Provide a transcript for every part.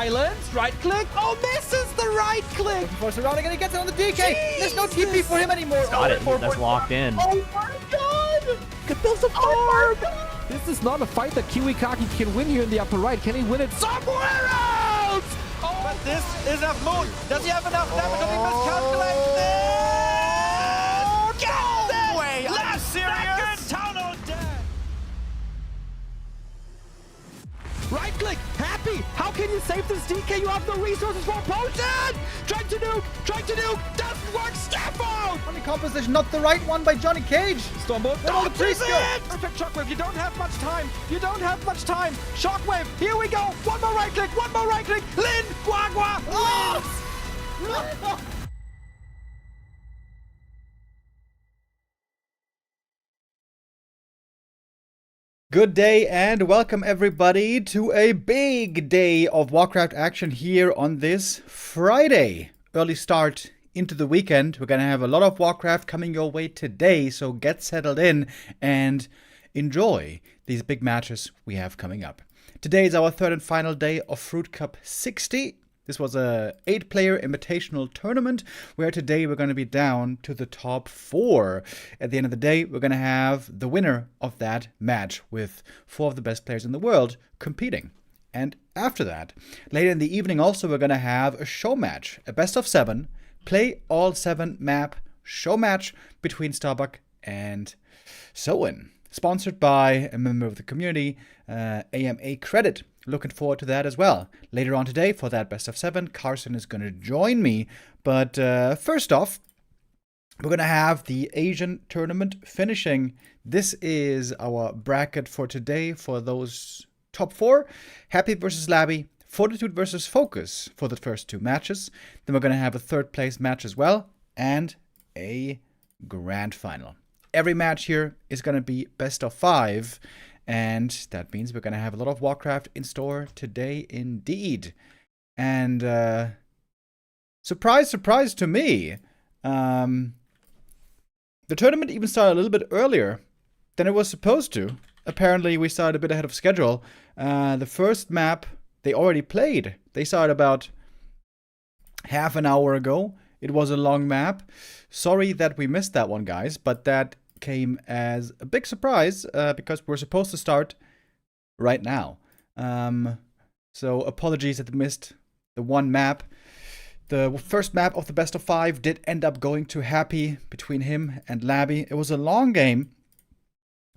Silence, right click. Oh, misses the right click. Looking for surrounding and he gets it on the DK. There's no Jesus. TP for him anymore. Got it. That's locked in. Oh my god. Get those apart. Oh my god. This is not a fight that Kiwikaki can win here in the upper right. Can he win it somewhere else? Oh, But this is enough moon. Does he have enough damage? Does he miscalculate this? no way! Last serious! Town on deck. Right click, happy. How can you save this DK? You have no resources for a potion. Trying to nuke, doesn't work. Step out. Funny composition, not the right one by Johnny Cage. Stormbolt, All the trees go. Perfect shockwave. You don't have much time. Shockwave. Here we go. One more right click. Lin Guagua. Oh! Good day and welcome everybody to a big day of Warcraft action here on this Friday. Early start into the weekend. We're going to have a lot of Warcraft coming your way today, so get settled in and enjoy these big matches we have coming up. Today is our third and final day of Fruit Cup 60. This was a 8-player invitational tournament where today we're going to be down to the top 4. At the end of the day, we're going to have the winner of that match with 4 of the best players in the world competing. And after that, later in the evening also, we're going to have a show match, a best of 7, play all 7 map show match between Starbuck and Soen. Sponsored by a member of the community, AMA Credit. Looking forward to that as well. Later on today, for that best of 7, Carson is going to join me. But first off, we're going to have the Asian tournament finishing. This is our bracket for today for those top 4. Happy versus Labby, Fortitude versus FoCuS for the first 2 matches. Then we're going to have a third place match as well, and a grand final. Every match here is going to be best of 5, and that means we're going to have a lot of Warcraft in store today indeed. And surprise, surprise to me, the tournament even started a little bit earlier than it was supposed to. Apparently, we started a bit ahead of schedule. The first map they already played. They started about half an hour ago. It was a long map. Sorry that we missed that one, guys, but that came as a big surprise because we're supposed to start right now. So apologies that we missed the one map. The first map of the best of 5 did end up going to Happy between him and Labby. It was a long game.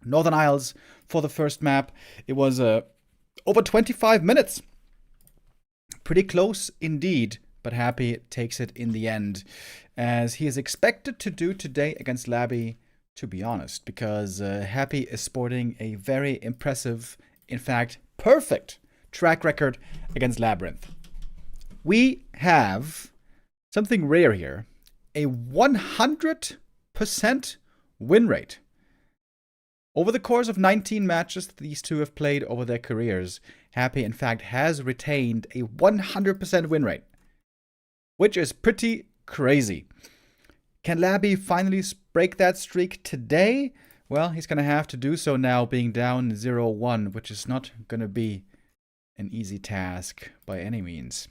Northern Isles for the first map. It was over 25 minutes. Pretty close indeed. But Happy takes it in the end, as he is expected to do today against Labby, to be honest, because Happy is sporting a very impressive, in fact, perfect track record against Labyrinth. We have something rare here, a 100% win rate. Over the course of 19 matches these two have played over their careers, Happy, in fact, has retained a 100% win rate, which is pretty crazy. Can Labby finally break that streak today? Well, he's going to have to do so now, being down 0-1, which is not going to be an easy task by any means.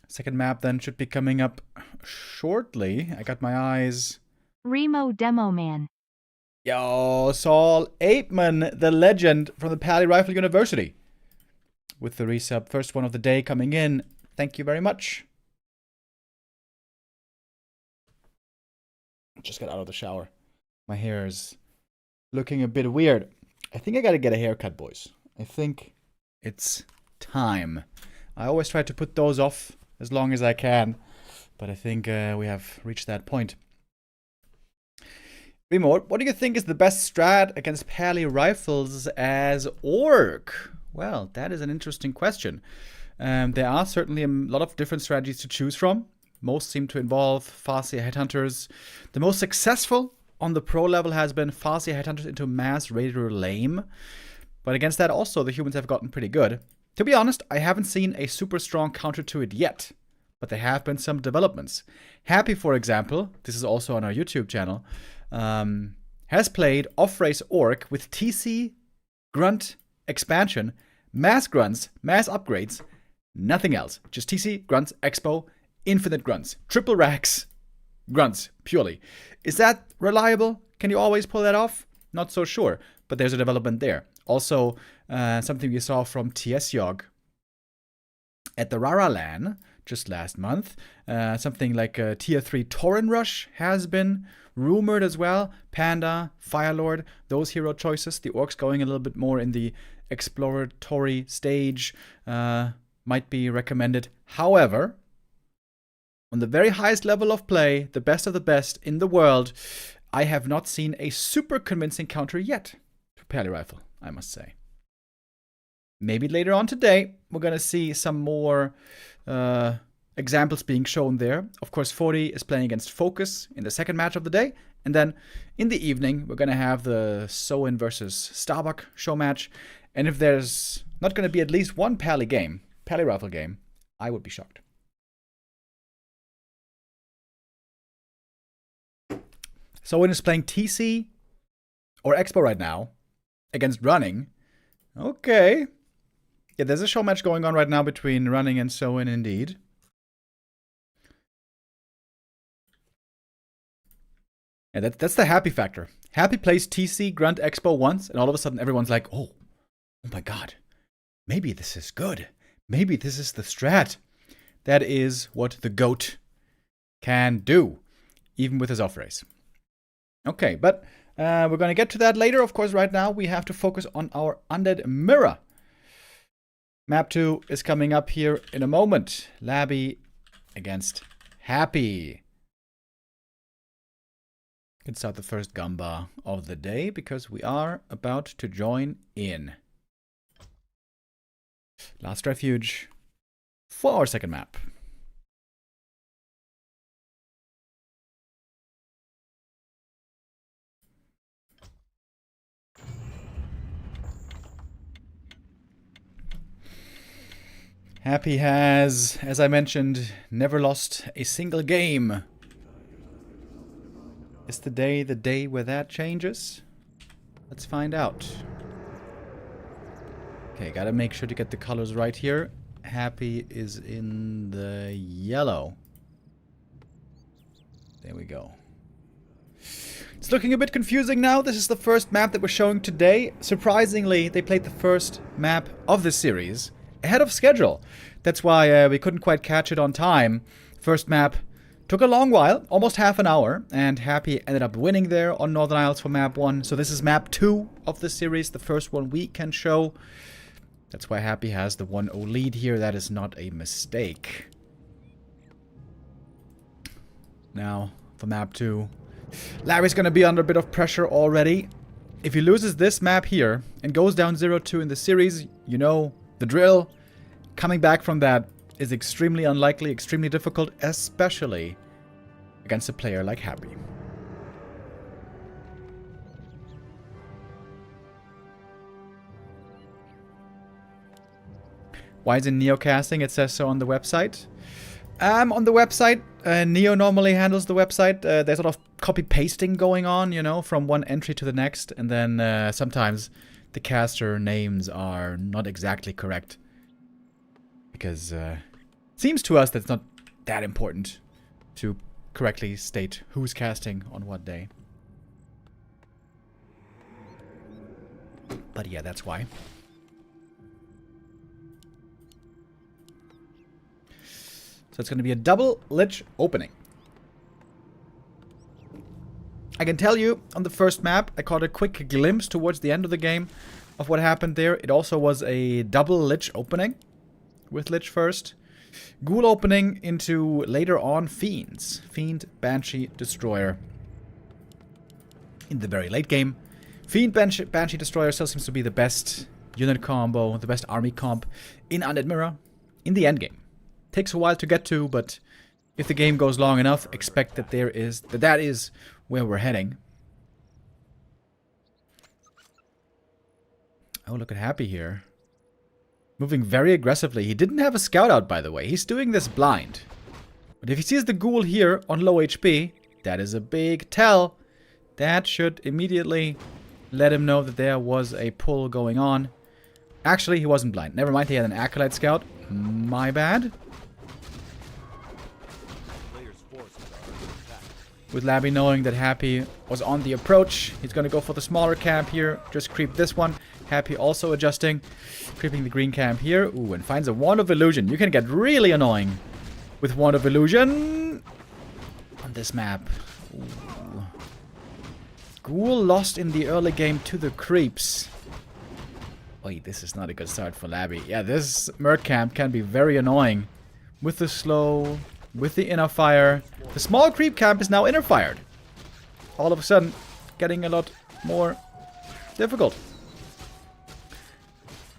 Second map then should be coming up shortly. I got my eyes. Remo Demo Man. Yo, Saul Apeman, the legend from the Pally Rifle University. With the resub, first one of the day coming in. Thank you very much. Just got out of the shower. My hair is looking a bit weird. I think I gotta get a haircut, boys. I think it's time. I always try to put those off as long as I can, but I think we have reached that point. Remo, what do you think is the best strat against Pally Rifles as Orc? Well, that is an interesting question. There are certainly a lot of different strategies to choose from. Most seem to involve Farseer Headhunters. The most successful on the pro level has been Farseer Headhunters into Mass Raider Lame. But against that also, the humans have gotten pretty good. To be honest, I haven't seen a super strong counter to it yet. But there have been some developments. Happy, for example, this is also on our YouTube channel, has played Off-Race Orc with TC, Grunt, Expansion, Mass Grunts, Mass Upgrades, nothing else. Just TC, Grunts, Expo, Infinite Grunts. Triple racks, Grunts, purely. Is that reliable? Can you always pull that off? Not so sure, but there's a development there. Also, something we saw from TS Yogg at the Rara LAN just last month. Something like a Tier 3 Tauren Rush has been rumored as well. Panda, Firelord, those hero choices. The Orcs going a little bit more in the exploratory stage might be recommended. However, on the very highest level of play, the best of the best in the world, I have not seen a super convincing counter yet to Pally Rifle, I must say. Maybe later on today, we're going to see some more examples being shown there. Of course, 40 is playing against FoCuS in the second match of the day. And then in the evening, we're going to have the Soin versus Starbuck show match. And if there's not going to be at least one Pally Rifle game, I would be shocked. Soin is playing TC or Expo right now against Running. Okay. Yeah, there's a show match going on right now between Running and Soin, indeed. And that's the Happy factor. Happy plays TC Grunt Expo once, and all of a sudden everyone's like, oh my god, maybe this is good. Maybe this is the strat. That is what the GOAT can do, even with his off-race. Okay, but we're going to get to that later. Of course, right now we have to focus on our Undead Mirror. Map 2 is coming up here in a moment. Labby against Happy. Can start the first Gamba of the day because we are about to join in. Last Refuge for our second map. Happy has, as I mentioned, never lost a single game. Is today the day where that changes? Let's find out. Okay, gotta make sure to get the colors right here. Happy is in the yellow. There we go. It's looking a bit confusing now. This is the first map that we're showing today. Surprisingly, they played the first map of the series ahead of schedule. That's why we couldn't quite catch it on time. First map took a long while, almost half an hour, and Happy ended up winning there on Northern Isles for map 1. So this is map 2 of the series, the first one we can show. That's why Happy has the 1-0 lead here. That is not a mistake. Now, for map 2. Larry's going to be under a bit of pressure already. If he loses this map here and goes down 0-2 in the series, you know the drill. Coming back from that is extremely unlikely, extremely difficult, especially against a player like Happy. Why is it Neo casting? It says so on the website. On the website, Neo normally handles the website. There's a lot of copy-pasting going on, you know, from one entry to the next. And then sometimes the caster names are not exactly correct. Because it seems to us that it's not that important to correctly state who's casting on what day. But yeah, that's why. So it's going to be a double Lich opening. I can tell you, on the first map, I caught a quick glimpse towards the end of the game of what happened there. It also was a double Lich opening, with Lich first. Ghoul opening into, later on, Fiends. Fiend, Banshee, Destroyer. In the very late game. Fiend, Banshee, Destroyer still seems to be the best unit combo, the best army comp in Undead Mirror in the end game. Takes a while to get to, but if the game goes long enough, expect that that is where we're heading. Oh, look at Happy here. Moving very aggressively. He didn't have a scout out, by the way. He's doing this blind. But if he sees the ghoul here on low HP, that is a big tell. That should immediately let him know that there was a pull going on. Actually, he wasn't blind. Never mind, he had an Acolyte Scout. My bad. With Labby knowing that Happy was on the approach, he's going to go for the smaller camp here. Just creep this one. Happy also adjusting. Creeping the green camp here. Ooh, and finds a Wand of Illusion. You can get really annoying with Wand of Illusion on this map. Ooh. Ghoul lost in the early game to the creeps. Wait, this is not a good start for Labby. Yeah, this Merc camp can be very annoying. With the slow, with the inner fire. The small creep camp is now inner fired. All of a sudden, getting a lot more difficult.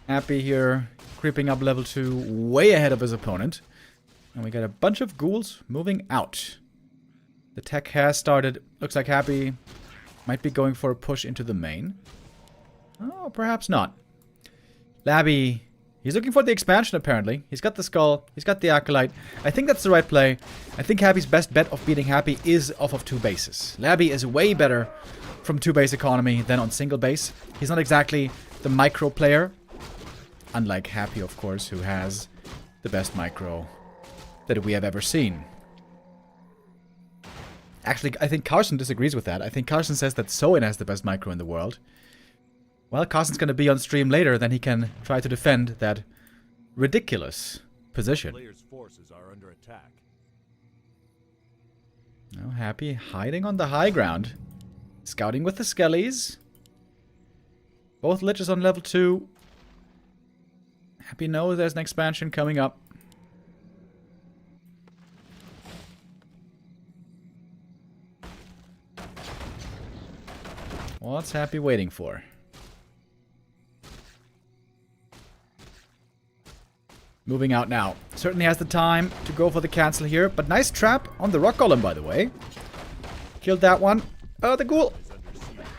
Happy here, creeping up level 2, way ahead of his opponent. And we got a bunch of ghouls moving out. The tech has started. Looks like Happy might be going for a push into the main. Oh, perhaps not. Labby, he's looking for the expansion apparently. He's got the skull, he's got the acolyte. I think that's the right play. I think Happy's best bet of beating Happy is off of 2 bases. Labby is way better from 2 base economy than on single base. He's not exactly the micro player. Unlike Happy, of course, who has the best micro that we have ever seen. Actually, I think Carson disagrees with that. I think Carson says that Soin has the best micro in the world. Well, Carson's going to be on stream later, then he can try to defend that ridiculous position. Players' forces are under attack. Now Happy hiding on the high ground. Scouting with the Skellies. Both Liches on level 2. Happy knows there's an expansion coming up. What's Happy waiting for? Moving out now. Certainly has the time to go for the cancel here. But nice trap on the Rock Golem, by the way. Killed that one. Oh, the ghoul.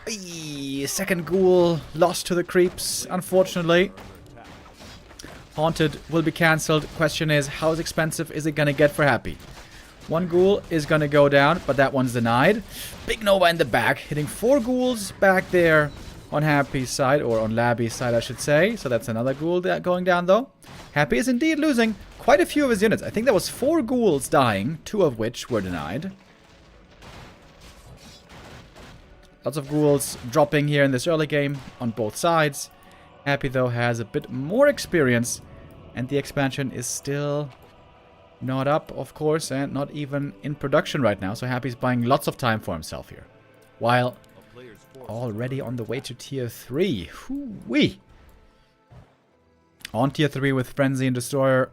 Eee, second ghoul lost to the creeps, unfortunately. Haunted will be cancelled. Question is, how expensive is it going to get for Happy? One ghoul is going to go down, but that one's denied. Big Nova in the back, hitting 4 ghouls back there on Happy's side, or on Labby's side, I should say. So that's another ghoul going down, though. Happy is indeed losing quite a few of his units. I think there was 4 ghouls dying, 2 of which were denied. Lots of ghouls dropping here in this early game on both sides. Happy, though, has a bit more experience, and the expansion is still not up, of course, and not even in production right now. So Happy's buying lots of time for himself here. While already on the way to tier 3. Hoo-wee! On tier 3 with Frenzy and Destroyer,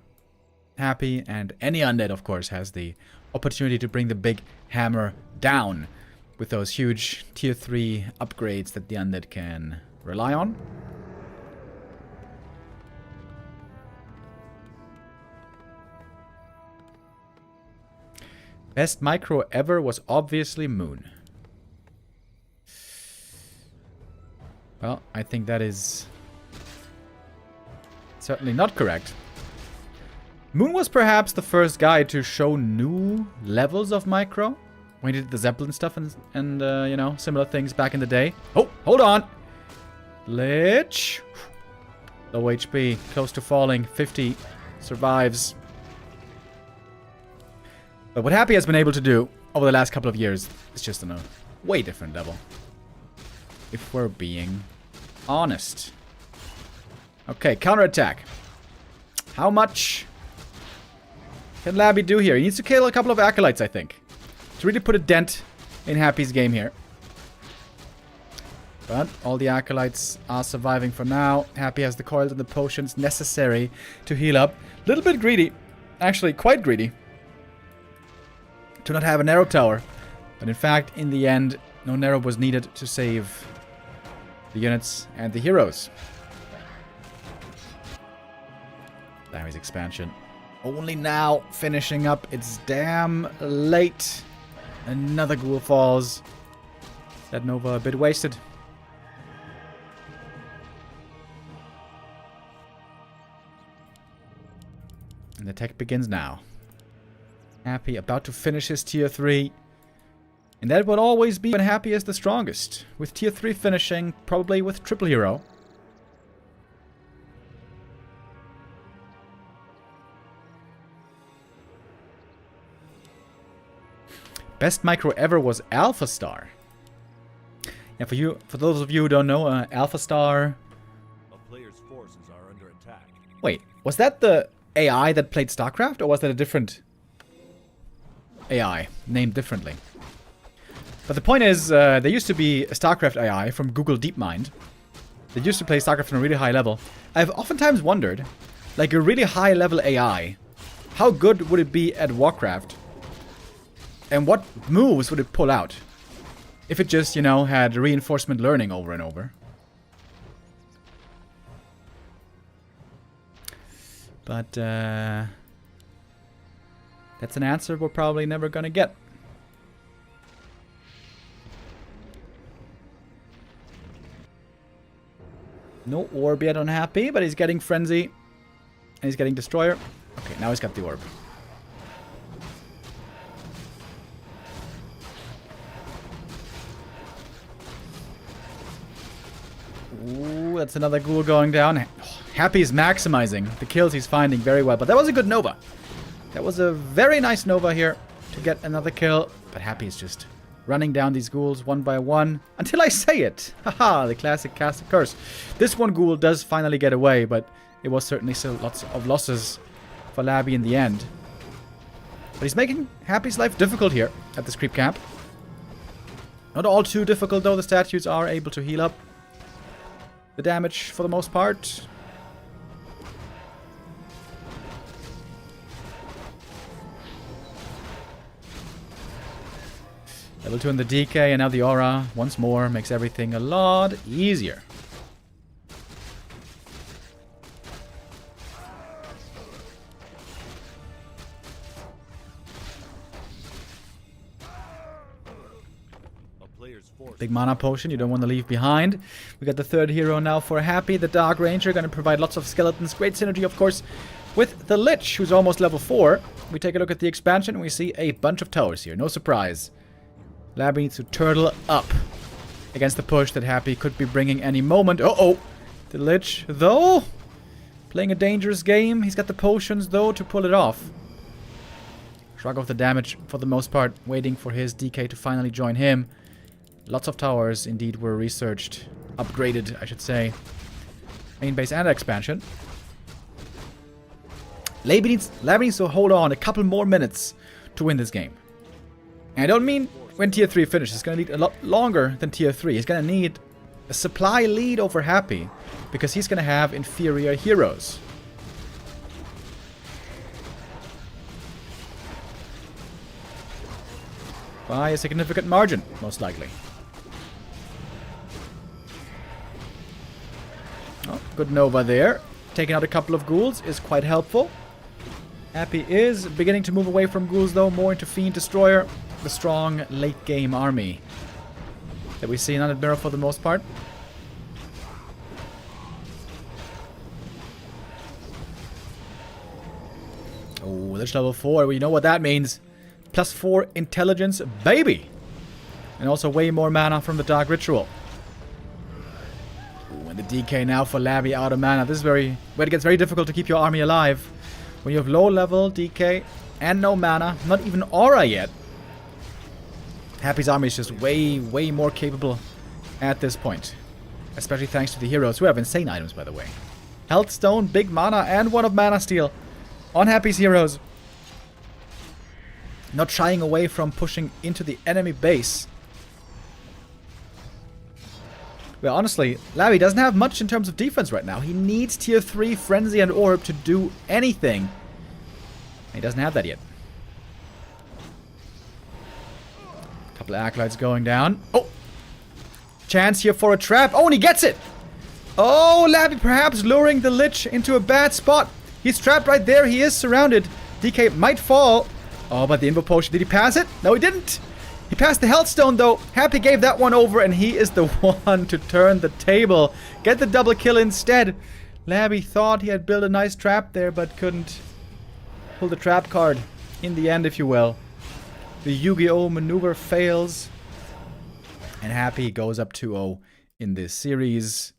Happy, and any undead, of course, has the opportunity to bring the big hammer down with those huge tier 3 upgrades that the undead can rely on. Best micro ever was obviously Moon. Well, I think that is certainly not correct. Moon was perhaps the first guy to show new levels of micro when he did the Zeppelin stuff and you know, similar things back in the day. Oh, hold on. Lich. Low HP, close to falling. 50 survives. But what Happy has been able to do over the last couple of years is just on a way different level. If we're being honest. Okay, counterattack. How much can Labby do here? He needs to kill a couple of acolytes, I think, to really put a dent in Happy's game here. But all the acolytes are surviving for now. Happy has the coils and the potions necessary to heal up. A little bit greedy. Actually, quite greedy. To not have a narrow tower. But in fact, in the end, no narrow was needed to save the units and the heroes. Larry's expansion. Only now finishing up. It's damn late. Another ghoul falls. That Nova a bit wasted. And the tech begins now. Happy about to finish his tier 3. And that would always be when Happy is the strongest, with tier 3 finishing probably with triple hero. Best micro ever was Alpha Star. And for those of you who don't know, Alpha Star. A player's forces are under attack. Wait, was that the AI that played StarCraft, or was that a different AI named differently? But the point is, there used to be a StarCraft AI from Google DeepMind that used to play StarCraft on a really high level. I've oftentimes wondered, like a really high level AI, how good would it be at Warcraft? And what moves would it pull out? If it just, you know, had reinforcement learning over and over. But, that's an answer we're probably never gonna get. No orb yet on Happy, but he's getting Frenzy. And he's getting Destroyer. Okay, now he's got the orb. Ooh, that's another ghoul going down. Happy is maximizing the kills he's finding very well. But that was a good Nova. That was a very nice Nova here to get another kill. But Happy is just running down these ghouls one by one. Until I say it. Haha, the classic cast of curse. This one ghoul does finally get away. But it was certainly still lots of losses for Labby in the end. But he's making Happy's life difficult here at this creep camp. Not all too difficult though. The statues are able to heal up the damage for the most part. Level 2 in the DK, and now the aura once more makes everything a lot easier. Big mana potion you don't want to leave behind. We got the third hero now for Happy, the Dark Ranger, going to provide lots of skeletons. Great synergy, of course, with the Lich, who's almost level 4. We take a look at the expansion and we see a bunch of towers here. No surprise. Labby needs to turtle up against the push that Happy could be bringing any moment. Uh-oh! The Lich, though, playing a dangerous game. He's got the potions, though, to pull it off. Shrug off the damage for the most part, waiting for his DK to finally join him. Lots of towers, indeed, were researched. Upgraded, I should say. Main base and expansion. Labby needs to hold on a couple more minutes to win this game. And I don't mean when tier 3 finishes. It's going to need a lot longer than tier 3. He's going to need a supply lead over Happy, because he's going to have inferior heroes. By a significant margin, most likely. Oh, good Nova there. Taking out a couple of ghouls is quite helpful. Happy is beginning to move away from ghouls, though, more into Fiend Destroyer. The strong late-game army that we see in Unadmirable for the most part. Oh, Lich level 4. We know what that means. +4 intelligence, baby! And also way more mana from the Dark Ritual. Ooh, and the DK now for Labby out of mana. This is where it gets very difficult to keep your army alive. When you have low level DK and no mana, not even aura yet. Happy's army is just way more capable at this point. Especially thanks to the heroes, who have insane items, by the way. Health Stone, big mana, and one of Mana Steal on Happy's heroes. Not shying away from pushing into the enemy base. Well, honestly, Labby doesn't have much in terms of defense right now. He needs tier 3 Frenzy and Orb to do anything. He doesn't have that yet. Couple of Acolytes going down. Oh! Chance here for a trap. Oh, and he gets it! Oh, Labby perhaps luring the Lich into a bad spot. He's trapped right there. He is surrounded. DK might fall. Oh, but the Invo Potion. Did he pass it? No, he didn't. He passed the Healthstone, though. Happy gave that one over, and he is the one to turn the table. Get the double kill instead. Labby thought he had built a nice trap there, but couldn't pull the trap card in the end, if you will. The Yu-Gi-Oh maneuver fails. And Happy goes up 2-0 in this series.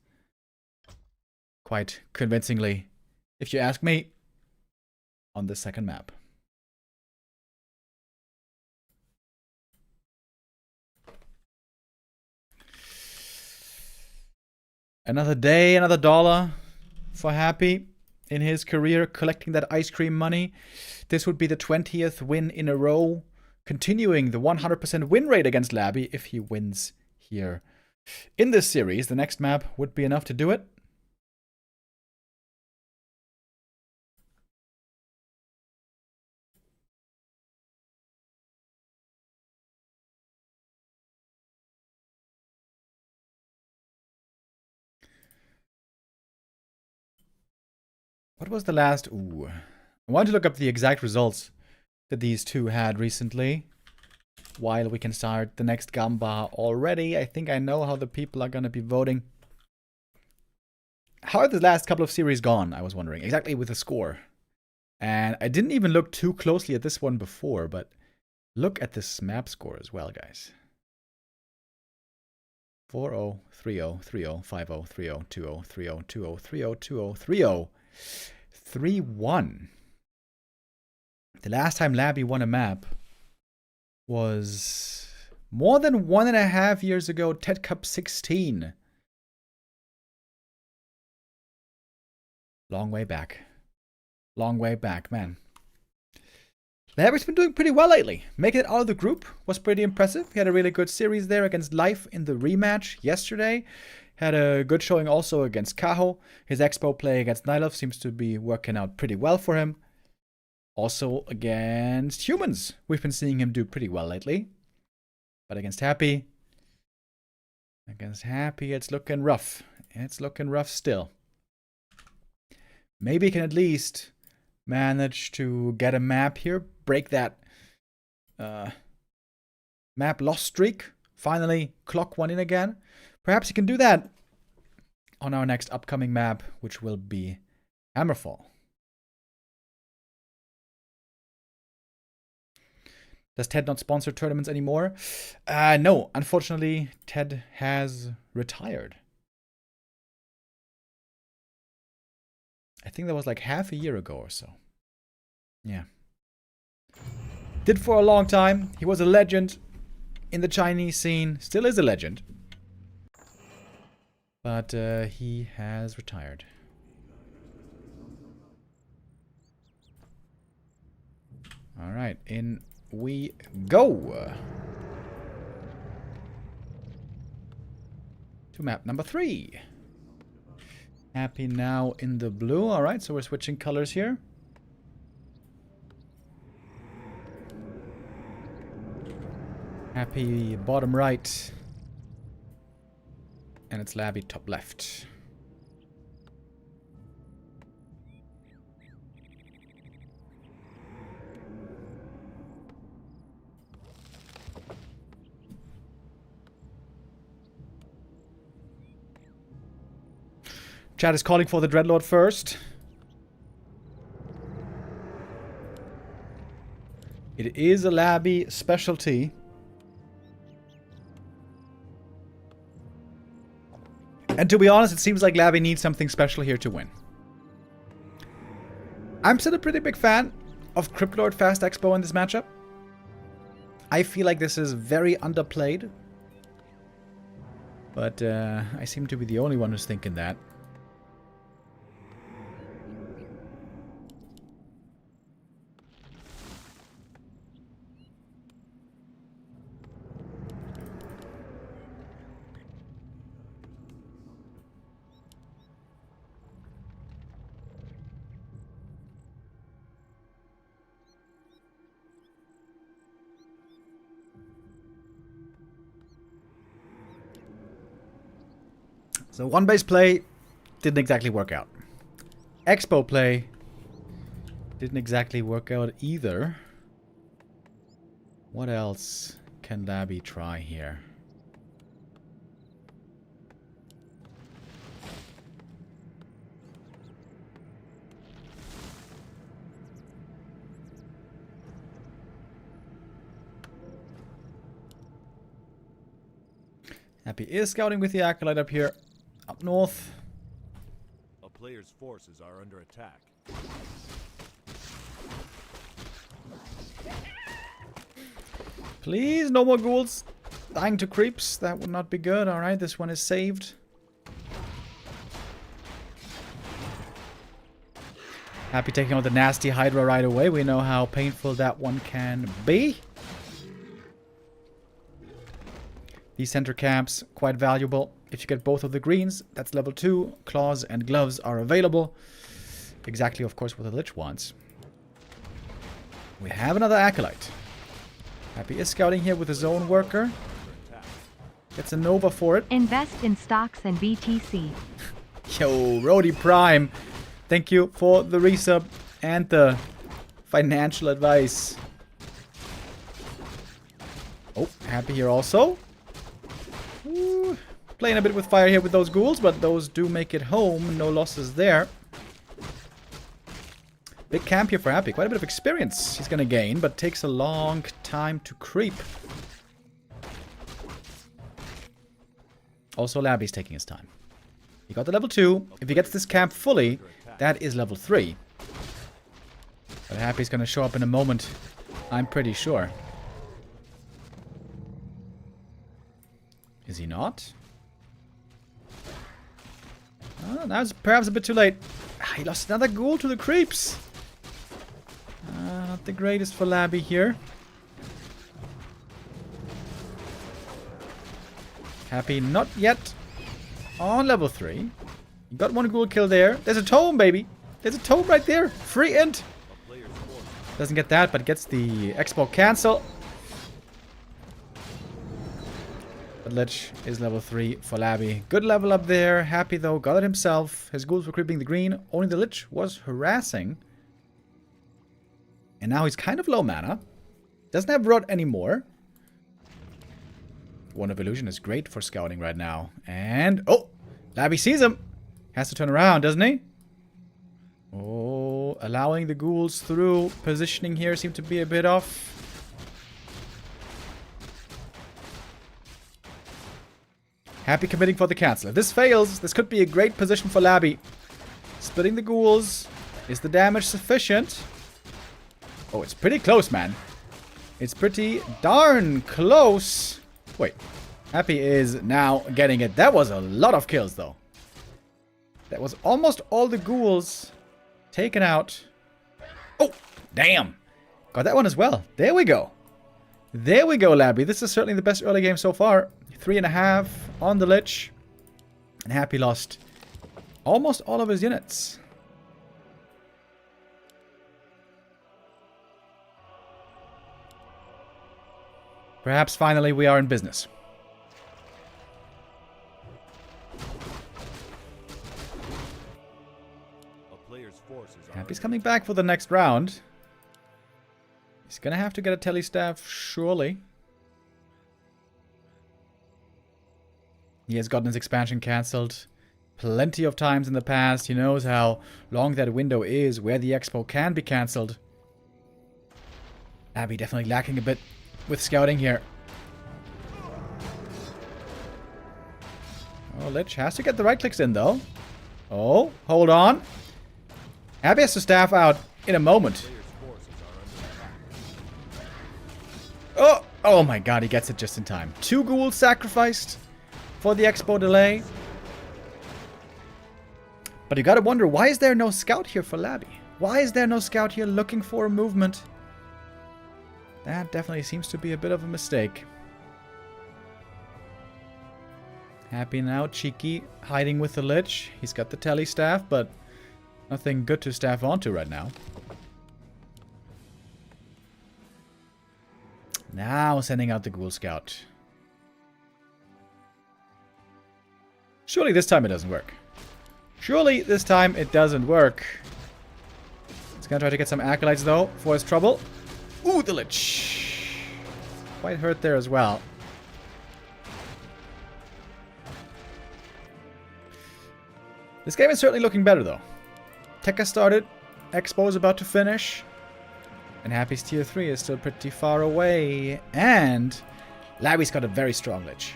Quite convincingly, if you ask me, on the second map. Another day, another dollar for Happy in his career, collecting that ice cream money. This would be the 20th win in a row, continuing the 100% win rate against Labby if he wins here. In this series, the next map would be enough to do it. What was the last? Ooh. I want to look up the exact results that these two had recently. While we can start the next Gamba already. I think I know how the people are going to be voting. How are the last couple of series gone, I was wondering. Exactly with the score. And I didn't even look too closely at this one before, but look at this map score as well, guys. 4-0, 3-0, 3-0, 5-0, 3-0, 2-0, 3-0, 2-0, 3-0, 2-0, 3-0. 3-1. The last time Labby won a map was more than 1.5 years ago, TED Cup 16. Long way back. Long way back, man. Labby's been doing pretty well lately. Making it out of the group was pretty impressive. He had a really good series there against Life in the rematch yesterday. Had a good showing also against Kaho. His Expo play against Nylov seems to be working out pretty well for him. Also against Humans, we've been seeing him do pretty well lately. But against Happy, it's looking rough. It's looking rough still. Maybe he can at least manage to get a map here. Break that map loss streak. Finally clock one in again. Perhaps he can do that on our next upcoming map, which will be Hammerfall. Does TED not sponsor tournaments anymore? No, unfortunately, TED has retired. I think that was like half a year ago or so. Yeah. Did for a long time. He was a legend in the Chinese scene. Still is a legend. But he has retired. All right, in we go. To map number 3. Happy now in the blue. All right, so we're switching colors here. Happy bottom right. And it's Labby top left. Chat is calling for the Dreadlord first. It is a Labby specialty. And to be honest, it seems like Labby needs something special here to win. I'm still a pretty big fan of Cryptlord Fast Expo in this matchup. I feel like this is very underplayed. But I seem to be the only one who's thinking that. So one base play didn't exactly work out. Expo play didn't exactly work out either. What else can Labby try here? Happy is scouting with the Acolyte up here. Up north. A player's forces are under attack. Please, no more ghouls dying to creeps. That would not be good. Alright, this one is saved. Happy taking out the nasty Hydra right away. We know how painful that one can be. These center camps, quite valuable. If you get both of the greens, that's level 2. Claws and gloves are available. Exactly, of course, what the Lich wants. We have another Acolyte. Happy is scouting here with his own worker. Gets a Nova for it. Invest in stocks and BTC. Yo, Rody Prime. Thank you for the resub and the financial advice. Oh, Happy here also. Ooh, playing a bit with fire here with those ghouls, but those do make it home. No losses there. Big camp here for Happy. Quite a bit of experience he's going to gain, but takes a long time to creep. Also, Labby's taking his time. He got the level 2. If he gets this camp fully, that is level 3. But Happy's going to show up in a moment, I'm pretty sure. Is he not? Oh, now it's perhaps a bit too late. He lost another ghoul to the creeps. Not the greatest for Labby here. Happy not yet on level 3. You got one ghoul kill there. There's a tome, baby. There's a tome right there. Free int. Doesn't get that, but gets the expo cancel. But Lich is level 3 for Labby. Good level up there. Happy though. Got it himself. His ghouls were creeping the green. Only the Lich was harassing. And now he's kind of low mana. Doesn't have Rot anymore. One of Illusion is great for scouting right now. And, oh! Labby sees him! Has to turn around, doesn't he? Oh, allowing the ghouls through. Positioning here seemed to be a bit off. Happy committing for the cancel. If this fails, this could be a great position for Labby. Splitting the ghouls. Is the damage sufficient? Oh, it's pretty close, man. It's pretty darn close. Wait. Happy is now getting it. That was a lot of kills, though. That was almost all the ghouls taken out. Oh, damn. Got that one as well. There we go. There we go, Labby. This is certainly the best early game so far. 3.5 on the Lich. And Happy lost almost all of his units. Perhaps finally we are in business. Happy's coming back for the next round. He's gonna have to get a telestaff, surely. He has gotten his expansion cancelled plenty of times in the past. He knows how long that window is, where the expo can be cancelled. Abby definitely lacking a bit with scouting here. Oh, Lich has to get the right clicks in, though. Oh, hold on. Abby has to staff out in a moment. Oh, oh my god, he gets it just in time. 2 ghouls sacrificed for the expo delay. But you gotta wonder, why is there no scout here for Labby? Why is there no scout here looking for a movement? That definitely seems to be a bit of a mistake. Happy now, cheeky, hiding with the Lich. He's got the tele staff, but nothing good to staff onto right now. Now sending out the Ghoul Scout. Surely this time it doesn't work. Surely this time it doesn't work. He's gonna try to get some Acolytes though for his trouble. Ooh, the Lich. Quite hurt there as well. This game is certainly looking better though. Tekka started. Expo is about to finish. And Happy's tier 3 is still pretty far away. And Labby's got a very strong Lich.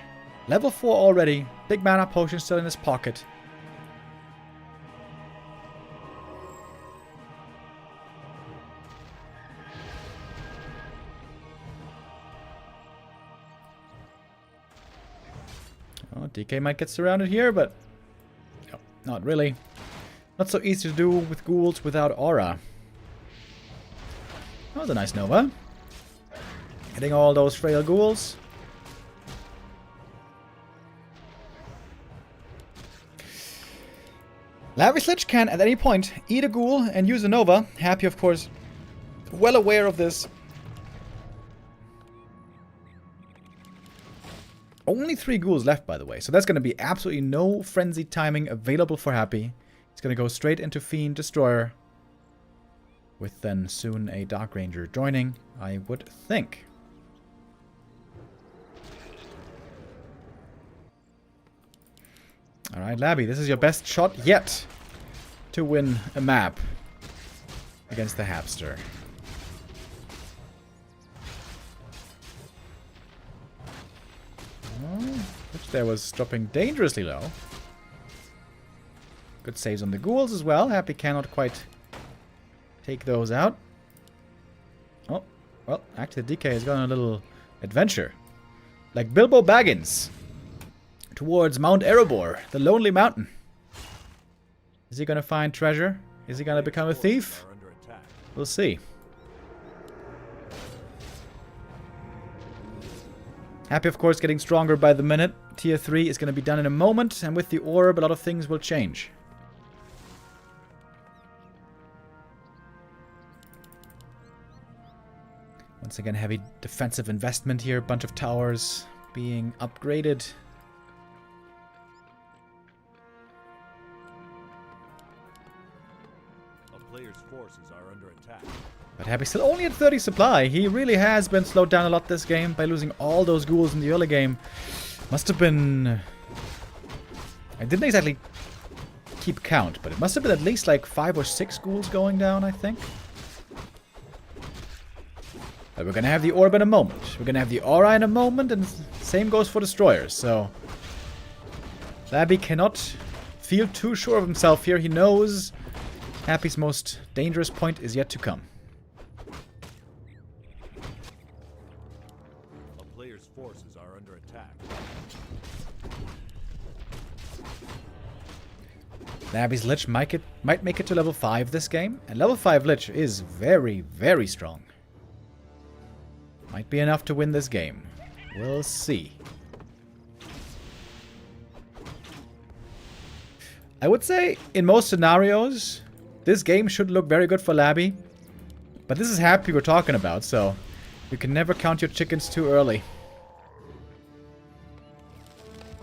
Level 4 already. Big mana potion still in his pocket. Oh, DK might get surrounded here, but no, not really. Not so easy to do with ghouls without aura. That was a nice Nova. Hitting all those frail ghouls. Labyrinth Lich can at any point eat a ghoul and use a Nova. Happy, of course, well aware of this. Only 3 ghouls left, by the way, so that's going to be absolutely no frenzy timing available for Happy. He's going to go straight into Fiend Destroyer, with then soon a Dark Ranger joining, I would think. Alright, Labby, this is your best shot yet to win a map against the Hapster. Which there was dropping dangerously low. Good saves on the ghouls as well. Happy cannot quite take those out. Oh, well, actually the DK has gone on a little adventure. Like Bilbo Baggins. Towards Mount Erebor, the Lonely Mountain. Is he gonna find treasure? Is he gonna become a thief? We'll see. Happy, of course, getting stronger by the minute. Tier 3 is going to be done in a moment, and with the orb, a lot of things will change. Once again, heavy defensive investment here. Bunch of towers being upgraded. A player's forces are under attack. But Happy's still only at 30 supply. He really has been slowed down a lot this game by losing all those ghouls in the early game. Must have been... I didn't exactly keep count, but it must have been at least like 5 or 6 ghouls going down, I think. But we're going to have the orb in a moment. We're going to have the aura in a moment, and same goes for destroyers. So Labby cannot feel too sure of himself here. He knows Happy's most dangerous point is yet to come. Forces are under attack. Labby's Lich might make it to level 5 this game. And level 5 Lich is very, very strong. Might be enough to win this game. We'll see. I would say, in most scenarios, this game should look very good for Labby. But this is Happy we're talking about, so you can never count your chickens too early.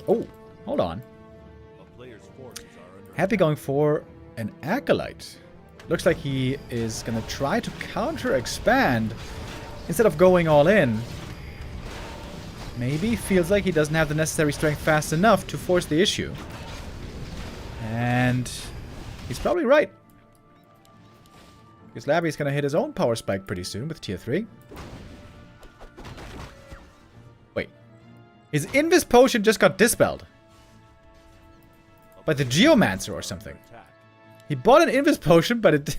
Oh, hold on. Happy going for an Acolyte. Looks like he is going to try to counter-expand instead of going all in. Maybe feels like he doesn't have the necessary strength fast enough to force the issue. And he's probably right. Because Labby's going to hit his own power spike pretty soon with tier 3. Wait. His Invis potion just got dispelled. By the Geomancer or something. He bought an Invis potion, but it...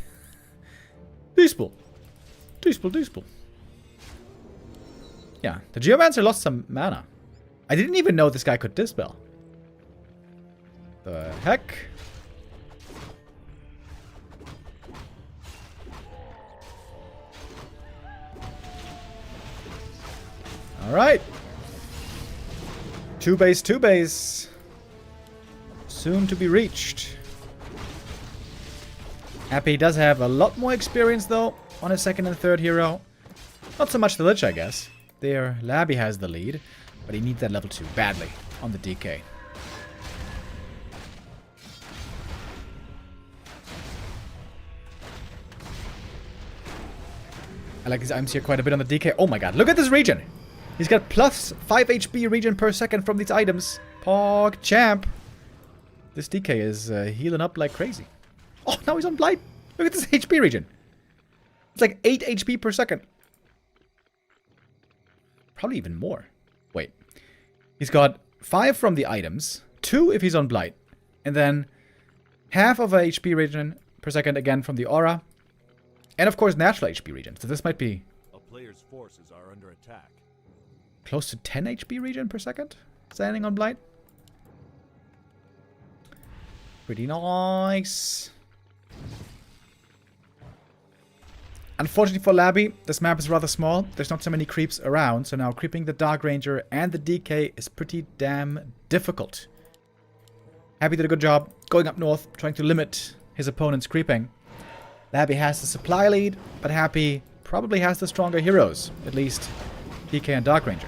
Dispel. Dispel. Yeah, the Geomancer lost some mana. I didn't even know this guy could dispel. The heck? Alright. 2 base. Soon to be reached. Happy does have a lot more experience though on his second and third hero. Not so much the Lich, I guess. There, Labby has the lead, but he needs that level 2 badly on the DK. I like these items here quite a bit on the DK. Oh my god, look at this regen! He's got plus 5 HP regen per second from these items. Pog champ! This DK is healing up like crazy. Oh, now he's on blight! Look at this HP regen! It's like 8 HP per second. Probably even more. Wait. He's got 5 from the items, 2 if he's on Blight, and then half of a HP regen per second again from the aura, and of course natural HP regen. So this might be A player's forces are under attack. close to 10 HP regen per second standing on Blight. Pretty nice. Unfortunately for Labby, this map is rather small. There's not so many creeps around, so now creeping the Dark Ranger and the DK is pretty damn difficult. Happy did a good job going up north, trying to limit his opponent's creeping. Labby has the supply lead, but Happy probably has the stronger heroes, at least DK and Dark Ranger.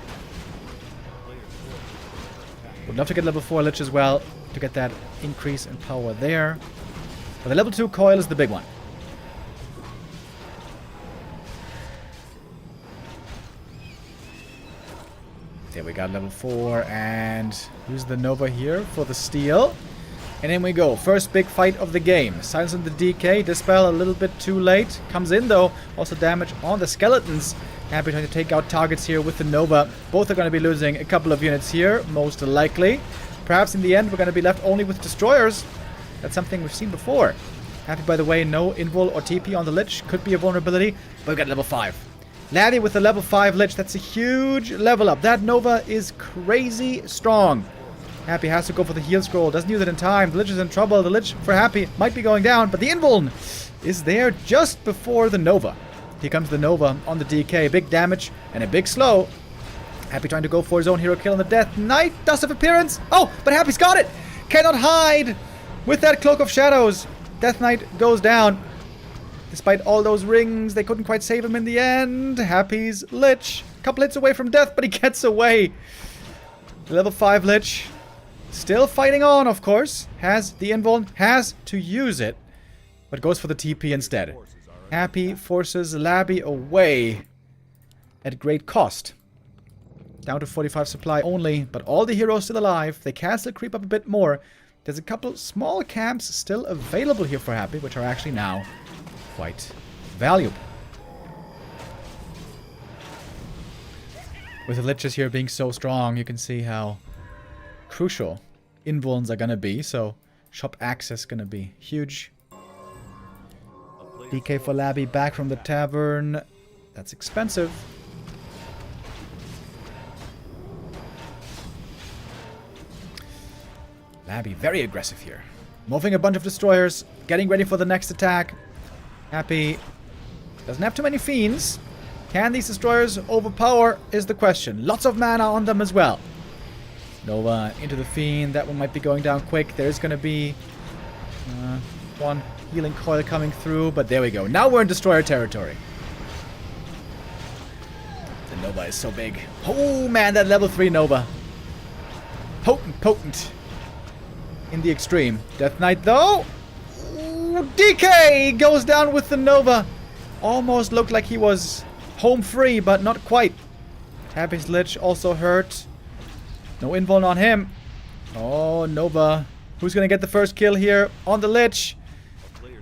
Would love to get level 4 Lich as well, to get that increase in power there. But the level 2 coil is the big one. There we got level 4, and use the Nova here for the steal. And in we go. First big fight of the game. Silence on the DK. Dispel a little bit too late. Comes in though. Also damage on the skeletons. Happy trying to take out targets here with the Nova. Both are going to be losing a couple of units here, most likely. Perhaps in the end we're going to be left only with destroyers. That's something we've seen before. Happy, by the way, no invul or TP on the Lich. Could be a vulnerability, but we got level 5. Labby with the level 5 Lich. That's a huge level up. That Nova is crazy strong. Happy has to go for the heal scroll. Doesn't use it in time. The Lich is in trouble. The Lich for Happy might be going down, but the invuln is there just before the Nova. Here comes the Nova on the DK. Big damage and a big slow. Happy trying to go for his own hero kill on the Death Knight. Dust of Appearance. Oh, but Happy's got it. Cannot hide with that Cloak of Shadows. Death Knight goes down. Despite all those rings, they couldn't quite save him in the end. Happy's Lich. Couple hits away from death, but he gets away. The level 5 Lich. Still fighting on, of course. Has the invuln. Has to use it. But goes for the TP instead. Happy forces Labby away. At great cost. Down to 45 supply only. But all the heroes still alive. They can still creep up a bit more. There's a couple small camps still available here for Happy, which are actually now quite valuable. With the Liches here being so strong, you can see how crucial invulns are gonna be. So shop access gonna be huge. DK for Labby back from the tavern. That's expensive. Labby very aggressive here. Moving a bunch of destroyers, getting ready for the next attack. Happy doesn't have too many fiends. Can these destroyers overpower is the question. Lots of mana on them as well. Nova into the fiend. That one might be going down quick. There's going to be one healing coil coming through. But there we go. Now we're in destroyer territory. The Nova is so big. Oh man, that level 3 Nova. Potent. In the extreme. Death Knight though. DK goes down with the Nova. Almost looked like he was home free, but not quite. Happy's Lich also hurt. No invuln on him. Oh, Nova. Who's going to get the first kill here on the Lich?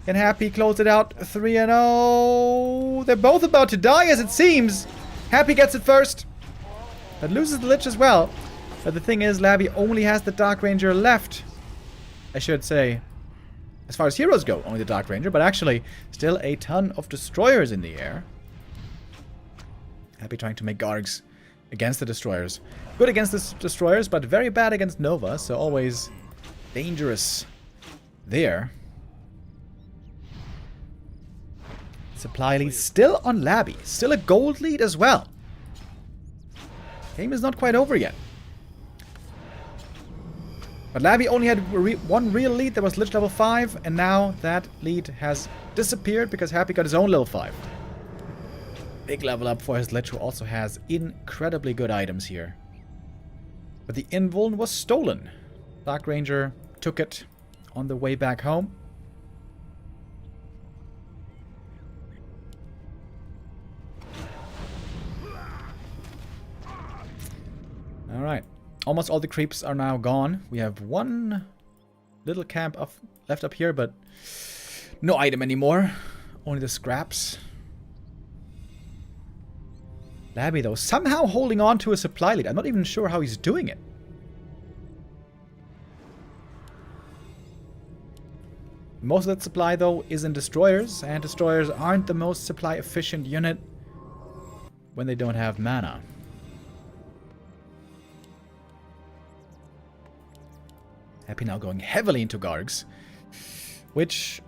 Can Happy close it out? 3-0. They're both about to die, as it seems. Happy gets it first, but loses the Lich as well. But the thing is, Labby only has the Dark Ranger left. I should say. As far as heroes go, only the Dark Ranger, but actually still a ton of destroyers in the air. Happy trying to make Gargs against the destroyers. Good against the destroyers, but very bad against Nova, so always dangerous there. Supply lead still on Labby. Still a gold lead as well. Game is not quite over yet. But Labby only had one real lead, that was Lich level 5, and now that lead has disappeared because Happy got his own level 5. Big level up for his Lich, who also has incredibly good items here. But the invuln was stolen. Dark Ranger took it on the way back home. Alright. Almost all the creeps are now gone. We have one little camp left up here, but no item anymore. Only the scraps. Labby, though, somehow holding on to a supply lead. I'm not even sure how he's doing it. Most of that supply, though, is in destroyers, and destroyers aren't the most supply efficient unit when they don't have mana. Happy now going heavily into Gargs, which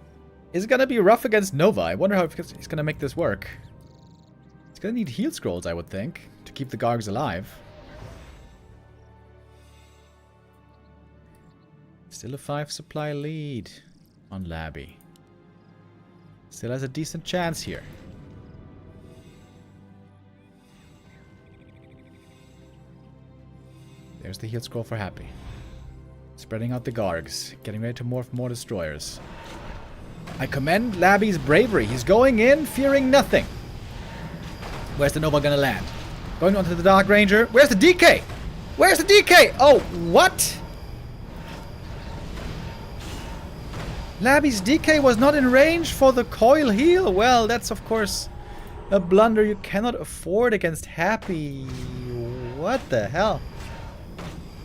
is gonna be rough against Nova. I wonder how he's gonna make this work. He's gonna need heal scrolls, I would think, to keep the Gargs alive. Still a 5 supply lead on Labby. Still has a decent chance here. There's the heal scroll for Happy. Spreading out the Gargs, getting ready to morph more destroyers. I commend Labby's bravery. He's going in, fearing nothing. Where's the Nova gonna land? Going on to the Dark Ranger. Where's the DK? Where's the DK? Oh, what? Labby's DK was not in range for the coil heal. Well, that's of course a blunder you cannot afford against Happy. What the hell?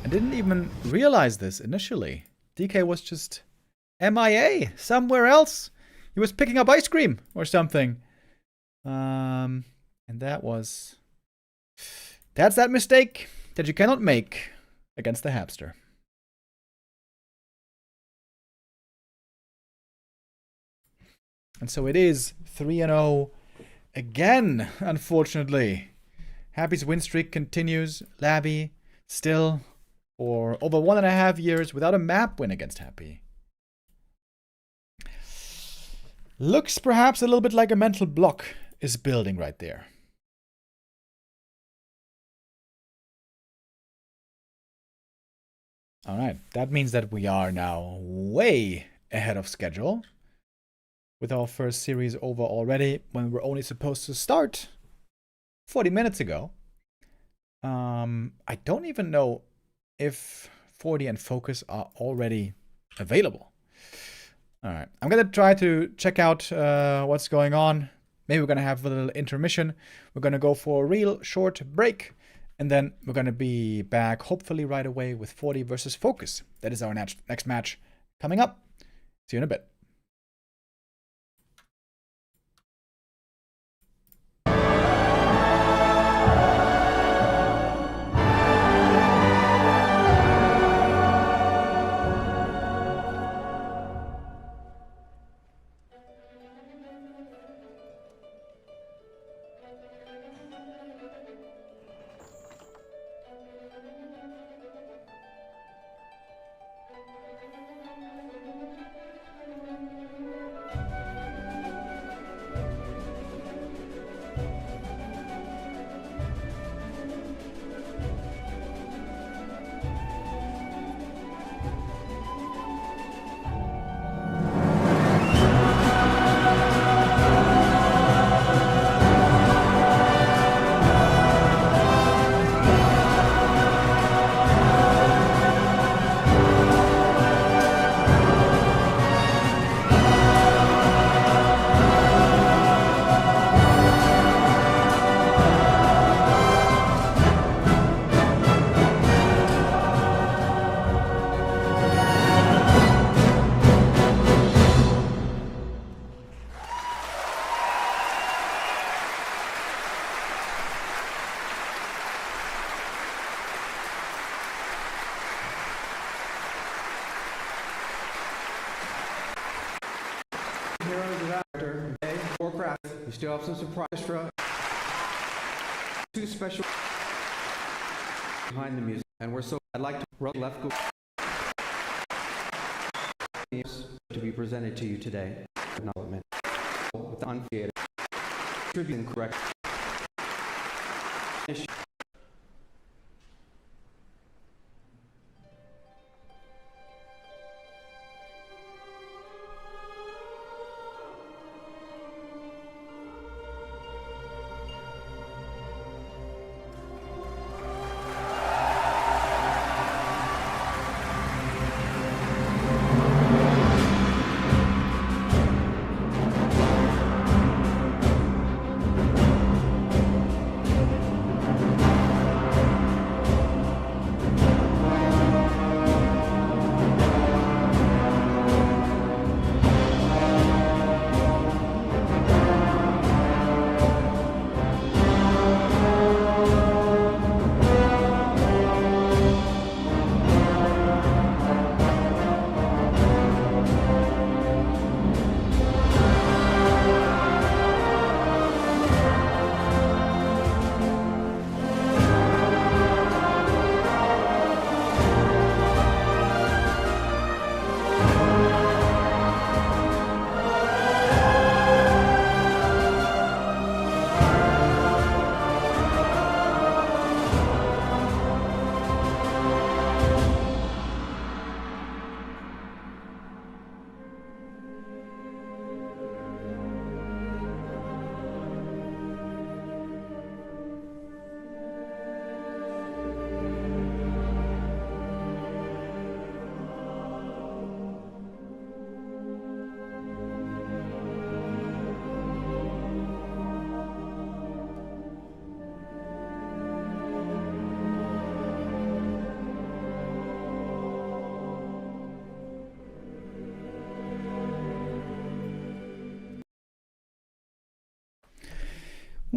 I didn't even realize this initially. DK was just MIA somewhere else. He was picking up ice cream or something. And that's that mistake that you cannot make against the Hamster. And so it is 3-0 again, unfortunately. Happy's win streak continues. Labby still for over 1.5 years without a map win against Happy. Looks perhaps a little bit like a mental block is building right there. Alright, that means that we are now way ahead of schedule. With our first series over already, when we're only supposed to start 40 minutes ago. I don't even know if 40 and FoCuS are already available. Alright, I'm gonna try to check out what's going on. Maybe we're gonna have a little intermission. We're gonna go for a real short break. And then we're gonna be back hopefully right away with 40 versus FoCuS. That is our next match coming up. See you in a bit. We still have some surprise for us. 2 special behind the music, and we're so I'd like to left go to be presented to you today. Acknowledgement with the unfair tribute correct.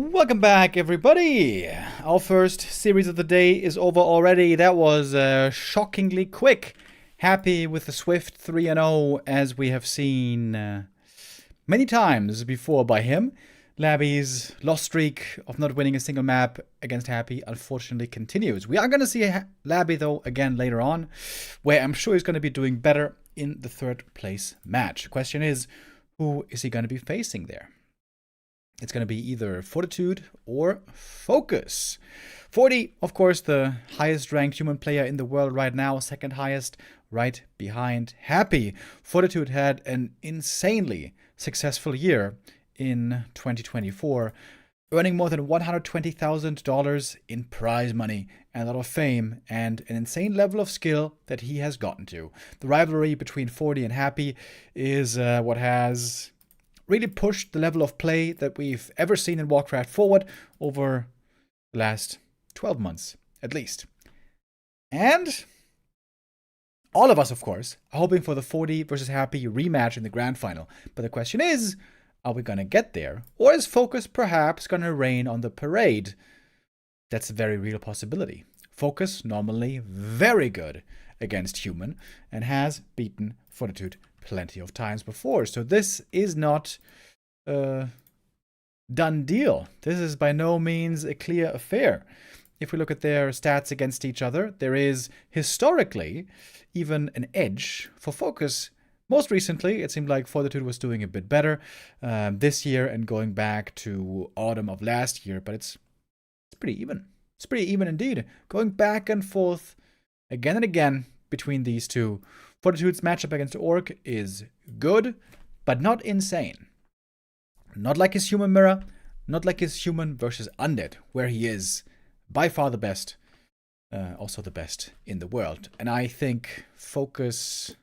Welcome back, everybody. Our first series of the day is over already. That was shockingly quick. Happy with the swift 3-0, as we have seen many times before by him. Labby's lost streak of not winning a single map against Happy unfortunately continues. We are going to see Labby, though, again later on, where I'm sure he's going to be doing better in the third place match. The question is, who is he going to be facing there? It's going to be either Fortitude or FoCuS. 40, of course, the highest ranked human player in the world right now, second highest, right behind Happy. Fortitude had an insanely successful year in 2024, earning more than $120,000 in prize money and a lot of fame and an insane level of skill that he has gotten to. The rivalry between 40 and Happy is what has really pushed the level of play that we've ever seen in Warcraft forward over the last 12 months, at least. And all of us, of course, are hoping for the 40 versus Happy rematch in the grand final. But the question is, are we going to get there? Or is FoCuS perhaps going to rain on the parade? That's a very real possibility. FoCuS normally very good against human and has beaten Fortitude plenty of times before. So this is not a done deal. This is by no means a clear affair. If we look at their stats against each other, there is historically even an edge for FoCuS. Most recently, it seemed like Fortitude was doing a bit better this year and going back to autumn of last year, but it's pretty even. It's pretty even indeed. Going back and forth again and again between these two. Fortitude's matchup against Orc is good, but not insane. Not like his human mirror, not like his human versus undead, where he is by far the best, also the best in the world. And I think FoCuS,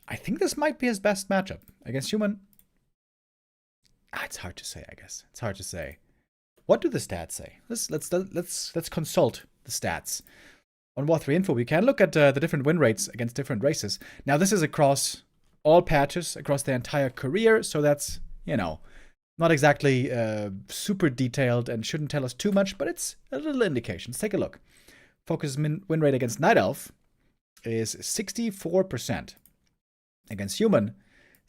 I think this might be his best matchup against human. It's hard to say, I guess. It's hard to say. What do the stats say? Let's consult the stats. On War 3 Info, we can look at the different win rates against different races. Now, this is across all patches, across their entire career, so that's, not exactly super detailed and shouldn't tell us too much, but it's a little indication. Let's take a look. FoCuS win rate against Night Elf is 64%. Against human,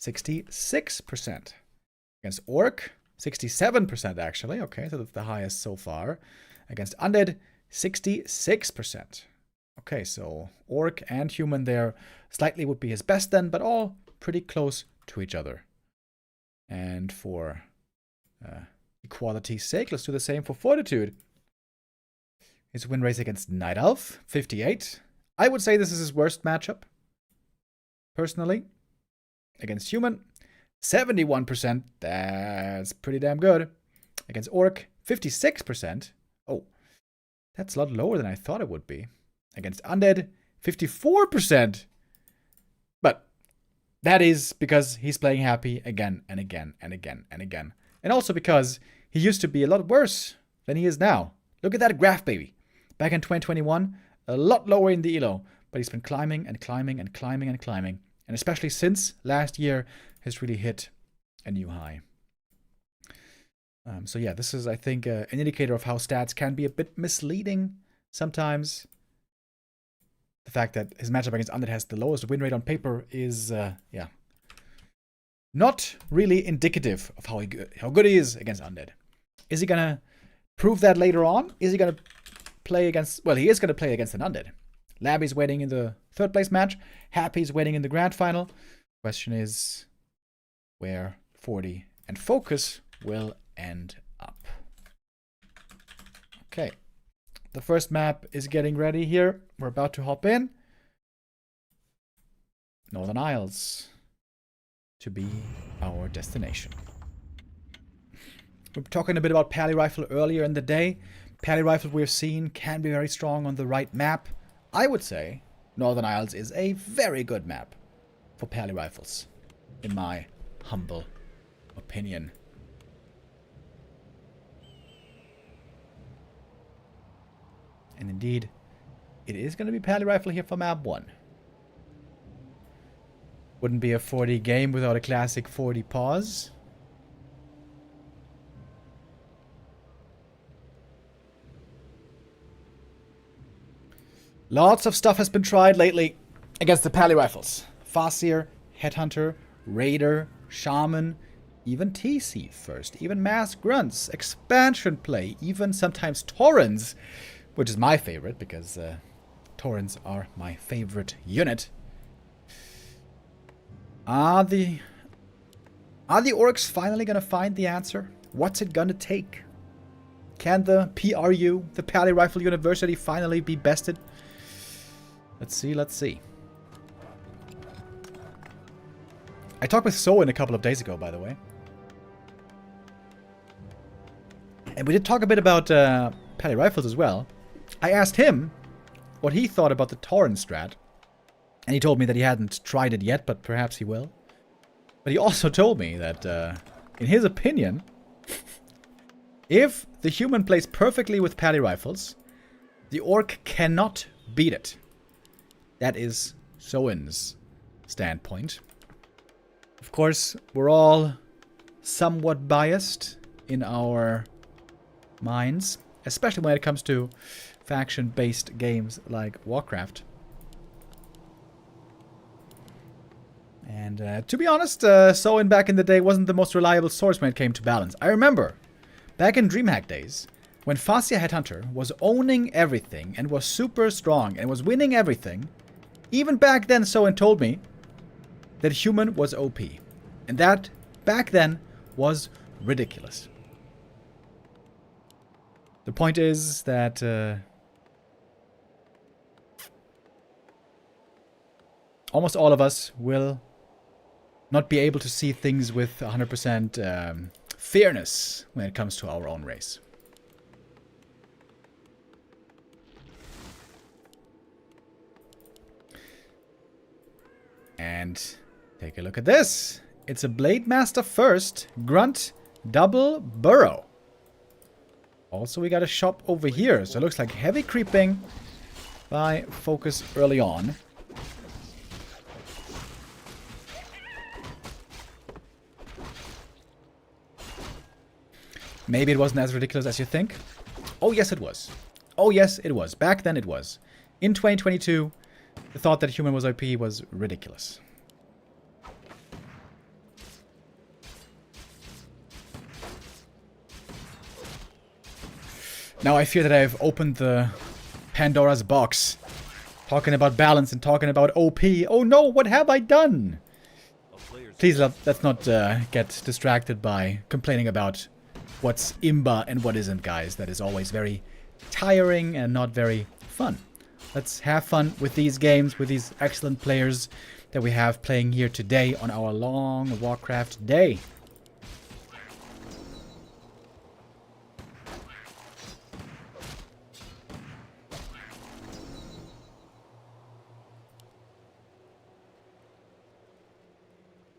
66%. Against Orc, 67% actually. Okay, so that's the highest so far. Against Undead, 66%. Okay, so Orc and human there slightly would be his best then, but all pretty close to each other. And for equality's sake, let's do the same for Fortitude. His win rate against Night Elf, 58. I would say this is his worst matchup, personally. Against human, 71%. That's pretty damn good. Against Orc, 56%. Oh, that's a lot lower than I thought it would be. Against Undead, 54%. But that is because he's playing Happy again and again and again and again. And also because he used to be a lot worse than he is now. Look at that graph, baby. Back in 2021, a lot lower in the elo. But he's been climbing and climbing and climbing and climbing. And especially since last year, has really hit a new high. So yeah, this is, I think, an indicator of how stats can be a bit misleading sometimes. The fact that his matchup against Undead has the lowest win rate on paper is, not really indicative of how good he is against Undead. Is he going to prove that later on? Is he going to play against... Well, he is going to play against an Undead. Labby's waiting in the third place match. Happy's waiting in the grand final. Question is where 40 and FoCuS will end up. Okay. The first map is getting ready here. We're about to hop in. Northern Isles to be our destination. We were talking a bit about Pally Rifle earlier in the day. Pally Rifle we've seen can be very strong on the right map. I would say Northern Isles is a very good map for Pally Rifles, in my humble opinion. And indeed, it is going to be Pally Rifle here for map 1. Wouldn't be a 40 game without a classic 40 pause. Lots of stuff has been tried lately against the Pally rifles. Farseer, Headhunter, Raider, Shaman, even TC first, even Mass Grunts, Expansion Play, even sometimes Torrents, which is my favorite because Torrents are my favorite unit. Are the orcs finally gonna find the answer? What's it gonna take? Can the PRU, the Pally Rifle University, finally be bested? Let's see, let's see. I talked with Soen a couple of days ago, by the way. And we did talk a bit about Pally Rifles as well. I asked him what he thought about the Torrent strat. And he told me that he hadn't tried it yet, but perhaps he will. But he also told me that, in his opinion, if the human plays perfectly with Pally Rifles, the orc cannot beat it. That is Soen's standpoint. Of course, we're all somewhat biased in our minds, especially when it comes to faction-based games like Warcraft. And to be honest, Soen back in the day wasn't the most reliable source when it came to balance. I remember, back in DreamHack days, when Farseer Headhunter was owning everything and was super strong and was winning everything, even back then Soen told me that human was OP. And that, back then, was ridiculous. The point is that almost all of us will not be able to see things with 100% fairness when it comes to our own race. And take a look at this. It's a Blade Master first, Grunt, double Burrow. Also, we got a shop over here, so it looks like heavy creeping by FoCuS early on. Maybe it wasn't as ridiculous as you think. Oh, yes, it was. Oh, yes, it was. Back then, it was. In 2022, the thought that human was OP was ridiculous. Now I fear that I've opened the Pandora's box. Talking about balance and talking about OP. Oh no, what have I done? Please let's not get distracted by complaining about what's imba and what isn't, guys. That is always very tiring and not very fun. Let's have fun with these games, with these excellent players that we have playing here today on our long Warcraft day.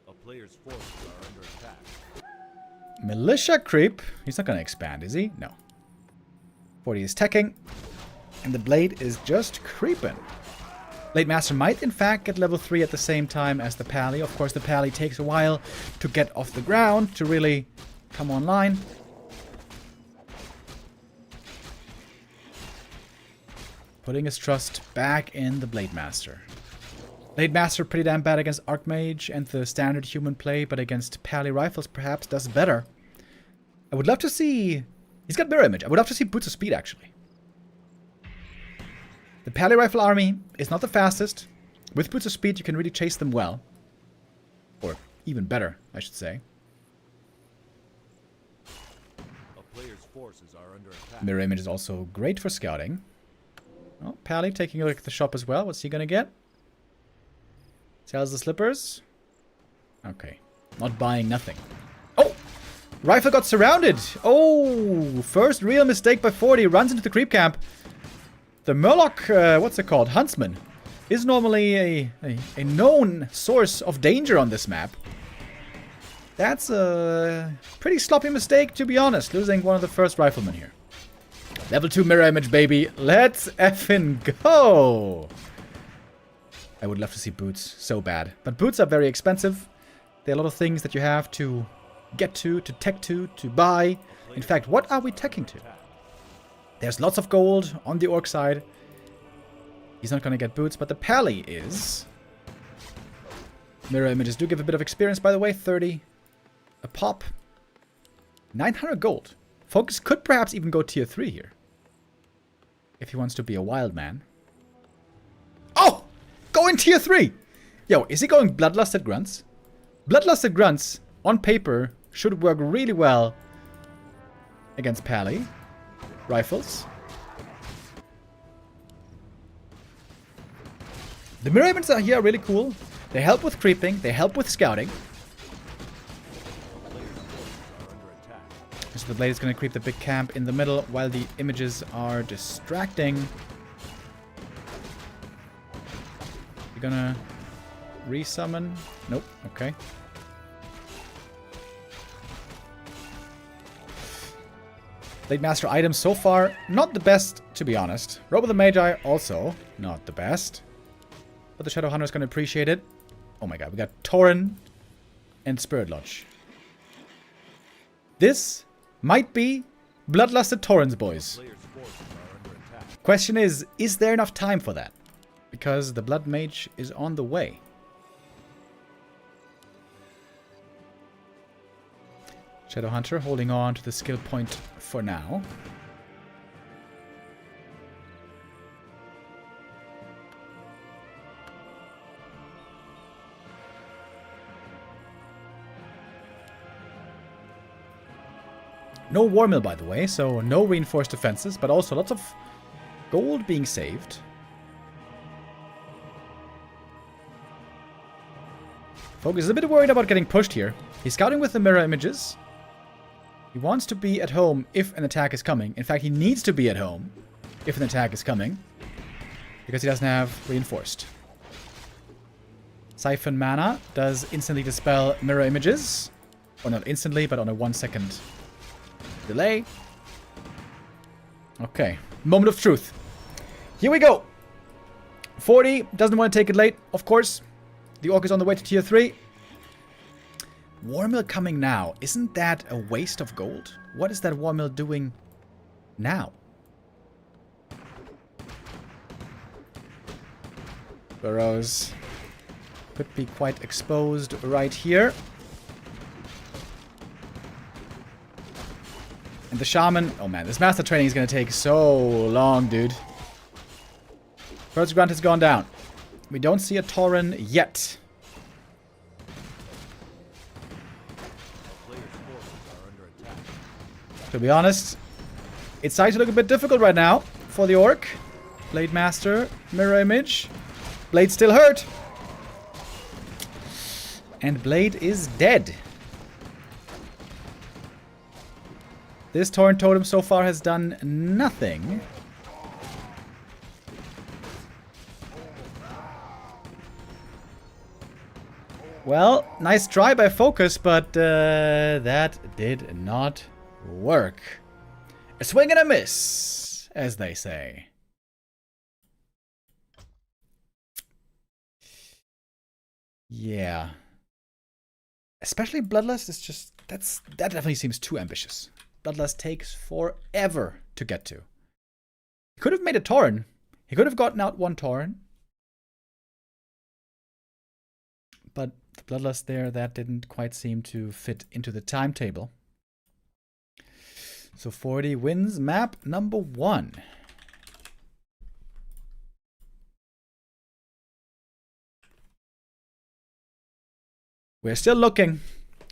A player's forces are under attack. Militia creep. He's not going to expand, is he? No. 40 is teching. And the Blade is just creeping. Blade Master might, in fact, get level 3 at the same time as the Pally. Of course, the Pally takes a while to get off the ground, to really come online. Putting his trust back in the Blade Master. Blade Master pretty damn bad against Archmage and the standard human play, but against Pally Rifles perhaps does better. I would love to see... He's got mirror image. I would love to see Boots of Speed, actually. The Pally Rifle army is not the fastest. With Boots of Speed, you can really chase them well. Or even better, I should say. A player's forces are under attack. Mirror image is also great for scouting. Oh, Pally taking a look at the shop as well. What's he gonna get? Sells the slippers. Okay. Not buying nothing. Oh! Rifle got surrounded! Oh! First real mistake by 40. Runs into the creep camp. The Murloc, what's it called? Huntsman. Is normally a known source of danger on this map. That's a pretty sloppy mistake, to be honest. Losing one of the first riflemen here. Level 2 mirror image, baby. Let's effing go! I would love to see boots so bad. But boots are very expensive. There are a lot of things that you have to get to tech to buy. In fact, what are we teching to? There's lots of gold on the orc side. He's not going to get boots, but the Pally is. Mirror images do give a bit of experience, by the way. 30 a pop. 900 gold. FoCuS could perhaps even go tier 3 here. If he wants to be a wild man. Oh! Going tier 3! Yo, is he going Bloodlusted Grunts? Bloodlusted Grunts, on paper, should work really well against Pally. Rifles. The mirror images are here are really cool. They help with creeping. They help with scouting. So the blade is going to creep the big camp in the middle while the images are distracting. You're gonna resummon? Nope. Okay. Blade Master items so far, not the best, to be honest. Robe of the Magi, also not the best. But the Shadowhunter is going to appreciate it. Oh my god, we got Tauren and Spirit Lodge. This might be Bloodlusted Taurens, boys. Question is there enough time for that? Because the Blood Mage is on the way. Shadowhunter holding on to the skill point for now. No War Mill, by the way, so no reinforced defenses, but also lots of gold being saved. FoCuS is a bit worried about getting pushed here. He's scouting with the mirror images. He wants to be at home if an attack is coming. In fact, he needs to be at home if an attack is coming. Because he doesn't have reinforced. Siphon Mana does instantly dispel mirror images. Or not instantly, but on a 1 second delay. Okay. Moment of truth. Here we go. 40 doesn't want to take it late, of course. The Orc is on the way to tier 3. War Mill coming now. Isn't that a waste of gold? What is that War Mill doing now? Burrows could be quite exposed right here. And the Shaman... Oh man, this Master Training is going to take so long, dude. First Grunt has gone down. We don't see a Tauren yet. To be honest, it's starting to look a bit difficult right now for the Orc. Blade Master, mirror image. Blade still hurt. And Blade is dead. This Tauren Totem so far has done nothing. Well, nice try by FoCuS, but that did not work. A swing and a miss, as they say. Yeah. Especially Bloodlust is just... that definitely seems too ambitious. Bloodlust takes forever to get to. He could have made a Tauren. He could have gotten out one Tauren. But the Bloodlust there, that didn't quite seem to fit into the timetable. So 40 wins map number 1. We're still looking.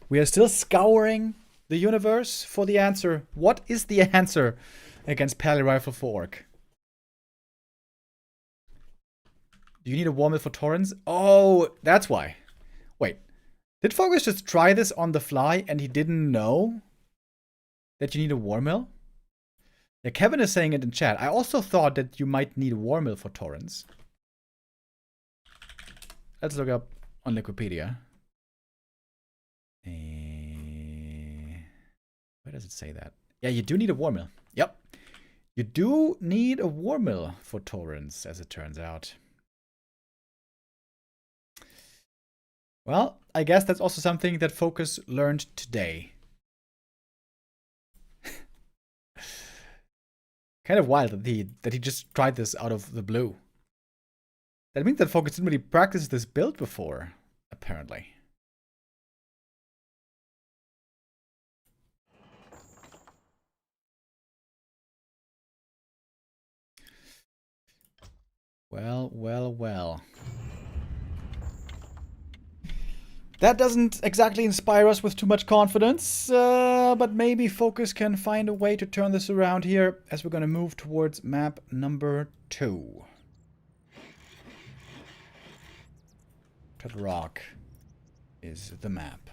We are still scouring the universe for the answer. What is the answer against Pally Rifle for Orc? Do you need a War Mill for Taurens? Oh, that's why. Wait. Did FoCuS just try this on the fly and he didn't know that you need a War Mill? Yeah, Kevin is saying it in chat. I also thought that you might need a War Mill for Taurens. Let's look up on Wikipedia. Where does it say that? Yeah, you do need a War Mill. Yep. You do need a War Mill for Taurens, as it turns out. Well, I guess that's also something that FoCuS learned today. Kind of wild that he just tried this out of the blue. That means that FoCuS didn't really practice this build before, apparently. Well, well, well. That doesn't exactly inspire us with too much confidence, but maybe FoCuS can find a way to turn this around here as we're going to move towards map number 2. Turtle Rock is the map.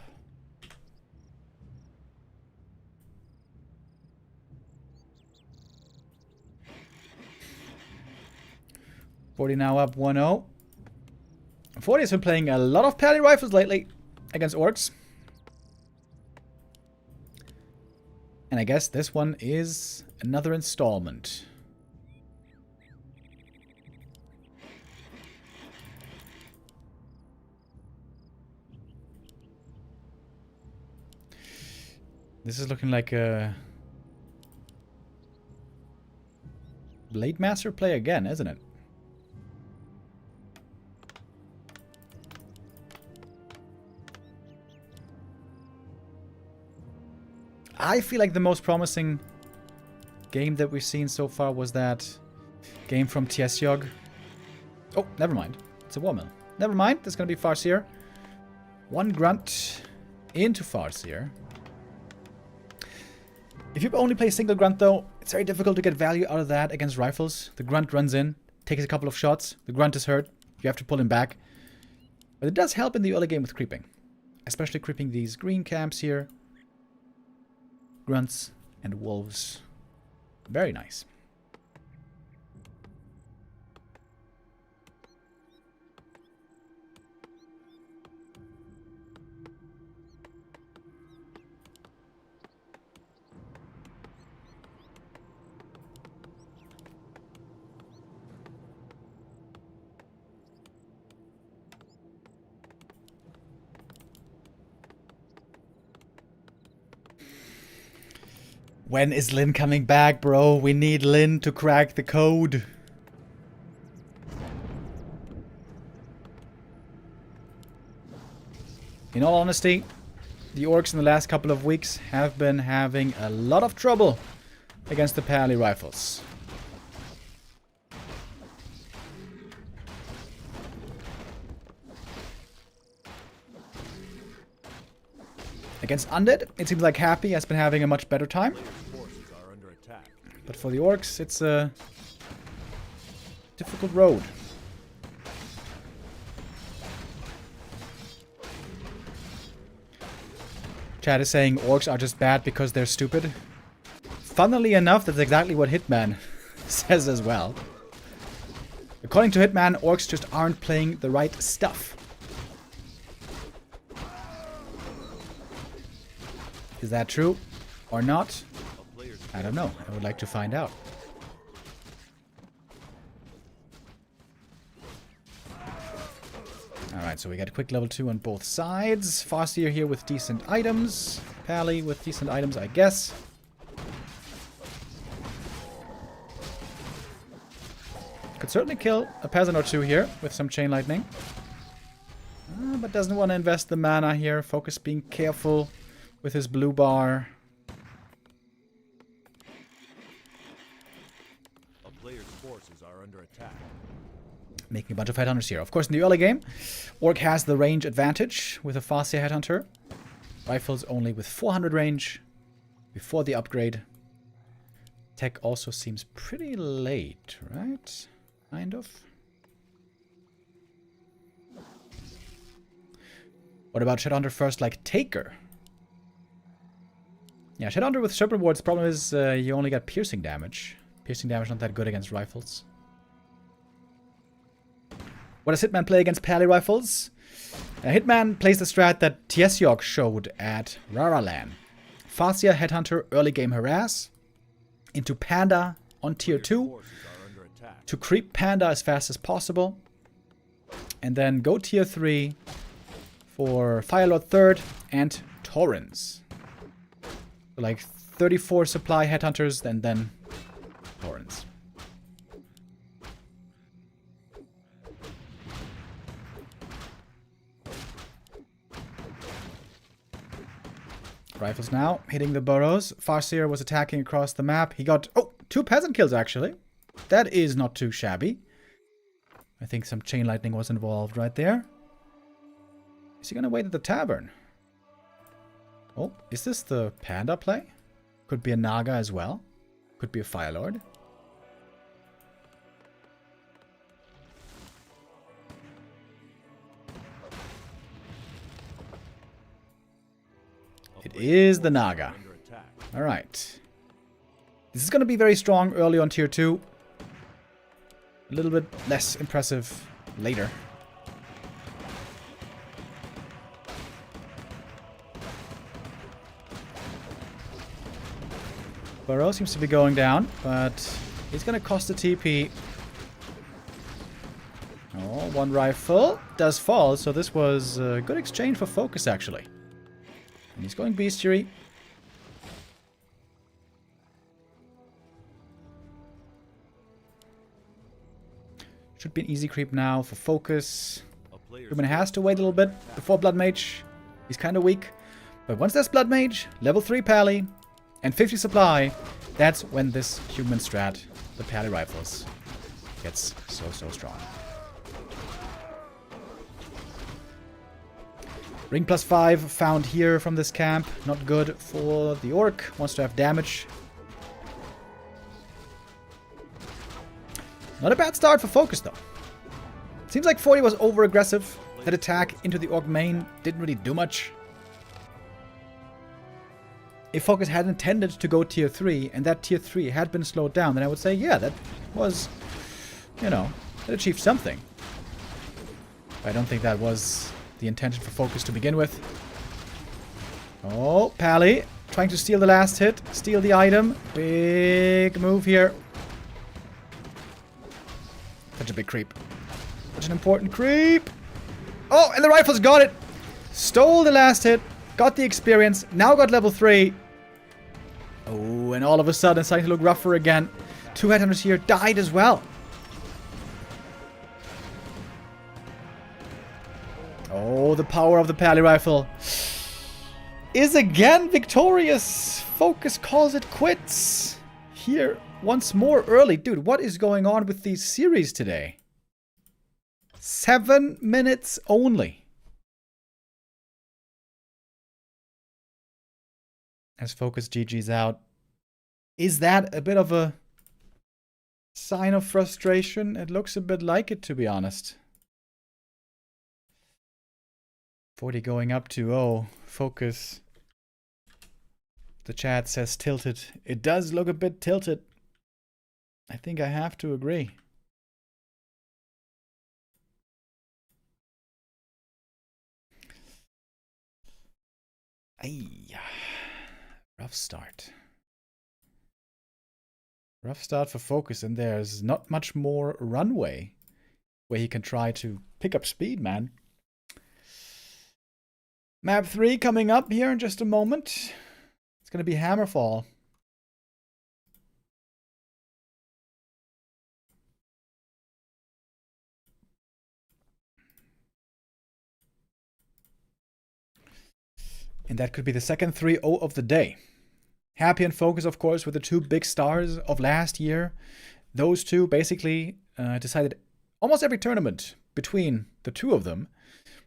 Forty now up 1-0. 40 has been playing a lot of pally rifles lately against orcs. And I guess this one is another installment. This is looking like a Blade Master play again, isn't it? I feel like the most promising game that we've seen so far was that game from Tidehunters. Oh, never mind. It's a Warmill. Never mind. There's going to be Farseer. One Grunt into Farseer. If you only play single Grunt, though, it's very difficult to get value out of that against rifles. The Grunt runs in, takes a couple of shots. The Grunt is hurt. You have to pull him back. But it does help in the early game with creeping. Especially creeping these green camps here. Grunts and wolves. Very nice. When is Lin coming back, bro? We need Lin to crack the code. In all honesty, the orcs in the last couple of weeks have been having a lot of trouble against the pally rifles. Against Undead, it seems like Happy has been having a much better time. But for the orcs, it's a difficult road. Chad is saying orcs are just bad because they're stupid. Funnily enough, that's exactly what Hitman says as well. According to Hitman, orcs just aren't playing the right stuff. Is that true or not? I don't know. I would like to find out. Alright, so we got a quick level 2 on both sides. Farseer here with decent items. Pally with decent items, I guess. Could certainly kill a peasant or two here with some chain lightning. But doesn't want to invest the mana here. FoCuS being careful with his blue bar. A player's forces are under attack. Making a bunch of headhunters here. Of course, in the early game, Orc has the range advantage with a Farseer headhunter. Rifles only with 400 range before the upgrade. Tech also seems pretty late, right? Kind of. What about Shadowhunter first, like Taker? Yeah, Shadowhunter with Serpent Ward's problem is you only got piercing damage. Piercing damage not that good against rifles. What does Hitman play against pally rifles? Hitman plays the strat that Tidehunters showed at Raralan. Farseer Headhunter early game harass. Into Panda on tier 2. To creep Panda as fast as possible. And then go tier 3 for Firelord 3rd and Torrens. So like 34 supply Headhunters and then Torrens. Rifles now, hitting the burrows. Farseer was attacking across the map. He got, oh, 2 peasant kills actually. That is not too shabby. I think some chain lightning was involved right there. Is he gonna wait at the tavern? Oh, is this the panda play? Could be a Naga as well. Could be a Fire Lord. It is the Naga. Alright. This is going to be very strong early on tier 2. A little bit less impressive later. Burrow seems to be going down, but he's going to cost a TP. Oh, 1 rifle does fall, so this was a good exchange for FoCuS actually. And he's going bestiary. Should be an easy creep now for FoCuS. Human has to wait a little bit before Blood Mage. He's kind of weak. But once there's Blood Mage, level 3 Pally, and 50 supply, that's when this human strat, the Pally Rifles, gets so strong. Ring +5 found here from this camp. Not good for the Orc. Wants to have damage. Not a bad start for FoCuS though. Seems like 40 was over-aggressive. That attack into the Orc main didn't really do much. If FoCuS had intended to go tier 3 and that tier 3 had been slowed down, then I would say, yeah, that was, you know, that achieved something. But I don't think that was the intention for FoCuS to begin with. Oh, Pally trying to steal the last hit, steal the item. Big move here. Such a big creep. Such an important creep. Oh, and the rifles got it. Stole the last hit, got the experience, now got level 3. Oh, and all of a sudden it's starting to look rougher again. 2 headhunters here died as well. Oh, the power of the Pally Rifle is again victorious. FoCuS calls it quits. Here, once more early. Dude, what is going on with these series today? 7 minutes only. As FoCuS GG's out. Is that a bit of a sign of frustration? It looks a bit like it, to be honest. 40 going up to, oh, FoCuS. The chat says tilted. It does look a bit tilted. I think I have to agree. Ay, rough start. Rough start for FoCuS, and there's not much more runway where he can try to pick up speed, man. Map 3 coming up here in just a moment. It's going to be Hammerfall. And that could be the second 3-0 of the day. Happy and FoCuS, of course, with the 2 big stars of last year. Those 2 basically decided almost every tournament between the 2 of them.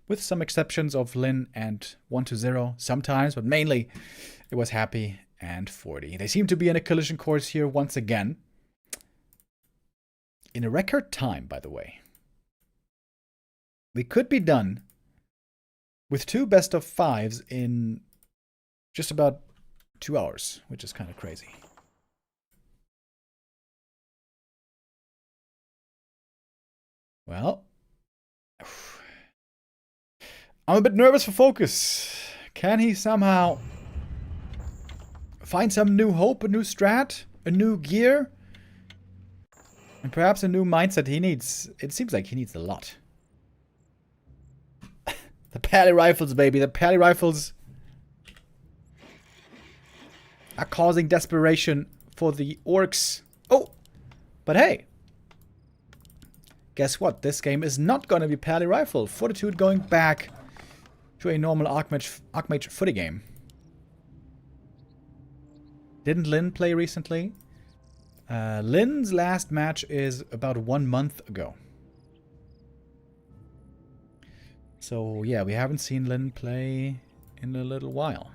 With some exceptions of Lin and 1-0 sometimes, but mainly it was Happy and 40. They seem to be in a collision course here once again. In a record time, by the way. We could be done with 2 best of 5s in just about 2 hours, which is kind of crazy. Well, I'm a bit nervous for FoCuS. Can he somehow find some new hope, a new strat, a new gear, and perhaps a new mindset? He needs, it seems like he needs a lot. The Pally Rifles, baby. The Pally Rifles are causing desperation for the Orcs. Oh, but hey. Guess what? This game is not going to be Pally Rifle. Fortitude going back to a normal Archmage footy game. Didn't Lin play recently? Lin's last match is about 1 month ago. So yeah, we haven't seen Lin play in a little while.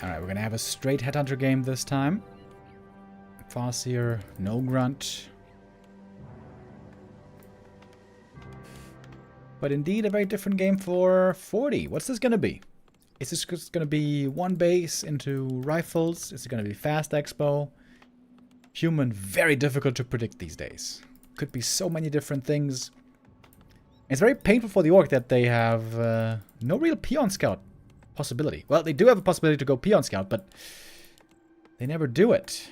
Alright, we're gonna have a straight Headhunter game this time. Farseer, no grunt. But indeed a very different game for 40. What's this gonna be? Is this just gonna be one base into rifles? Is it gonna be fast expo? Human, very difficult to predict these days. Could be so many different things. It's very painful for the orc that they have no real peon scout possibility. Well, they do have a possibility to go peon scout, but they never do it.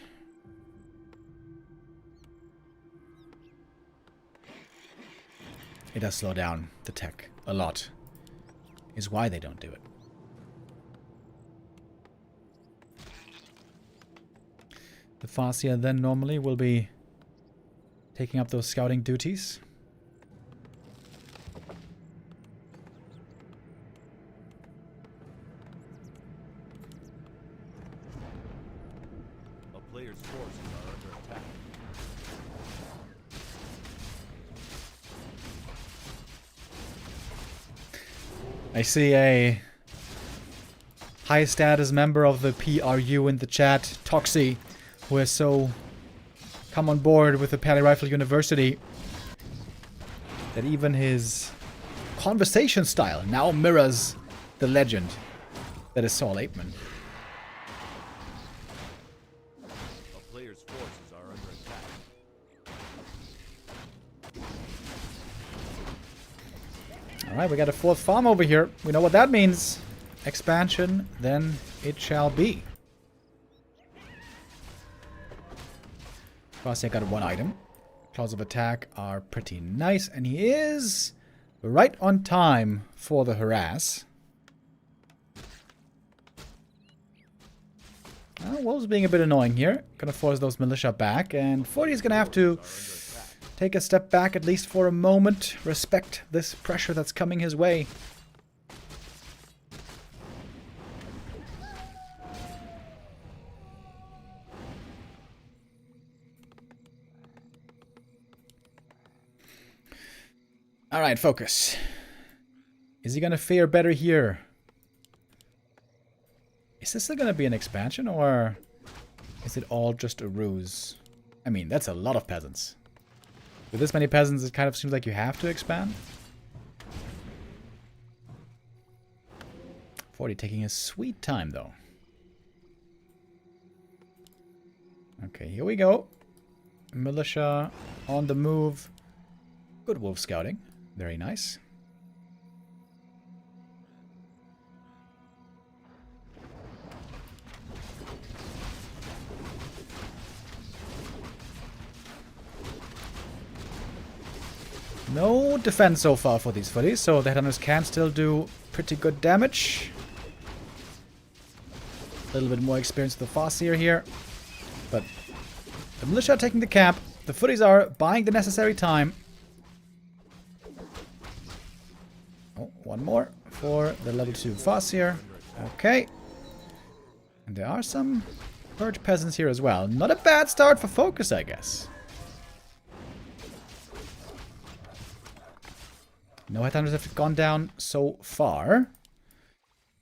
It does slow down the tech a lot. Is why they don't do it. The Farseer then normally will be taking up those scouting duties. Players' forces are under attack. I see a high status member of the PRU in the chat, Toxie, who has so come on board with the Pally Rifle University that even his conversation style now mirrors the legend that is Saul Apeman. Alright, we got a 4th farm over here. We know what that means. Expansion, then it shall be. Farseer got 1 item. Claws of attack are pretty nice, and he is right on time for the harass. Wolves being a bit annoying here. Gonna force those militia back, and 40 is gonna have to take a step back, at least for a moment. Respect this pressure that's coming his way. Alright, FoCuS. Is he gonna fare better here? Is this gonna be an expansion, or is it all just a ruse? I mean, that's a lot of peasants. With this many peasants, it kind of seems like you have to expand. 40 taking his sweet time, though. Okay, here we go. Militia on the move. Good wolf scouting. Very nice. No defense so far for these footies, so the Headhunters can still do pretty good damage. A little bit more experience with the Farseer here. But the militia are taking the camp. The footies are buying the necessary time. Oh, 1 more for the level 2 Farseer. Okay. And there are some Purge peasants here as well. Not a bad start for FoCuS, I guess. No Headhunters have gone down so far.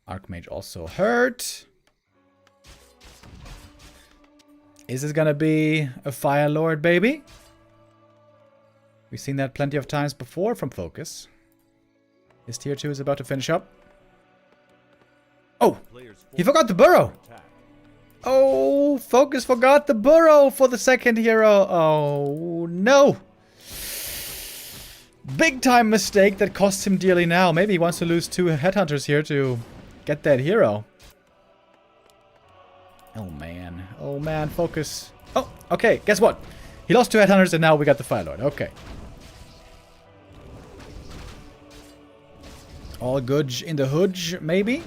Archmage also hurt. Is this gonna be a Fire Lord, baby? We've seen that plenty of times before from FoCuS. His tier 2 is about to finish up. Oh! He forgot the burrow! Oh, FoCuS forgot the burrow for the second hero. Oh, no! Big time mistake that costs him dearly now. Maybe he wants to lose 2 Headhunters here to get that hero. Oh, man. Oh, man. FoCuS. Oh, okay. Guess what? He lost to Headhunters, and now we got the Fire Lord. Okay. All good in the hood, maybe?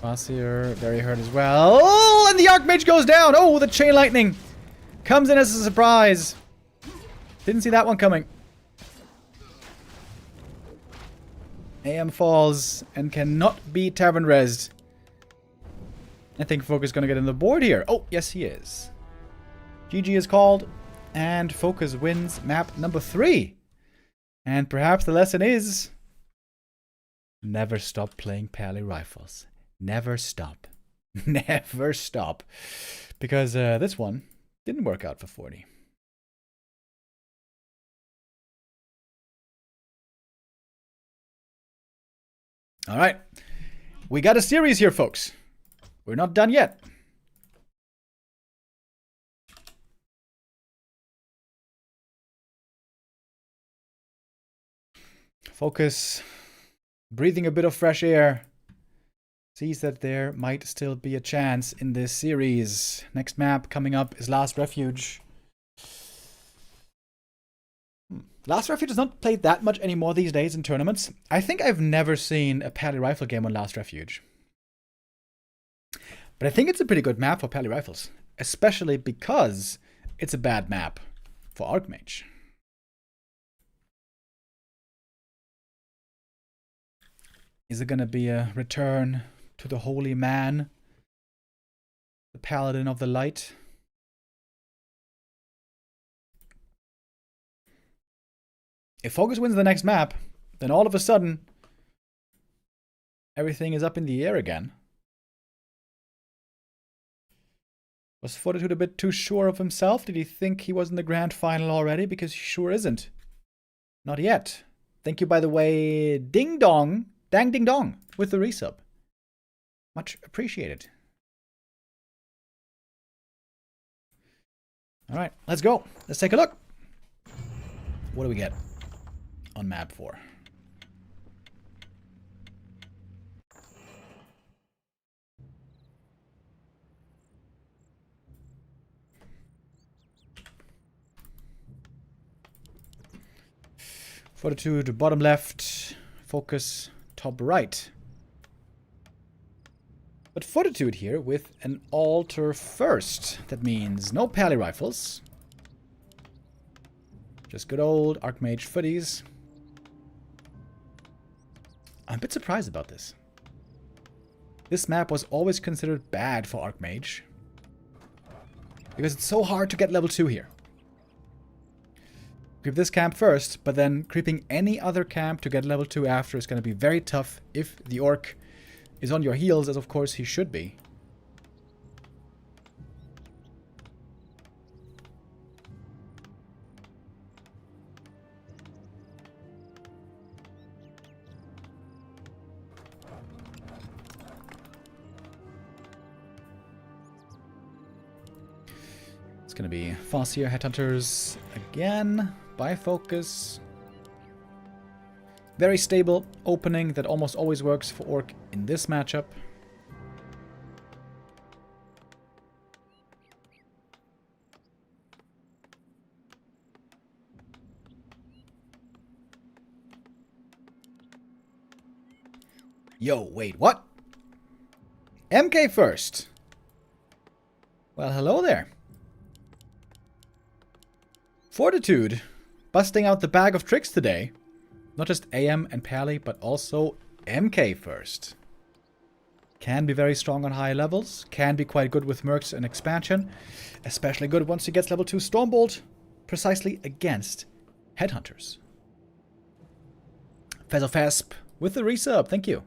Bossier, very hurt as well. Oh, and the Archmage goes down. Oh, the Chain Lightning comes in as a surprise. Didn't see that one coming. AM falls and cannot be Tavern Resed. I think FoCuS going to get on the board here. Oh, yes, he is. GG is called, and FoCuS wins map number 3. And perhaps the lesson is... never stop playing Pally Rifles. Never stop. Never stop. Because this one didn't work out for 40. All right. We got a series here, folks. We're not done yet. FoCuS, breathing a bit of fresh air, sees that there might still be a chance in this series. Next map coming up is Last Refuge. Last Refuge is not played that much anymore these days in tournaments. I think I've never seen a Pally Rifle game on Last Refuge. But I think it's a pretty good map for Pally Rifles. Especially because it's a bad map for Archmage. Is it going to be a return to the Holy Man? The Paladin of the Light? If FoCuS wins the next map, then all of a sudden, everything is up in the air again. Was Fortitude a bit too sure of himself? Did he think he was in the grand final already? Because he sure isn't. Not yet. Thank you, by the way, Ding Dong, Dang Ding Dong, with the resub. Much appreciated. All right, let's go. Let's take a look. What do we get on map 4? Fortitude, bottom left. FoCuS, top right. But Fortitude here with an altar first. That means no Pally Rifles. Just good old Archmage footies. I'm a bit surprised about this. This map was always considered bad for Archmage. Because it's so hard to get level 2 here. Creep this camp first, but then creeping any other camp to get level 2 after is going to be very tough if the Orc is on your heels, as of course he should be. It's going to be Fossier Headhunters again by FoCuS. Very stable opening that almost always works for Orc in this matchup. Yo, wait, what? MK first. Well, hello there. Fortitude, busting out the bag of tricks today. Not just AM and Pally, but also MK first. Can be very strong on high levels. Can be quite good with Mercs and expansion. Especially good once he gets level 2 Stormbolt. Precisely against Headhunters. Fezzofesp with the resub. Thank you.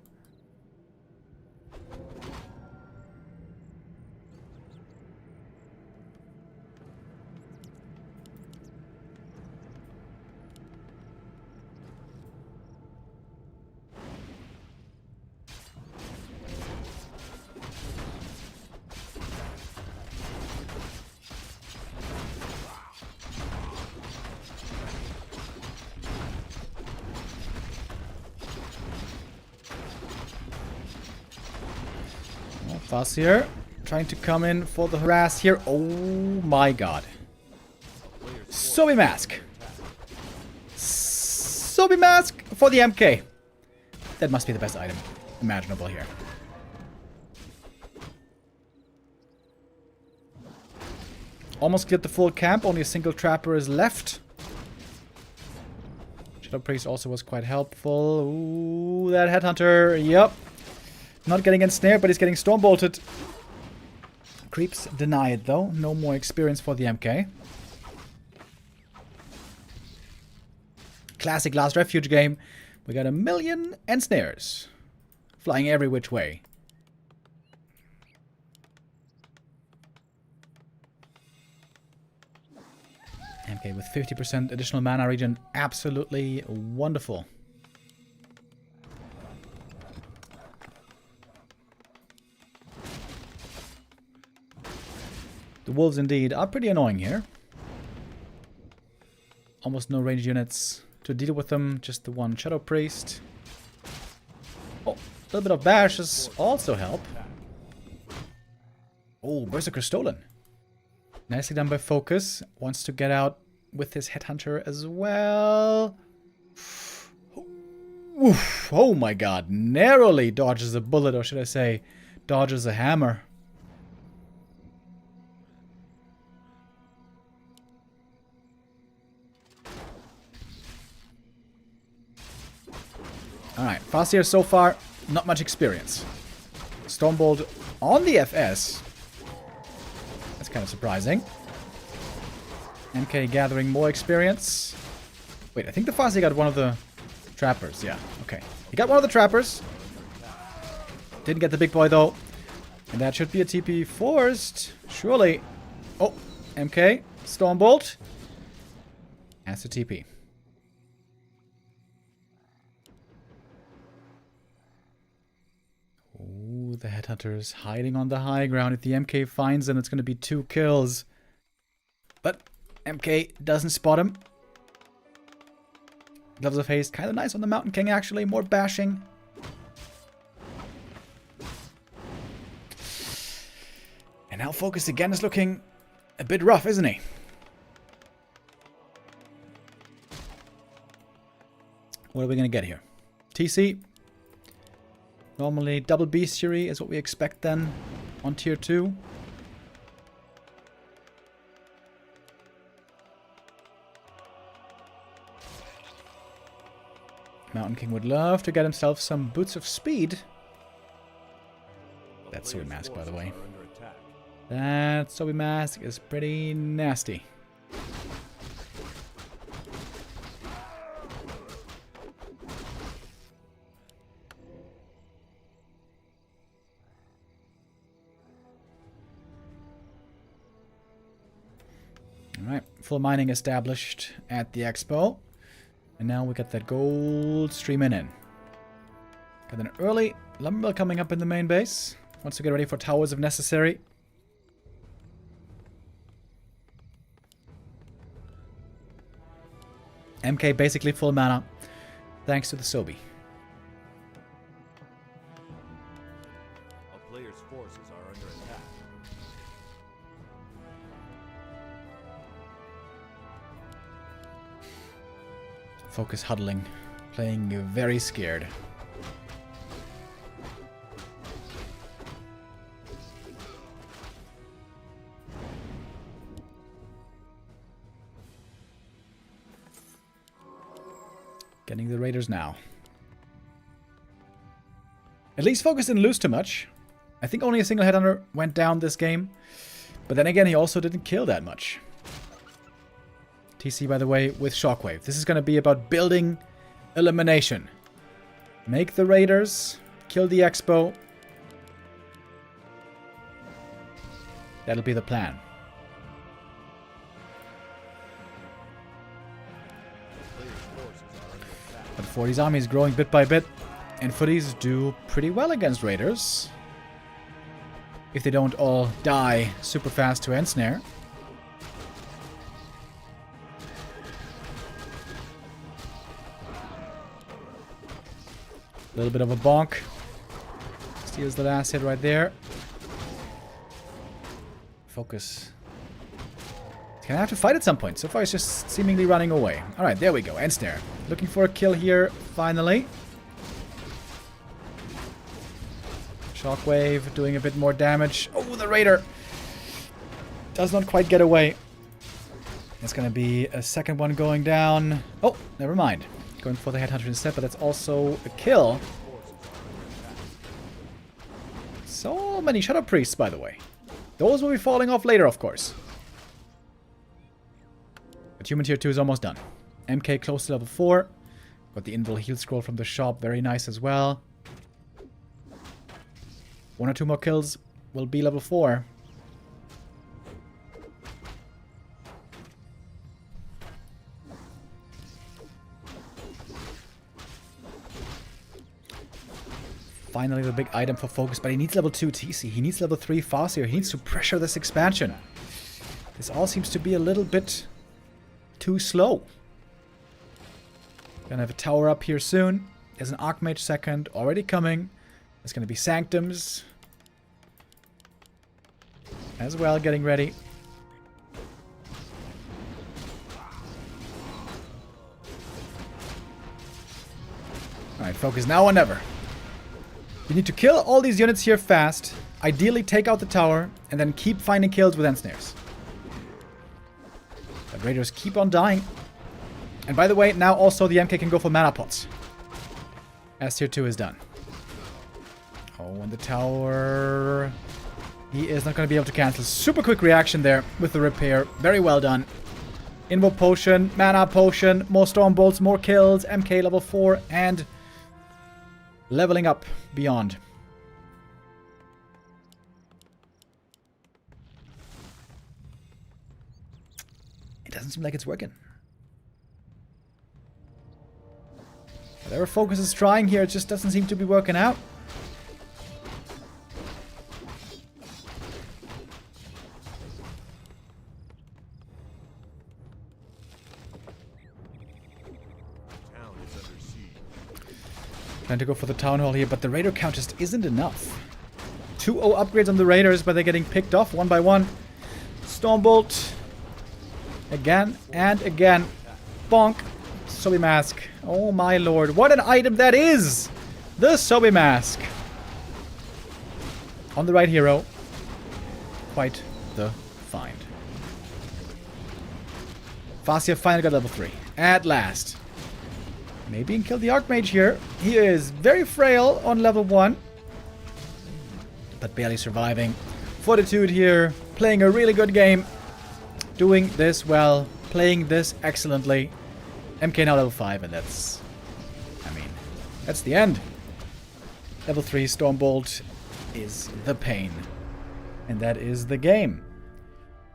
Fossier Trying to come in for the harass here. Oh my god. Sobi Mask. Sobi Mask for the MK. That must be the best item imaginable here. Almost cleared the full camp. Only a single trapper is left. Shadow Priest also was quite helpful. Ooh, that Headhunter. Yep. Not getting ensnared, but he's getting storm bolted. Creeps denied, though. No more experience for the MK. Classic last Refuge game. We got 1,000,000 ensnares. Flying every which way. MK with 50% additional mana regen. Absolutely wonderful. The wolves indeed are pretty annoying here. Almost no ranged units to deal with them. Just the one Shadow Priest. Oh, a little bit of bashes also help. Oh, Berserker stolen. Nicely done by FoCuS. Wants to get out with his Headhunter as well. Oof. Oh my god. Narrowly dodges a bullet, or should I say, dodges a hammer. Alright, Farseer so far, not much experience. Stormbolt on the FS. That's kind of surprising. MK gathering more experience. Wait, I think the Farseer got one of the trappers. Yeah, okay. He got one of the trappers. Didn't get the big boy though. And that should be a TP forced. Surely. Oh, MK. Stormbolt. Has a TP. Ooh, the Headhunters hiding on the high ground. If the MK finds them, it's going to be 2 kills. But MK doesn't spot him. Gloves of Haste, kind of nice on the Mountain King actually. More bashing. And now FoCuS again is looking a bit rough, isn't he? What are we going to get here? TC. Normally double bestiary is what we expect then on tier 2. Mountain King would love to get himself some boots of speed. That Sobi Mask, by the way. That Sobi Mask is pretty nasty. Alright, full mining established at the expo. And now we got that gold streaming in. Got an early lumber mill coming up in the main base. Wants to get ready for towers if necessary. MK basically full mana, thanks to the Sobi. A player's forces are under attack. FoCuS huddling, playing very scared. Getting the Raiders now. At least FoCuS didn't lose too much. I think only a single Headhunter went down this game. But then again, he also didn't kill that much. TC, by the way, with Shockwave. This is going to be about building elimination. Make the Raiders, kill the Expo. That'll be the plan. But 40's army is growing bit by bit, and footies do pretty well against Raiders. If they don't all die super fast to ensnare. A little bit of a bonk. Steals the last hit right there. FoCuS. It's gonna have to fight at some point. So far, it's just seemingly running away. Alright, there we go. Ensnare. Looking for a kill here, finally. Shockwave doing a bit more damage. Oh, the Raider does not quite get away. It's gonna be a second one going down. Oh, never mind. Going for the Headhunter instead, but that's also a kill. So many Shadow Priests, by the way. Those will be falling off later, of course. But Human Tier 2 is almost done. MK close to level 4. Got the Invul Heal Scroll from the shop. Very nice as well. 1 or 2 more kills will be level 4. Finally, the big item for FoCuS, but he needs level 2 TC. He needs level 3 Farseer. He needs to pressure this expansion. This all seems to be a little bit too slow. Gonna have a tower up here soon. There's an Archmage second already coming. There's gonna be Sanctums as well, getting ready. Alright, FoCuS now or never. You need to kill all these units here fast. Ideally take out the tower and then keep finding kills with Ensnares. But Raiders keep on dying. And by the way, now also the MK can go for mana pots. As tier 2 is done. Oh, and the tower... He is not going to be able to cancel. Super quick reaction there with the repair. Very well done. Invo potion, mana potion, more storm bolts, more kills, MK level 4, and leveling up beyond. It doesn't seem like it's working. Whatever FoCuS is trying here, it just doesn't seem to be working out. Trying to go for the Town Hall here, but the Raider count just isn't enough. 2-0 upgrades on the Raiders, but they're getting picked off one by one. Stormbolt. Again and again. Bonk. Sobi Mask. Oh my lord. What an item that is! The Sobi Mask. On the right hero. Quite the find. Farseer finally got level 3. At last. Maybe he can kill the Archmage here. He is very frail on level 1. But barely surviving. Fortitude here. Playing a really good game. Doing this well. Playing this excellently. MK now level 5, and that's... I mean, that's the end. Level 3 Stormbolt is the pain. And that is the game.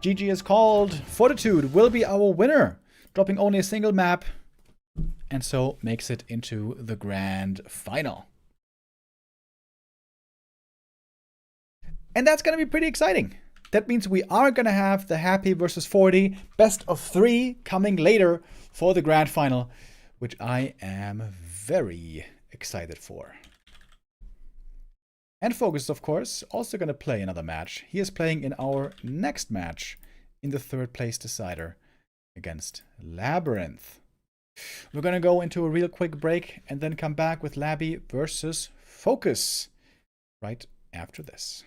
GG is called. Fortitude will be our winner. Dropping only a single map. And so makes it into the grand final. And that's going to be pretty exciting. That means we are going to have the Happy versus 40 best of 3 coming later for the grand final, which I am very excited for. And FoCuS, of course, also going to play another match. He is playing in our next match in the 3rd place decider against Labyrinth. We're going to go into a real quick break and then come back with Labby versus FoCuS right after this.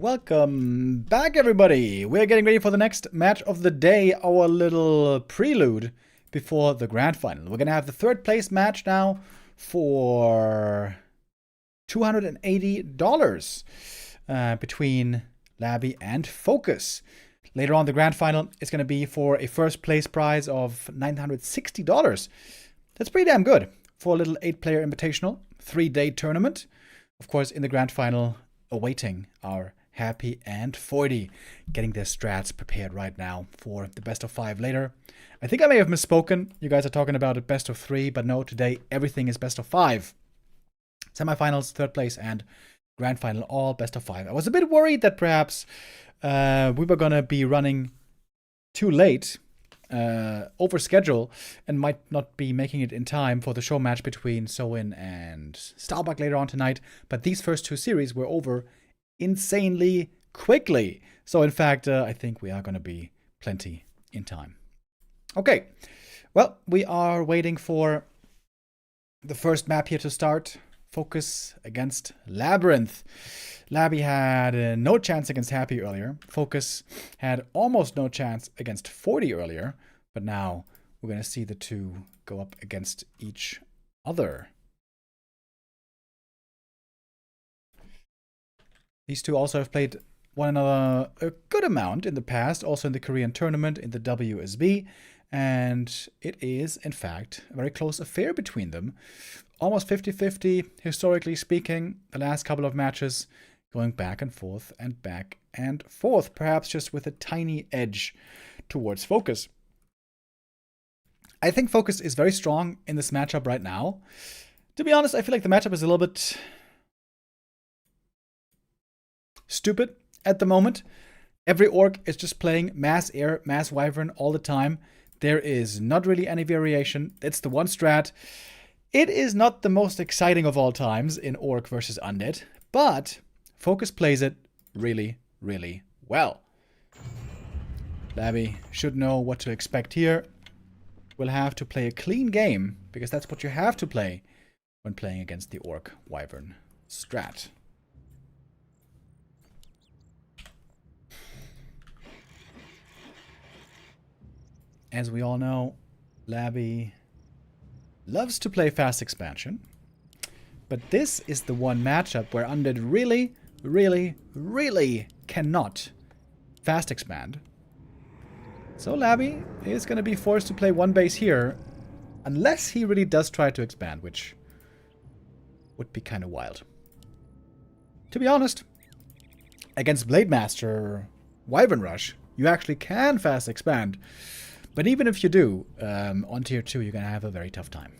Welcome back, everybody. We're getting ready for the next match of the day, our little prelude before the grand final. We're going to have the third place match now for $280 between Labby and FoCuS. Later on, the grand final is going to be for a first place prize of $960. That's pretty damn good for a little 8-player invitational, 3-day tournament. Of course, in the grand final, awaiting our Happy and 40, getting their strats prepared right now for the best of 5 later. I think I may have misspoken. You guys are talking about a best of 3, but no, today everything is best of 5. Semifinals, third place, and grand final, all best of 5. I was a bit worried that perhaps we were going to be running too late, over schedule, and might not be making it in time for the show match between Soin and Starbuck later on tonight. But these first 2 series were over insanely quickly. So in fact, I think we are going to be plenty in time. Okay, well, we are waiting for the first map here to start. FoCuS against Labyrinth. Labby had no chance against Happy earlier. FoCuS had almost no chance against 40 earlier. But now we're going to see the two go up against each other. These two also have played one another a good amount in the past, also in the Korean tournament, in the WSB. And it is, in fact, a very close affair between them. Almost 50-50, historically speaking, the last couple of matches going back and forth and back and forth, perhaps just with a tiny edge towards FoCuS. I think FoCuS is very strong in this matchup right now. To be honest, I feel like the matchup is a little bit stupid at the moment. Every orc is just playing mass air, mass wyvern all the time. There is not really any variation. It's the one strat. It is not the most exciting of all times in orc versus undead, but FoCuS plays it really, really well. Labby should know what to expect here. We'll have to play a clean game, because that's what you have to play when playing against the orc wyvern strat. As we all know, Labby loves to play fast expansion. But this is the one matchup where undead really, really, really cannot fast expand. So Labby is going to be forced to play one base here, unless he really does try to expand, which would be kind of wild. To be honest, against Blademaster Wyvern Rush, you actually can fast expand. But even if you do, on tier 2, you're going to have a very tough time.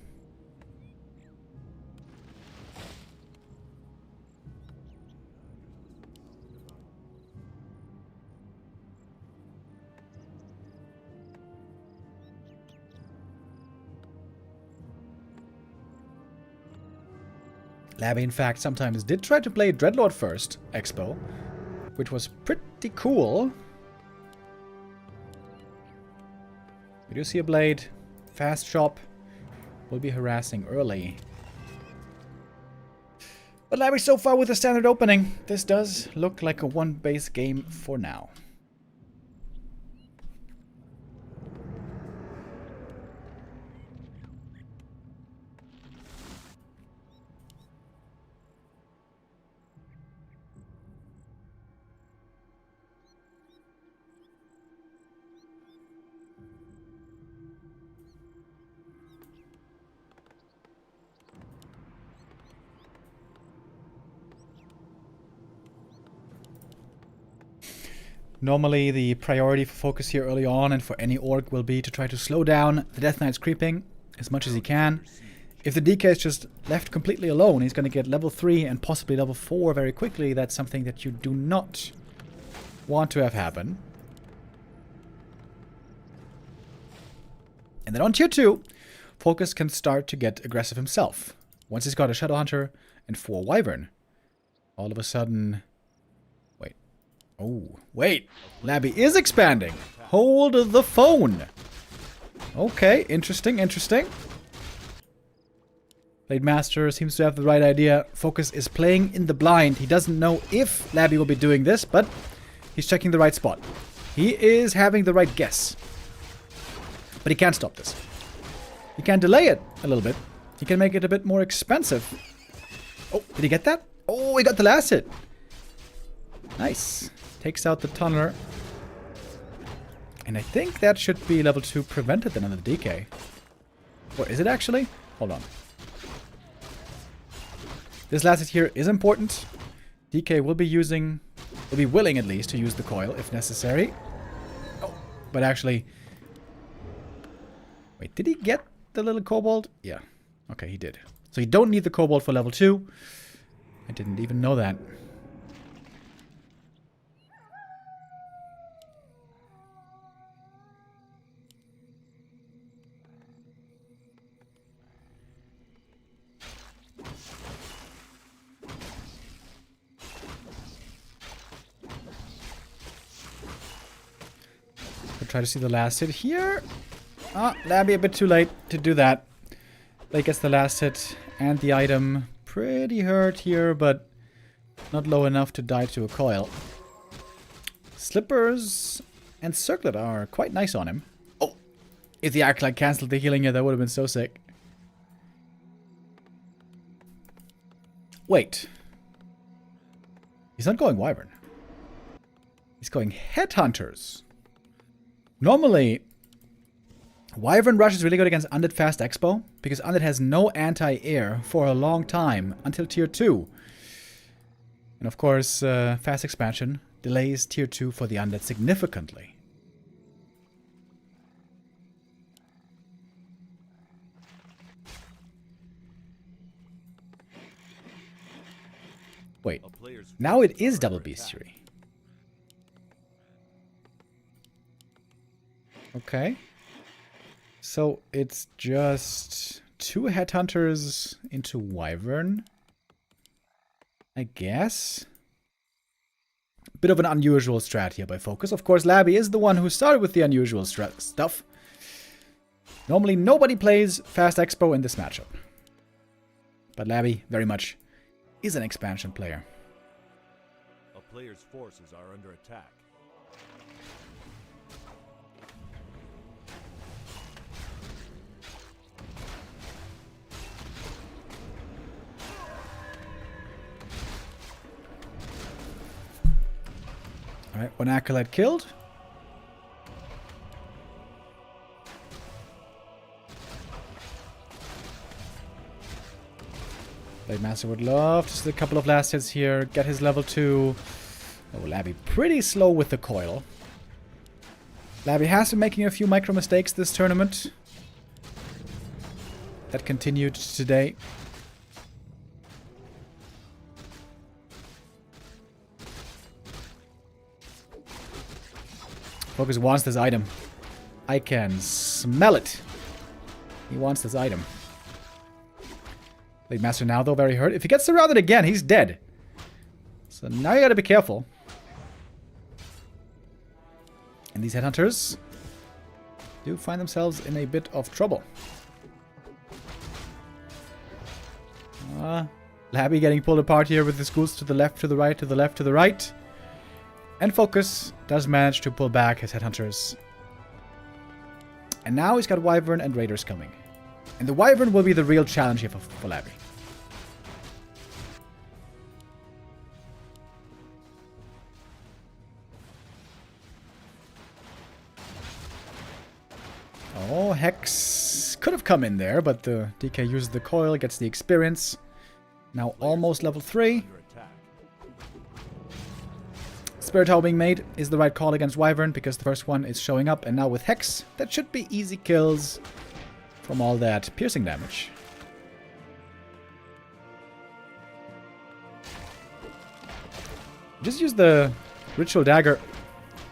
Labby, in fact, sometimes did try to play Dreadlord first, Expo, which was pretty cool. We do see a blade. Fast shop. Will be harassing early. But Labby so far with a standard opening. This does look like a one-base game for now. Normally, the priority for FoCuS here early on and for any orc will be to try to slow down the Death Knight's creeping as much as he can. If the DK is just left completely alone, he's going to get level 3 and possibly level 4 very quickly. That's something that you do not want to have happen. And then on tier 2, FoCuS can start to get aggressive himself. Once he's got a Shadowhunter and 4 Wyvern, all of a sudden... Oh, wait. Labby is expanding. Hold the phone. Okay, interesting, interesting. Blade Master seems to have the right idea. FoCuS is playing in the blind. He doesn't know if Labby will be doing this, but he's checking the right spot. He is having the right guess. But he can't stop this. He can delay it a little bit. He can make it a bit more expensive. Oh, did he get that? Oh, he got the last hit. Nice. Takes out the tunneler. And I think that should be level 2 prevented then on the DK. Or is it actually? Hold on. This last hit here is important. DK will be willing at least to use the coil if necessary. Oh, but actually... Wait, did he get the little kobold? Yeah. Okay, he did. So you don't need the kobold for level 2. I didn't even know that. We'll try to see the last hit here. Ah, Labby a bit too late to do that. Blade gets the last hit and the item. Pretty hurt here, but not low enough to die to a coil. Slippers and Circlet are quite nice on him. Oh, if the Acolyte cancelled the healing here, that would have been so sick. Wait. He's not going Wyvern. He's going Headhunters. Normally, Wyvern Rush is really good against Undead Fast Expo, because Undead has no anti-air for a long time, until Tier 2. And of course, Fast Expansion delays Tier 2 for the Undead significantly. Wait, now it is double bestiary. Okay. So it's just 2 Headhunters into Wyvern, I guess. Bit of an unusual strat here by FoCuS. Of course, Labby is the one who started with the unusual stuff. Normally, nobody plays Fast Expo in this matchup. But Labby, very much, is an expansion player. A player's forces are under attack. Alright, one Acolyte killed. Blade Master would love just a couple of last hits here. Get his level 2. Oh, Labby pretty slow with the coil. Labby has been making a few micro mistakes this tournament. That continued today. FoCuS wants this item. I can smell it. He wants this item. Blade Master now, though, very hurt. If he gets surrounded again, he's dead. So now you gotta be careful. And these Headhunters do find themselves in a bit of trouble. Labby getting pulled apart here with the schools to the left, to the right, to the left, to the right. And FoCuS does manage to pull back his Headhunters. And now he's got Wyvern and Raiders coming. And the Wyvern will be the real challenge here for Labby. Oh, Hex could have come in there, but the DK uses the coil, gets the experience. Now almost level 3. Spirit Tower being made is the right call against Wyvern because the first one is showing up, and now with Hex, that should be easy kills from all that piercing damage. Just use the Ritual Dagger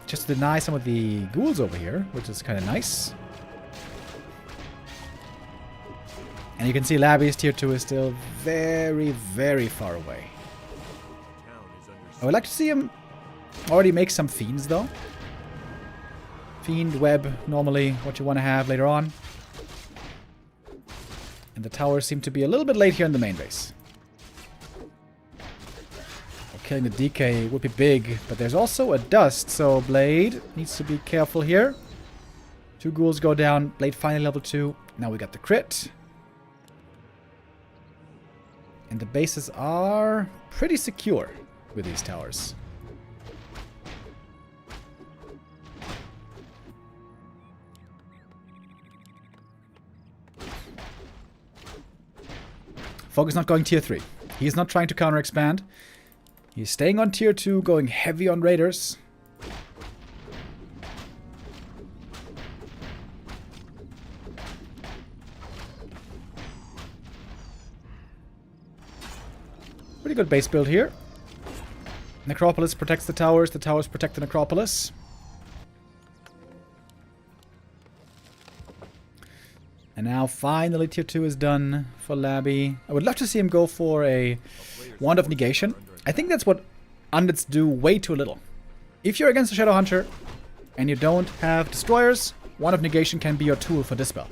just to deny some of the ghouls over here, which is kind of nice. And you can see Labby's tier 2 is still very, very far away. I would like to see him already make some fiends, though. Fiend, web, normally what you want to have later on. And the towers seem to be a little bit late here in the main base. Well, killing the DK would be big, but there's also a dust, so Blade needs to be careful here. 2 ghouls go down. Blade finally level 2. Now we got the crit. And the bases are pretty secure with these towers. FoCuS not going tier 3. He's not trying to counter expand. He's staying on tier 2, going heavy on raiders. Pretty good base build here. Necropolis protects the towers protect the Necropolis. And now finally tier 2 is done for Labby. I would love to see him go for a Wand of Negation. I think that's what Undeads do way too little. If you're against a Shadow Hunter and you don't have Destroyers, Wand of Negation can be your tool for Dispel.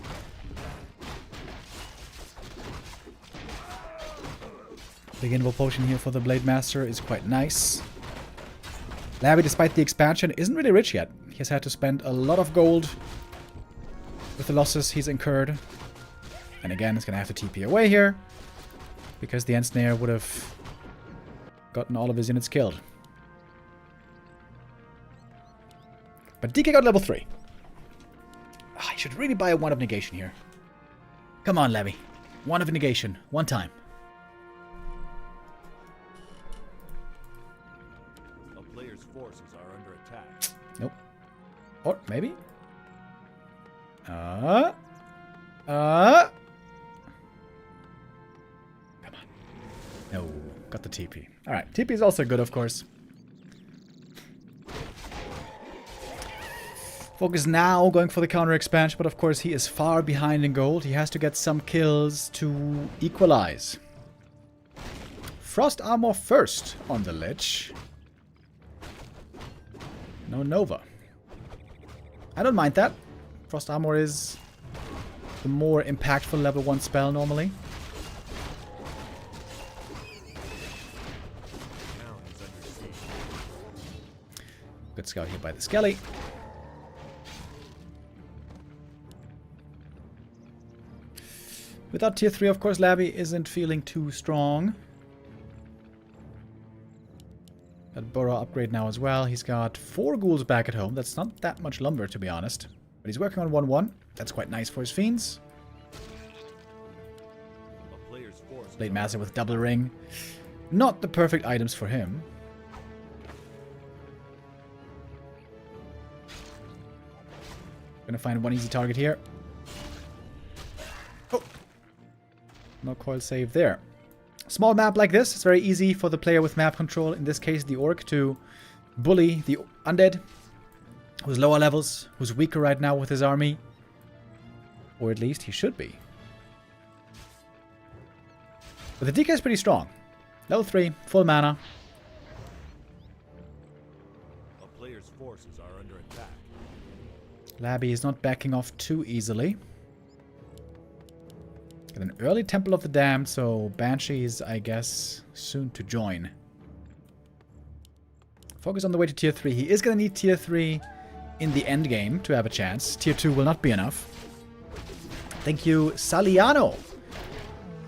Big Invul Potion here for the Blade Master is quite nice. Labby, despite the expansion, isn't really rich yet. He has had to spend a lot of gold with the losses he's incurred. And again, he's going to have to TP away here, because the Ensnare would have gotten all of his units killed. But DK got level 3. I should really buy a Wand of Negation here. Come on, Labby. Wand of Negation. One time. A player's forces are under attack. Nope. Or maybe? Come on. No. Got the TP. Alright. TP is also good, of course. FoCuS now going for the counter expansion, but of course he is far behind in gold. He has to get some kills to equalize. Frost Armor first on the Lich. No Nova. I don't mind that. Frost Armor is the more impactful level 1 spell normally. Good scout here by the Skelly. Without tier 3, of course, Labby isn't feeling too strong. That Burrow upgrade now as well. He's got 4 ghouls back at home. That's not that much lumber, to be honest. But he's working on 1-1. That's quite nice for his fiends. Blade Master with double ring. Not the perfect items for him. Gonna find one easy target here. Oh! No coil save there. Small map like this, it's very easy for the player with map control, in this case the Orc, to bully the Undead, who's lower levels, who's weaker right now with his army. Or at least he should be. But the DK is pretty strong. Level 3, full mana. A player's forces are under attack. Labby is not backing off too easily. Got an early Temple of the Damned, so Banshees, I guess, soon to join. FoCuS on the way to tier 3. He is going to need tier 3 in the end game to have a chance. Tier 2 will not be enough. Thank you, Saliano,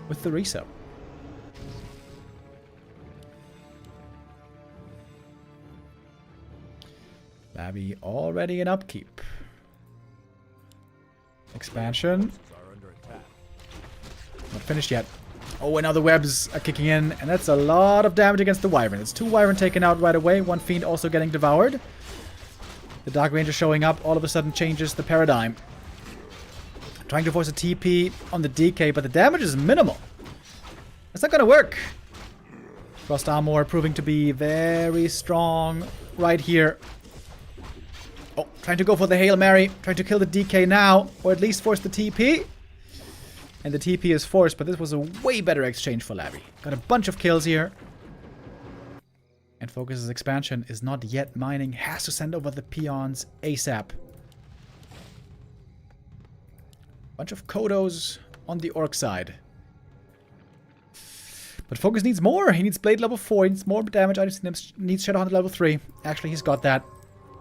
with the resub. Labby already in upkeep. Expansion. Not finished yet. Oh, and now the webs are kicking in, and that's a lot of damage against the Wyvern. It's 2 Wyvern taken out right away, 1 Fiend also getting devoured. The Dark Ranger showing up all of a sudden changes the paradigm. Trying to force a TP on the DK, but the damage is minimal. That's not gonna work. Frost Armor proving to be very strong right here. Oh, trying to go for the Hail Mary. Trying to kill the DK now, or at least force the TP. And the TP is forced, but this was a way better exchange for Labby. Got a bunch of kills here. And FoCuS's expansion is not yet mining. Has to send over the peons ASAP. Bunch of Kodos on the orc side. But FoCuS needs more. He needs Blade level 4. He needs more damage. I just needs Shadowhunter level 3. Actually, he's got that.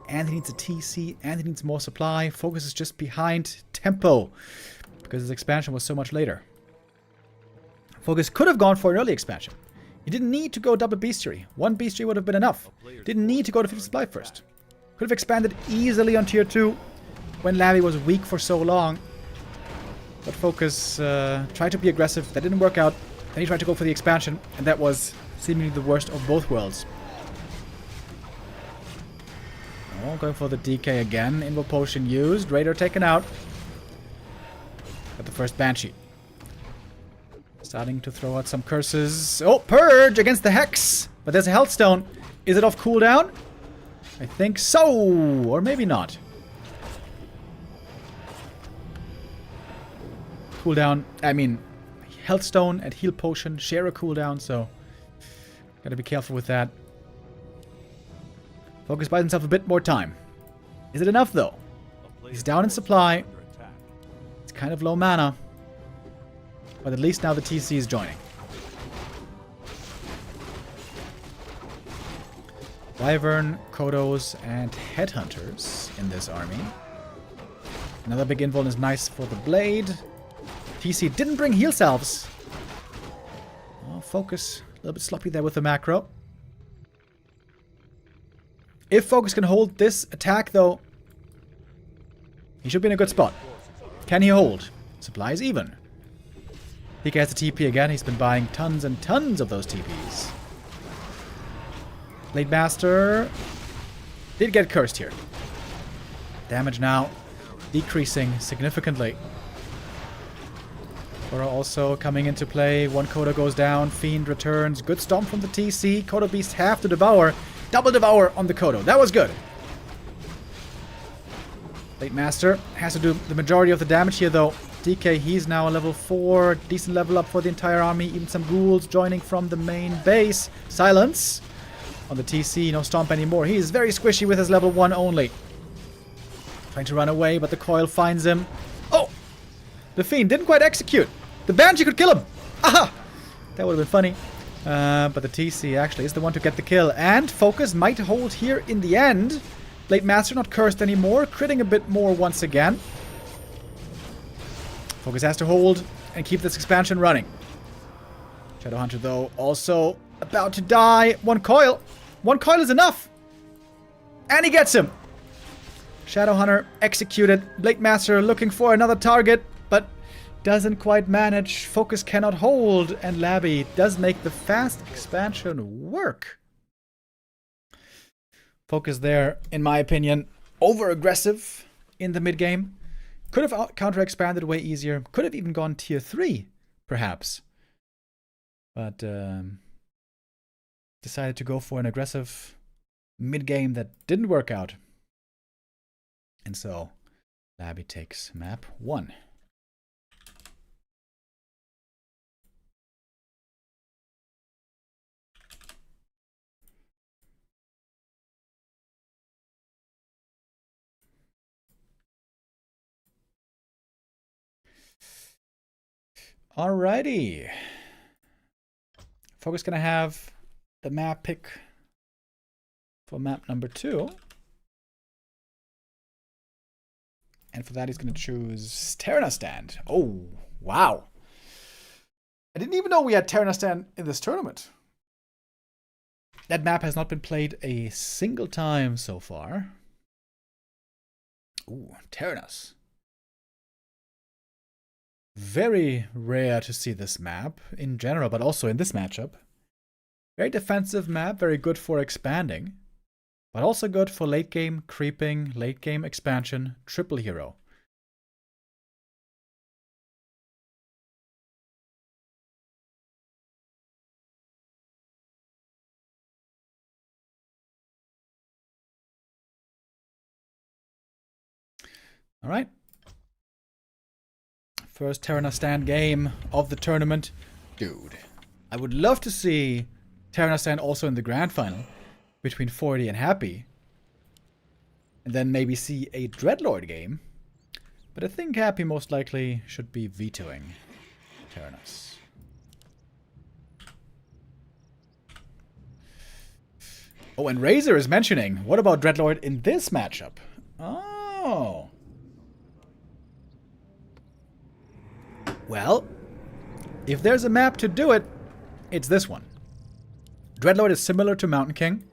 And he needs a TC. And he needs more supply. FoCuS is just behind tempo. Because his expansion was so much later. FoCuS could have gone for an early expansion. He didn't need to go double bestiary. One bestiary would have been enough. Didn't need to go to 50 supply first. Could have expanded easily on tier 2. When Labby was weak for so long. But FoCuS tried to be aggressive. That didn't work out. Then he tried to go for the expansion, and that was seemingly the worst of both worlds. Oh, going for the DK again. Invo Potion used. Raider taken out. Got the first Banshee. Starting to throw out some curses. Oh, Purge against the Hex! But there's a Health Stone. Is it off cooldown? I think so! Or maybe not. Cooldown, I mean... Health Stone and Heal Potion share a cooldown, so gotta be careful with that. FoCuS buys himself a bit more time. Is it enough, though? He's down in supply. It's kind of low mana. But at least now the TC is joining. Wyvern, Kodos, and Headhunters in this army. Another big invuln is nice for the Blade. TC didn't bring heal salves. Oh, FoCuS. A little bit sloppy there with the macro. If FoCuS can hold this attack, though, he should be in a good spot. Can he hold? Supply is even. PK has the TP again. He's been buying tons and tons of those TPs. Blade Master did get cursed here. Damage now decreasing significantly. Kodo also coming into play. One Kodo goes down. Fiend returns. Good stomp from the TC. Kodo Beast half to devour. Double devour on the Kodo. That was good. Blade Master has to do the majority of the damage here, though. DK, he's now a level 4. Decent level up for the entire army. Even some ghouls joining from the main base. Silence on the TC. No stomp anymore. He is very squishy with his level 1 only. Trying to run away, but the coil finds him. Oh! The Fiend didn't quite execute. The Banshee could kill him! Aha! That would have been funny. But the TC actually is the one to get the kill. And FoCuS might hold here in the end. Blade Master not cursed anymore. Critting a bit more once again. FoCuS has to hold and keep this expansion running. Shadowhunter, though, also about to die. One coil. One coil is enough. And he gets him. Shadowhunter executed. Blade Master looking for another target, but doesn't quite manage. FoCuS cannot hold, and Labby does make the fast expansion work. FoCuS there, in my opinion, over-aggressive in the mid-game. Could have counter-expanded way easier. Could have even gone tier 3, perhaps. But decided to go for an aggressive mid-game that didn't work out. And so, Labby takes map 1. Alrighty. FoCuS gonna have the map pick for map number 2. And for that, he's going to choose Terenas Stand. Oh, wow. I didn't even know we had Terenas Stand in this tournament. That map has not been played a single time so far. Ooh, Terenas. Very rare to see this map in general, but also in this matchup. Very defensive map, very good for expanding. But also good for late game creeping, late game expansion, triple hero. All right. First Terenas Stand game of the tournament. Dude, I would love to see Terenas Stand also in the grand final. Between 40 and Happy. And then maybe see a Dreadlord game. But I think Happy most likely should be vetoing. Terenas. Oh, and Razor is mentioning, what about Dreadlord in this matchup? Oh. Well, if there's a map to do it, it's this one. Dreadlord is similar to Mountain King.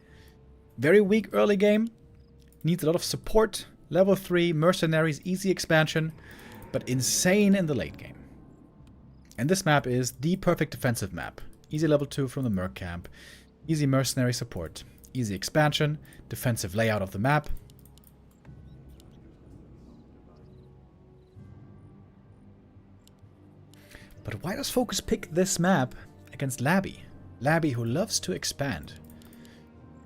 Very weak early game. Needs a lot of support. Level 3, mercenaries, easy expansion. But insane in the late game. And this map is the perfect defensive map. Easy level 2 from the Merc camp. Easy mercenary support. Easy expansion. Defensive layout of the map. But why does FoCuS pick this map against Labby? Labby, who loves to expand.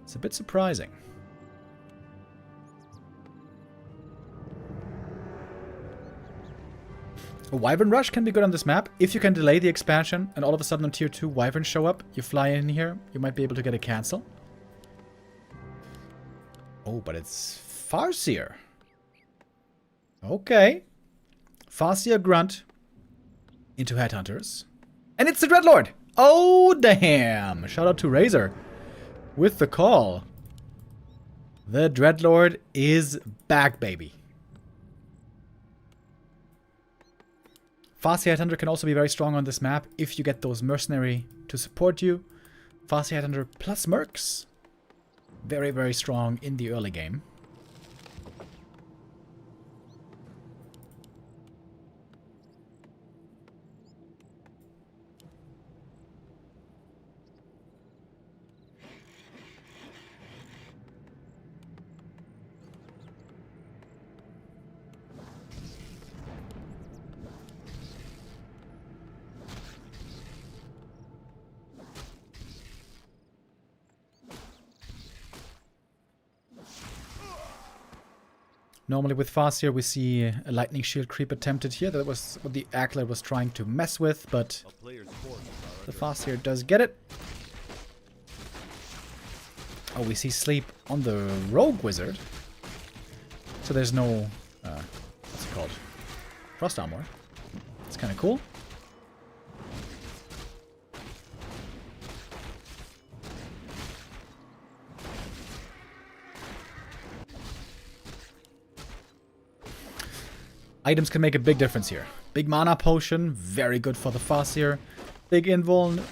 It's a bit surprising. A Wyvern Rush can be good on this map. If you can delay the expansion and all of a sudden on tier 2 Wyverns show up, you fly in here, you might be able to get a cancel. Oh, but it's Farseer. Okay. Farseer Grunt into Headhunters. And it's the Dreadlord! Oh, damn! Shout out to Razor with the call. The Dreadlord is back, baby. Farseer Headhunter can also be very strong on this map if you get those mercenary to support you. Farseer Headhunter plus mercs. Very, very strong in the early game. Normally with Farseer we see a lightning shield creep attempted here. That was what the Ackler was trying to mess with, but the Farseer does get it. Oh, we see sleep on the Rogue Wizard. So there's no, what's it called? Frost Armor. It's kind of cool. Items can make a big difference here. Big mana potion, very good for the Farseer. Big invuln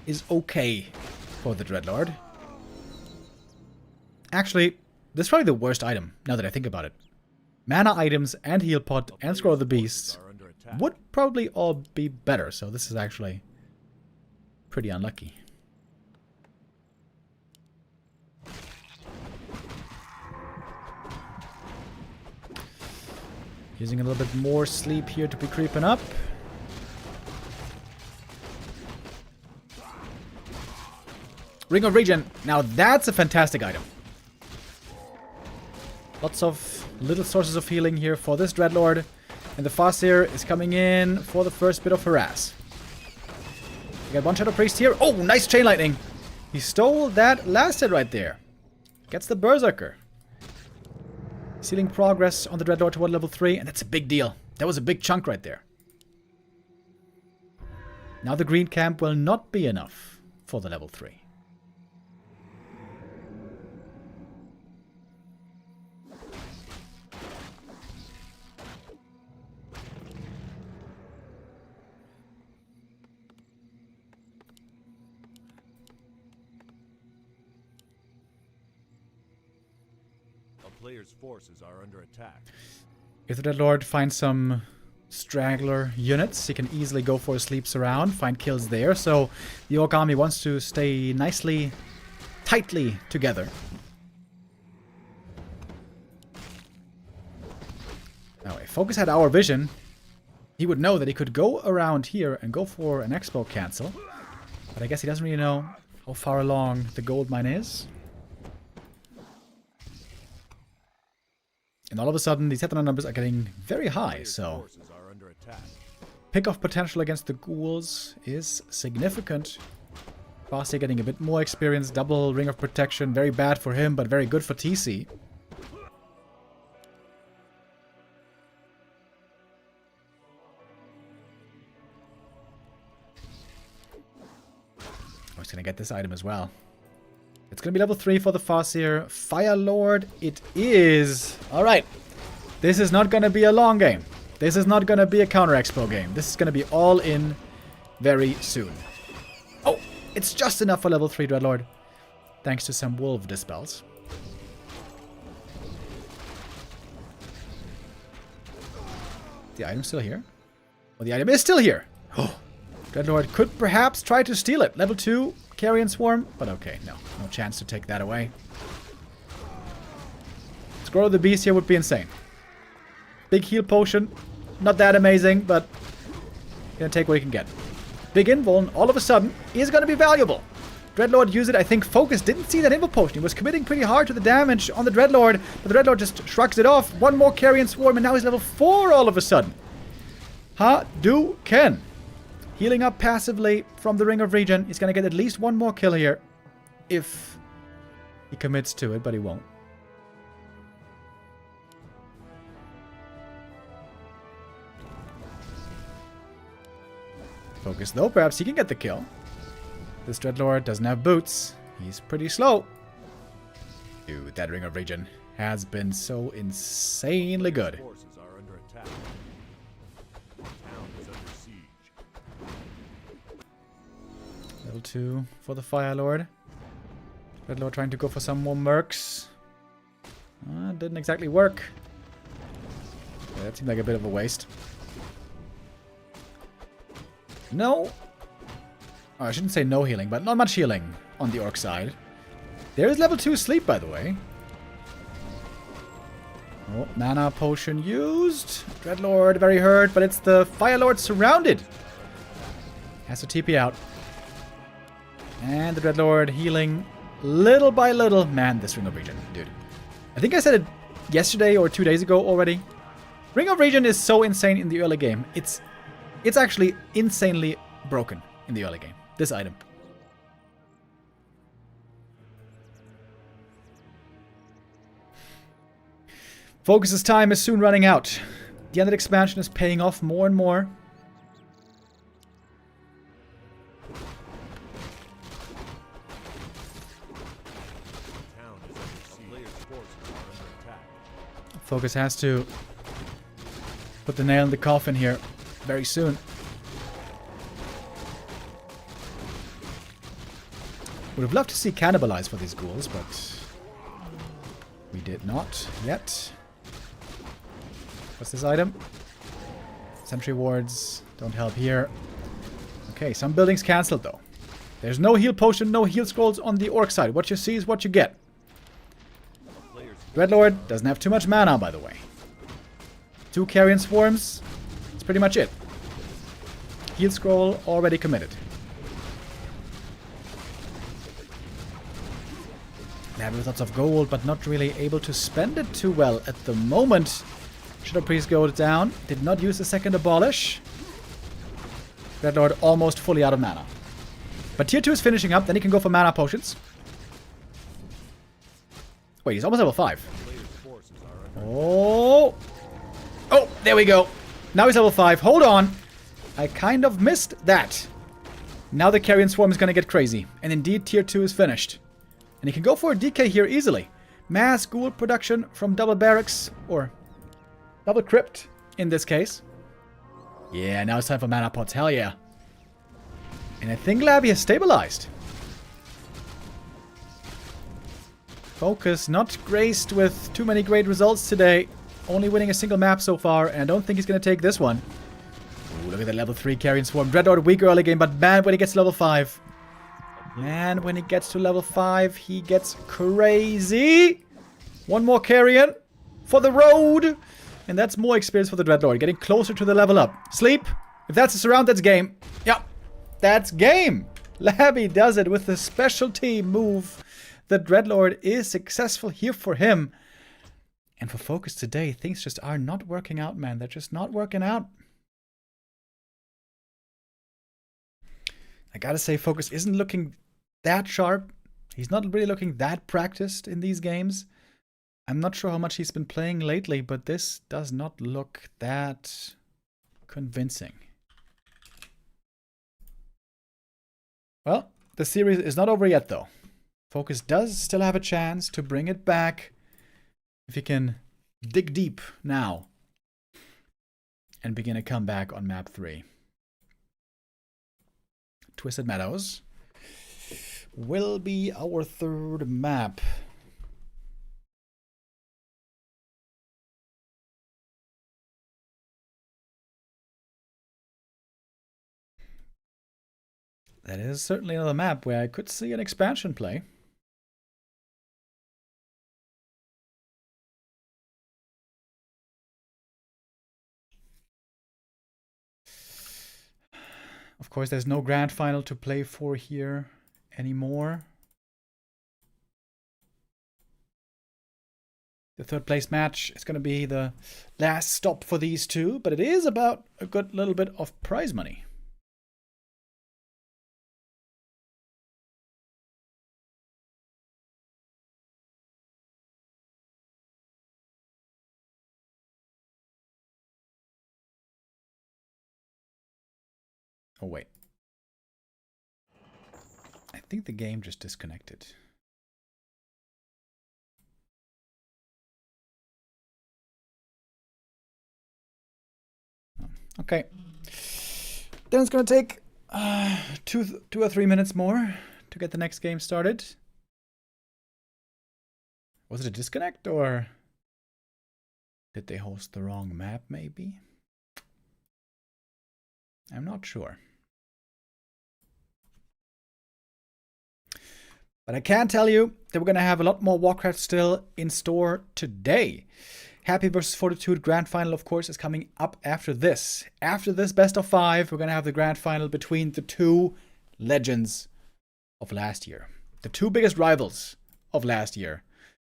is okay for the Dreadlord. Actually, this is probably the worst item, now that I think about it. Mana items and heal pot and Scroll of the Beasts would probably all be better, so this is actually pretty unlucky. Using a little bit more sleep here to be creeping up. Ring of Regen. Now that's a fantastic item. Lots of little sources of healing here for this Dreadlord. And the Farseer is coming in for the first bit of harass. We got one Shadow Priest here. Oh, nice Chain Lightning. He stole that last hit right there. Gets the Berserker. Sealing progress on the Dreadlord toward level 3, and that's a big deal. That was a big chunk right there. Now the green camp will not be enough for the level 3. Player's forces are under attack. If the Dreadlord finds some straggler units, he can easily go for a sleep surround, find kills there. So the Orc army wants to stay nicely, tightly together. Now, if FoCuS had our vision, he would know that he could go around here and go for an Expo cancel. But I guess he doesn't really know how far along the gold mine is. And all of a sudden, these Headhunter numbers are getting very high, so pick-off potential against the ghouls is significant. Farseer getting a bit more experience, double Ring of Protection, very bad for him, but very good for TC. Oh, he's going to get this item as well. It's going to be level 3 for the Farseer. Fire Lord it is. Alright. This is not going to be a long game. This is not going to be a Counter Expo game. This is going to be all in very soon. Oh, it's just enough for level 3 Dreadlord. Thanks to some Wolf Dispels. The item's still here? Well, the item is still here. Oh, Dreadlord could perhaps try to steal it. Level 2 Carrion Swarm, but okay, no chance to take that away. Scroll of the Beast here would be insane. Big heal potion, not that amazing, but gonna take what he can get. Big invuln, all of a sudden, is gonna be valuable. Dreadlord used it. I think FoCuS didn't see that invul potion. He was committing pretty hard to the damage on the Dreadlord, but the Dreadlord just shrugs it off. One more Carrion Swarm, and now he's level 4 all of a sudden. Hadouken. Healing up passively from the Ring of Regen. He's going to get at least one more kill here. If he commits to it, but he won't. FoCuS though, perhaps he can get the kill. This Dreadlord doesn't have boots. He's pretty slow. Dude, that Ring of Regen has been so insanely good. Forces are under attack. The town is under siege. Level 2 for the Fire Lord. Dreadlord trying to go for some more mercs. Didn't exactly work. Yeah, that seemed like a bit of a waste. No. Oh, I shouldn't say no healing, but not much healing on the Orc side. There is level 2 sleep, by the way. Oh, mana potion used. Dreadlord very hurt, but it's the Fire Lord surrounded. Has to TP out. And the Dreadlord healing little by little. Man, this Ring of Regen, dude. I think I said it yesterday or 2 days ago already. Ring of Regen is so insane in the early game. It's actually insanely broken in the early game. This item. FoCuS's time is soon running out. The Undead expansion is paying off more and more. FoCuS has to put the nail in the coffin here very soon. Would have loved to see cannibalize for these ghouls, but we did not yet. What's this item? Sentry wards don't help here. Okay, some buildings cancelled though. There's no heal potion, no heal scrolls on the Orc side. What you see is what you get. Dreadlord doesn't have too much mana, by the way. 2 Carrion Swarms. That's pretty much it. Heal scroll already committed. Lab with lots of gold, but not really able to spend it too well at the moment. Shadow Priest goes down. Did not use the second Abolish. Dreadlord almost fully out of mana. But tier 2 is finishing up, then he can go for mana potions. Wait, he's almost level 5. Oh! Oh, there we go. Now he's level 5. Hold on. I kind of missed that. Now the Carrion Swarm is going to get crazy. And indeed, tier 2 is finished. And he can go for a DK here easily. Mass ghoul production from double barracks. Or double crypt, in this case. Yeah, now it's time for mana pots. Hell yeah. And I think Labby has stabilized. FoCuS not graced with too many great results today. Only winning a single map so far, and I don't think he's going to take this one. Ooh, look at that level 3 Carrion Swarm. Dreadlord weak early game, but man, when he gets to level 5. Man, when he gets to level 5, he gets crazy. One more Carrion for the road. And that's more experience for the Dreadlord, getting closer to the level up. Sleep. If that's a surround, that's game. Yeah, that's game. Labby does it with the specialty move. The Dreadlord is successful here for him. And for FoCuS today, things just are not working out, man. They're just not working out. I gotta say, FoCuS isn't looking that sharp. He's not really looking that practiced in these games. I'm not sure how much he's been playing lately, but this does not look that convincing. Well, the series is not over yet, though. FoCuS does still have a chance to bring it back if he can dig deep now and begin a comeback on map 3. Twisted Meadows will be our third map. That is certainly another map where I could see an expansion play. Of course, there's no grand final to play for here anymore. The third place match is going to be the last stop for these two, but it is about a good little bit of prize money. Oh, wait. I think the game just disconnected. Okay. Then it's going to take 2 or 3 minutes more to get the next game started. Was it a disconnect, or did they host the wrong map, maybe? I'm not sure. But I can tell you that we're going to have a lot more Warcraft still in store today. Happy vs. Fortitude Grand Final, of course, is coming up after this. After this best of 5, we're going to have the Grand Final between the two legends of last year. The two biggest rivals of last year,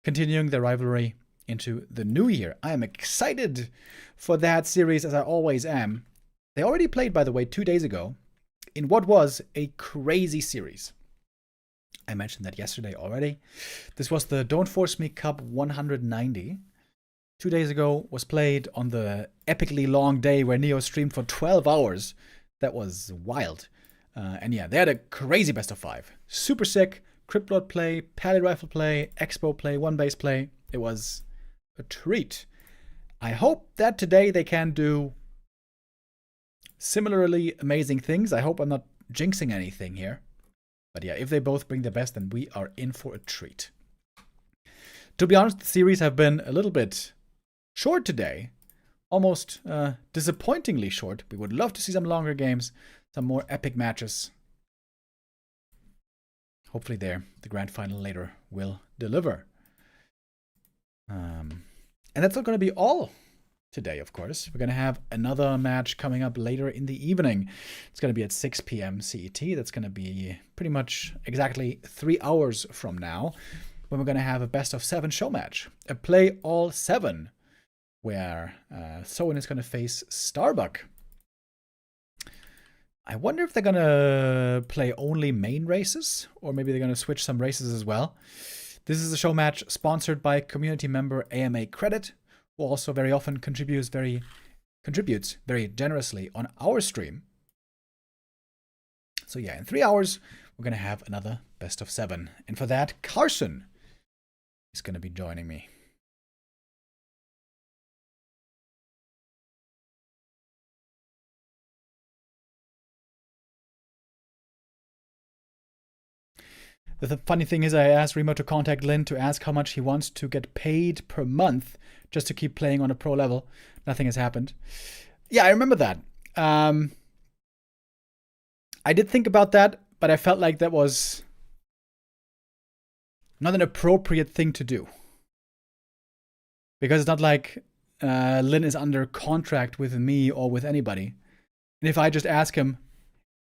continuing their rivalry into the new year. I am excited for that series, as I always am. They already played, by the way, 2 days ago in what was a crazy series. I mentioned that yesterday already. This was the Don't Force Me Cup 190. 2 days ago was played on the epically long day where Neo streamed for 12 hours. That was wild. And yeah, they had a crazy best of 5. Super sick. Cryptlord play, Pally Rifle play, Expo play, One Base play. It was a treat. I hope that today they can do similarly amazing things. I hope I'm not jinxing anything here. But yeah, if they both bring their best, then we are in for a treat. To be honest, the series have been a little bit short today. Almost disappointingly short. We would love to see some longer games, some more epic matches. Hopefully the grand final later will deliver. And that's not going to be all today, of course. We're going to have another match coming up later in the evening. It's going to be at 6 p.m. CET. That's going to be pretty much exactly 3 hours from now, when we're going to have a best of 7 show match. A play all 7, where Soen is going to face Starbuck. I wonder if they're going to play only main races, or maybe they're going to switch some races as well. This is a show match sponsored by community member AMA Credit, who also very often contributes very generously on our stream. So yeah, in 3 hours, we're going to have another best of 7. And for that, Carson is going to be joining me. The funny thing is, I asked Remo to contact Lin to ask how much he wants to get paid per month just to keep playing on a pro level. Nothing has happened. Yeah, I remember that. I did think about that, but I felt like that was not an appropriate thing to do. Because it's not like Lin is under contract with me or with anybody. And if I just ask him,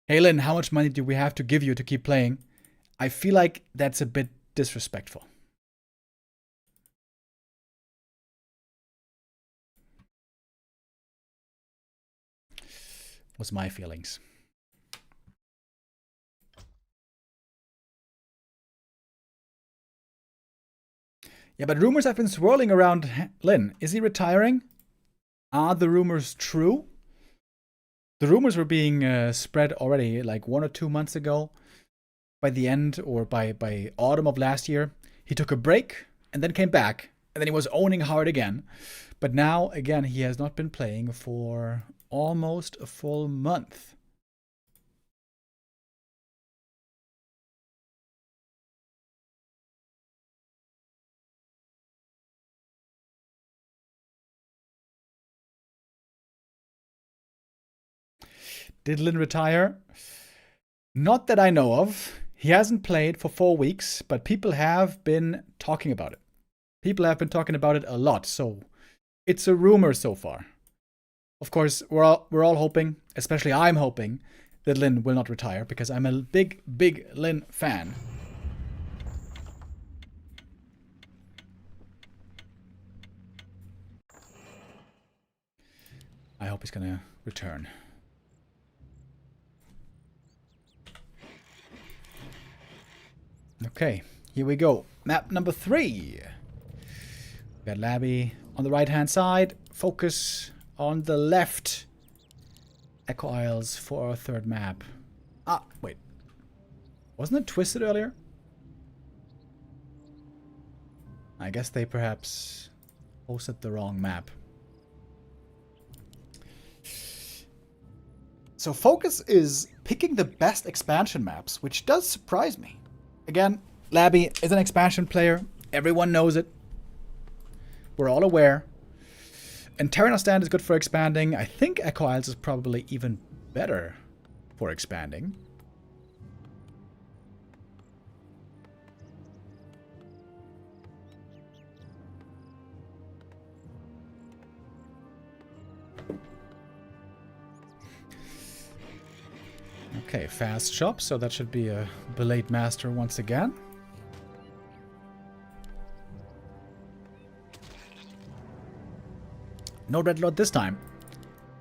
hey Lin, how much money do we have to give you to keep playing? I feel like that's a bit disrespectful. Was my feelings. Yeah, but rumors have been swirling around Lin. Is he retiring? Are the rumors true? The rumors were being spread already like 1 or 2 months ago. by the end or by autumn of last year, he took a break and then came back. And then he was owning hard again. But now, again, he has not been playing for almost a full month. Did Lin retire? Not that I know of. He hasn't played for 4 weeks, but people have been talking about it. People have been talking about it a lot, so it's a rumor so far. Of course, we're all hoping, especially I'm hoping, that Lin will not retire, because I'm a big Lin fan. I hope he's gonna return. Okay, here we go. Map number 3. We got Labby on the right-hand side. FoCuS on the left. Echo Isles for our third map. Ah, wait. Wasn't it twisted earlier? I guess they perhaps posted the wrong map. So FoCuS is picking the best expansion maps, which does surprise me. Again, Labby is an expansion player. Everyone knows it. We're all aware. And Terenas Stand is good for expanding. I think Echo Isles is probably even better for expanding. Okay, fast shop, so that should be a Blade Master once again. No Red Lord this time.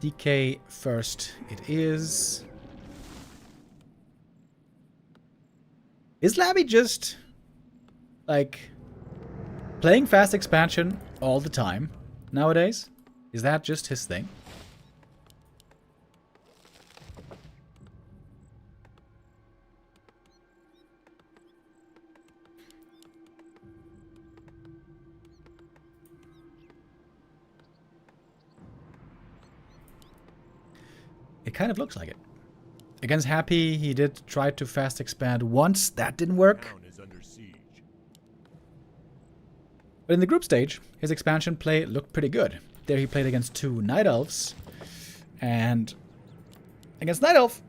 DK first it is. Is Labby just, like, playing fast expansion all the time nowadays? Is that just his thing? It kind of looks like it. Against Happy, he did try to fast expand once. That didn't work. Town is under siege. But in the group stage, his expansion play looked pretty good. There he played against 2 Night Elves. And against Night Elf,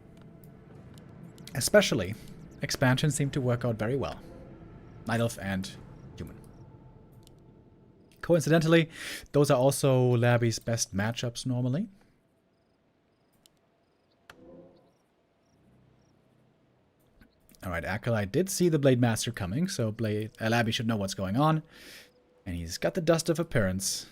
especially, expansion seemed to work out very well. Night Elf and Human. Coincidentally, those are also Labby's best matchups normally. Alright, Acolyte did see the Blade Master coming, so Labby should know what's going on. And he's got the dust of appearance.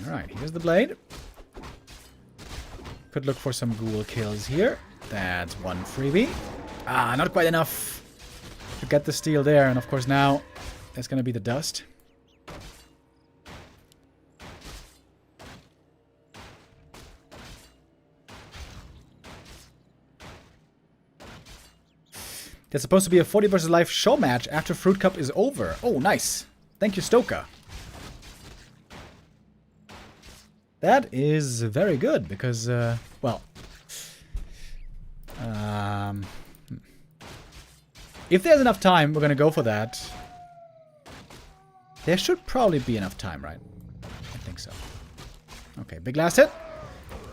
Alright, here's the Blade. Could look for some ghoul kills here. That's one freebie. Ah, not quite enough to get the steal there, and of course now that's going to be the dust. There's supposed to be a 40 versus life show match after Fruit Cup is over. Oh, nice. Thank you, Stoka. That is very good because, well, if there's enough time, we're going to go for that. There should probably be enough time, right? I think so. Okay, big last hit.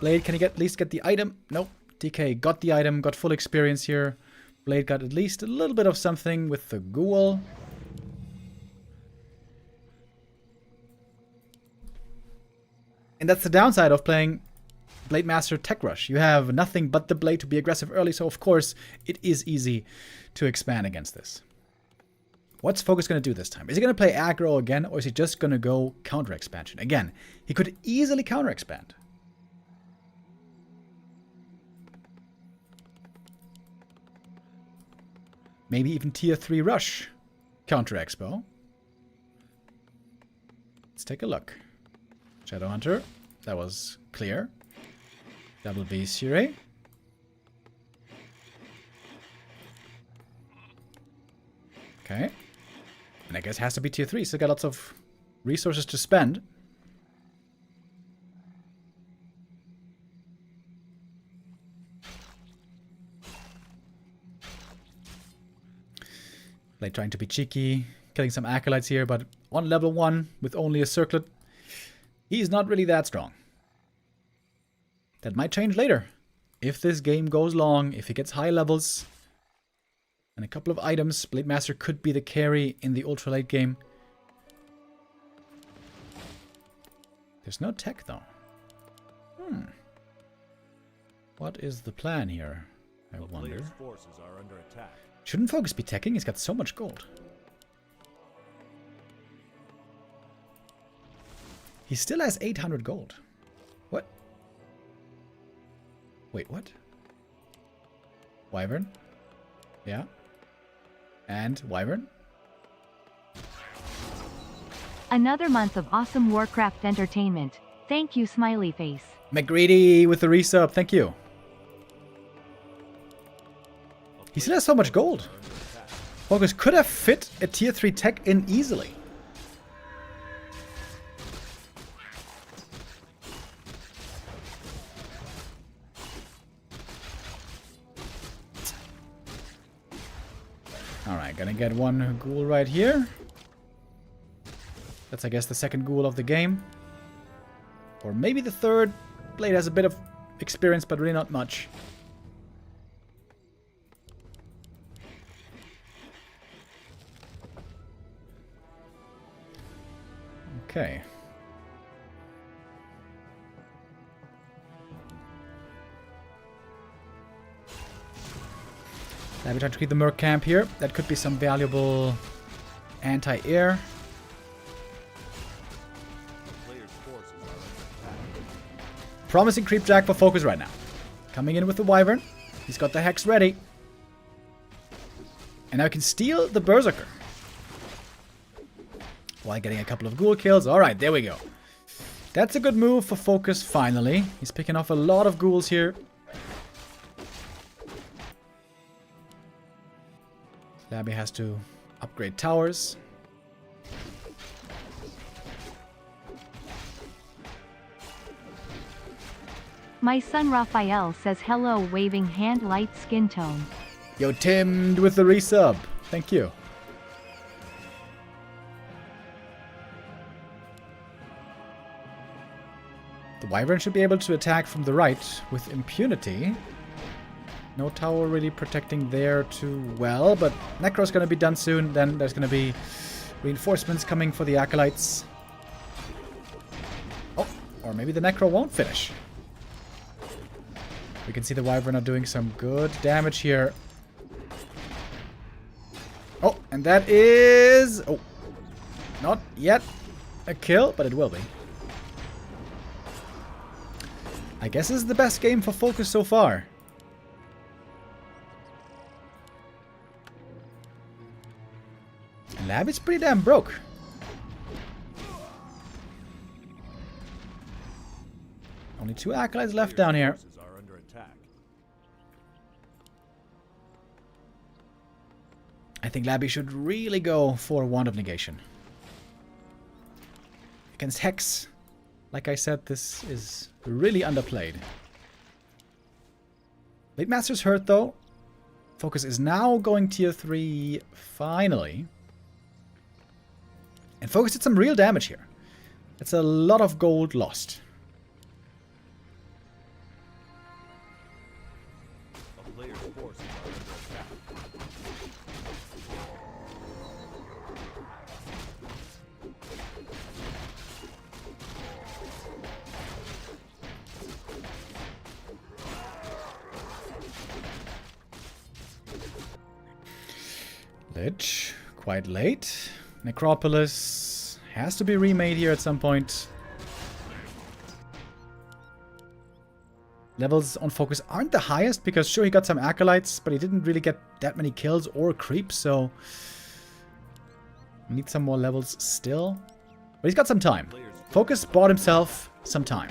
Blade, can he at least get the item? Nope. DK got the item, got full experience here. Blade got at least a little bit of something with the ghoul. And that's the downside of playing Blade Master Tech Rush. You have nothing but the Blade to be aggressive early, so of course it is easy to expand against this. What's FoCuS going to do this time? Is he going to play aggro again, or is he just going to go counter expansion? Again, he could easily counter expand. Maybe even tier 3 rush. Counter Expo. Let's take a look. Shadowhunter. That was clear. Double B Sire. Okay. And I guess it has to be tier 3, so got lots of resources to spend. Like trying to be cheeky, killing some acolytes here, but on level 1 with only a circlet, he's not really that strong. That might change later. If this game goes long, if he gets high levels, and a couple of items, Blade Master could be the carry in the ultra late game. There's no tech though. What is the plan here? I wonder. Forces are under attack. Shouldn't FoCuS be teching? He's got so much gold. He still has 800 gold. What? Wait, what? Wyvern? Yeah. And Wyvern? Another month of awesome Warcraft entertainment. Thank you, smiley face. McGreedy with the resub. Thank you. He still has so much gold. FoCuS could have fit a tier 3 tech in easily. Alright, gonna get one ghoul right here. That's, I guess, the second ghoul of the game. Or maybe the third. Blade has a bit of experience, but really not much. Okay. Now we try to keep the Merc camp here. That could be some valuable anti-air. Promising creep jack for FoCuS right now. Coming in with the Wyvern. He's got the Hex ready. And now he can steal the Berserker. While getting a couple of ghoul kills. Alright, there we go. That's a good move for FoCuS finally. He's picking off a lot of ghouls here. Labby has to upgrade towers. My son Raphael says hello, waving hand light skin tone. Yo, Tim with the resub. Thank you. The Wyvern should be able to attack from the right with impunity. No tower really protecting there too well, but Necro's going to be done soon. Then there's going to be reinforcements coming for the Acolytes. Oh, or maybe the Necro won't finish. We can see the Wyvern are doing some good damage here. Oh, and that is... Oh, not yet a kill, but it will be. I guess this is the best game for FoCuS so far. Lab is pretty damn broke. Only 2 Acolytes left down here. I think Labby should really go for Wand of Negation. Against Hex, like I said, this is really underplayed. Blade Master's hurt though. FoCuS is now going tier 3 finally. And FoCuS did some real damage here. That's a lot of gold lost. Lich, quite late. Necropolis has to be remade here at some point. Levels on FoCuS aren't the highest because sure he got some acolytes, but he didn't really get that many kills or creeps, so Need some more levels still. But he's got some time. FoCuS bought himself some time.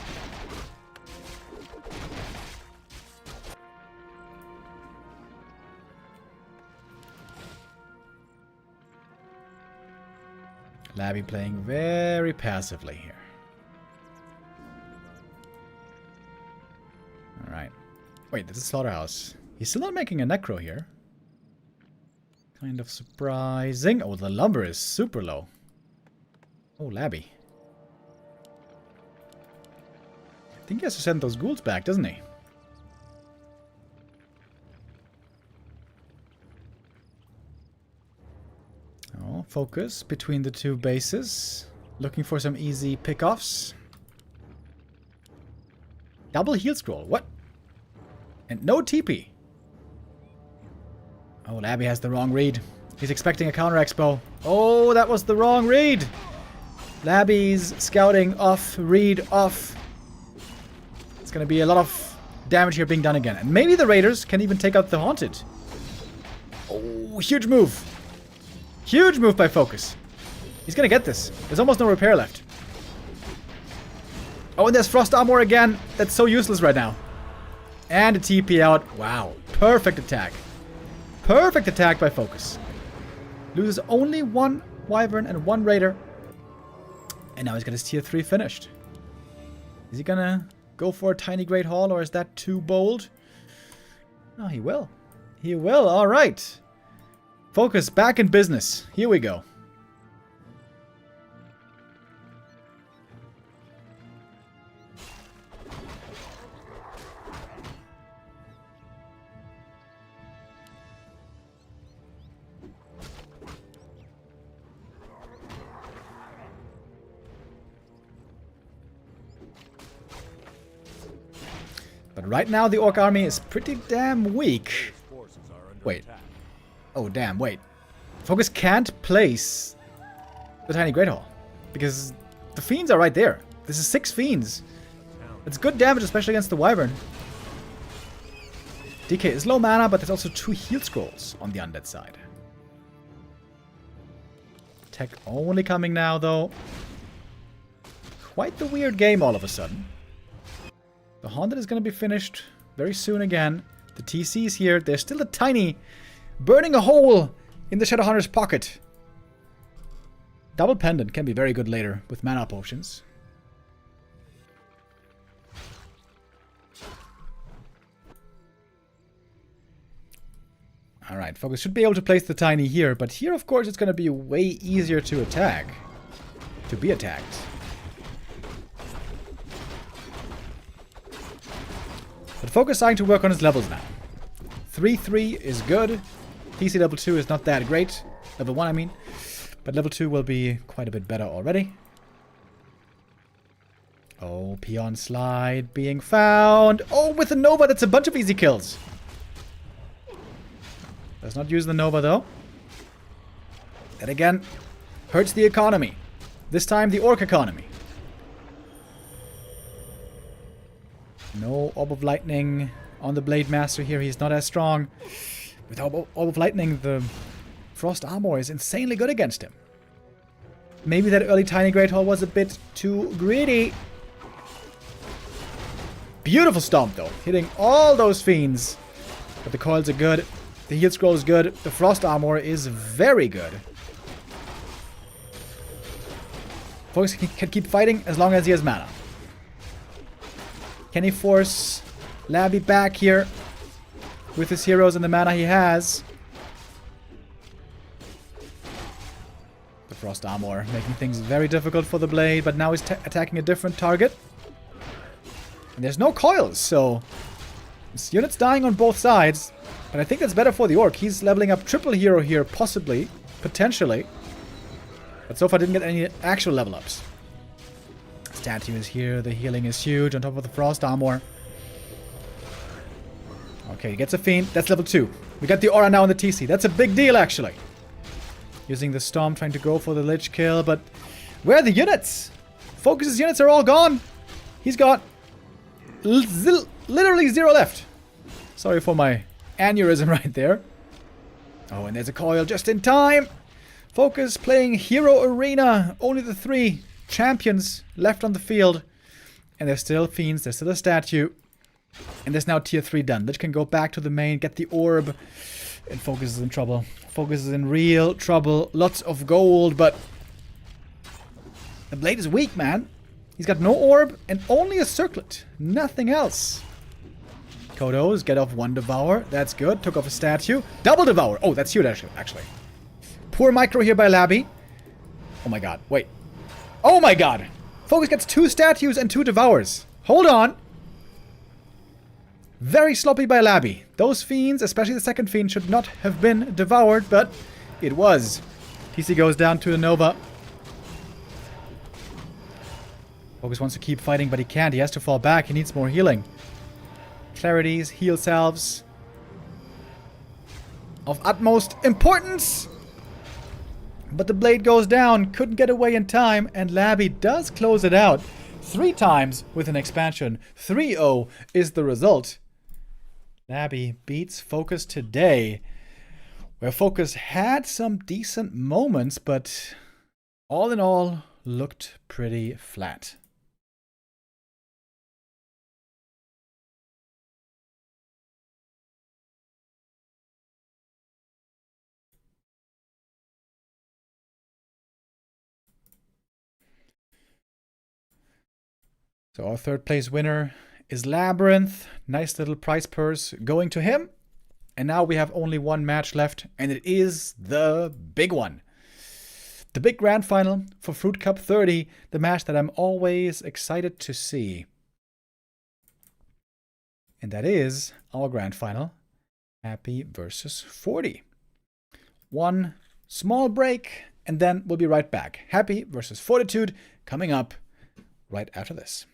Labby playing very passively here. Alright. Wait, this is Slaughterhouse. He's still not making a Necro here. Kind of surprising. Oh, the lumber is super low. Oh, Labby. I think he has to send those ghouls back, doesn't he? Oh, FoCuS between the two bases. Looking for some easy pickoffs. Double heal scroll. What? And no TP. Oh, Labby has the wrong read. He's expecting a counter expo. Oh, that was the wrong read. Labby's scouting off, read off. It's going to be a lot of damage here being done again. And maybe the Raiders can even take out the Haunted. Oh, huge move. Huge move by FoCuS. He's going to get this. There's almost no repair left. Oh, and there's Frost Armor again. That's so useless right now. And a TP out. Wow. Perfect attack. Perfect attack by FoCuS. Loses only one Wyvern and one Raider. And now he's got his tier 3 finished. Is he gonna go for a tiny Great Hall, or is that too bold? No, he will. He will. Alright. FoCuS back in business. Here we go. But right now the Orc army is pretty damn weak. Wait. Oh, damn, wait. FoCuS can't place the Tiny Great Hall. Because the Fiends are right there. This is 6 Fiends. It's good damage, especially against the Wyvern. DK is low mana, but there's also 2 heal scrolls on the undead side. Tech only coming now, though. Quite the weird game all of a sudden. The Haunted is going to be finished very soon again. The TC is here. There's still a tiny burning a hole in the Shadowhunter's pocket. Double Pendant can be very good later with mana potions. Alright, FoCuS should be able to place the tiny here, but here of course it's going to be way easier to attack. To be attacked. But FoCuS starting to work on his levels now. 3-3 is good. TC level 2 is not that great. Level 1 I mean. But level 2 will be quite a bit better already. Oh, Peon Slide being found. Oh, with the Nova, that's a bunch of easy kills. Does not use the Nova though. That again hurts the economy. This time the Orc economy. No Orb of Lightning on the Blade Master here. He's not as strong. With Orb of Lightning, the Frost Armor is insanely good against him. Maybe that early Tiny Great Hall was a bit too greedy. Beautiful Stomp, though. Hitting all those Fiends. But the coils are good. The heal scroll is good. The Frost Armor is very good. FoCuS can keep fighting as long as he has mana. Can he force Labby back here with his heroes and the mana he has? The Frost Armor making things very difficult for the Blade, but now he's attacking a different target. And there's no coils, so this unit's dying on both sides. But I think that's better for the Orc. He's leveling up triple hero here, possibly, potentially. But so far didn't get any actual level ups. Statue is here, the healing is huge on top of the Frost Armor. Okay, he gets a Fiend. That's level 2. We got the Aura now on the TC. That's a big deal, actually. Using the Storm, trying to go for the Lich kill, but where are the units? FoCuS's units are all gone. He's got literally 0 left. Sorry for my aneurysm right there. Oh, and there's a coil just in time. FoCuS playing Hero Arena. Only the 3 champions left on the field. And there's still Fiends, there's still a statue. And there's now tier 3 done. Lich can go back to the main, get the orb. And FoCuS is in trouble. FoCuS is in real trouble. Lots of gold, but the blade is weak, man. He's got no orb and only a circlet. Nothing else. Kodos get off 1 devour. That's good. Took off a statue. Double devour. Oh, that's huge, actually. Poor micro here by Labby. Oh my god. Wait. Oh my god. FoCuS gets 2 statues and 2 devours. Hold on. Very sloppy by Labby. Those fiends, especially the second fiend, should not have been devoured, but it was. TC goes down to the Nova. FoCuS wants to keep fighting, but he can't. He has to fall back. He needs more healing. Clarities, heal salves. Of utmost importance. But the blade goes down. Couldn't get away in time. And Labby does close it out 3 times with an expansion. 3-0 is the result. Labby beats FoCuS today. Where FoCuS had some decent moments, but all in all, looked pretty flat. So our 3rd place winner is Labyrinth. Nice little prize purse going to him. And now we have only 1 match left, and it is the big one. The big grand final for Fruit Cup 30, the match that I'm always excited to see. And that is our grand final, Happy versus 40. 1 small break, and then we'll be right back. Happy versus Fortitude coming up right after this.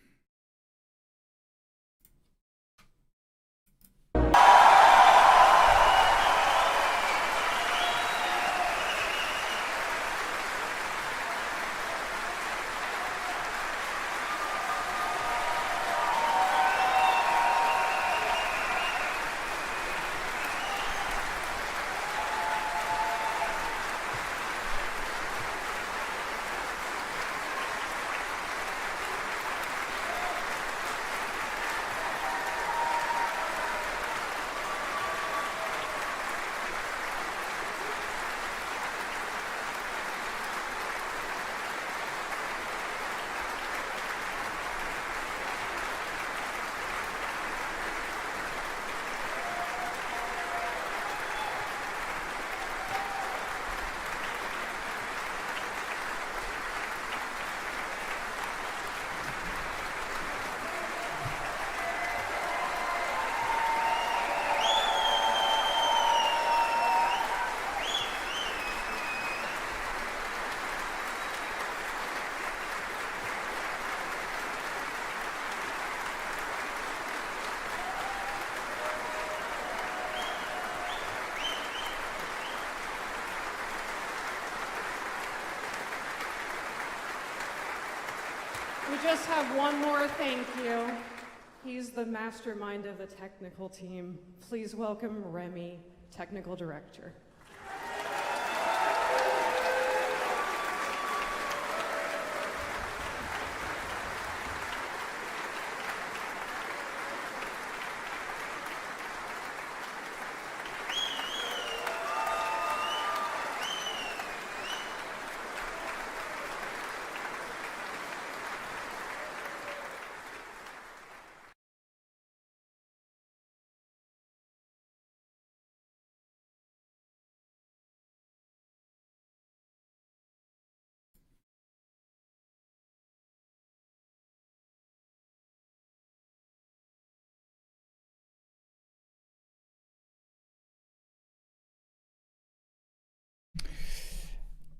We just have one more thank you. He's the mastermind of the technical team. Please welcome Remy, Technical Director.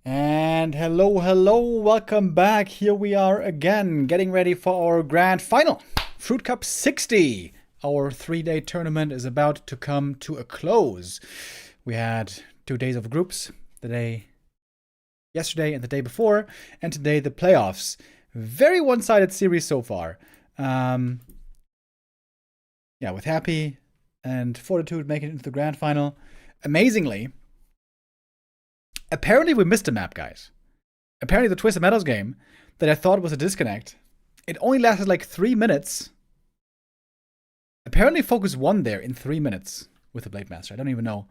And hello, welcome back. Here we are again, getting ready for our grand final. Fruit Cup 60. Our 3-day tournament is about to come to a close. We had 2 days of groups, yesterday and the day before, and today the playoffs. Very one-sided series so far. With Happy and Fortitude making it into the grand final. Amazingly, Apparently we missed a map, guys. Apparently the Twisted Metals game that I thought was a disconnect, it only lasted like 3 minutes. Apparently FoCuS won there in 3 minutes with the Blade Master. I don't even know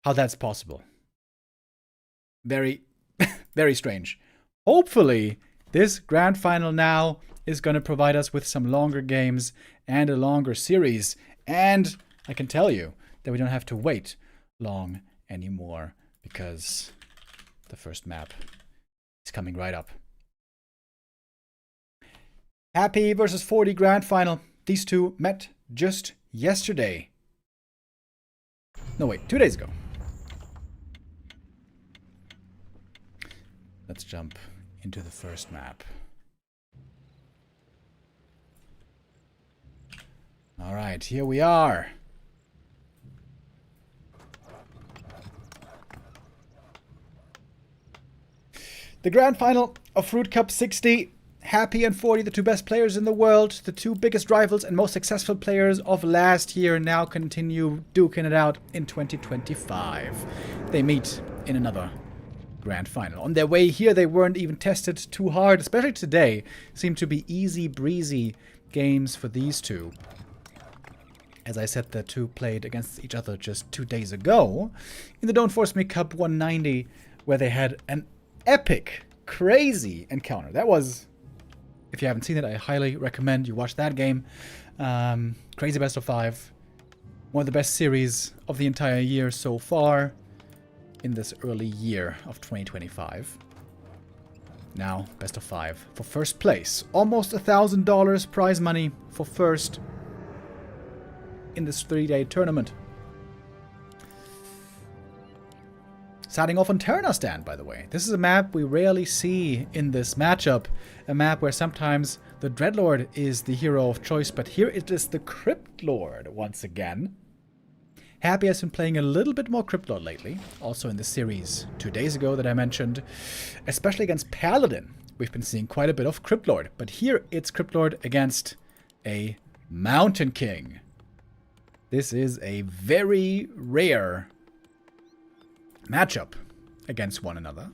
how that's possible. Very, very strange. Hopefully, this grand final now is going to provide us with some longer games and a longer series. And I can tell you that we don't have to wait long anymore because the first map is coming right up. Happy versus 40 grand final. These two met just yesterday. No, wait, 2 days ago. Let's jump into the first map. All right, here we are. The grand final of Fruit Cup 60. Happy and 40, the two best players in the world, the two biggest rivals and most successful players of last year, now continue duking it out in 2025. They meet in another grand final. On their way here, they weren't even tested too hard, especially today. Seemed to be easy breezy games for these two. As I said, the two played against each other just 2 days ago in the Don't Force Me Cup 190, where they had an epic, crazy encounter. That was, if you haven't seen it, I highly recommend you watch that game. Crazy best of 5. One of the best series of the entire year so far in this early year of 2025. Now, best of 5 for first place. Almost $1,000 prize money for first in this 3-day tournament. Starting off on Terenas Stand, by the way. This is a map we rarely see in this matchup. A map where sometimes the Dreadlord is the hero of choice, but here it is the Crypt Lord once again. Happy has been playing a little bit more Crypt Lord lately, also in the series 2 days ago that I mentioned. Especially against Paladin, we've been seeing quite a bit of Crypt Lord, but here it's Crypt Lord against a Mountain King. This is a very rare matchup against one another.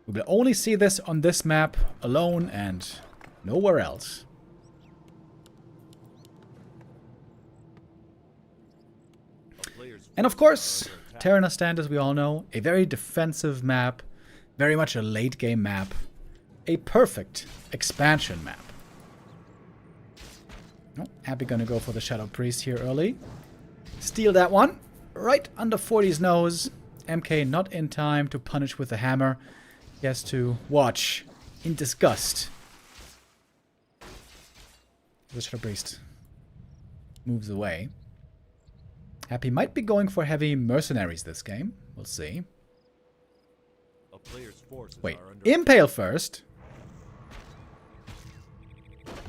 We will only see this on this map alone and nowhere else. And of course, Terenas Stand, as we all know, a very defensive map, very much a late game map, a perfect expansion map. Oh, Happy gonna go for the Shadow Priest here early. Steal that one. Right under 40's nose. MK not in time to punish with the hammer. He has to watch in disgust. The Shadow Priest moves away. Happy might be going for heavy mercenaries this game. We'll see. Wait, Impale first.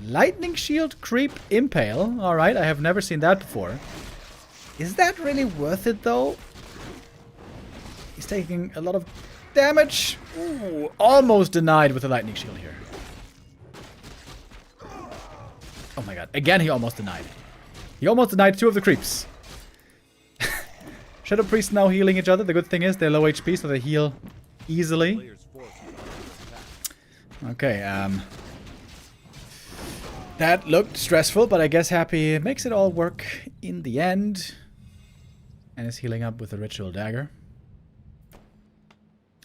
Lightning Shield Creep Impale. Alright, I have never seen that before. Is that really worth it, though? He's taking a lot of damage. Ooh, almost denied with the Lightning Shield here. Oh my god. Again, he almost denied. He almost denied 2 of the creeps. Shadow Priests now healing each other. The good thing is they're low HP, so they heal easily. Okay, that looked stressful, but I guess Happy makes it all work in the end. And is healing up with a Ritual Dagger.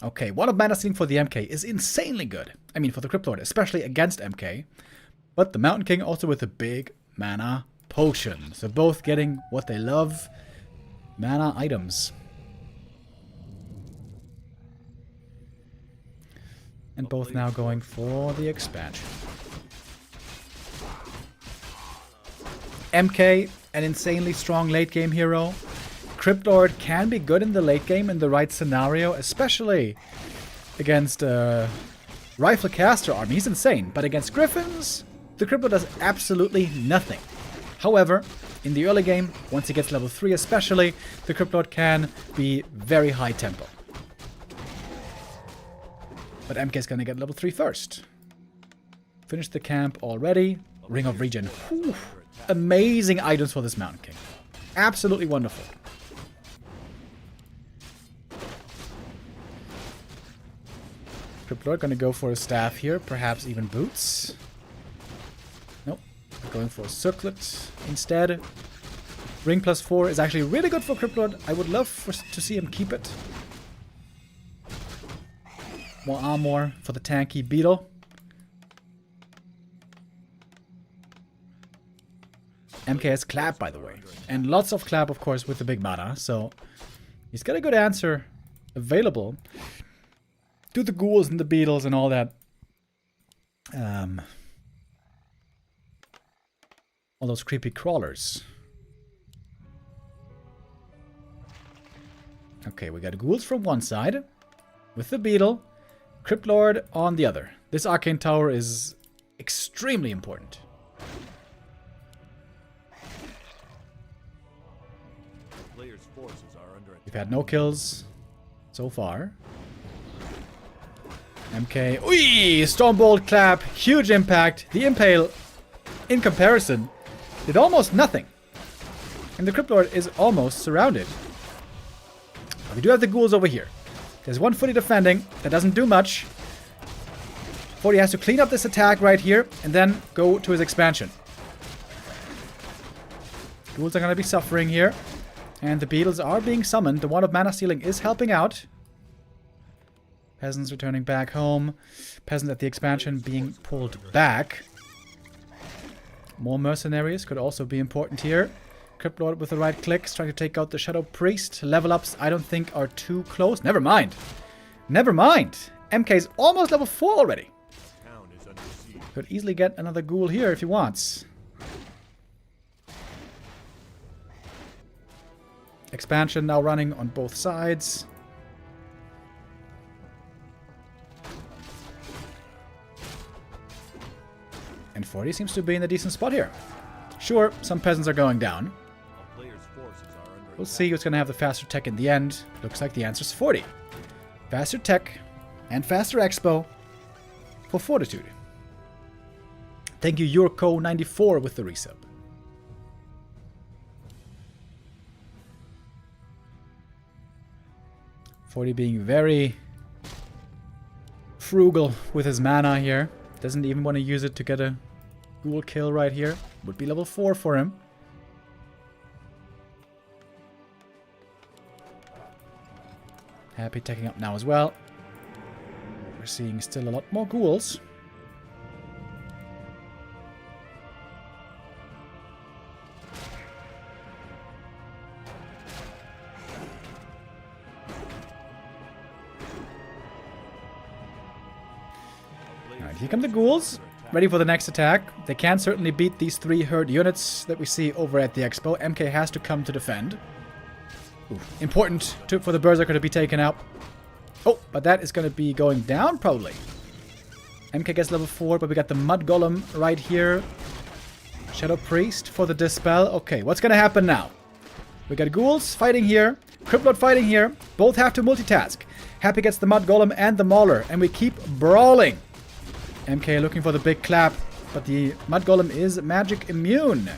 Okay, one of Mana Stealing for the MK is insanely good. I mean, for the Crypt Lord, especially against MK. But the Mountain King also with a big mana potion. So both getting what they love. Mana items. And both now going for the expansion. MK, an insanely strong late game hero. Crypt Lord can be good in the late game in the right scenario, especially against Rifle Caster army. He's insane, but against Griffins, the Crypt Lord does absolutely nothing. However, in the early game, once he gets level 3 especially, the Crypt Lord can be very high tempo. But MK is gonna get level 3 first. Finish the camp already. Ring of Regen. Whew. Amazing items for this Mountain King. Absolutely wonderful. Cryptlord gonna go for a staff here, perhaps even boots. Nope, going for a circlet instead. Ring +4 is actually really good for Cryptlord. I would love to see him keep it. More armor for the tanky beetle. MK has clap, by the way. And lots of clap, of course, with the big mana. So he's got a good answer available. Do the ghouls and the beetles and all that. All those creepy crawlers. Okay, we got ghouls from one side. With the beetle. Cryptlord on the other. This arcane tower is extremely important. Player's forces are under We've had no kills so far. MK. Ui! Stormbolt clap. Huge impact. The Impale, in comparison, did almost nothing. And the Cryptlord is almost surrounded. But we do have the ghouls over here. There's one fully defending. That doesn't do much. 40 has to clean up this attack right here and then go to his expansion. Ghouls are going to be suffering here. And the beetles are being summoned. The Wand of Mana Stealing is helping out. Peasants returning back home. Peasants at the expansion being pulled back. More mercenaries could also be important here. Cryptlord with the right clicks, trying to take out the Shadow Priest. Level ups, I don't think, are too close. Never mind. Never mind. MK's almost level 4 already. town is under siege. Could easily get another ghoul here if he wants. Expansion now running on both sides. And 40 seems to be in a decent spot here. Sure, some peasants are going down. A player's forces are under We'll attack. see who's going to have the faster tech in the end. Looks like the answer's 40. Faster tech and faster expo for Fortitude. Thank you, Yurko94 with the resub. Forty being very frugal with his mana here. Doesn't even want to use it to get a ghoul kill right here. Would be level 4 for him. Happy taking up now as well. We're seeing still a lot more ghouls. Alright, here come the ghouls. Ready for the next attack. They can certainly beat these 3 herd units that we see over at the expo. MK has to come to defend. Ooh, important for the Berserker to be taken out. Oh, but that is going to be going down, probably. MK gets level 4, but we got the Mud Golem right here. Shadow Priest for the Dispel. Okay, what's going to happen now? We got ghouls fighting here. Cryptlord fighting here. Both have to multitask. Happy gets the Mud Golem and the Mauler, and we keep brawling. MK looking for the big clap, but the Mud Golem is magic immune.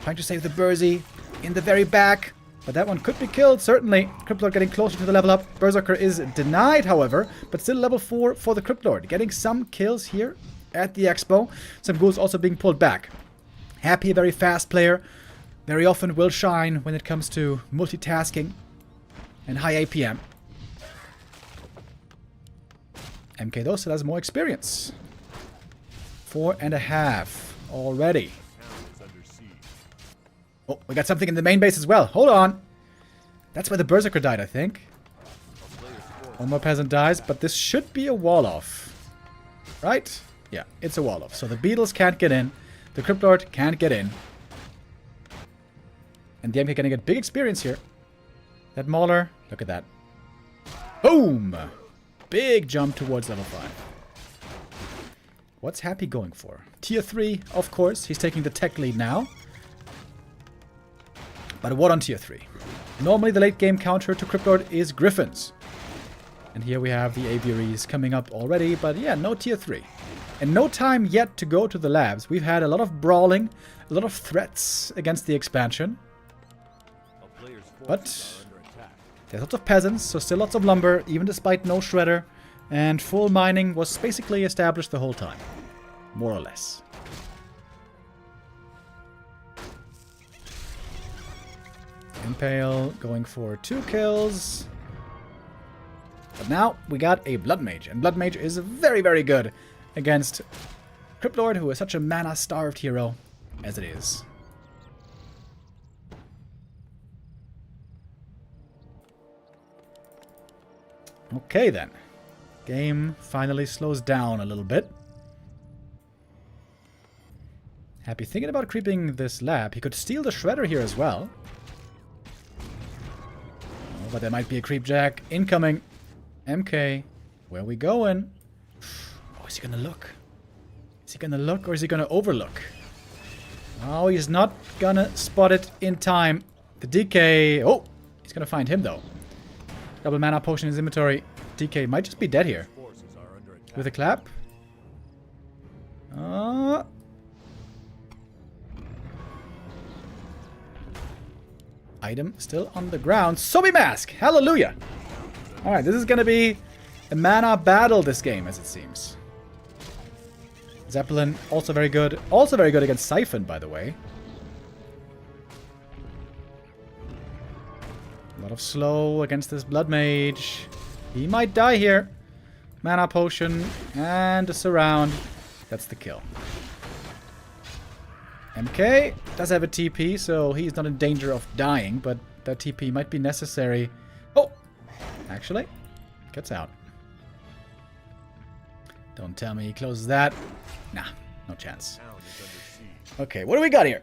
Trying to save the Burzy in the very back. But that one could be killed, certainly. Cryptlord getting closer to the level up. Berserker is denied, however, but still level 4 for the Cryptlord. Getting some kills here at the expo. Some ghouls also being pulled back. Happy, a very fast player. Very often will shine when it comes to multitasking and high APM. MK, though, still has more experience. 4.5 already. Town is under siege. Oh, we got something in the main base as well. Hold on. That's where the Berserker died, I think. A player's forces One more peasant dies, but this should be a wall-off. Right? Yeah, it's a wall-off. So the Beetles can't get in. The Cryptlord can't get in. And the MK gonna get big experience here. That Mauler, look at that. Boom! Big jump towards level 5. What's Happy going for? Tier 3, of course. He's taking the tech lead now. But what on tier 3? Normally the late game counter to Cryptlord is Griffins. And here we have the aviaries coming up already, but yeah, no tier 3. And no time yet to go to the labs. We've had a lot of brawling, a lot of threats against the expansion. a player's forces But are under attack. there's lots of peasants, so still lots of lumber, even despite no shredder. And full mining was basically established the whole time. More or less. Impale going for 2 kills. But now we got a Blood Mage. And Blood Mage is very, very good against Crypt Lord, who is such a mana-starved hero as it is. Okay then. Game finally slows down a little bit. Happy thinking about creeping this lab. He could steal the Shredder here as well. Oh, but there might be a creep jack incoming. MK, where are we going? Oh, is he gonna look? Is he gonna look or is he gonna overlook? Oh, he's not gonna spot it in time. The DK... Oh, he's gonna find him though. Double mana potion in his inventory. DK might just be dead here. With a clap. Item still on the ground. Zombie Mask! Hallelujah! Alright, this is gonna be a mana battle this game, as it seems. Zeppelin, also very good. Also very good against Siphon, by the way. A lot of slow against this Blood Mage. He might die here. Mana potion and a surround. That's the kill. MK does have a TP, so he's not in danger of dying, but that TP might be necessary. Oh! Actually, gets out. Don't tell me he closes that. Nah, no chance. Okay, what do we got here?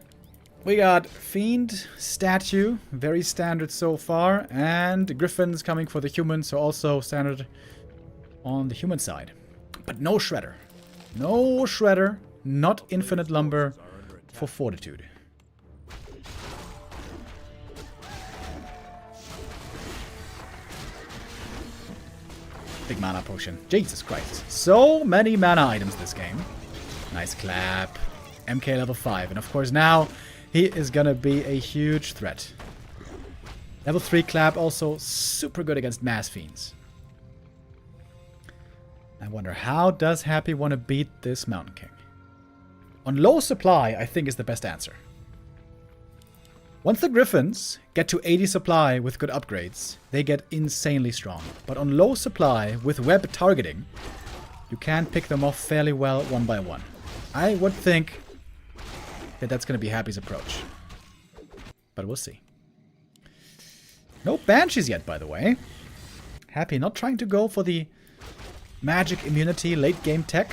We got Fiend, Statue, very standard so far, and Griffins coming for the humans, so also standard on the human side. But no Shredder. No Shredder, not Infinite Lumber for Fortitude. Big mana potion. Jesus Christ. So many mana items this game. Nice clap. MK level 5. And of course now he is gonna be a huge threat. Level 3 clap also super good against Mass Fiends. I wonder, how does Happy want to beat this Mountain King? On low supply, I think is the best answer. Once the Griffins get to 80 supply with good upgrades, they get insanely strong. But on low supply, with web targeting, you can pick them off fairly well one by one. I would think that that's going to be Happy's approach. But we'll see. No Banshees yet, by the way. Happy not trying to go for the magic immunity late game tech.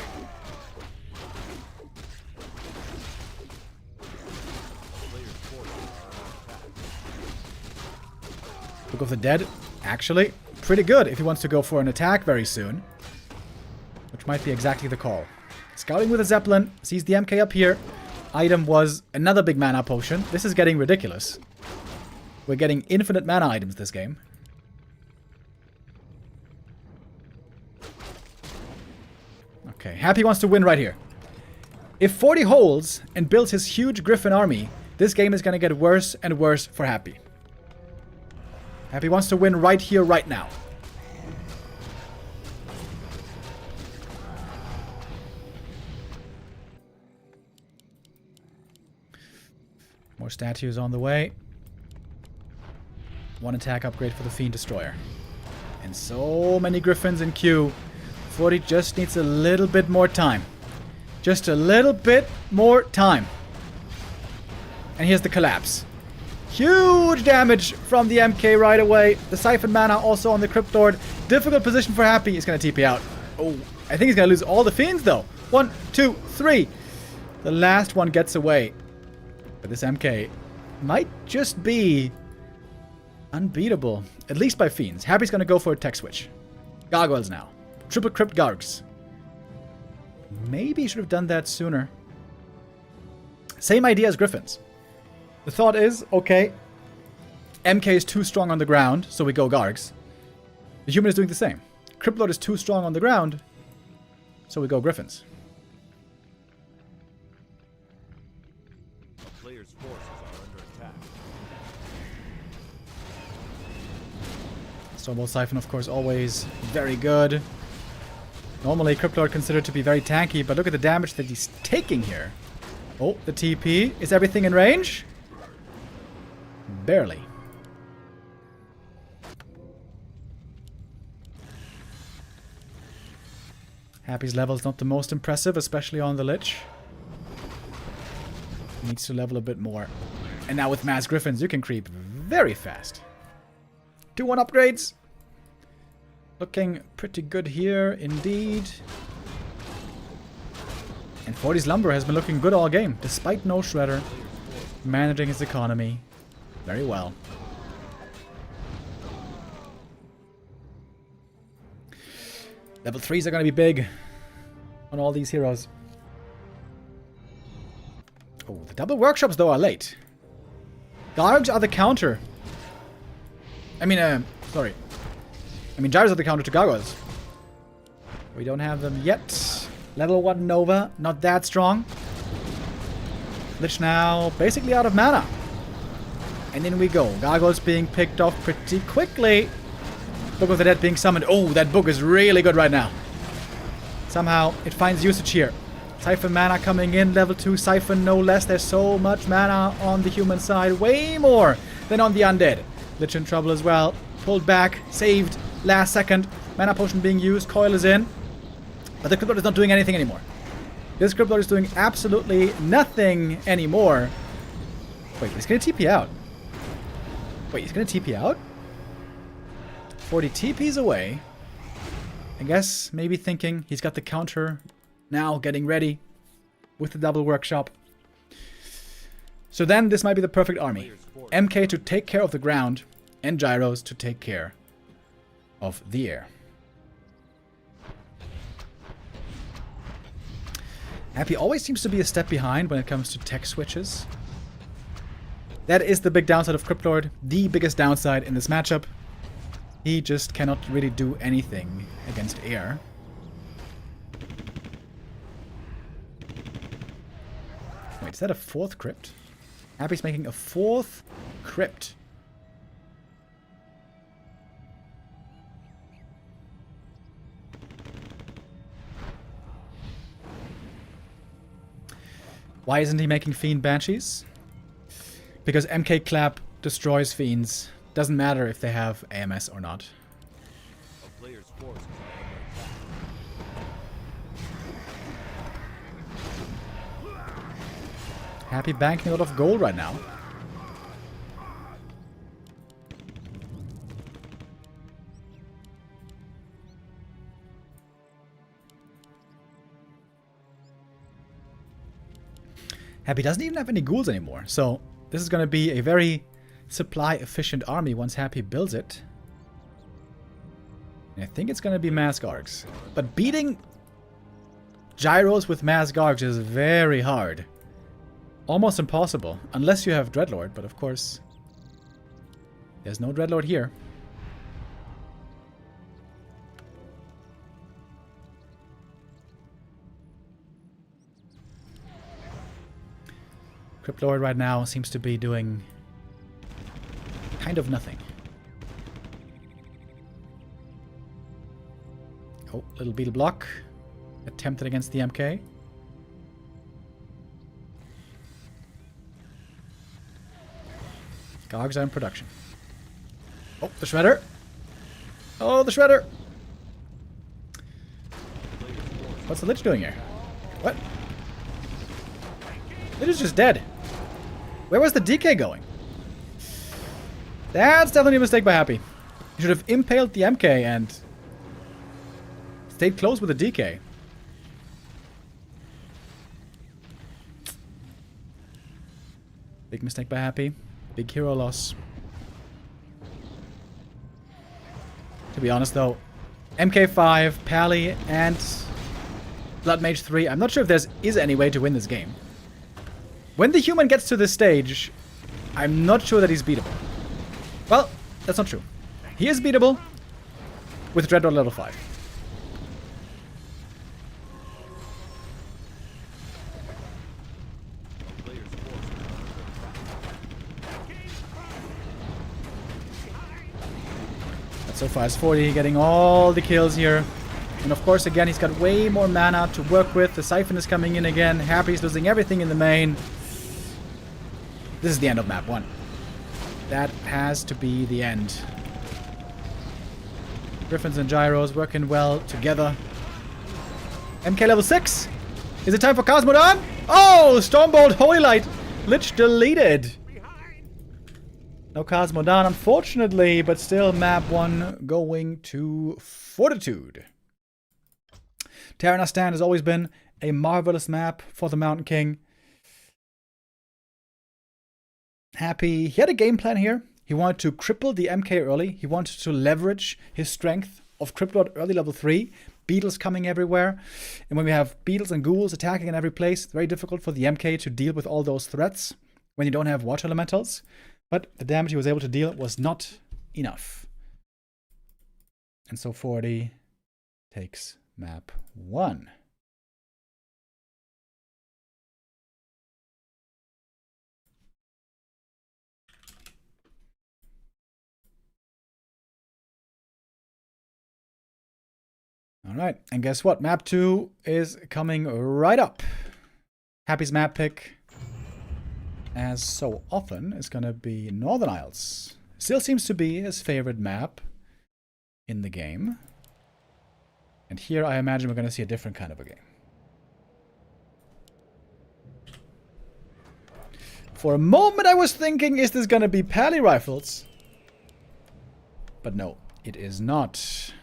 Book of the Dead, actually, pretty good if he wants to go for an attack very soon. Which might be exactly the call. Scouting with a Zeppelin, sees the MK up here. Item was another big mana potion. This is getting ridiculous. We're getting infinite mana items this game. Okay, Happy wants to win right here. If 40 holds and builds his huge Griffin army, this game is going to get worse and worse for Happy. Happy wants to win right here, right now. More statues on the way. One attack upgrade for the Fiend Destroyer. And so many Griffins in queue. 40 just needs a little bit more time. Just a little bit more time. And here's the collapse. Huge damage from the MK right away. The Siphon mana also on the Crypt Lord. Difficult position for Happy. He's going to TP out. Oh, I think he's going to lose all the Fiends though. 1, 2, 3. The last one gets away. But this MK might just be unbeatable. At least by Fiends. Happy's going to go for a tech switch. Gargoyles now. Triple Crypt Gargs. Maybe he should have done that sooner. Same idea as Griffins. The thought is, okay, MK is too strong on the ground, so we go Gargs. The human is doing the same. Crypt Lord is too strong on the ground, so we go Griffins. A player's forces are under attack. Stormbolt Siphon, of course, always very good. Normally, Cryptlord considered to be very tanky, but look at the damage that he's taking here. Oh, the TP. Is everything in range? Barely. Happy's level is not the most impressive, especially on the Lich. Needs to level a bit more. And now with Mass Griffins, you can creep very fast. 2-1 upgrades. Looking pretty good here, indeed. And 40's Lumber has been looking good all game, despite no Shredder. Managing his economy very well. Level 3s are going to be big on all these heroes. Oh, the double workshops, though, are late. Gargs are the counter. Gyros are the counter to Gargoyles. We don't have them yet. Level 1 Nova, not that strong. Lich now basically out of mana. And in we go. Gargoyles being picked off pretty quickly. Book of the Dead being summoned. Oh, that book is really good right now. Somehow it finds usage here. Siphon mana coming in, level 2 Siphon no less. There's so much mana on the human side. Way more than on the undead. Lich in trouble as well. Pulled back, saved, last second. Mana potion being used, coil is in. But the Cryptlord is not doing anything anymore. This Cryptlord is doing absolutely nothing anymore. Wait, he's gonna TP out. Wait, he's gonna TP out? 40 TPs away. I guess maybe thinking he's got the counter now, getting ready with the double workshop. So then this might be the perfect army. MK to take care of the ground and Gyros to take care of the air. Happy always seems to be a step behind when it comes to tech switches. That is the big downside of Cryptlord. The biggest downside in this matchup. He just cannot really do anything against air. Wait, is that a 4th crypt? Happy's making a 4th crypt. Why isn't he making Fiend Banshees? Because MK Clap destroys Fiends. Doesn't matter if they have AMS or not. A player's force is Happy banking a lot of gold right now. Happy doesn't even have any ghouls anymore, so this is going to be a very supply-efficient army once Happy builds it. And I think it's going to be Mass Gargs. But beating Gyros with Mass Gargs is very hard. Almost impossible, unless you have Dreadlord, but of course, there's no Dreadlord here. Cryptlord right now seems to be doing kind of nothing. Oh, little beetle block. Attempted against the MK. Gargs are in production. Oh, the Shredder. Oh, the Shredder. What's the Lich doing here? What? Lich is just dead. Where was the DK going? That's definitely a mistake by Happy. He should have impaled the MK and stayed close with the DK. Big mistake by Happy. Big hero loss. To be honest though, MK5, Pally, and Blood Mage 3, I'm not sure if there is any way to win this game. When the human gets to this stage, I'm not sure that he's beatable. Well, that's not true. He is beatable with Dreadlord level 5. But so far it's 40 getting all the kills here. And of course, again, he's got way more mana to work with. The Siphon is coming in again. Happy's losing everything in the main. This is the end of map 1. That has to be the end. Griffins and Gyros working well together. MK level 6. Is it time for Cosmodon? Oh, Stormbolt, Holy Light. Lich deleted. No Cosmodon, unfortunately, but still map 1 going to Fortitude. Terenas Stand has always been a marvelous map for the Mountain King. Happy. He had a game plan here. He wanted to cripple the MK early. He wanted to leverage his strength of Cryptlord early level 3. Beetles coming everywhere. And when we have beetles and ghouls attacking in every place, it's very difficult for the MK to deal with all those threats when you don't have water elementals. But the damage he was able to deal was not enough. And so 40 takes map 1. Alright, and guess what? Map 2 is coming right up. Happy's map pick, as so often, is going to be Northern Isles. Still seems to be his favorite map in the game. And here I imagine we're going to see a different kind of a game. For a moment I was thinking, is this going to be Pally Rifles? But no, it is not.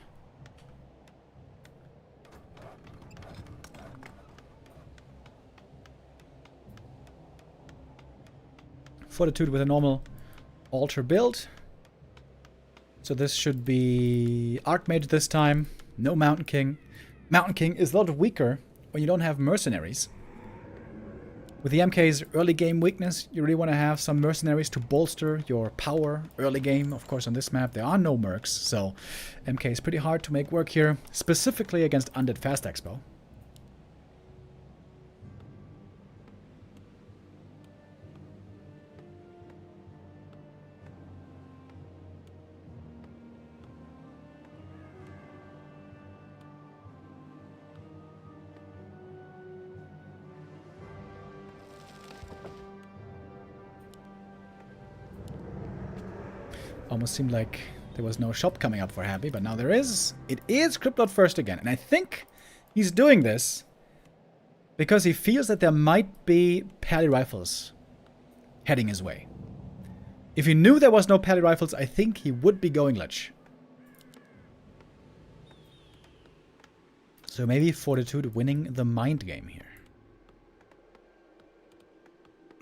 Fortitude with a normal altar build. So this should be Archmage this time. No Mountain King. Mountain King is a lot weaker when you don't have mercenaries. With the MK's early game weakness, you really want to have some mercenaries to bolster your power early game. Of course, on this map, there are no mercs, so MK is pretty hard to make work here, specifically against Undead Fast Expo. Almost seemed like there was no shop coming up for Happy, but now there is. It is Cryptlord first again, and I think he's doing this because he feels that there might be Pally Rifles heading his way. If he knew there was no Pally Rifles, I think he would be going Lich. So maybe Fortitude winning the mind game here.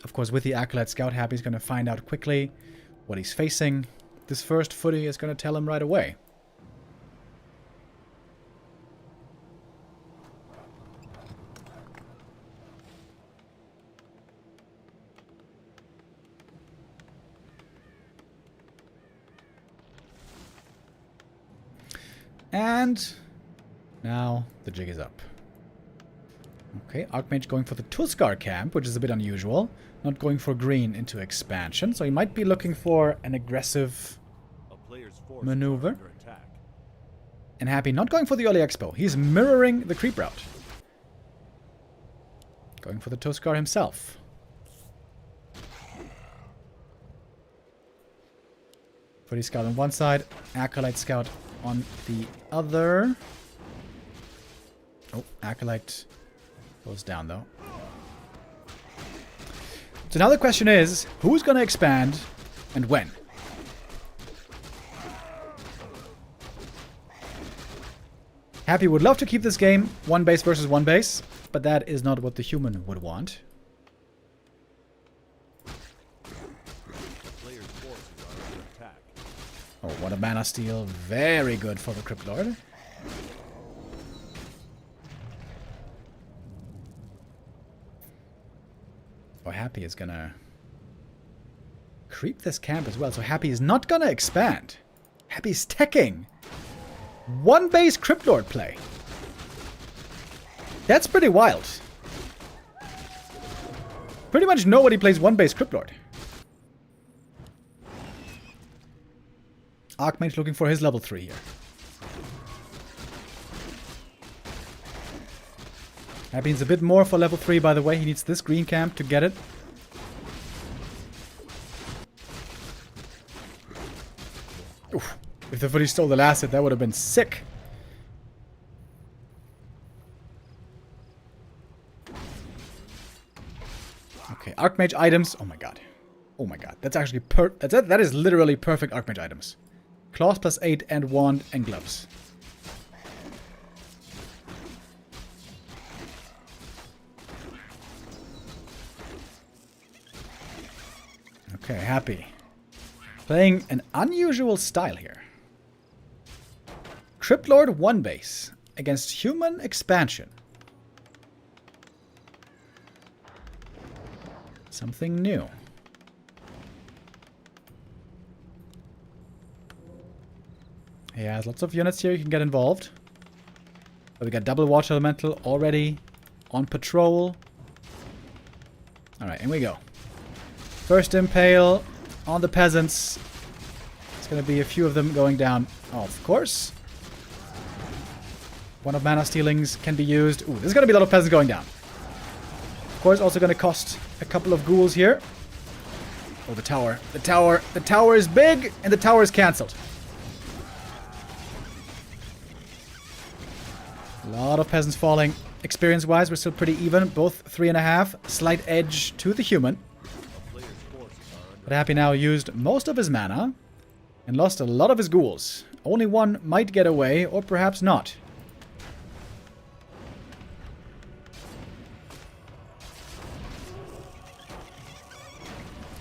Of course, with the Acolyte Scout, Happy's going to find out quickly what he's facing. This first footy is going to tell him right away. And now the jig is up. Okay, Archmage going for the Tuskarr camp, which is a bit unusual. Not going for green into expansion, so he might be looking for an aggressive maneuver. And Happy not going for the early expo. He's mirroring the creep route. Going for the Tuskarr himself. Footy Scout on one side, Acolyte Scout on the other. Oh, Acolyte goes down though. So now the question is, who's going to expand and when? Happy would love to keep this game one base versus one base, but that is not what the human would want. Oh, what a mana steal. Very good for the Cryptlord. Oh, Happy is gonna creep this camp as well. So Happy is not gonna expand. Happy's teching. One base Cryptlord play. That's pretty wild. Pretty much nobody plays one base Cryptlord. Archmage looking for his level 3 here. That means a bit more for level 3, by the way. He needs this green camp to get it. Oof. If the footy stole the last hit, that would have been sick. Okay, Archmage items. Oh my god. Oh my god. That's actually that is literally perfect Archmage items. Claws +8 and wand and gloves. Okay, happy. Playing an unusual style here. Crypt Lord 1 base against human expansion. Something new. He has lots of units here you can get involved. But we got double water elemental already on patrol. Alright, in we go. First impale on the peasants. It's going to be a few of them going down. Oh, of course. One of mana stealings can be used. Ooh, there's going to be a lot of peasants going down. Of course, also going to cost a couple of ghouls here. Oh, the tower. The tower. The tower is big, and the tower is cancelled. A lot of peasants falling. Experience-wise, we're still pretty even. Both 3.5. Slight edge to the human. But Happy now used most of his mana and lost a lot of his ghouls. Only one might get away, or perhaps not.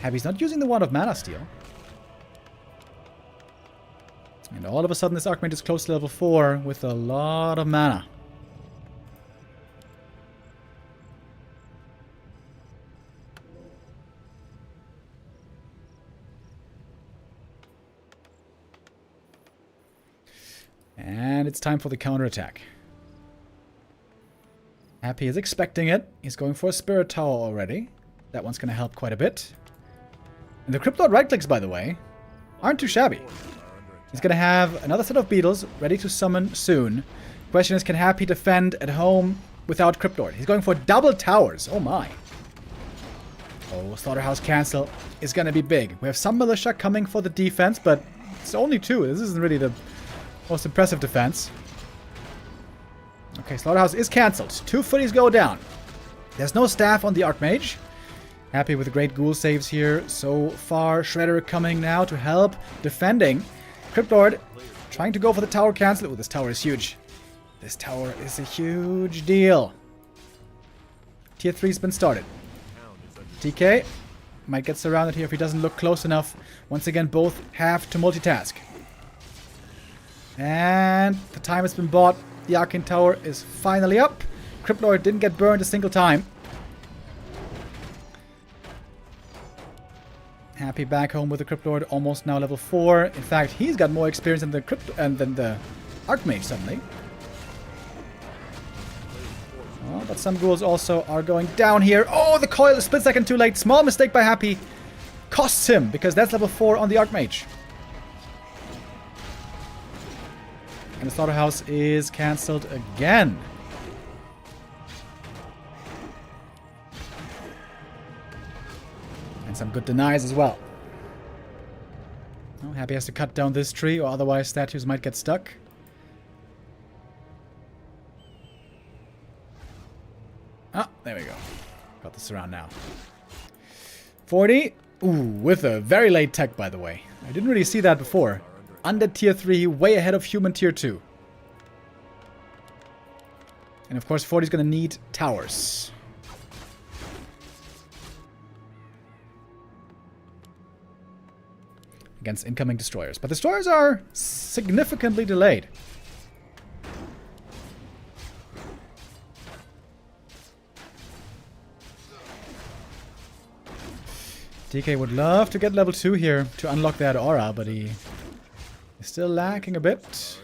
Happy's not using the Wand of Mana Steal. And all of a sudden this Archmage is close to level 4 with a lot of mana. And it's time for the counterattack. Happy is expecting it. He's going for a Spirit Tower already. That one's going to help quite a bit. And the Crypt Lord right clicks, by the way, aren't too shabby. He's going to have another set of beetles ready to summon soon. Question is, can Happy defend at home without Crypt Lord? He's going for double towers. Oh my. Oh, Slaughterhouse cancel is going to be big. We have some militia coming for the defense, but it's only 2. This isn't really the most impressive defense. Okay, Slaughterhouse is cancelled. 2 footies go down. There's no staff on the Archmage. Happy with the great ghoul saves here so far. Shredder coming now to help defending. Crypt Lord trying to go for the tower cancel. Oh, this tower is huge. This tower is a huge deal. Tier 3's been started. TK might get surrounded here if he doesn't look close enough. Once again, both have to multitask. And the time has been bought. The Arcane Tower is finally up. Crypt Lord didn't get burned a single time. Happy back home with the Crypt Lord, almost now level 4. In fact, he's got more experience than the than the Archmage suddenly. Oh, but some ghouls also are going down here. Oh, the coil is split second too late. Small mistake by Happy. Costs him, because that's level 4 on the Archmage. And the Slaughterhouse is cancelled again. And some good denies as well. Oh, Happy has to cut down this tree, or otherwise statues might get stuck. Ah, there we go. Got the surround now. 40. Ooh, with a very late tech, by the way. I didn't really see that before. Under tier 3, way ahead of human tier 2. And of course, 40 is going to need towers. Against incoming destroyers. But destroyers are significantly delayed. DK would love to get level 2 here to unlock that aura, but he is still lacking a bit.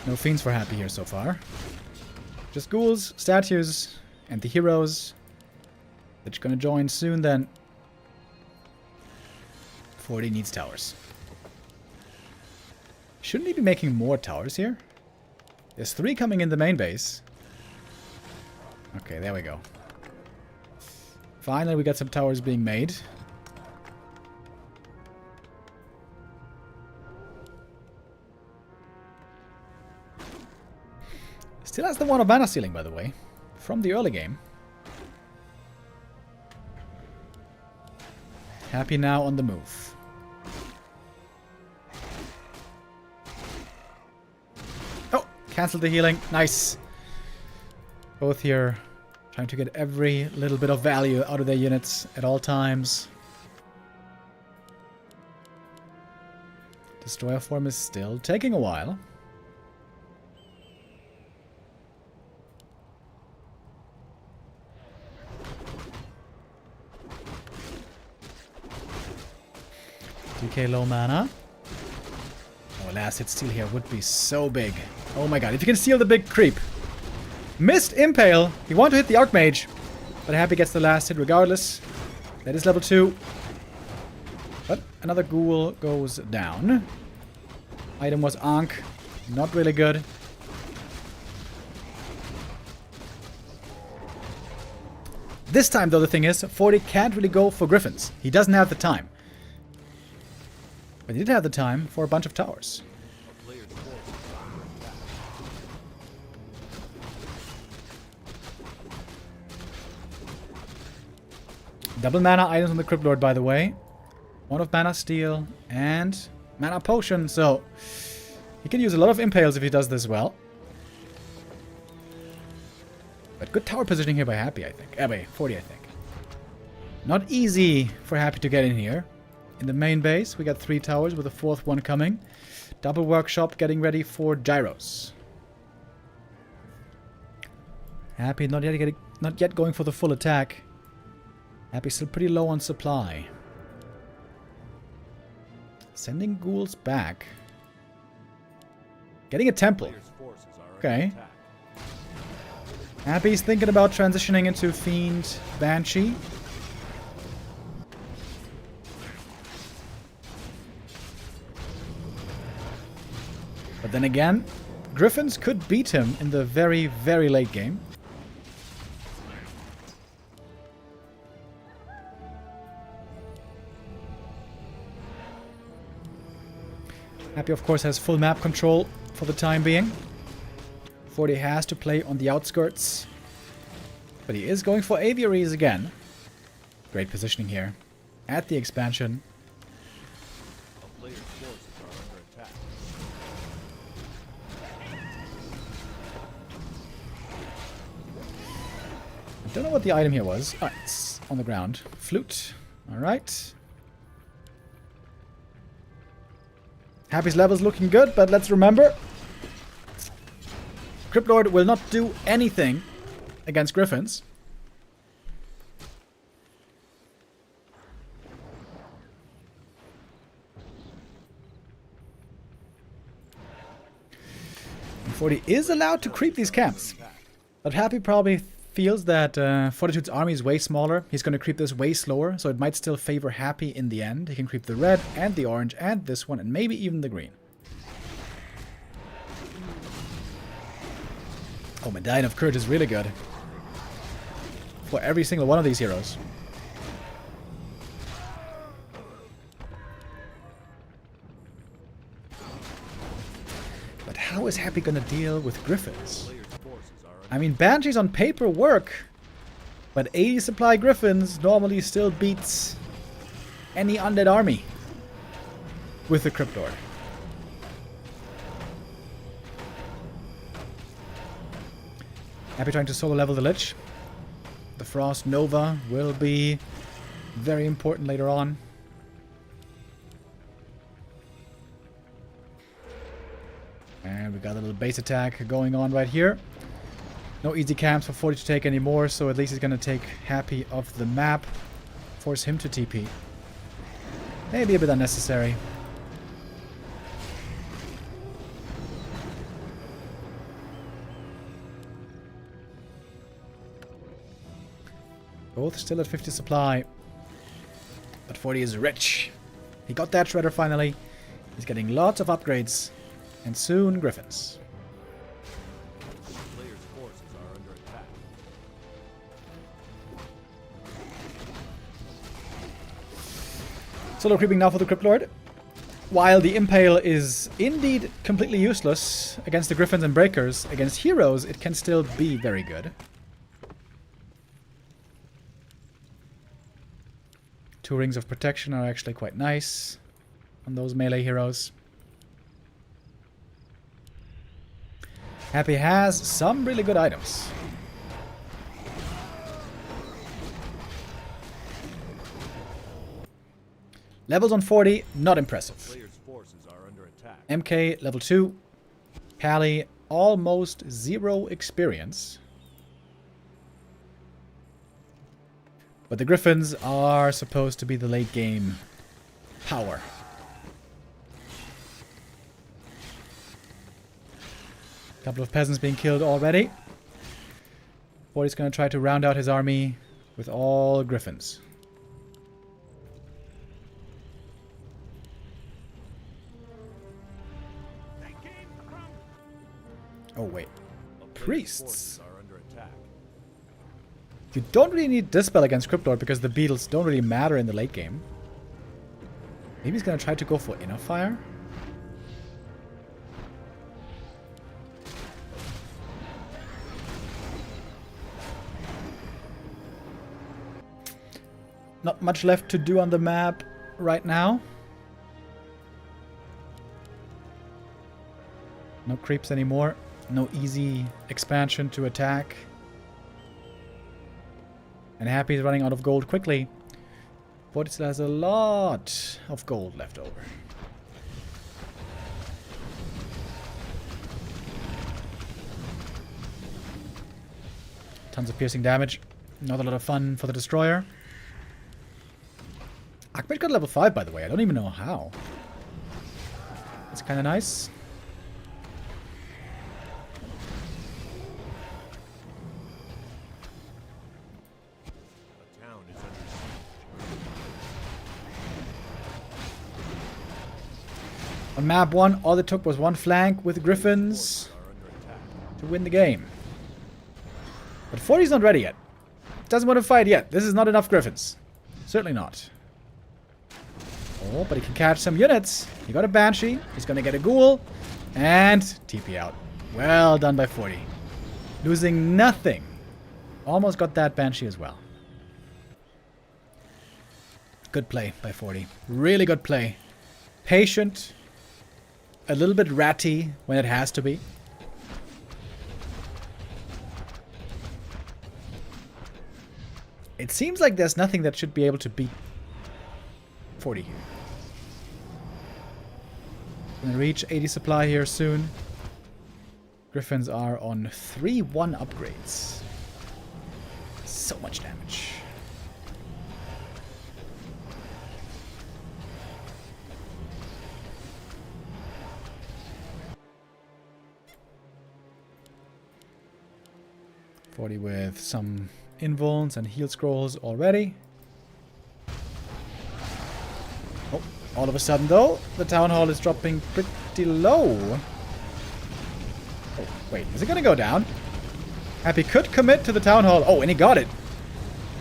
No fiends for Happy here so far. Just ghouls, statues, And the heroes that you're gonna join soon then. 40 needs towers. Shouldn't he be making more towers here? There's 3 coming in the main base. Okay, there we go. Finally, we got some towers being made. Still has the 1 of mana ceiling, by the way, from the early game. Happy now on the move. Oh, cancelled the healing. Nice. Both here trying to get every little bit of value out of their units at all times. Destroyer form is still taking a while. DK low mana. Oh, last hit steal here would be so big. Oh my god, if you can steal the big creep. Missed Impale. He wanted to hit the Archmage, but Happy gets the last hit regardless. That is level 2. But another ghoul goes down. Item was Ankh. Not really good. This time, though, the thing is, 40 can't really go for Griffins. He doesn't have the time. But he did have the time for a bunch of towers. Double mana items on the Crypt Lord, by the way. 1 of mana steal and mana potion, so he can use a lot of impales if he does this well. But good tower positioning here by Happy, I think. By 40, I think. Not easy for Happy to get in here. In the main base, we got 3 towers with a 4th one coming. Double workshop getting ready for gyros. Happy not yet going for the full attack. Happy still pretty low on supply. Sending ghouls back. Getting a temple. Okay. Happy's thinking about transitioning into Fiend Banshee. But then again, Griffins could beat him in the very, very late game. Happy, of course, has full map control for the time being. 40 has to play on the outskirts. But he is going for aviaries again. Great positioning here. At the expansion. I don't know what the item here was. Ah, it's on the ground. Flute. Alright. Happy's level's looking good, but let's remember, Crypt Lord will not do anything against Griffins. And 40 is allowed to creep these camps, but Happy probably feels that Fortitude's army is way smaller. He's going to creep this way slower, so it might still favor Happy in the end. He can creep the red and the orange and this one and maybe even the green. Oh, Medallion of Courage is really good for every single one of these heroes. But how is Happy going to deal with Griffins? I mean, Banshees on paper work, but 80 supply Griffins normally still beats any undead army with the Crypt Lord. Happy trying to solo level the Lich. The Frost Nova will be very important later on. And we got a little base attack going on right here. No easy camps for 40 to take anymore, so at least he's going to take Happy off the map. Force him to TP. Maybe a bit unnecessary. Both still at 50 supply. But 40 is rich. He got that shredder finally. He's getting lots of upgrades. And soon griffins. Player's forces are under attack. Solo creeping now for the Crypt Lord. While the Impale is indeed completely useless against the Griffins and Breakers, against heroes it can still be very good. 2 rings of protection are actually quite nice on those melee heroes. Happy has some really good items. Levels on 40, not impressive. Player's forces are under attack. MK level 2. Pally almost 0 experience. But the Griffins are supposed to be the late game power. Couple of peasants being killed already. Boy's gonna try to round out his army with all Griffins. Oh wait, priests. Are under attack. You don't really need Dispel against Cryptlord because the beetles don't really matter in the late game. Maybe he's gonna try to go for Inner Fire. Not much left to do on the map right now. No creeps anymore. No easy expansion to attack. And Happy's running out of gold quickly. Fortitude has a lot of gold left over. Tons of piercing damage. Not a lot of fun for the destroyer. Akmit got level 5, by the way. I don't even know how. It's kind of nice. A town is under siege. On map 1, all it took was one flank with Griffins Are under attack. to win the game. But 40's not ready yet. Doesn't want to fight yet. This is not enough Griffins. Certainly not. Oh, but he can catch some units. He got a Banshee. He's going to get a Ghoul. And TP out. Well done by 40. Losing nothing. Almost got that Banshee as well. Good play by 40. Really good play. Patient. A little bit ratty when it has to be. It seems like there's nothing that should be able to beat 40 here. Gonna reach 80 supply here soon. Griffins are on 3-1 upgrades. So much damage. .40 with some invulns and heal scrolls already. Oh, all of a sudden though, the town hall is dropping pretty low. Oh, wait, is it gonna go down? Happy could commit to the town hall. Oh, and he got it.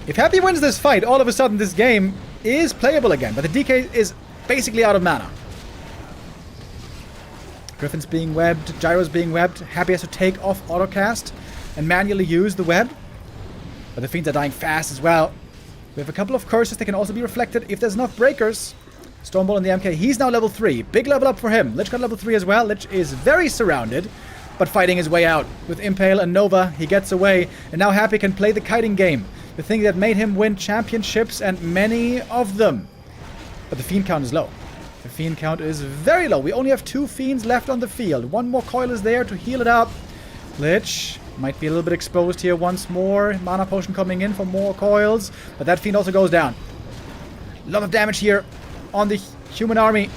If Happy wins this fight, all of a sudden this game is playable again, but the DK is basically out of mana. Griffin's being webbed, Gyro's being webbed. Happy has to take off autocast and manually use the web. But the Fiends are dying fast as well. We have a couple of curses that can also be reflected if there's enough breakers. Stormbolt in the MK, he's now level 3. Big level up for him. Lich got level 3 as well. Lich is very surrounded, but fighting his way out. With Impale and Nova, he gets away. And now Happy can play the kiting game. The thing that made him win championships, and many of them. But the Fiend count is low. The Fiend count is very low. We only have 2 Fiends left on the field. One more coil is there to heal it up. Lich might be a little bit exposed here once more. Mana potion coming in for more coils. But that Fiend also goes down. A lot of damage here on the human army.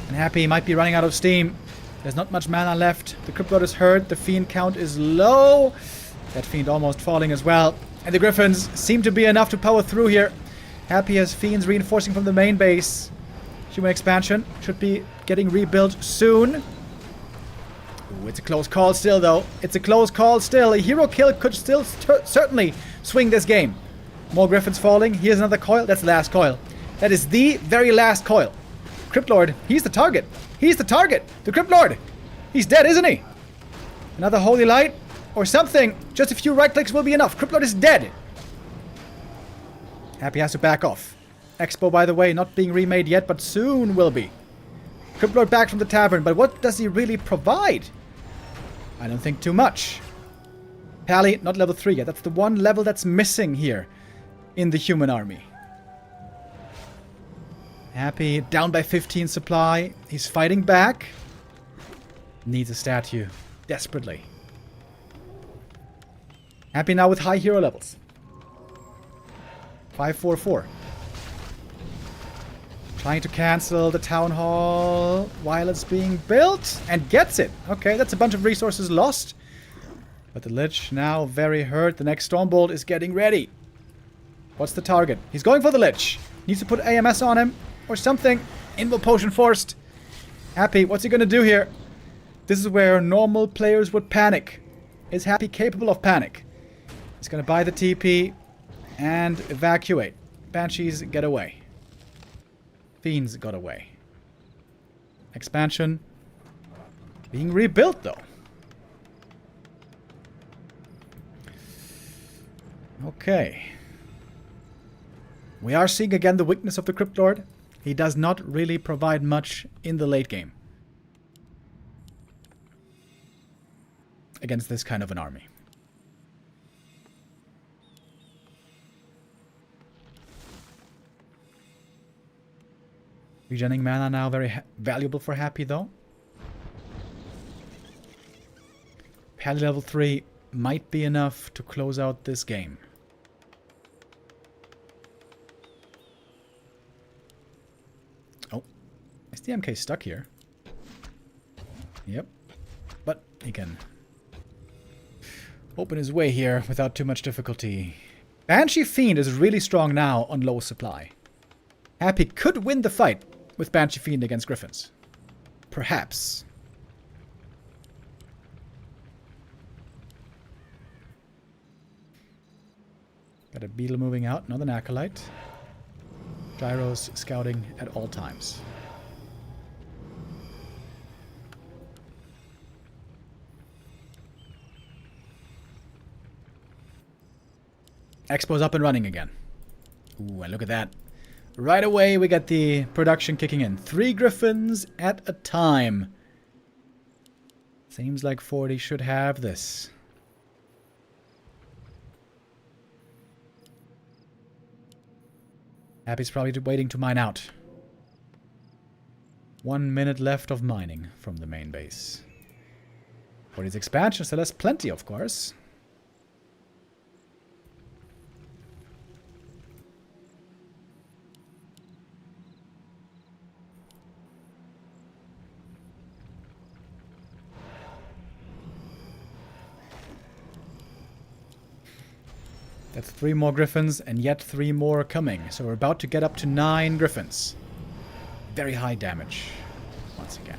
And Happy might be running out of steam. There's not much mana left. The Crypt Lord is hurt. The Fiend count is low. That Fiend almost falling as well. And the Griffins seem to be enough to power through here. Happy has Fiends reinforcing from the main base. Human expansion should be getting rebuilt soon. Ooh, it's a close call still, though. It's a close call still. A hero kill could still certainly swing this game. More Griffins falling. Here's another coil. That's the last coil. That is the very last coil. Cryptlord, he's the target. He's the target. The Cryptlord. He's dead, isn't he? Another Holy Light or something. Just a few right clicks will be enough. Cryptlord is dead. Happy has to back off. Expo, by the way, not being remade yet, but soon will be. Cryptlord back from the tavern, but what does he really provide? I don't think too much. Pally, not level 3 yet. That's the one level that's missing here in the human army. Happy, down by 15 supply. He's fighting back. Needs a statue. Desperately. Happy now with high hero levels. 544. Trying to cancel the town hall while it's being built. And gets it. Okay, that's a bunch of resources lost. But the Lich now very hurt. The next Stormbolt is getting ready. What's the target? He's going for the Lich. Needs to put AMS on him. Or something. Invo Potion forced. Happy, what's he gonna do here? This is where normal players would panic. Is Happy capable of panic? He's gonna buy the TP and evacuate. Banshees get away. Fiends got away. Expansion being rebuilt though. Okay. We are seeing again the weakness of the Cryptlord. He does not really provide much in the late game against this kind of an army. Regening mana now very valuable for Happy though. Pally level 3 might be enough to close out this game. Oh, is the MK stuck here? Yep, but he can open his way here without too much difficulty. Banshee Fiend is really strong now on low supply. Happy could win the fight with Banshee Fiend against Griffins. Perhaps. Got a Beetle moving out, not an Acolyte. Gyros scouting at all times. Expo's up and running again. Ooh, and look at that. Right away, we get the production kicking in. 3 Griffins at a time. Seems like 40 should have this. Happy's probably waiting to mine out. 1 minute left of mining from the main base. For his expansion, still has plenty, of course. That's 3 more Griffins, and yet 3 more coming. So we're about to get up to 9 Griffins. Very high damage, once again.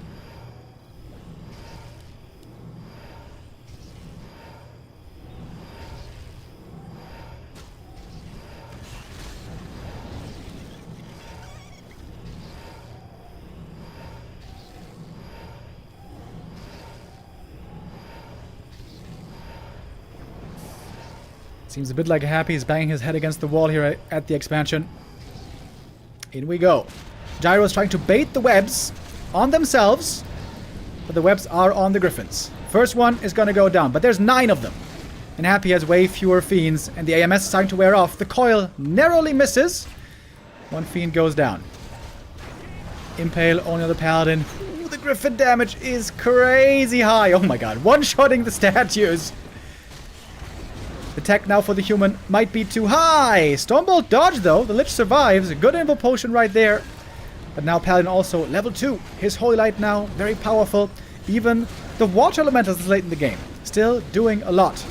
Seems a bit like Happy is banging his head against the wall here at the expansion. In we go. Gyro's trying to bait the webs on themselves, but the webs are on the Griffins. First one is going to go down, but there's 9 of them. And Happy has way fewer Fiends, and the AMS is starting to wear off. The coil narrowly misses. 1 Fiend goes down. Impale only on the Paladin. Ooh, the Griffin damage is crazy high. Oh my god, one-shotting the statues. The tech now for the human might be too high. Stormbolt dodge though. The Lich survives. A good Invo Potion right there. But now Paladin also level 2. His Holy Light now very powerful. Even the Water Elementals is late in the game. Still doing a lot.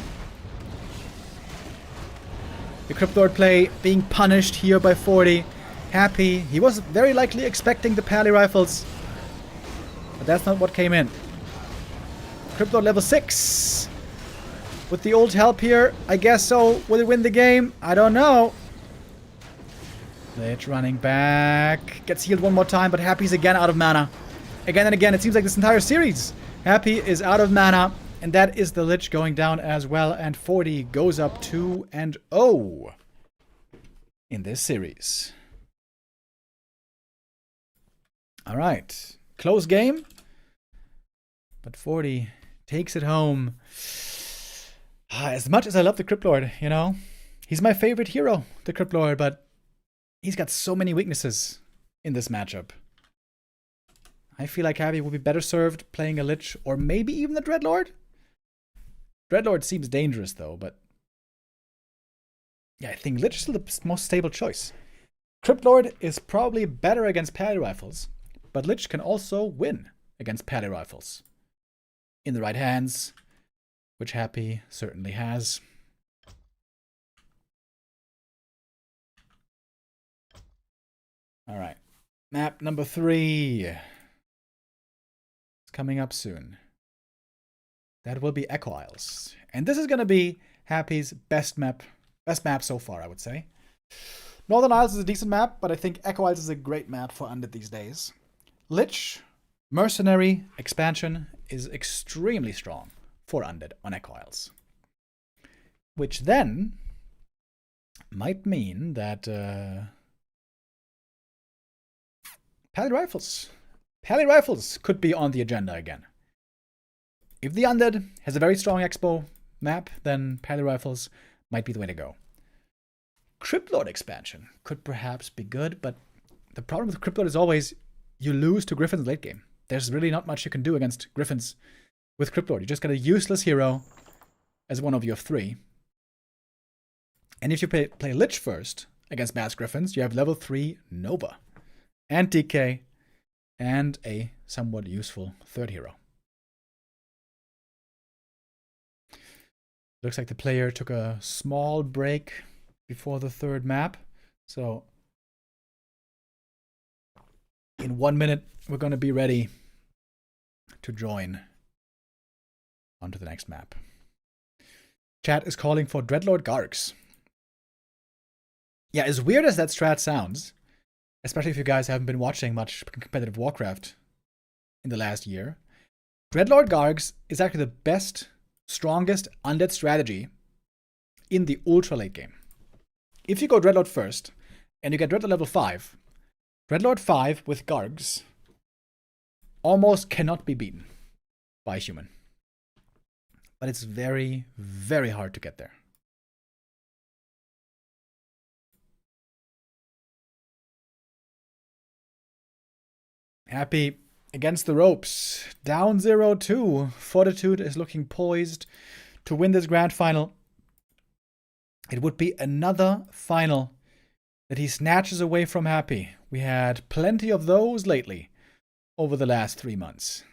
The Crypt Lord play being punished here by 40. Happy. He was very likely expecting the Pally Rifles. But that's not what came in. Crypt Lord level 6. With the old help here, I guess so. Will he win the game? I don't know. Lich running back. Gets healed one more time, but Happy's again out of mana. Again and again, it seems like this entire series. Happy is out of mana. And that is the Lich going down as well. And 40 goes up 2-0 in this series. Alright. Close game. But 40 takes it home. As much as I love the Crypt Lord, you know, he's my favorite hero, the Crypt Lord, but he's got so many weaknesses in this matchup. I feel like Happy would be better served playing a Lich, or maybe even the Dreadlord. Dreadlord seems dangerous though, but yeah, I think Lich is still the most stable choice. Crypt Lord is probably better against Pally Rifles, but Lich can also win against Pally Rifles. In the right hands, which Happy certainly has. Alright. Map number 3. It's coming up soon. That will be Echo Isles. And this is going to be Happy's best map so far, I would say. Northern Isles is a decent map, but I think Echo Isles is a great map for Undead these days. Lich, Mercenary, Expansion is extremely strong for Undead on Echo Isles. Which then might mean that Pally Rifles could be on the agenda again. If the Undead has a very strong Expo map, then Pally Rifles might be the way to go. Crypt Lord expansion could perhaps be good, but the problem with Crypt Lord is always you lose to Griffins late game. There's really not much you can do against Griffins with Crypt Lord. You just got a useless hero as one of your 3. And if you play Lich first against Mass Griffins, you have level 3 Nova and DK and a somewhat useful 3rd hero. Looks like the player took a small break before the 3rd map. So in 1 minute, we're going to be ready to join onto the next map. Chat is calling for Dreadlord Gargs. Yeah, as weird as that strat sounds, especially if you guys haven't been watching much competitive Warcraft in the last year, Dreadlord Gargs is actually the best, strongest Undead strategy in the ultra late game. If you go Dreadlord first, and you get Dreadlord level 5, Dreadlord 5 with Gargs almost cannot be beaten by a human. But it's very, very hard to get there. Happy against the ropes. Down 0-2. Fortitude is looking poised to win this grand final. It would be another final that he snatches away from Happy. We had plenty of those lately over the last 3 months.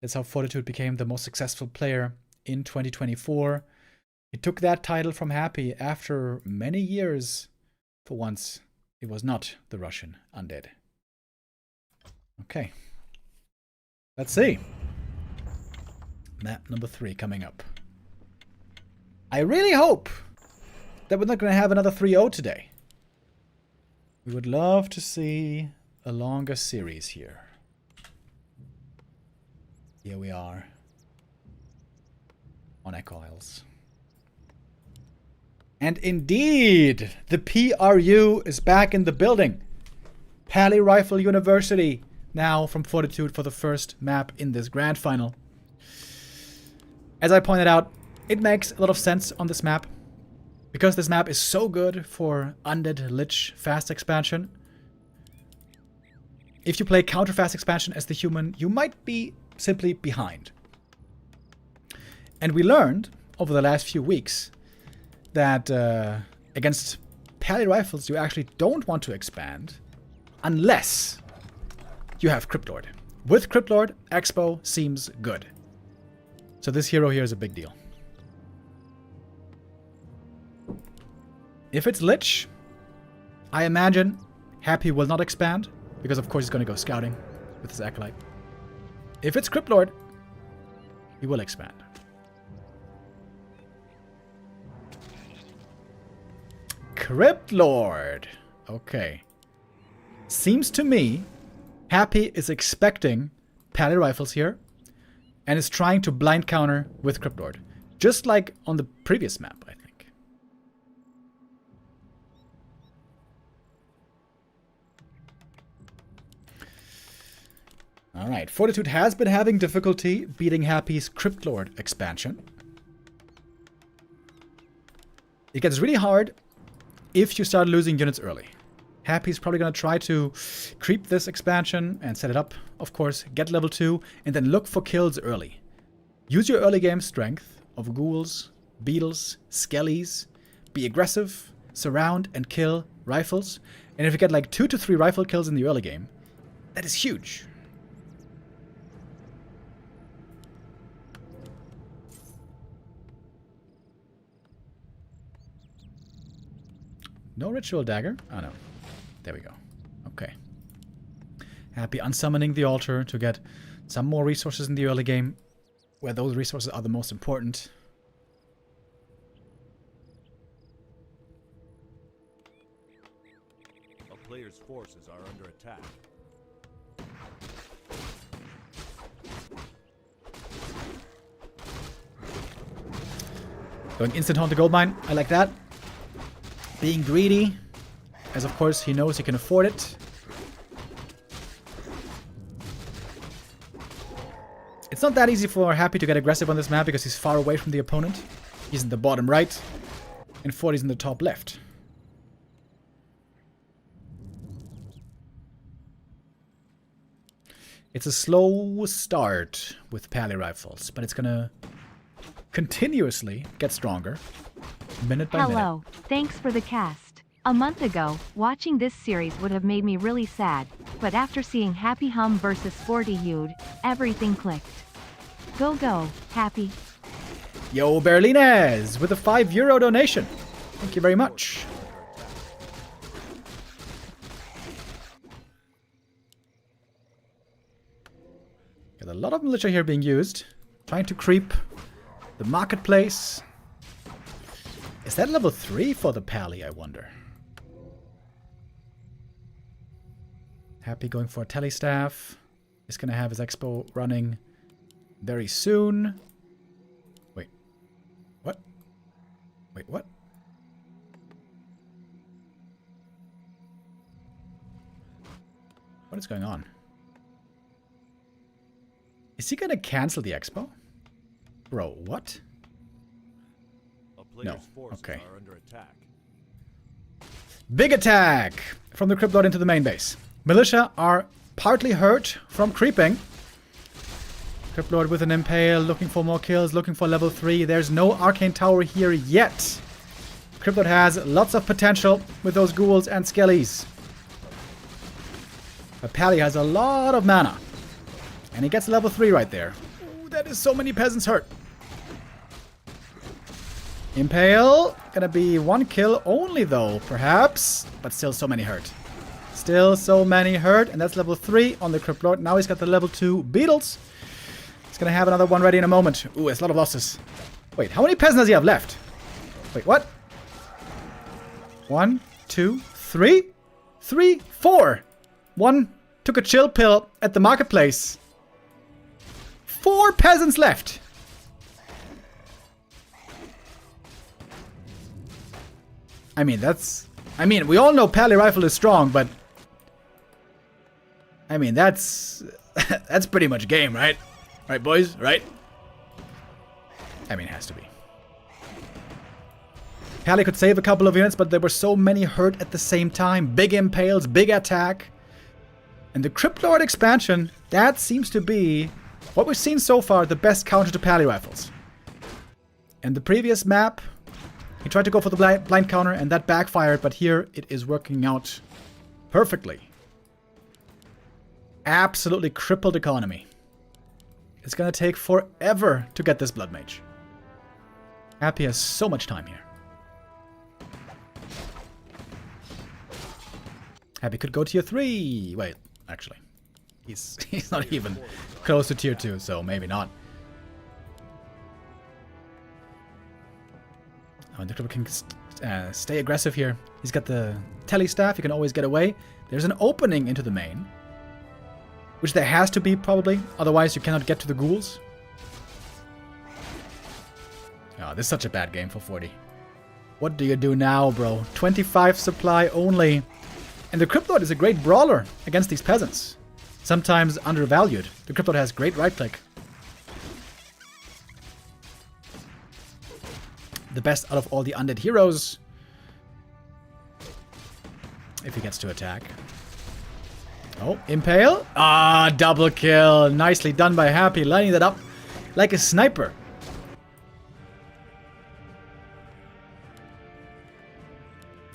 That's how Fortitude became the most successful player in 2024. He took that title from Happy after many years. For once, it was not the Russian Undead. Okay. Let's see. Map number 3 coming up. I really hope that we're not going to have another 3-0 today. We would love to see a longer series here. Here we are on Echo Isles. And indeed, the PRU is back in the building. Pally Rifle University now from Fortitude for the first map in this grand final. As I pointed out, it makes a lot of sense on this map. Because this map is so good for Undead Lich fast expansion. If you play counter fast expansion as the human, you might be simply behind. And we learned over the last few weeks that against Pally Rifles you actually don't want to expand unless you have Crypt Lord. With Crypt Lord, Expo seems good. So this hero here is a big deal. If it's Lich, I imagine Happy will not expand, because of course he's going to go scouting with his Acolyte. If it's Crypt Lord, he will expand. Crypt Lord. Okay. Seems to me Happy is expecting Pally Rifles here and is trying to blind counter with Crypt Lord. Just like on the previous map, I think. Alright, Fortitude has been having difficulty beating Happy's Crypt Lord expansion. It gets really hard if you start losing units early. Happy's probably going to try to creep this expansion and set it up, of course, get level 2, and then look for kills early. Use your early game strength of ghouls, beetles, skellies, be aggressive, surround and kill rifles, and if you get like 2 to 3 rifle kills in the early game, that is huge. No ritual dagger? Oh no. There we go. Okay. Happy unsummoning the altar to get some more resources in the early game, where those resources are the most important. A player's forces are under attack. Going instant haunt the gold mine. I like that. Being greedy, as of course he knows he can afford it. It's not that easy for Happy to get aggressive on this map because he's far away from the opponent. He's in the bottom right, and 40's in the top left. It's a slow start with Pally Rifles, but it's gonna continuously get stronger, minute by minute. Hello, thanks for the cast. A month ago, watching this series would have made me really sad, but after seeing Happy Hum versus Fortitude, everything clicked. Go go, Happy. Yo, Berlines, with a €5 donation. Thank you very much. Got a lot of militia here being used. Trying to creep the marketplace. Is that level 3 for the Pally, I wonder? Happy going for a telestaff. He's going to have his expo running very soon. Wait. What? Wait, what? What is going on? Is he going to cancel the expo? Bro, what? No. Okay. Big attack from the Crypt Lord into the main base. Militia are partly hurt from creeping. Crypt Lord with an impale, looking for more kills, looking for level 3. There's no arcane tower here yet. Crypt Lord has lots of potential with those ghouls and skellies. But Pally has a lot of mana. And he gets level 3 right there. Ooh, that is so many peasants hurt. Impale. Gonna be 1 kill only though, perhaps. But still so many hurt. Still so many hurt. And that's level 3 on the Crypt Lord. Now he's got the level 2 beetles. He's gonna have another one ready in a moment. Ooh, it's a lot of losses. Wait, how many peasants does he have left? Wait, what? 1, 2, 3? 3, 4. 1 took a chill pill at the marketplace. 4 peasants left. I mean, we all know Pally Rifle is strong, but I mean, that's pretty much game, right? Right, boys? Right? I mean, it has to be. Pally could save a couple of units, but there were so many hurt at the same time. Big impales, big attack. And the Crypt Lord expansion, that seems to be what we've seen so far, the best counter to Pally Rifles. And the previous map, he tried to go for the blind counter and that backfired, but here it is working out perfectly. Absolutely crippled economy. It's gonna take forever to get this Blood Mage. Happy has so much time here. Happy could go tier 3. Wait, actually. He's not even close to tier 2, so maybe not. Oh, the Cripple can stay aggressive here. He's got the tele staff. He can always get away. There's an opening into the main, which there has to be probably. Otherwise, you cannot get to the ghouls. Oh, this is such a bad game for 40. What do you do now, bro? 25 supply only. And the Cryptolord is a great brawler against these peasants. Sometimes undervalued. The Cryptolord has great right click. The best out of all the undead heroes. If he gets to attack. Oh, Impale. Ah, double kill. Nicely done by Happy, lining that up like a sniper.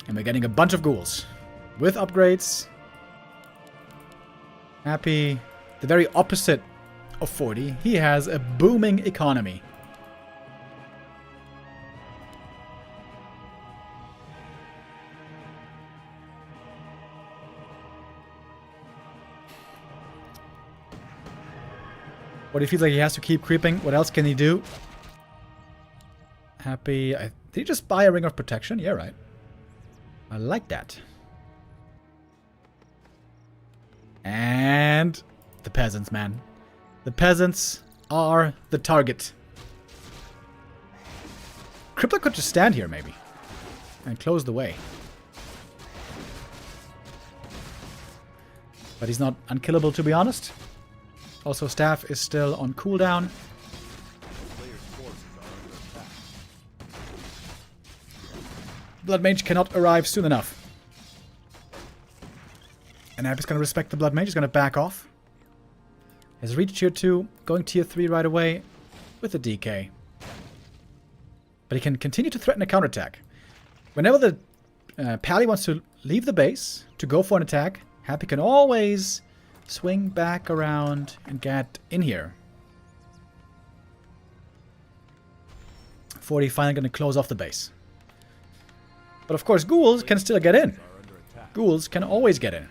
And we're getting a bunch of ghouls. With upgrades. Happy, the very opposite of 40. He has a booming economy. What he feels like he has to keep creeping. What else can he do? Happy. Did he just buy a Ring of Protection? Yeah, right. I like that. And the peasants, man. The peasants are the target. Crippler could just stand here, maybe. And close the way. But he's not unkillable, to be honest. Also, staff is still on cooldown. Blood Mage cannot arrive soon enough. And Happy's going to respect the Blood Mage. He's going to back off. Has reached tier 2. Going tier 3 right away with a DK. But he can continue to threaten a counterattack. Whenever the Pally wants to leave the base to go for an attack, Happy can always swing back around and get in here. 40 finally going to close off the base. But of course, ghouls can still get in. Ghouls can always get in.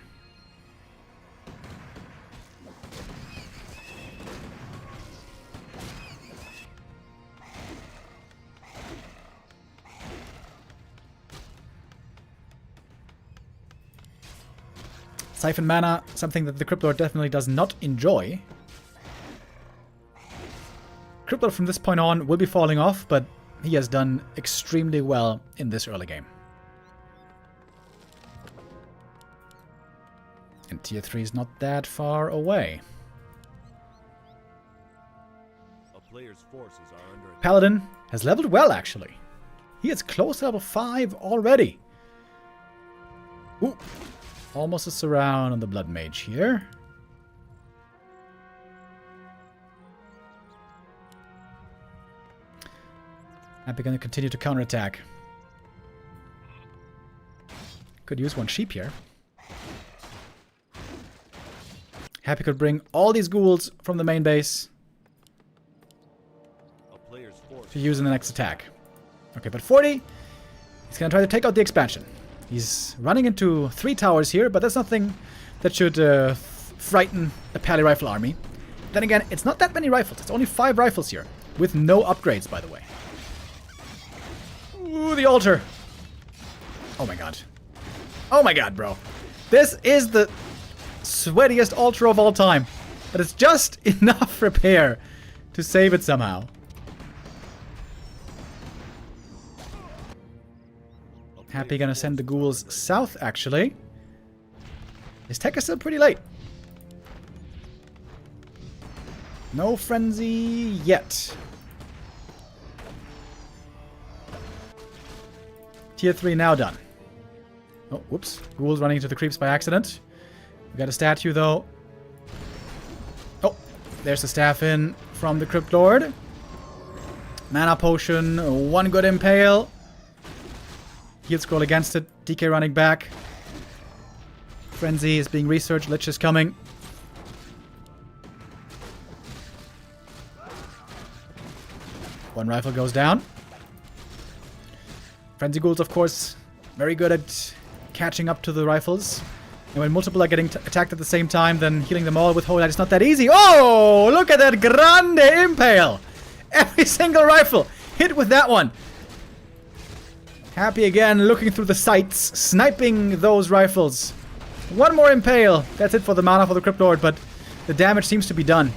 Siphon mana, something that the Cryptlord definitely does not enjoy. Cryptlord from this point on will be falling off, but he has done extremely well in this early game. And tier 3 is not that far away. A player's forces are under attack. Paladin has leveled well, actually. He is close to level 5 already. Ooh. Almost a surround on the Blood Mage here. Happy going to continue to counterattack. Could use one sheep here. Happy could bring all these ghouls from the main base to use in the next attack. Okay, but 40, he's going to try to take out the expansion. He's running into 3 towers here, but that's nothing that should frighten a Pally rifle army. Then again, it's not that many rifles. It's only 5 rifles here, with no upgrades, by the way. Ooh, the altar. Oh my god. Oh my god, bro. This is the sweatiest altar of all time. But it's just enough repair to save it somehow. Happy gonna send the ghouls south, actually. His tech is still pretty late. No frenzy yet. Tier 3 now done. Oh, whoops. Ghouls running into the creeps by accident. We got a statue, though. Oh, there's the staff in from the Crypt Lord. Mana potion, 1 good impale. Heal scroll against it. DK running back. Frenzy is being researched. Lich is coming. One rifle goes down. Frenzy ghouls, of course, very good at catching up to the rifles. And when multiple are getting attacked at the same time, then healing them all with Holy Light is not that easy. Oh, look at that grande impale. Every single rifle hit with that one. Happy again, looking through the sights, sniping those rifles. One more impale. That's it for the mana for the Crypt Lord, but the damage seems to be done.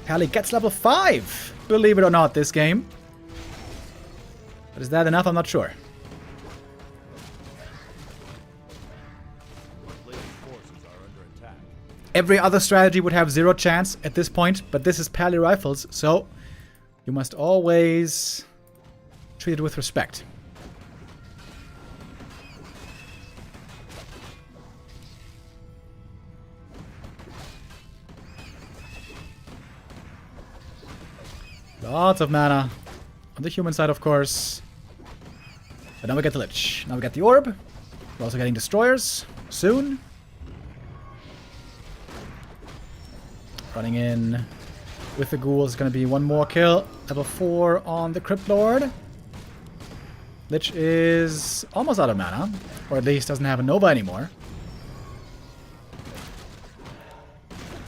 Pally gets level 5, believe it or not, this game. But is that enough? I'm not sure. Every other strategy would have 0 chance at this point, but this is Pally rifles, so you must always treat it with respect. Lots of mana on the human side, of course. But now we get the Lich. Now we get the Orb. We're also getting Destroyers soon. Running in with the Ghouls is going to be one more kill. Level 4 on the Crypt Lord. Lich is almost out of mana. Or at least doesn't have a Nova anymore.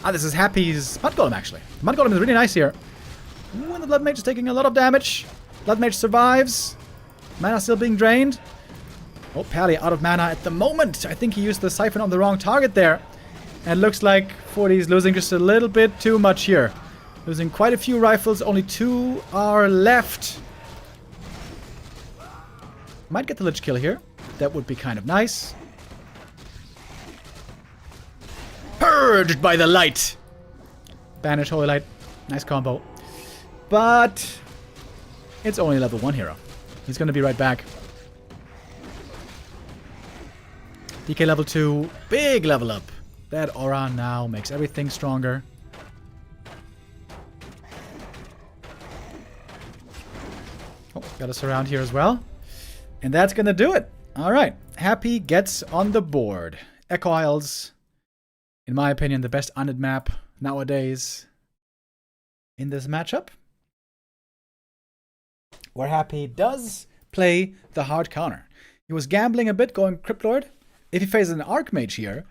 Ah, this is Happy's Mud Golem, actually. Mud Golem is really nice here. Ooh, and the Blood Mage is taking a lot of damage. Blood Mage survives. Mana still being drained. Oh, Pally out of mana at the moment. I think he used the Siphon on the wrong target there. And it looks like 40 is losing just a little bit too much here. Losing quite a few rifles. Only 2 are left. Might get the Lich kill here. That would be kind of nice. Purged by the light. Banish Holy Light. Nice combo. But it's only level 1 hero. He's going to be right back. DK level 2. Big level up. That aura now makes everything stronger. Oh, got a surround here as well. And that's going to do it. Alright. Happy gets on the board. Echo Isles, in my opinion, the best undead map nowadays in this matchup. Where Happy does play the hard counter. He was gambling a bit going Crypt Lord. If he faces an Archmage here,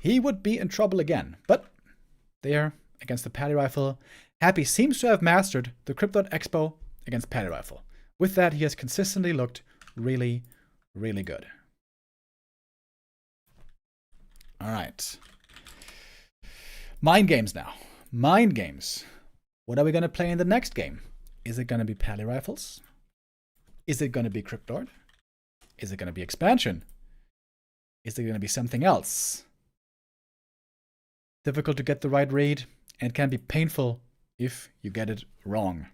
he would be in trouble again. But there, against the Pally Rifle, Happy seems to have mastered the Crypt Lord Expo against Pally Rifle. With that, he has consistently looked really, really good. Alright. Mind games now. Mind games. What are we going to play in the next game? Is it going to be Pally Rifles? Is it going to be Crypt Lord? Is it going to be Expansion? Is it going to be something else? Difficult to get the right read, and it can be painful if you get it wrong.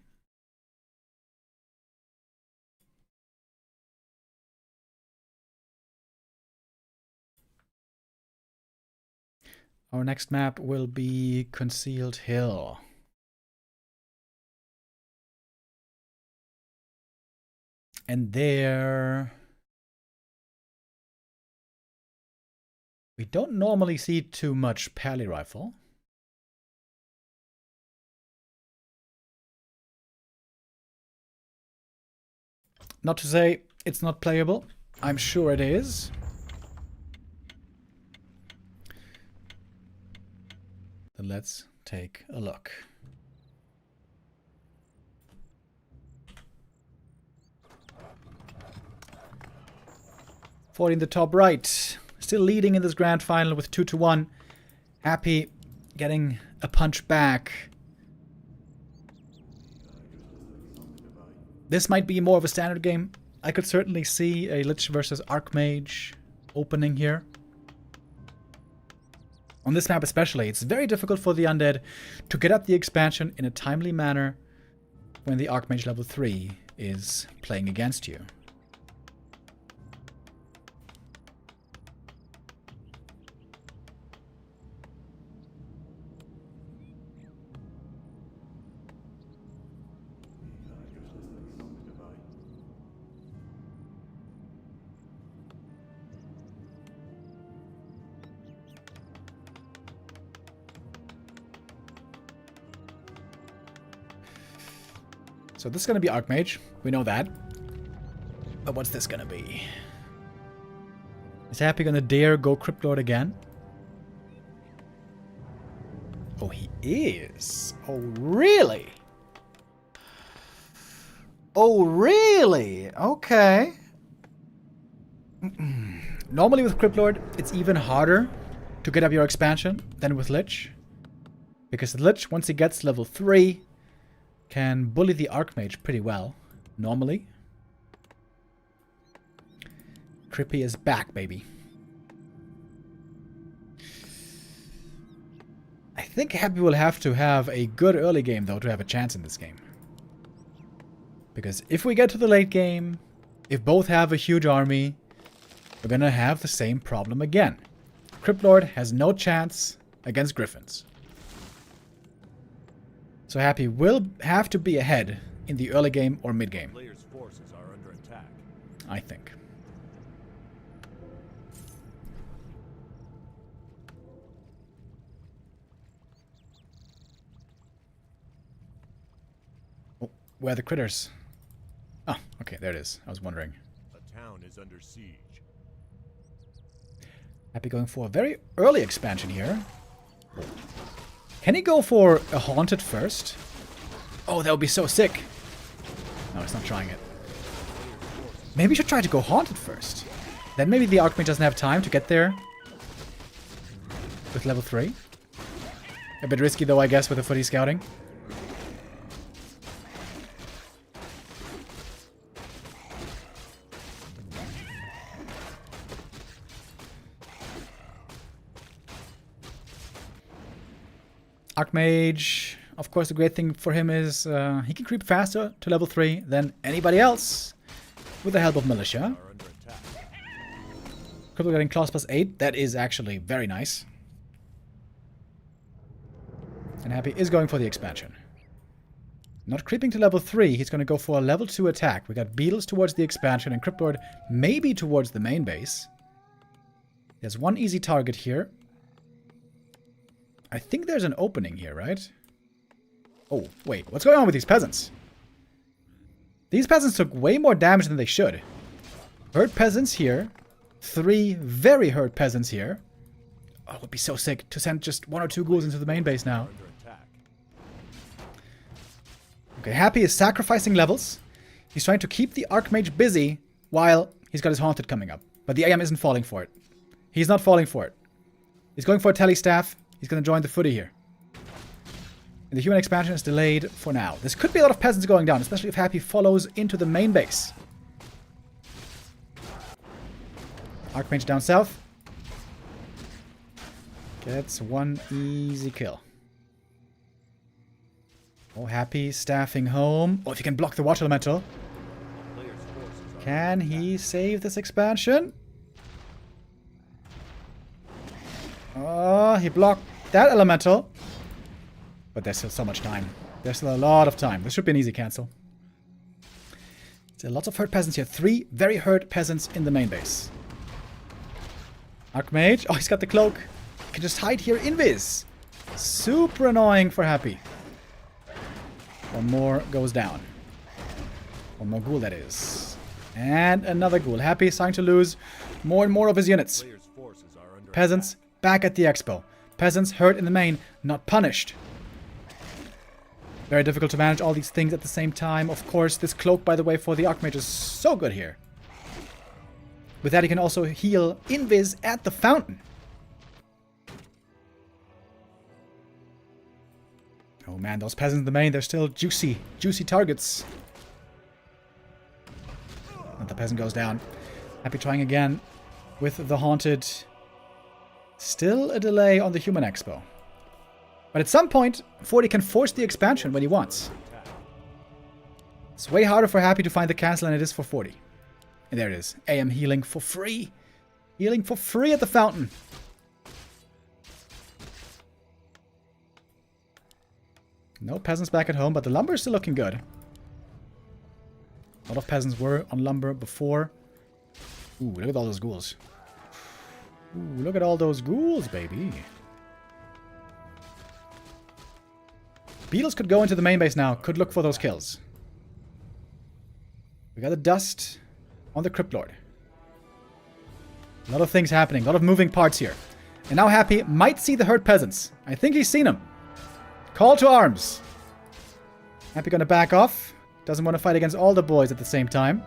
Our next map will be Concealed Hill. And there, we don't normally see too much Pally Rifle. Not to say it's not playable. I'm sure it is. Then let's take a look. In the top right. Still leading in this grand final with 2-1. Happy getting a punch back. This might be more of a standard game. I could certainly see a Lich versus Archmage opening here. On this map especially, it's very difficult for the undead to get up the expansion in a timely manner when the Archmage level 3 is playing against you. So this is going to be Archmage. We know that. But what's this going to be? Is Happy gonna dare go Crypt Lord again? Oh, he is. Oh, really? Oh, really? Okay. Normally with Crypt Lord, it's even harder to get up your expansion than with Lich. Because the Lich, once he gets level 3, can bully the Archmage pretty well. Normally. Crippy is back, baby. I think Happy will have to have a good early game, though, to have a chance in this game. Because if we get to the late game, if both have a huge army, we're gonna have the same problem again. Crypt Lord has no chance against Griffins. So Happy will have to be ahead in the early game or mid game. Players' forces are under attack. I think. Oh, where are the critters? Oh, okay, there it is. I was wondering. A town is under siege. Happy going for a very early expansion here. Can he go for a Haunted first? Oh, that would be so sick. No, he's not trying it. Maybe he should try to go Haunted first. Then maybe the Archmage doesn't have time to get there with level 3. A bit risky though, I guess, with the footy scouting. Archmage, of course, the great thing for him is he can creep faster to level 3 than anybody else with the help of Militia. Are under attack. Cripple getting claws plus 8, that is actually very nice. And Happy is going for the expansion. Not creeping to level 3, he's going to go for a level 2 attack. We got Beetles towards the expansion and Crypt Lord maybe towards the main base. There's one easy target here. I think there's an opening here, right? Oh, wait. What's going on with these peasants? These peasants took way more damage than they should. Hurt peasants here. 3 very hurt peasants here. Oh, it would be so sick to send just 1 or 2 ghouls into the main base now. Under attack. Okay, Happy is sacrificing levels. He's trying to keep the Archmage busy while he's got his Haunted coming up. But the AM isn't falling for it. He's not falling for it. He's going for a Telly Staff. He's going to join the footy here. And the human expansion is delayed for now. This could be a lot of peasants going down, especially if Happy follows into the main base. Archmage down south. Gets 1 easy kill. Oh, Happy staffing home. Oh, if he can block the Water Elemental. Players' forces are Can he save this expansion? Oh, he blocked that elemental. But there's still so much time. There's still a lot of time. This should be an easy cancel. There are lots of hurt peasants here. 3 very hurt peasants in the main base. Archmage. Oh, he's got the cloak. He can just hide here invis. Super annoying for Happy. One more goes down. One more ghoul, that is. And another ghoul. Happy is starting to lose more and more of his units. Players' forces are under Peasants back at the expo. Peasants hurt in the main, not punished. Very difficult to manage all these things at the same time. Of course, this cloak, by the way, for the Archmage is so good here. With that, he can also heal invis at the fountain. Oh man, those peasants in the main, they're still juicy targets. And the peasant goes down. Happy trying again with the Haunted. Still a delay on the human expo. But at some point, 40 can force the expansion when he wants. It's way harder for Happy to find the castle than it is for 40. And there it is. AM healing for free. Healing for free at the fountain. No peasants back at home, but the lumber is still looking good. A lot of peasants were on lumber before. Ooh, look at all those ghouls. Ooh, look at all those ghouls, baby. Beetles could go into the main base now. Could look for those kills. We got the dust on the Crypt Lord. A lot of things happening. A lot of moving parts here. And now Happy might see the hurt peasants. I think he's seen them. Call to arms. Happy gonna back off. Doesn't want to fight against all the boys at the same time.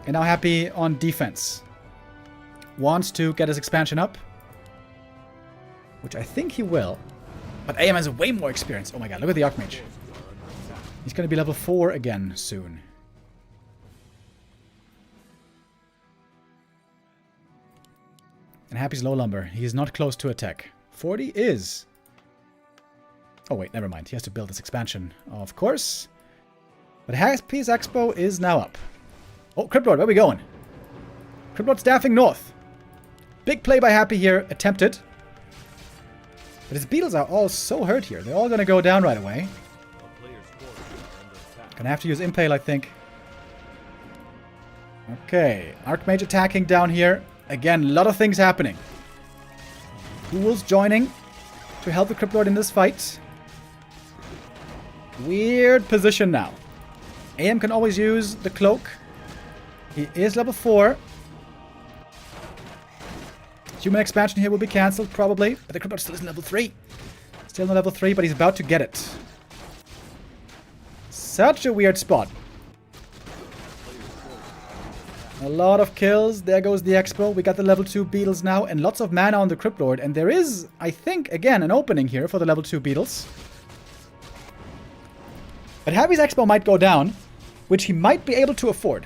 And now Happy on defense. Wants to get his expansion up. Which I think he will. But AM has way more experience. Oh my god, look at the Archmage. He's going to be level 4 again soon. And Happy's low lumber. He is not close to attack. 40 is. Oh wait, never mind. He has to build this expansion, of course. But Happy's Expo is now up. Oh, Crypt Lord, where are we going? Crypt Lord staffing north. Big play by Happy here, attempted. But his beetles are all so hurt here. They're all going to go down right away. Gonna have to use Impale, I think. Okay, Archmage attacking down here. Again, a lot of things happening. Ghouls joining to help the Crypt Lord in this fight. Weird position now. AM can always use the cloak. He is level 4. Human expansion here will be cancelled, probably. But the Crypt Lord still isn't level 3. Still not level 3, but he's about to get it. Such a weird spot. A lot of kills. There goes the Expo. We got the level 2 beetles now. And lots of mana on the Crypt Lord. And there is, I think, again, an opening here for the level 2 beetles. But Happy's Expo might go down, which he might be able to afford.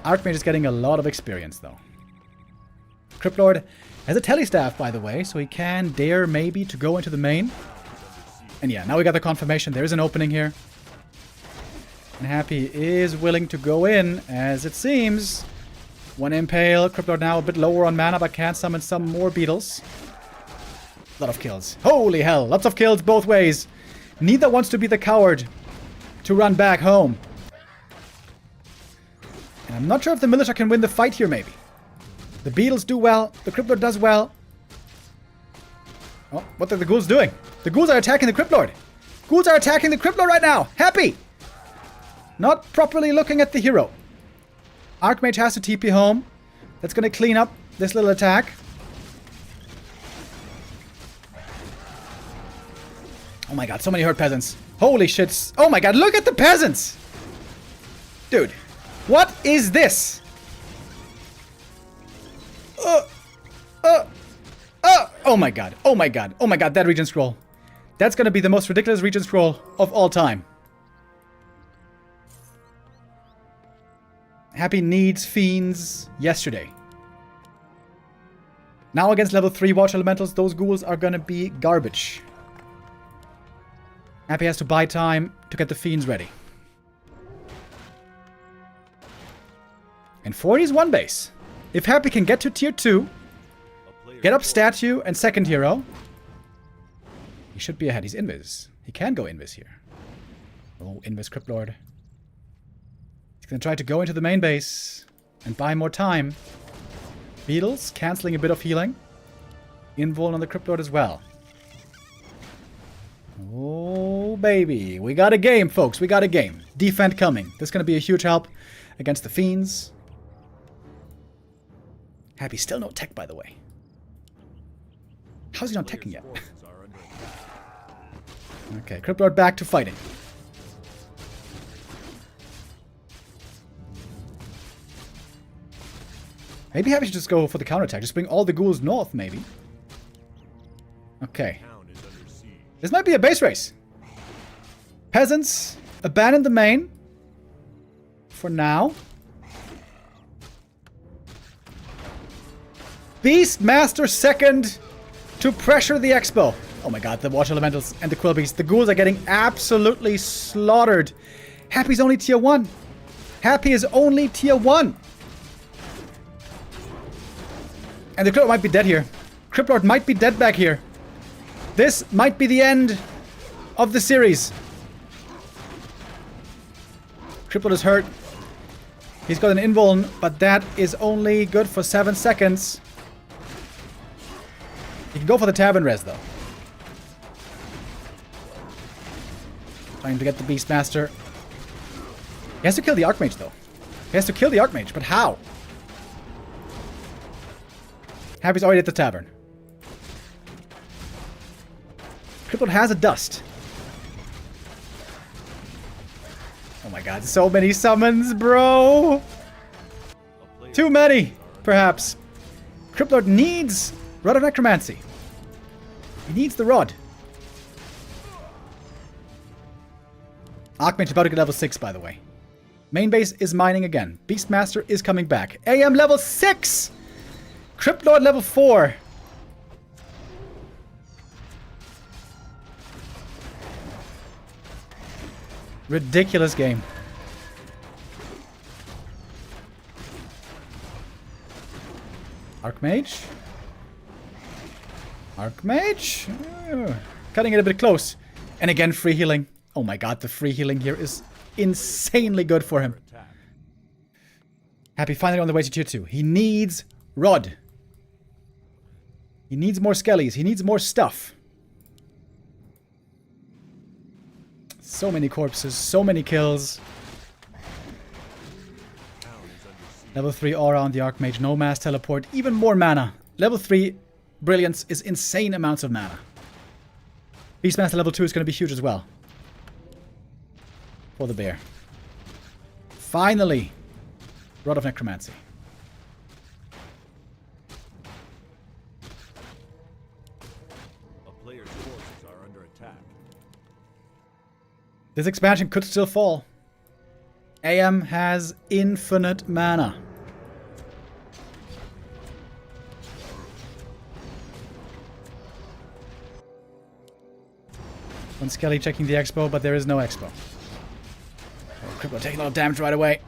Archmage is getting a lot of experience, though. Crypt Lord has a telestaff, by the way, so he can dare maybe to go into the main. And yeah, now we got the confirmation. There is an opening here. And Happy is willing to go in, as it seems. One Impale. Crypt Lord now a bit lower on mana, but can summon some more beetles. A lot of kills. Holy hell, lots of kills both ways. Neither wants to be the coward to run back home. And I'm not sure if the militia can win the fight here, maybe. The beetles do well. The Crypt Lord does well. Oh, what are the ghouls doing? The ghouls are attacking the Crypt Lord. Ghouls are attacking the Crypt Lord right now. Happy! Not properly looking at the hero. Archmage has to TP home. That's going to clean up this little attack. Oh my god, so many hurt peasants. Holy shit. Oh my god, look at the peasants! Dude, what is this? Oh my god, oh my god, oh my god, that regen scroll. That's gonna be the most ridiculous regen scroll of all time. Happy needs fiends yesterday. Now against level 3 Watch Elementals, those ghouls are gonna be garbage. Happy has to buy time to get the fiends ready. And 40's one base. If Happy can get to tier 2, get up statue and second hero, he should be ahead. He's invis. He can go invis here. Oh, invis Crypt Lord. He's going to try to go into the main base and buy more time. Beetles cancelling a bit of healing. Invuln on the Crypt Lord as well. Oh, baby. We got a game, folks. We got a game. Defend coming. This is going to be a huge help against the fiends. Happy still no tech, by the way. How's he not teching yet? Okay, Crypt Lord back to fighting. Maybe Happy should just go for the counterattack. Just bring all the ghouls north, maybe. Okay. This might be a base race. Peasants, abandon the main. For now. Beastmaster second to pressure the Expo. Oh my god, the Watch Elementals and the Quilbies. The ghouls are getting absolutely slaughtered. Happy's only tier 1. Happy is only tier 1. And the Crypt Lord might be dead here. Crypt Lord might be dead back here. This might be the end of the series. Crypt Lord is hurt. He's got an invuln, but that is only good for 7 seconds. He can go for the Tavern Res, though. Trying to get the Beastmaster. He has to kill the Archmage, though. He has to kill the Archmage, but how? Happy's already at the tavern. Cryptlord has a dust. Oh my god, so many summons, bro! Too many, perhaps. Cryptlord needs Rod of Necromancy. He needs the Rod. Archmage about to get level 6, by the way. Main base is mining again. Beastmaster is coming back. AM level 6! Cryptlord level 4. Ridiculous game. Archmage. Archmage. Cutting it a bit close. And again, free healing. Oh my god, the free healing here is insanely good for him. Happy finally on the way to tier 2. He needs Rod. He needs more skellies. He needs more stuff. So many corpses. So many kills. Level 3 aura on the Archmage. No mass teleport. Even more mana. Level 3 brilliance is insane amounts of mana. Beastmaster level 2 is going to be huge as well. For the bear. Finally. Rod of Necromancy. A player's forces are under attack. This expansion could still fall. AM has infinite mana. One Skelly checking the expo, but there is no expo. Oh, Crypto taking a lot of damage right away.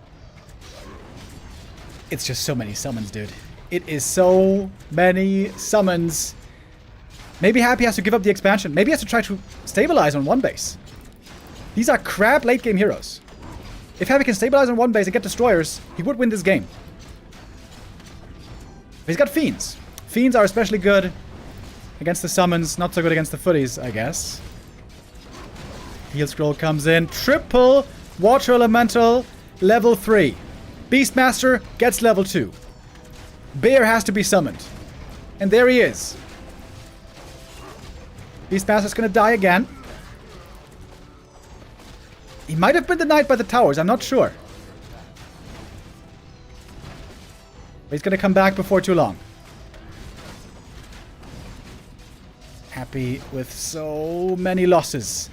It's just so many summons, dude. It is so many summons. Maybe Happy has to give up the expansion. Maybe he has to try to stabilize on one base. These are crap late game heroes. If Happy can stabilize on one base and get destroyers, he would win this game. But he's got Fiends. Fiends are especially good against the summons, not so good against the footies, I guess. Heal Scroll comes in. Triple Water Elemental, level 3. Beastmaster gets level 2. Bear has to be summoned. And there he is. Beastmaster's gonna die again. He might have been denied by the towers, I'm not sure. But he's gonna come back before too long. Happy with so many losses.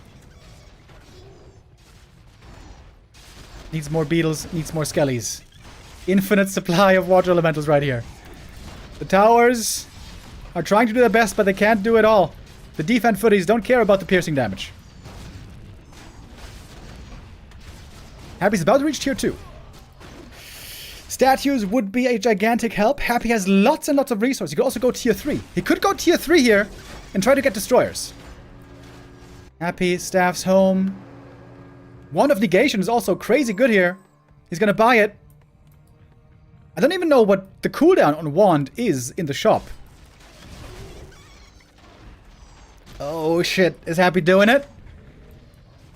Needs more beetles, needs more skellies. Infinite supply of water elementals right here. The towers are trying to do their best, but they can't do it all. The defense footies don't care about the piercing damage. Happy's about to reach tier 2. Statues would be a gigantic help. Happy has lots and lots of resources. He could also go tier 3. He could go tier 3 here and try to get destroyers. Happy, staff's home. Wand of Negation is also crazy good here. He's gonna buy it. I don't even know what the cooldown on Wand is in the shop. Oh shit, is Happy doing it?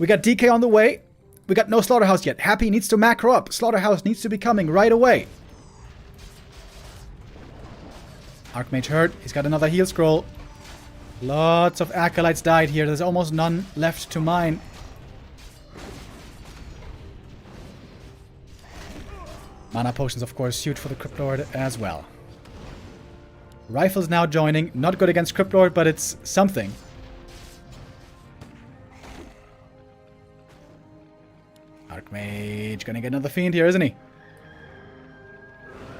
We got DK on the way. We got no Slaughterhouse yet. Happy needs to macro up. Slaughterhouse needs to be coming right away. Archmage hurt. He's got another heal scroll. Lots of acolytes died here. There's almost none left to mine. Mana potions, of course, huge for the Cryptlord as well. Rifles now joining. Not good against Cryptlord, but it's something. Archmage gonna get another fiend here, isn't he?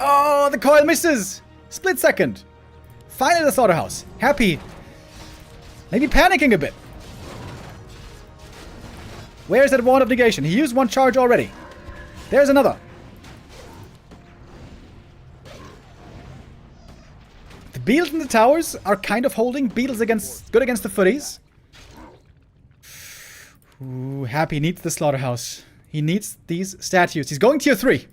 Oh, the coil misses! Split second. Finally the Slaughterhouse. Happy. Maybe panicking a bit. Where's that Wand of Negation? He used one charge already. There's another. The beetles in the towers are kind of holding. Beetles good against the footies. Ooh, Happy needs the Slaughterhouse. He needs these statues. He's going tier 3.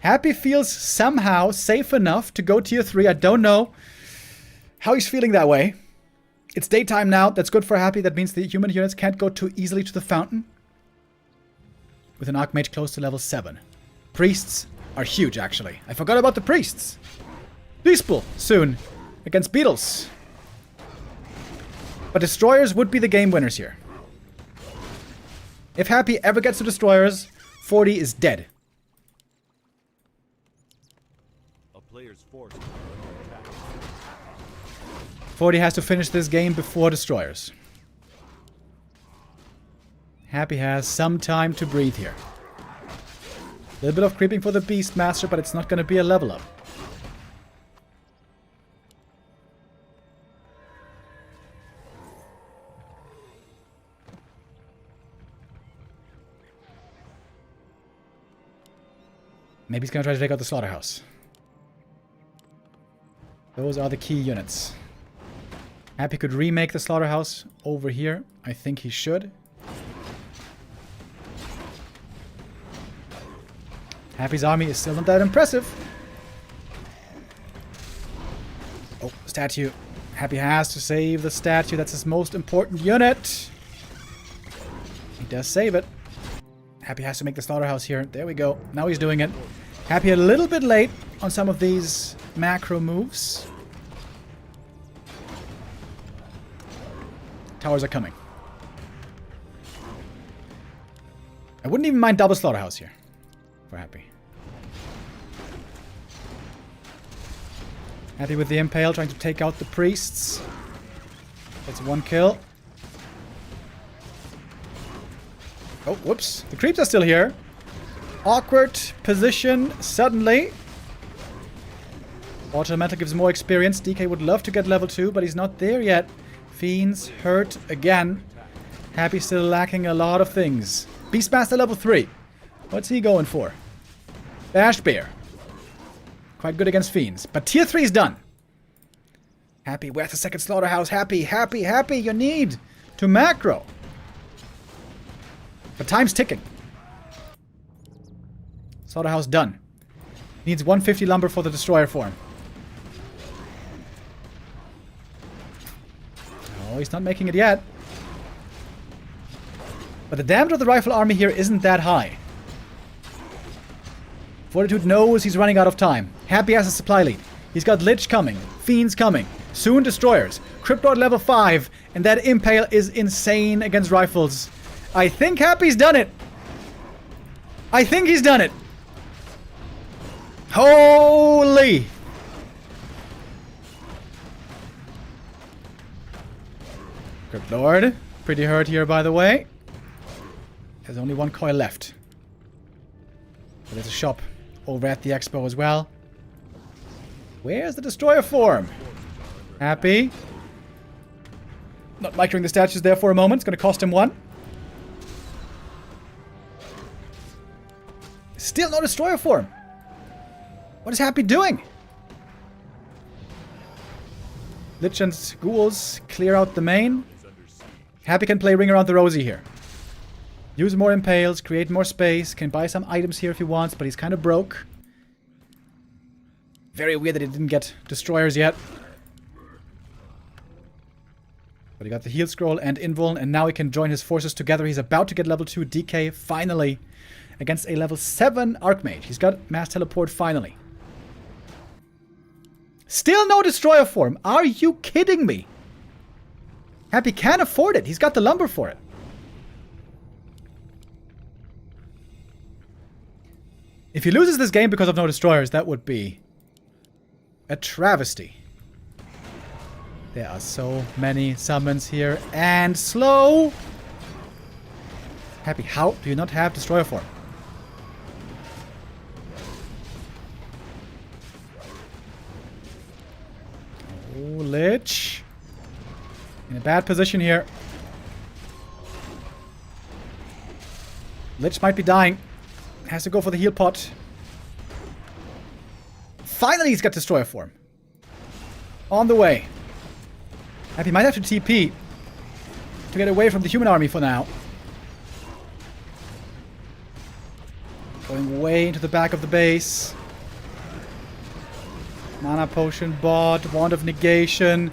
Happy feels somehow safe enough to go tier 3. I don't know how he's feeling that way. It's daytime now. That's good for Happy. That means the human units can't go too easily to the fountain. With an Archmage close to level 7. Priests are huge, actually. I forgot about the priests. Beastpool soon against Beetles. But Destroyers would be the game winners here. If Happy ever gets to Destroyers, 40 is dead. A player's force. 40 has to finish this game before Destroyers. Happy has some time to breathe here. A little bit of creeping for the Beastmaster, but it's not going to be a level up. Maybe he's going to try to take out the Slaughterhouse. Those are the key units. Happy could remake the Slaughterhouse over here. I think he should. Happy's army is still not that impressive. Oh, statue. Happy has to save the statue. That's his most important unit. He does save it. Happy has to make the Slaughterhouse here. There we go. Now he's doing it. Happy a little bit late on some of these macro moves. Towers are coming. I wouldn't even mind double Slaughterhouse here for Happy. Happy with the Impale, trying to take out the priests. That's one kill. Oh, whoops. The creeps are still here. Awkward position suddenly. Watermetal gives more experience. DK would love to get level 2, but he's not there yet. Fiends hurt again. Happy still lacking a lot of things. Beastmaster level 3. What's he going for? Bash Bear. Quite good against Fiends. But tier 3 is done. Happy, where's the second Slaughterhouse? Happy, happy, happy. You need to macro. But time's ticking. Slaughterhouse done. Needs 150 lumber for the Destroyer form. No, he's not making it yet. But the damage of the rifle army here isn't that high. Fortitude knows he's running out of time. Happy has a supply lead. He's got Lich coming. Fiends coming. Soon Destroyers. Cryptord level 5. And that Impale is insane against rifles. I think Happy's done it. I think he's done it. Holy! Cryptord. Pretty hurt here, by the way. There's only one coil left. But there's a shop over at the expo as well. Where's the Destroyer form? Happy. Not microing the statues there for a moment. It's going to cost him 1. Still no Destroyer form. What is Happy doing? Lich and Ghouls clear out the main. Happy can play Ring Around the Rosie here. Use more Impales, create more space, can buy some items here if he wants, but he's kind of broke. Very weird that he didn't get Destroyers yet. But he got the heal scroll and invuln, and now he can join his forces together. He's about to get level 2 DK finally against a level 7 Archmage. He's got Mass Teleport finally. Still no Destroyer form. Are you kidding me? Happy can't afford it. He's got the lumber for it. If he loses this game because of no Destroyers, that would be a travesty. There are so many summons here. And slow. Happy, how do you not have Destroyer form? Oh, Lich. In a bad position here. Lich might be dying. Has to go for the heal pot. Finally, he's got Destroyer form. On the way. Happy might have to TP to get away from the human army for now. Going way into the back of the base. Mana potion bot, Wand of Negation.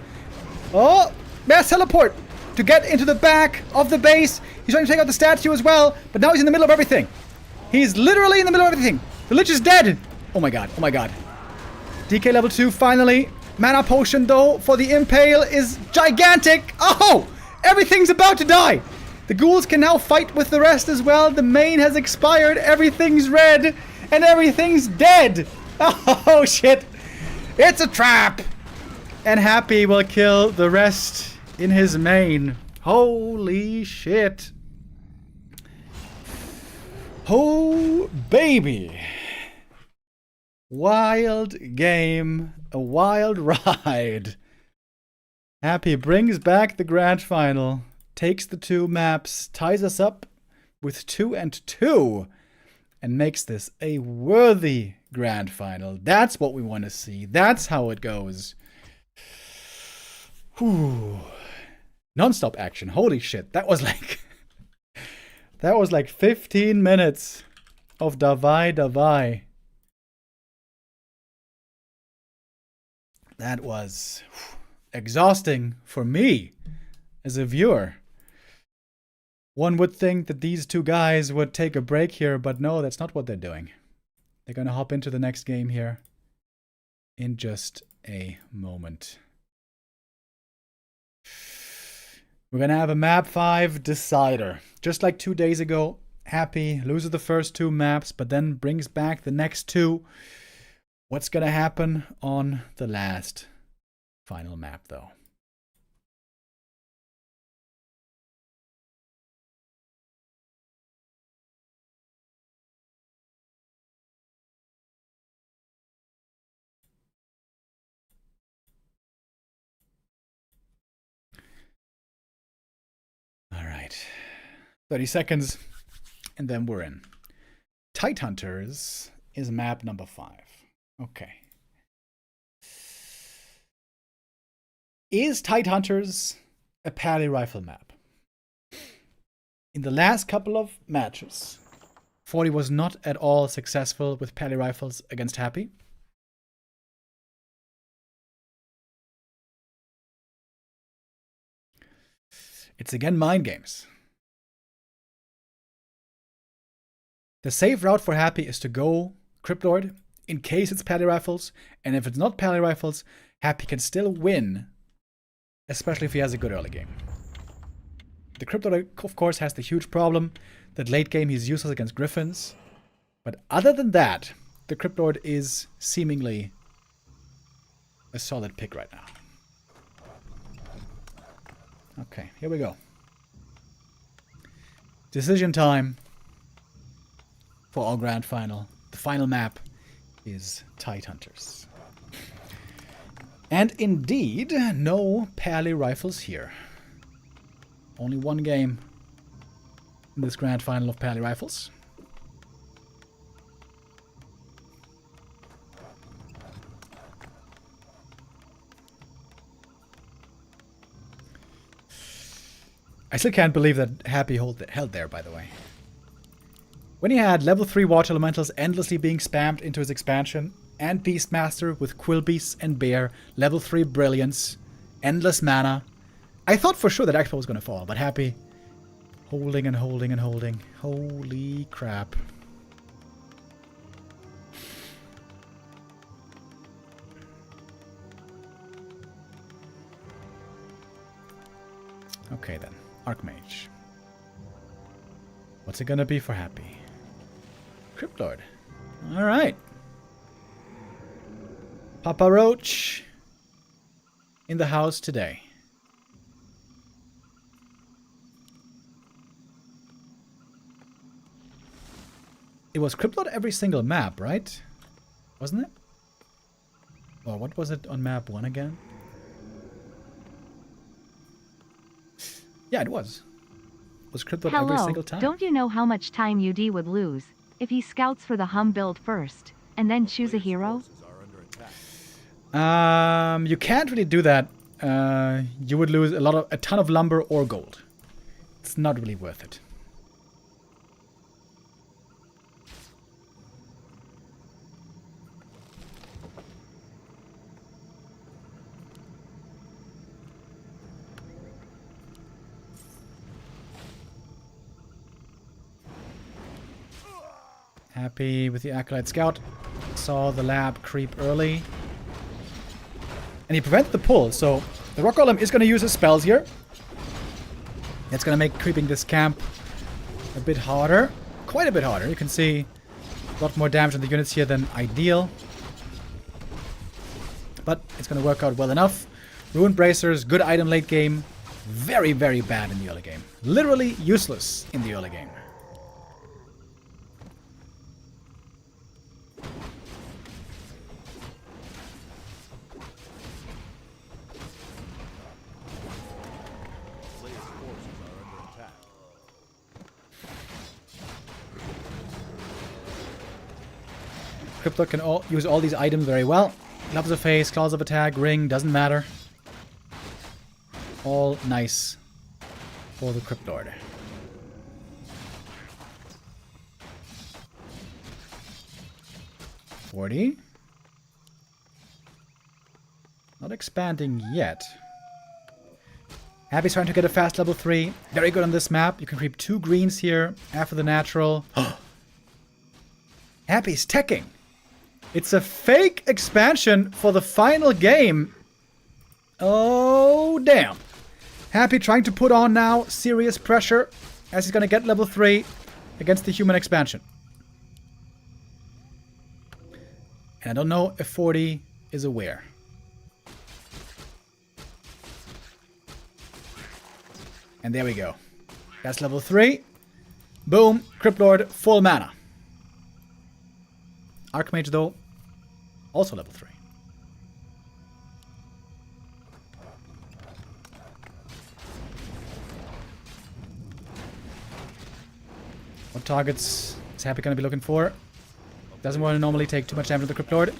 Oh! Mass teleport to get into the back of the base. He's trying to take out the statue as well, but now he's in the middle of everything. He's literally in the middle of everything. The Lich is dead! Oh my god, oh my god. DK level 2, finally. Mana potion, though, for the Impale is gigantic! Oh! Everything's about to die! The ghouls can now fight with the rest as well. The main has expired, everything's red, and everything's dead! Oh, shit! It's a trap! And Happy will kill the rest in his main. Holy shit. Oh, baby. Wild game. A wild ride. Happy brings back the grand final. Takes the 2 maps. Ties us up with 2 and 2. And makes this a worthy grand final. That's what we want to see. That's how it goes. Whew. Non-stop action. Holy shit. That was like... that was like 15 minutes of Davai. That was exhausting for me as a viewer. One would think that these 2 guys would take a break here, but no, that's not what they're doing. They're going to hop into the next game here in just a moment. We're going to have a map 5 decider. Just like 2 days ago, Happy loses the first 2 maps, but then brings back the next 2. What's going to happen on the last final map, though? All right. 30 seconds, and then we're in. Tidehunters is map number 5. Okay. Is Tidehunters a pally rifle map? In the last couple of matches, 40 was not at all successful with pally rifles against Happy. It's again mind games. The safe route for Happy is to go Cryptlord in case it's pally rifles, and if it's not pally rifles, Happy can still win, especially if he has a good early game. The Cryptlord, of course, has the huge problem that late game he's useless against Griffins, but other than that, the Cryptlord is seemingly a solid pick right now. Okay, here we go. Decision time for our grand final. The final map is Tidehunters. And indeed, no pally rifles here. Only one game in this grand final of pally rifles. I still can't believe that Happy held there, by the way. When he had level 3 water elementals endlessly being spammed into his expansion, and Beastmaster with Quill Beasts and Bear, level 3 brilliance, endless mana, I thought for sure that Expo was going to fall, but Happy holding and holding and holding. Holy crap. Okay then, Archmage. What's it gonna be for Happy? Cryptlord. Alright. Papa Roach in the house today. It was Cryptlord every single map, right? Wasn't it? Or what was it on map 1 again? Yeah, it was. It was Cryptlord every single time. Don't you know how much time UD would lose if he scouts for the hum build first, and then choose a hero? You can't really do that. You would lose a ton of lumber or gold. It's not really worth it. Happy with the Acolyte Scout. Saw the lab creep early. And he prevented the pull, so the Rock Golem is going to use his spells here. That's going to make creeping this camp a bit harder. Quite a bit harder. You can see a lot more damage on the units here than ideal. But it's going to work out well enough. Ruined Bracers, good item late game. Very, very bad in the early game. Literally useless in the early game. Slayer's forces are under attack. Crypto can use all these items very well. Gloves of Haste, Claws of Attack, Ring, doesn't matter. All nice for the Crypt Lord. $40. Not expanding yet. Happy's trying to get a fast level 3. Very good on this map. You can creep 2 greens here after the natural. Happy's teching. It's a fake expansion for the final game. Oh, damn. Happy trying to put on now serious pressure as he's going to get level 3 against the human expansion. And I don't know if 40 is aware. And there we go. That's level 3. Boom. Crypt Lord, full mana. Archmage, though, also level 3. What targets is Happy going to be looking for? Doesn't want to normally take too much damage to the Crypt Lord.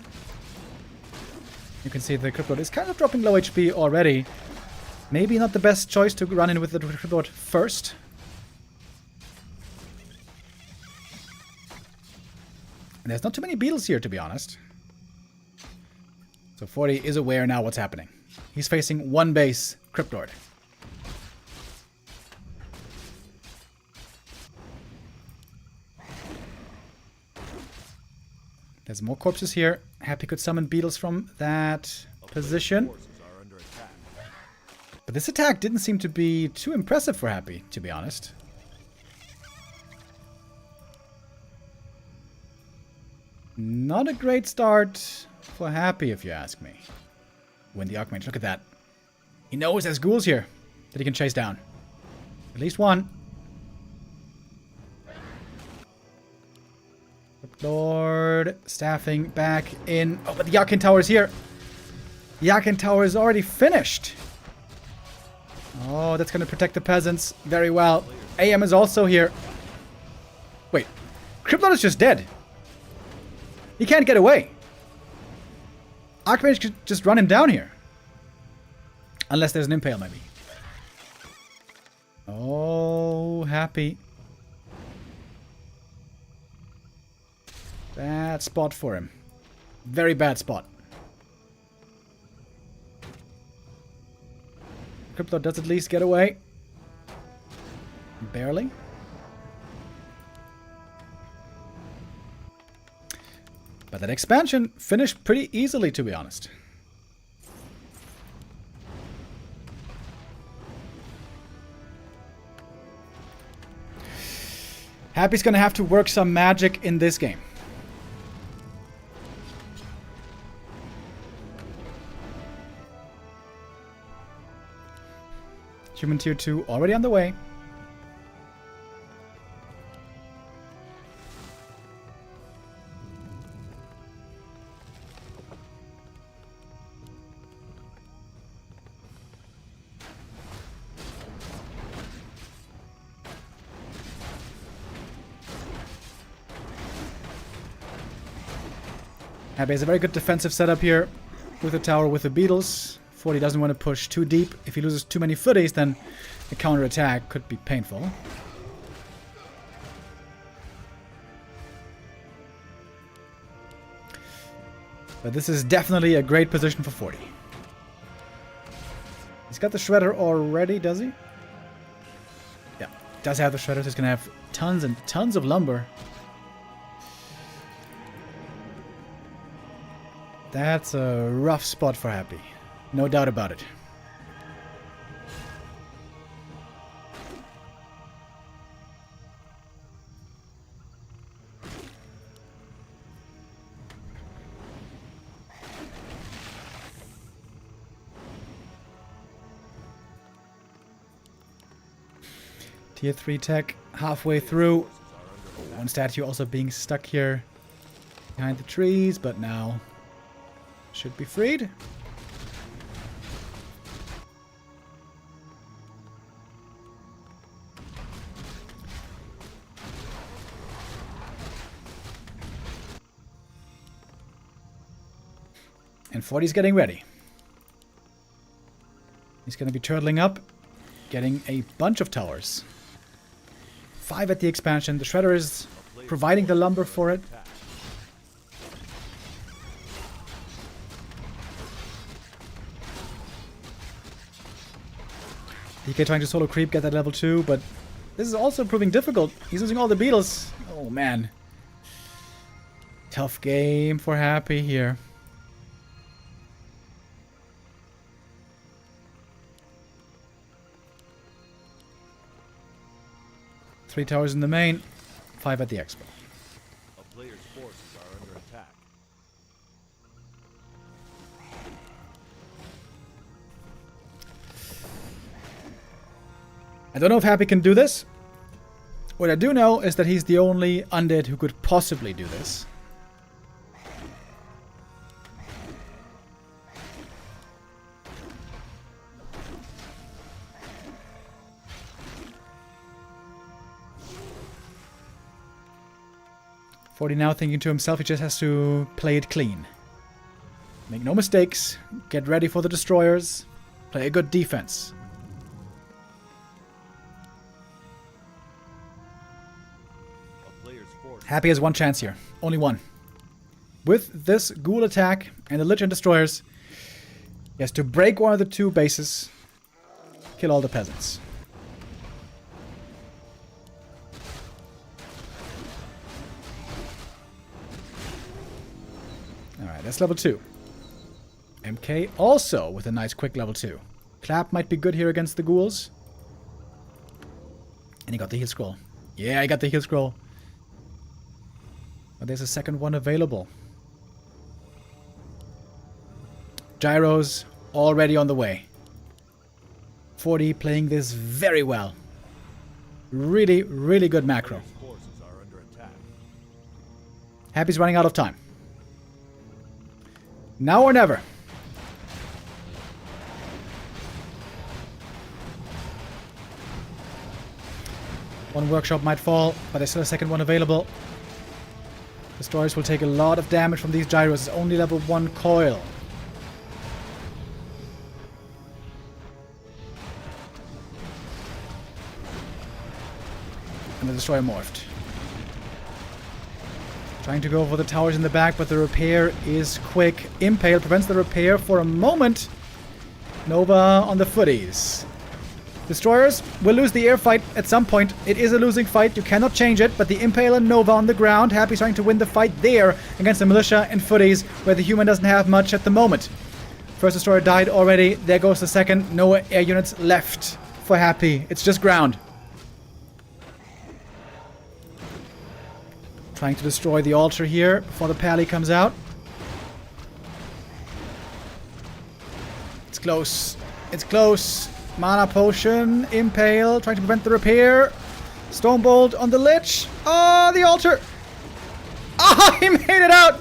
You can see the Crypt Lord is kind of dropping low HP already. Maybe not the best choice to run in with the Crypt Lord first. And there's not too many beetles here, to be honest. So 40 is aware now what's happening. He's facing one base Crypt Lord. There's more corpses here. Happy could summon beetles from that position. Forces are under attack. But this attack didn't seem to be too impressive for Happy, to be honest. Not a great start for Happy, if you ask me. Win the Archmage. Look at that. He knows there's ghouls here that he can chase down. At least one. Lord, staffing back in. Oh, but the Yakin Tower is here. The Yakin Tower is already finished. Oh, that's going to protect the peasants very well. AM is also here. Wait, Crypt Lord is just dead. He can't get away. Archmage could just run him down here. Unless there's an impale, maybe. Oh, Happy. Bad spot for him. Very bad spot. Crypt Lord does at least get away. Barely. But that expansion finished pretty easily, to be honest. Happy's gonna have to work some magic in this game. Human tier 2 already on the way. Happy has a very good defensive setup here with the tower with the beetles. 40 doesn't want to push too deep. If he loses too many footies, then the counterattack could be painful. But this is definitely a great position for 40. He's got the shredder already, does he? Yeah, does have the shredder, so he's going to have tons and tons of lumber. That's a rough spot for Happy. No doubt about it. Tier 3 tech halfway through. One statue also being stuck here behind the trees, but now should be freed. And 40's getting ready. He's going to be turtling up, getting a bunch of towers. 5 at the expansion. The Shredder is providing the lumber for it. DK trying to solo creep, get that level 2, but this is also proving difficult. He's losing all the beetles. Oh man. Tough game for Happy here. Three towers in the main, 5 at the expo. A player's forces are under attack. I don't know if Happy can do this. What I do know is that he's the only undead who could possibly do this. Forty now thinking to himself he just has to play it clean. Make no mistakes, get ready for the destroyers, play a good defense. Happy has one chance here. Only one. With this ghoul attack and the Lich and Destroyers, he has to break one of the 2 bases, kill all the peasants. Alright, that's level 2. MK also with a nice quick level 2. Clap might be good here against the ghouls. And he got the heal scroll. Yeah, I got the heal scroll. But there's a second one available. Gyros already on the way. 40 playing this very well. Really, really good macro. Forces are under attack. Happy's running out of time. Now or never. One workshop might fall, but there's still a second one available. Destroyers will take a lot of damage from these gyros. It's only level 1 coil. And the destroyer morphed. Trying to go for the towers in the back, but the repair is quick. Impale prevents the repair for a moment. Nova on the footies. Destroyers will lose the air fight at some point. It is a losing fight. You cannot change it. But the Impale and Nova on the ground. Happy's trying to win the fight there against the Militia and footies, where the human doesn't have much at the moment. First Destroyer died already. There goes the second. No air units left for Happy. It's just ground. Trying to destroy the altar here before the pally comes out. It's close. It's close. Mana potion. Impale. Trying to prevent the repair. Stonebolt on the Lich. Oh, the altar. Oh, he made it out.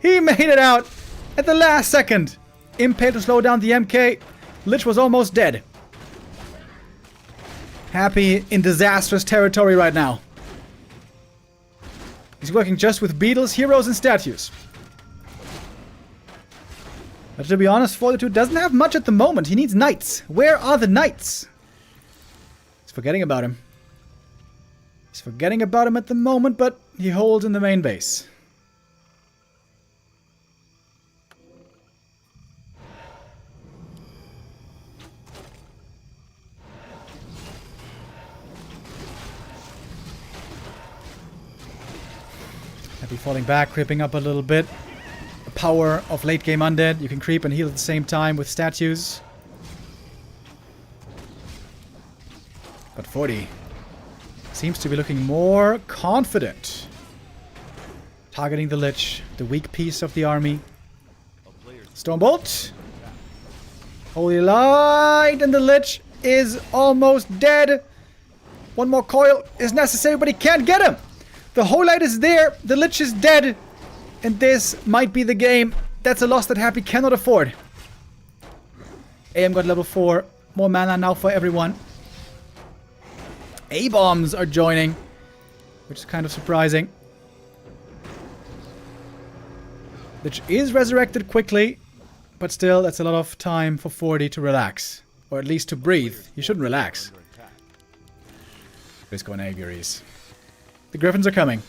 He made it out at the last second. Impale to slow down the MK. Lich was almost dead. Happy in disastrous territory right now. He's working just with beetles, heroes, and statues. But to be honest, Fortitude doesn't have much at the moment. He needs knights. Where are the knights? He's forgetting about him. He's forgetting about him at the moment, but he holds in the main base. Happy falling back, creeping up a little bit. power of late game undead. You can creep and heal at the same time with statues. But 40 seems to be looking more confident. Targeting the Lich, the weak piece of the army. Stormbolt. Holy Light, and the Lich is almost dead. One more coil is necessary, but he can't get him. The Holy Light is there, the Lich is dead. And this might be the game. That's a loss that Happy cannot afford. AM got level 4. More mana now for everyone. A-bombs are joining, which is kind of surprising. Lich is resurrected quickly, but still, that's a lot of time for 40 to relax. Or at least to breathe. You shouldn't relax. Risk on Aviaries. The Griffins are coming.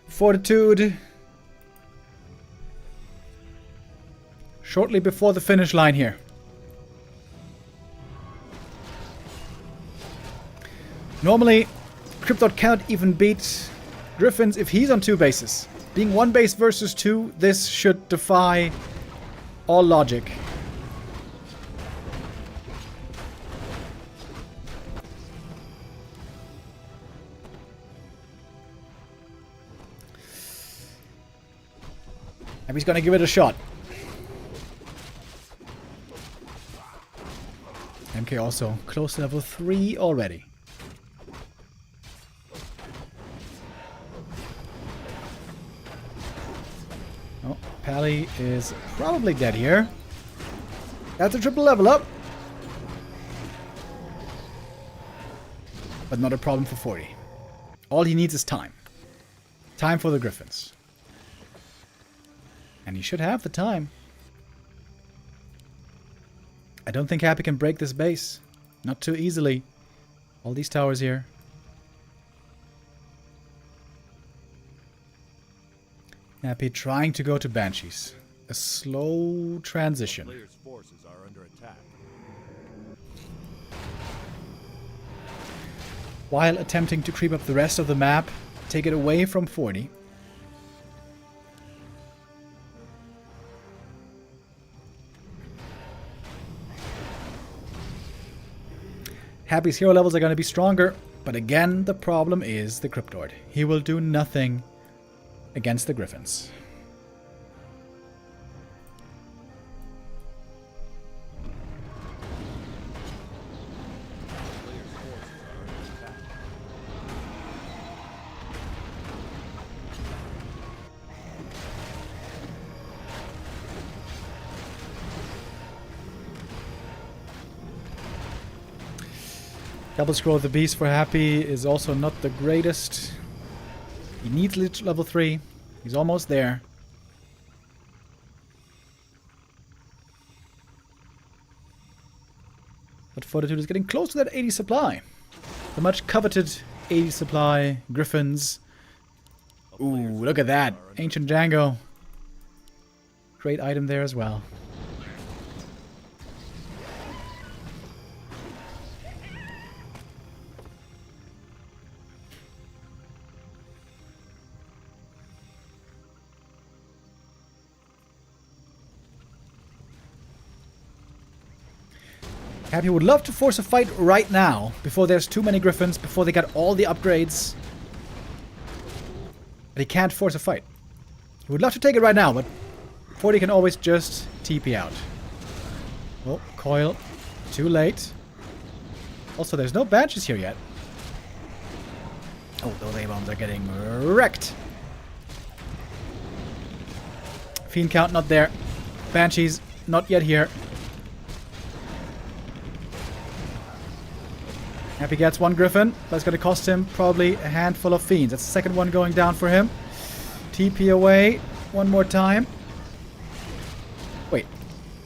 Fortitude. Shortly before the finish line here. Normally, Cryptod cannot even beat Griffins if he's on 2 bases. Being 1 base versus 2, this should defy all logic. And he's gonna give it a shot. MK also close to level 3 already. Oh, Pally is probably dead here. That's a triple level up. But not a problem for 40. All he needs is time. Time for the Griffins. And he should have the time. I don't think Happy can break this base. Not too easily. All these towers here. Happy trying to go to Banshees. A slow transition. Players' forces are under attack. While attempting to creep up the rest of the map, take it away from 40. Happy's hero levels are going to be stronger, but again, the problem is the Cryptord. He will do nothing against the Griffins. Double Scroll of the Beast for Happy is also not the greatest. He needs level 3. He's almost there. But Fortitude is getting close to that 80 supply. The much coveted 80 supply. Griffins. Ooh, look at that. Ancient Django. Great item there as well. Happy would love to force a fight right now, before there's too many Griffins, before they got all the upgrades. But he can't force a fight. He would love to take it right now, but 40 can always just TP out. Oh, coil. Too late. Also, there's no Banshees here yet. Oh, those A-bombs are getting wrecked. Fiend count not there. Banshees not yet here. Happy gets 1 Griffin. That's going to cost him probably a handful of Fiends. That's the second one going down for him. TP away. One more time. Wait.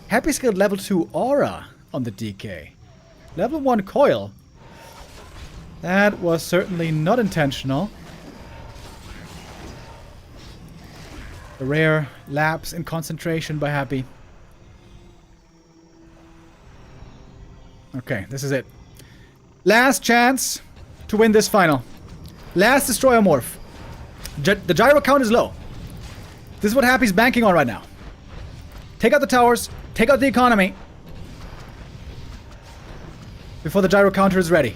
Happy skilled level 2 Aura on the DK. Level 1 Coil. That was certainly not intentional. A rare lapse in concentration by Happy. Okay, this is it. Last chance to win this final. Last Destroyer Morph. The gyro count is low. This is what Happy's banking on right now. Take out the towers. Take out the economy. Before the gyro counter is ready.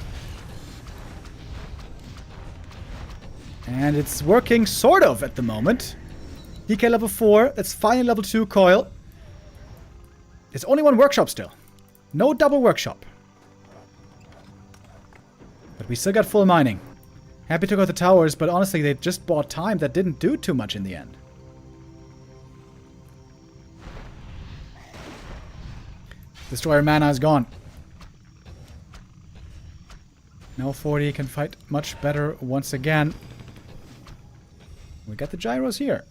And it's working sort of at the moment. DK level 4. That's finally level 2 coil. There's only one workshop still. No double workshop. But we still got full mining. Happy took out the towers, but honestly, they just bought time that didn't do too much in the end. Destroyer mana is gone. Now 40 can fight much better once again. We got the gyros here.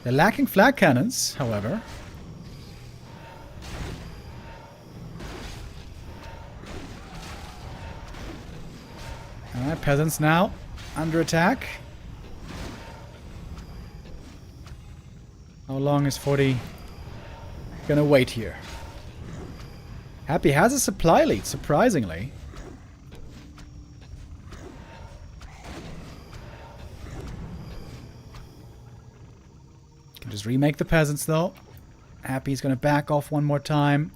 They're lacking flag cannons, however. Alright, peasants now under attack. How long is 40 gonna wait here? Happy has a supply lead, surprisingly. Can just remake the peasants though. Happy's gonna back off one more time.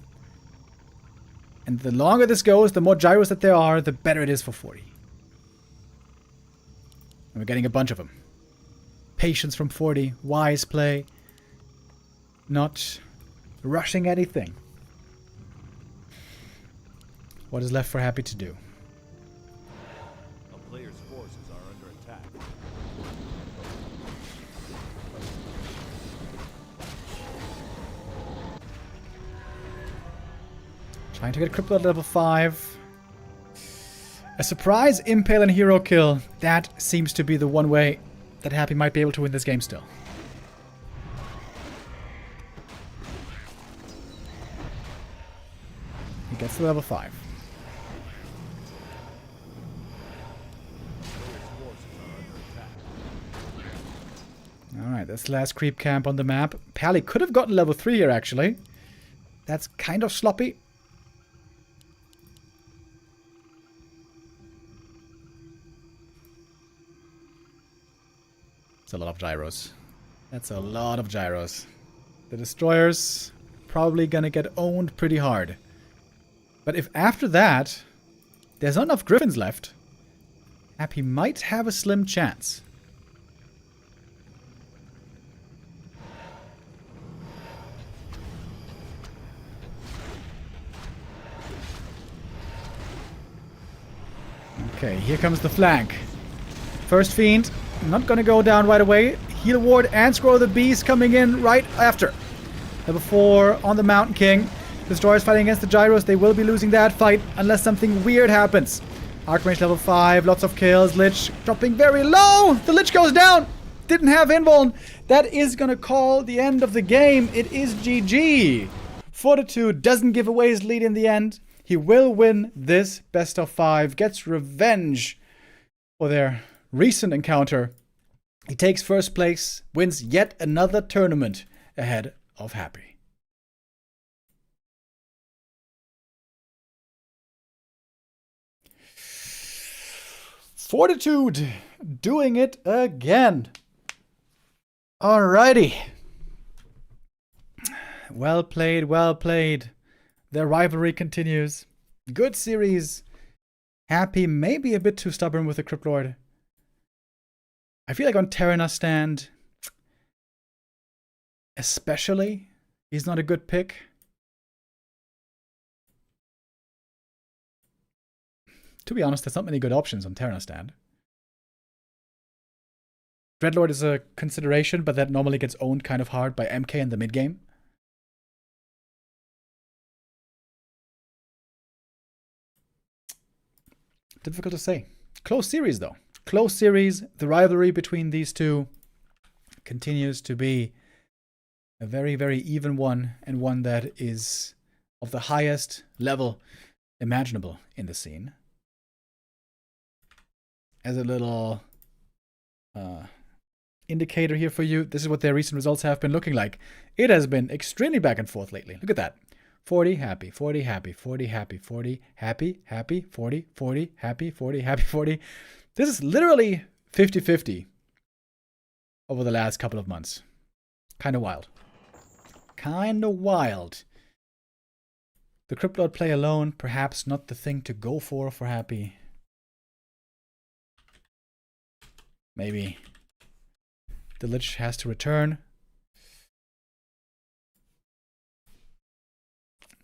And the longer this goes, the more gyros that there are, the better it is for 40. And we're getting a bunch of them. Patience from 40, wise play. Not rushing anything. What is left for Happy to do? A player's forces are under attack. Trying to get crippled at level 5. A surprise impale and hero kill. That seems to be the one way that Happy might be able to win this game still. He gets to level 5. Alright, that's the last creep camp on the map. Pally could have gotten level 3 here, actually. That's kind of sloppy. It's a lot of gyros. That's a lot of gyros. The destroyers probably gonna get owned pretty hard. But if after that there's not enough griffins left, Happy might have a slim chance. Okay, here comes the flank. First Fiend, not gonna go down right away. Heal Ward and Scroll of the Beast coming in right after. Level 4 on the Mountain King. Destroyers fighting against the gyros. They will be losing that fight unless something weird happens. Archmage level 5, lots of kills. Lich dropping very low. The Lich goes down. Didn't have invuln. That is gonna call the end of the game. It is GG. Fortitude doesn't give away his lead in the end. He will win this best of 5. Gets revenge for their recent encounter. He takes first place, wins yet another tournament ahead of Happy. Fortitude doing it again. Alrighty. Well played, well played. Their rivalry continues. Good series. Happy, maybe a bit too stubborn with the Crypt Lord. I feel like on Terenas Stand, especially, he's not a good pick. To be honest, there's not many good options on Terenas Stand. Dreadlord is a consideration, but that normally gets owned kind of hard by MK in the mid game. Difficult to say. Close series, though. Close series. The rivalry between these two continues to be a very, very even one, and one that is of the highest level imaginable in the scene. As a little indicator here for you, this is what their recent results have been looking like. It has been extremely back and forth lately. Look at that. 40, happy, 40, happy, 40, happy, 40, happy, happy, 40, 40, happy, 40, happy, 40. This is literally 50-50 over the last couple of months. Kind of wild. Kind of wild. The Cryptlord play alone, perhaps not the thing to go for happy. Maybe the Lich has to return.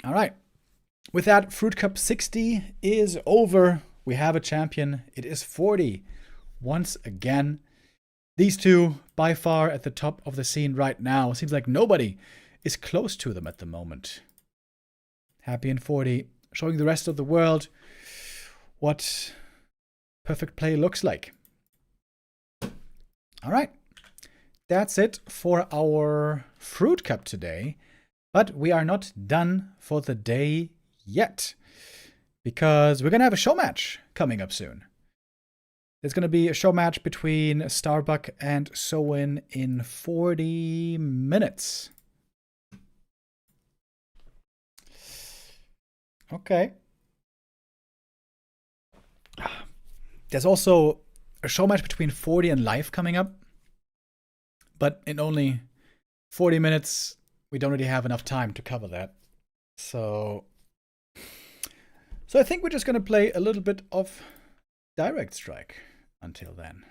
All right. With that, Fruit Cup 60 is over. We have a champion. It is 40 once again. These two, by far at the top of the scene right now. Seems like nobody is close to them at the moment. Happy and 40, showing the rest of the world what perfect play looks like. All right. That's it for our Fruit Cup today. But we are not done for the day yet, because we're going to have a show match coming up soon. There's going to be a show match between Starbuck and Sowin in 40 minutes. Okay. There's also a show match between 40 and Life coming up, but in only 40 minutes, we don't really have enough time to cover that. So I think we're just going to play a little bit of Direct Strike until then.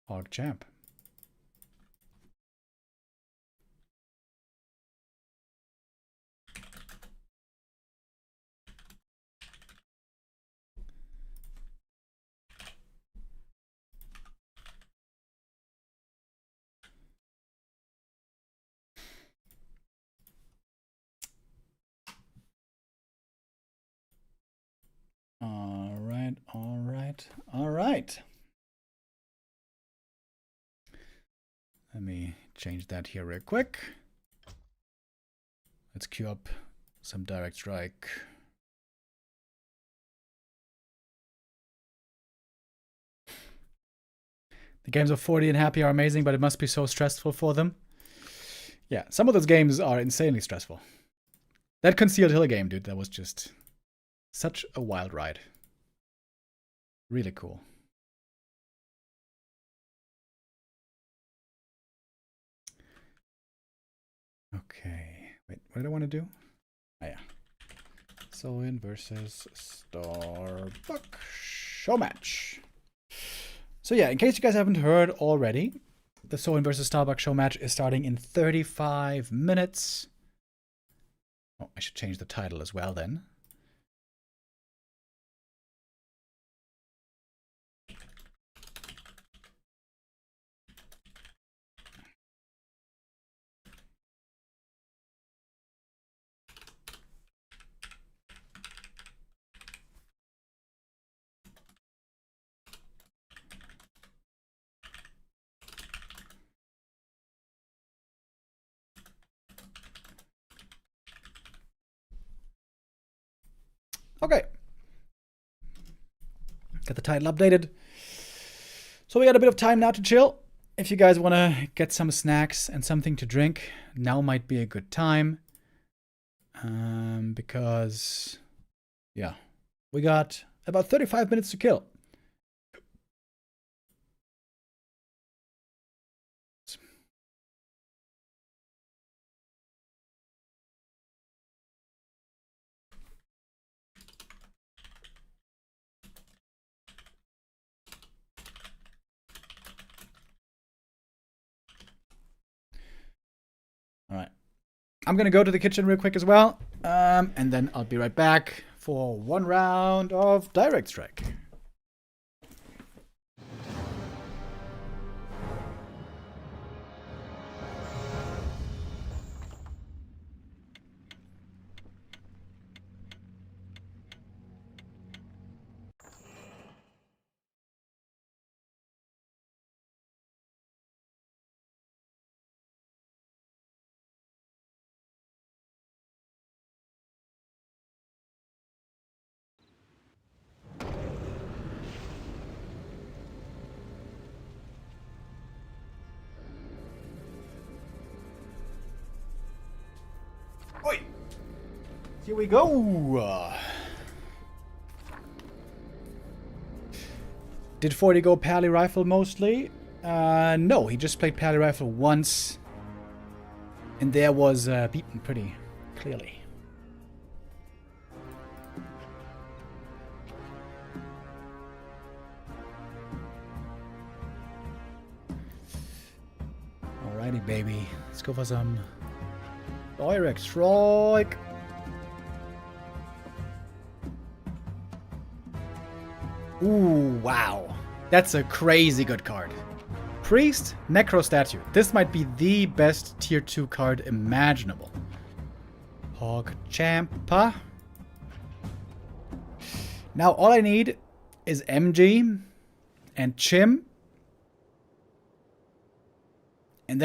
Org Champ. All right. Let me change that here real quick. Let's queue up some Direct Strike. The games of 40 and Happy are amazing, but it must be so stressful for them. Yeah, some of those games are insanely stressful. That Concealed Hill game, dude, that was just such a wild ride. Really cool. Okay. Wait, what did I want to do? Oh, yeah. Sowin versus Starbuck show match. So yeah, in case you guys haven't heard already, the Sowin versus Starbuck show match is starting in 35 minutes. Oh, I should change the title as well then. Okay. Got the title updated. So we got a bit of time now to chill. If you guys want to get some snacks and something to drink, now might be a good time. Because, yeah, we got about 35 minutes to kill. All right. I'm going to go to the kitchen real quick as well. And then I'll be right back for one round of Direct Strike. Here we go. Did 40 go Pally Rifle mostly? No, he just played Pally Rifle once. And there was beaten pretty clearly. Alrighty, baby. Let's go for some direct strike. Ooh, wow. That's a crazy good card. Priest, Necro Statue. This might be the best tier 2 card imaginable. Hog Champa. Now all I need is MG and Chim. And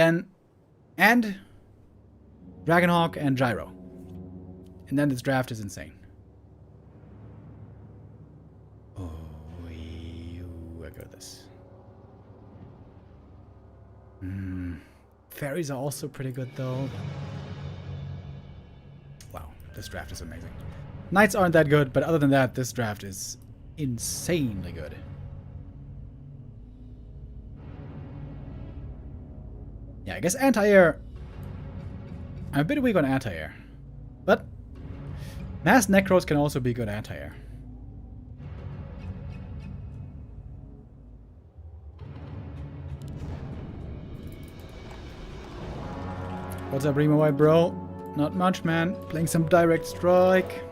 Dragonhawk and Gyro. And then this draft is insane. Oh, I got this. Fairies are also pretty good though. Wow, this draft is amazing. Knights aren't that good, but other than that, this draft is insanely good. Yeah, I guess anti-air. I'm a bit weak on anti-air. But mass Necros can also be good anti-air. What's up, Remo White bro? Not much, man. Playing some direct strike.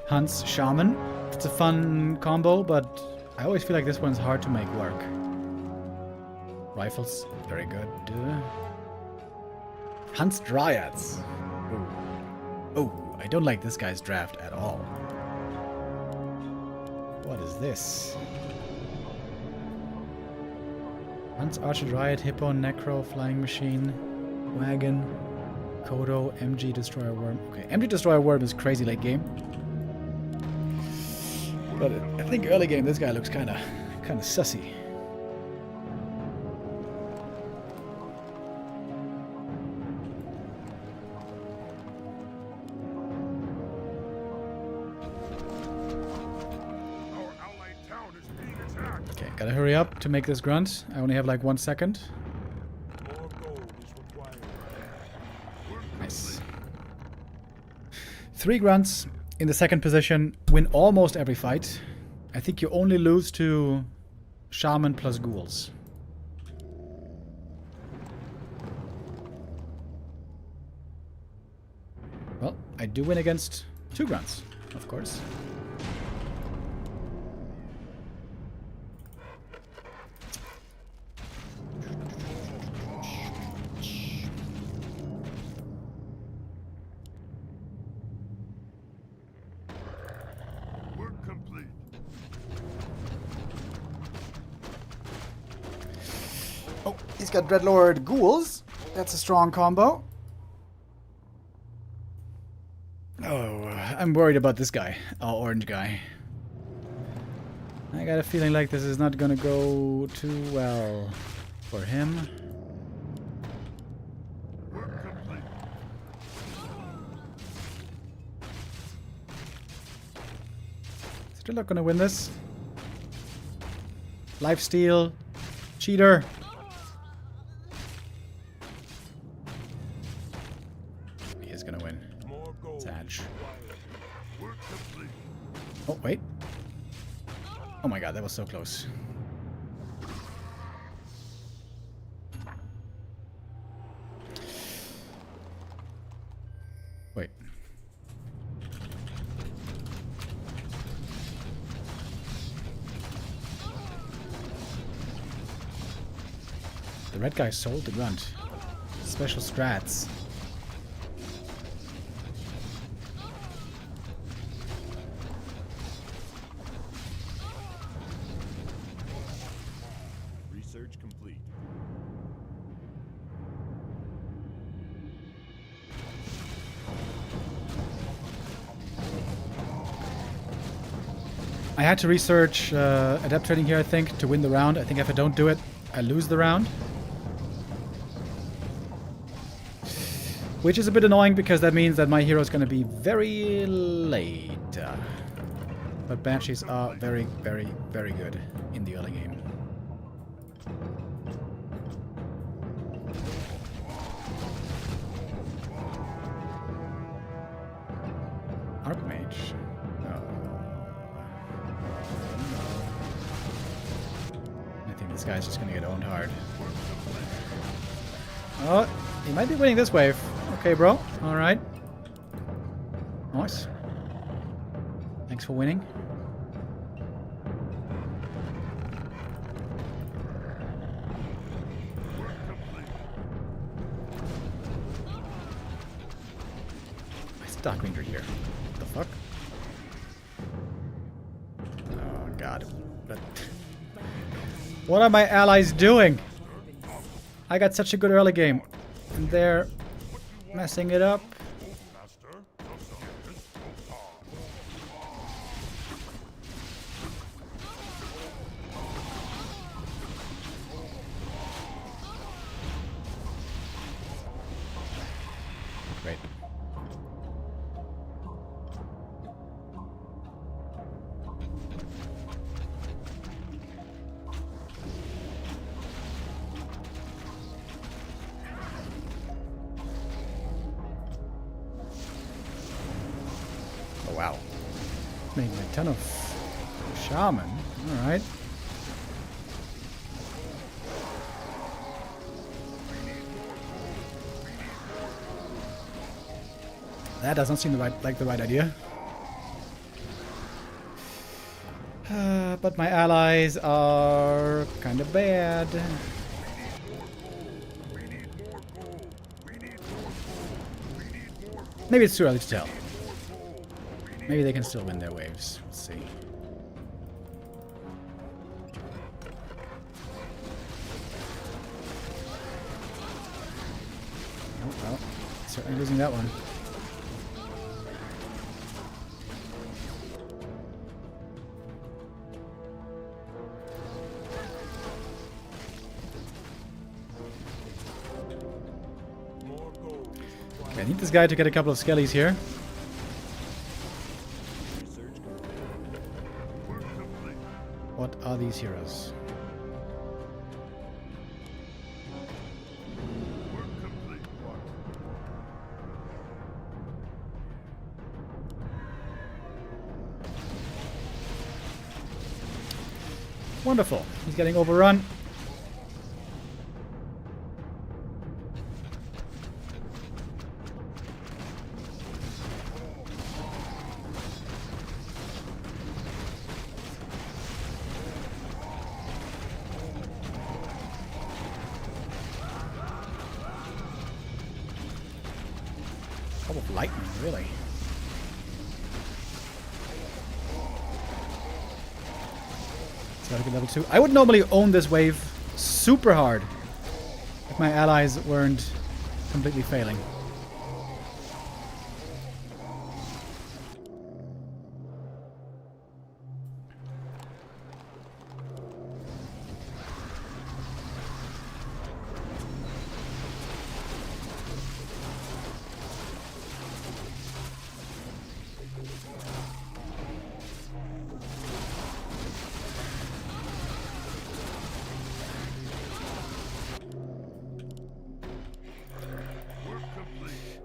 Hunt's Shaman. It's a fun combo, but I always feel like this one's hard to make work. Rifles, very good. Hunt's Dryads. Oh, I don't like this guy's draft at all. What is this? Hunt's Archer Dryad, Hippo, Necro, Flying Machine, Wagon, Kodo, MG Destroyer Worm. Okay, MG Destroyer Worm is crazy late game. But I think early game this guy looks kind of sussy. Okay, gotta hurry up to make this grunt. I only have like 1 second. Nice. 3 grunts in the second position, win almost every fight. I think you only lose to Shaman plus Ghouls. Well, I do win against 2 grunts, of course. Oh, he's got Dreadlord Ghouls. That's a strong combo. Oh, I'm worried about this guy. Oh, orange guy. I got a feeling like this is not gonna go too well for him. Still not gonna win this. Lifesteal. Cheater. He is gonna win. Satch. Oh, wait. Oh my god, that was so close. Wait. The red guy sold the grunt. Special strats. Research complete. I had to research adept trading here, I think, to win the round. I think if I don't do it, I lose the round. Which is a bit annoying because that means that my hero is going to be very late. But Banshees are very, very, very good in the early game. Archmage. I think this guy's just going to get owned hard. Oh, he might be winning this wave. Okay, bro. Alright. Nice. Thanks for winning. Why is the Dark Ranger here? What the fuck? Oh god. What are my allies doing? I got such a good early game. And they're messing it up. Great. Oh wow. Making a ton of shaman. Alright. That doesn't seem like the right idea. But my allies are kind of bad. Maybe it's too early to tell. Maybe they can still win their waves. Let's see. Oh, well, certainly losing that one. Okay, I need this guy to get a couple of skellies here. What are these heroes? Wonderful. He's getting overrun. Couple of lightning, really. So I get level 2. I would normally own this wave super hard if my allies weren't completely failing.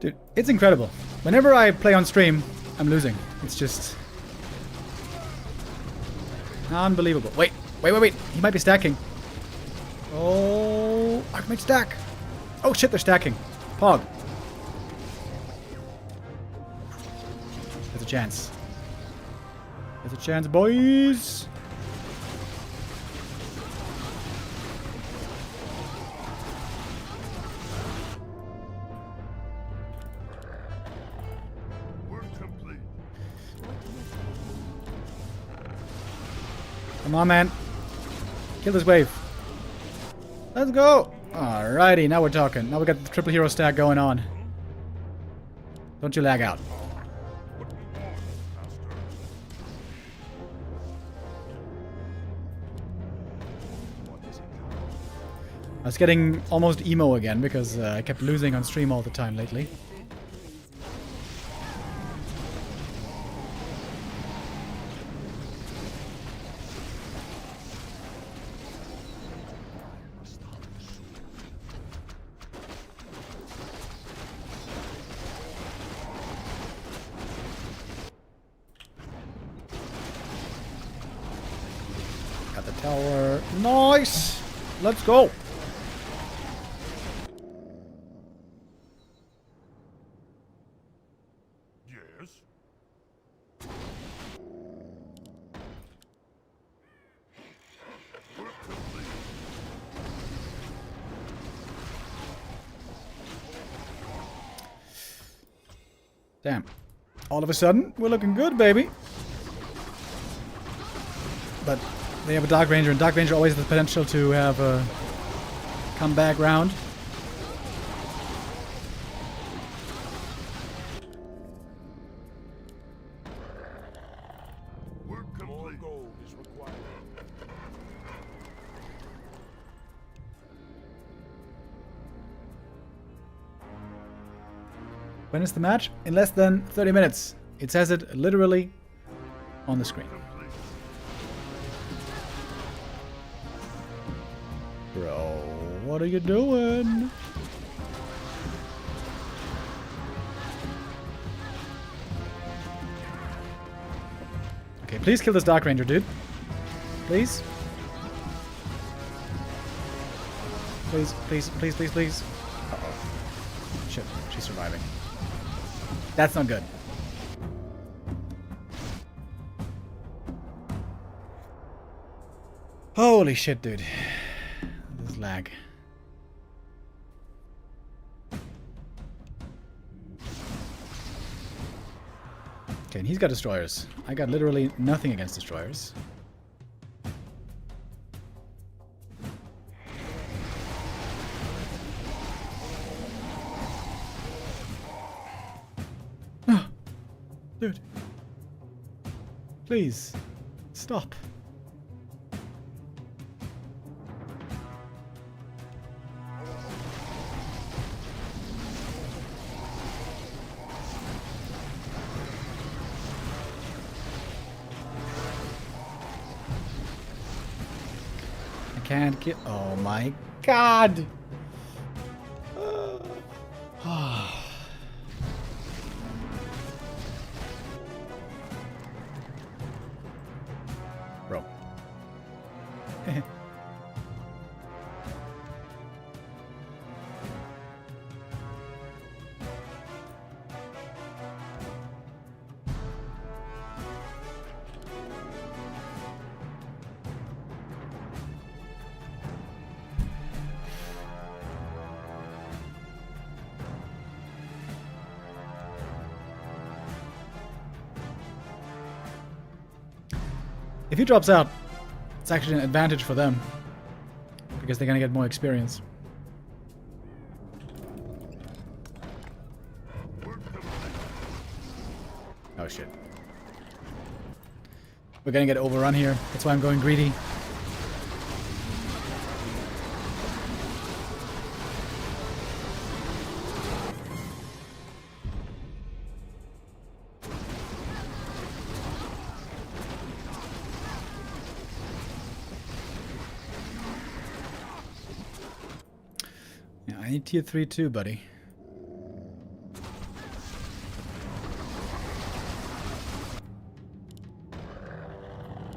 Dude, it's incredible. Whenever I play on stream, I'm losing. It's just unbelievable. Wait. He might be stacking. Oh, Archmage stack. Oh shit, they're stacking. Pog. There's a chance. There's a chance, boys. Come on, man. Kill this wave. Let's go. Alrighty, now we're talking. Now we got the triple hero stack going on. Don't you lag out. I was getting almost emo again because I kept losing on stream all the time lately. Tower. Nice! Let's go! Yes. Work complete. Damn. All of a sudden, we're looking good, baby. But they have a Dark Ranger, and Dark Ranger always has the potential to have a comeback round. Work complete. More gold is required. When is the match? In less than 30 minutes. It says it literally on the screen. Bro, what are you doing? Okay, please kill this Dark Ranger, dude. Please. Please, please, please, please, please. Uh-oh. Shit, she's surviving. That's not good. Holy shit, dude. This lag. Okay, and he's got destroyers. I got literally nothing against destroyers. Dude. Please. Stop. I can't get... Oh my god! Bro. If he drops out, it's actually an advantage for them. Because they're gonna get more experience. Oh shit. We're gonna get overrun here. That's why I'm going greedy. Yeah, I need tier 3 too, buddy.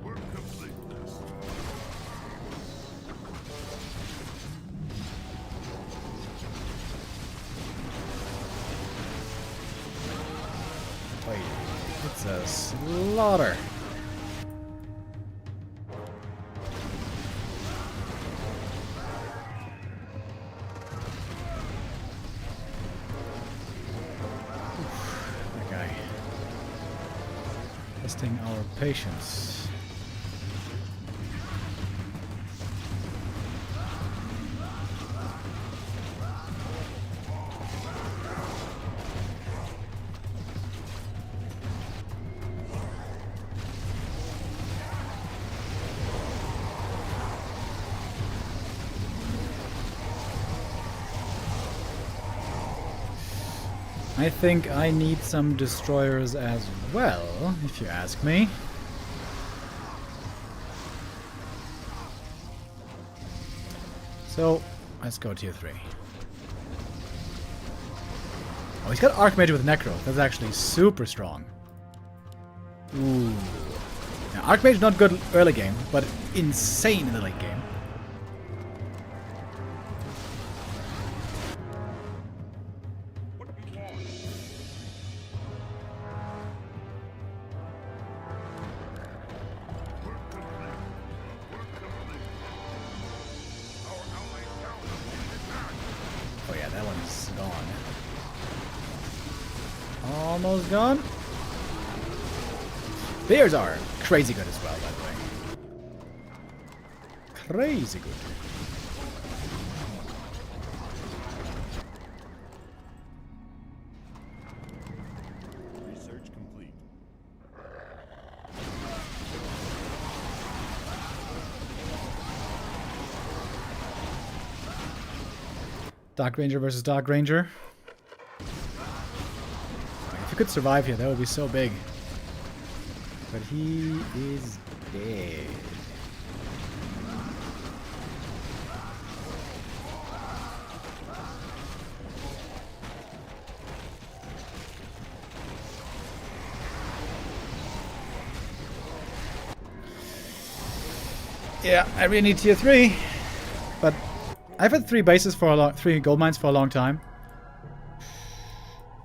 Work complete. Wait, it's a slaughter. That guy. Testing our patience. I think I need some destroyers as well, if you ask me. So, let's go tier 3. Oh, he's got Archmage with Necro. That's actually super strong. Ooh. Now, Archmage not good early game, but insane in the late game. Oh yeah, that one's gone. Almost gone. Bears are crazy good as well, by the way. Crazy good. Research complete. Dark Ranger versus Dark Ranger. If you could survive here, that would be so big. But he is dead. Yeah, I really need tier 3. But I've had 3 bases for a long, 3 gold mines for a long time.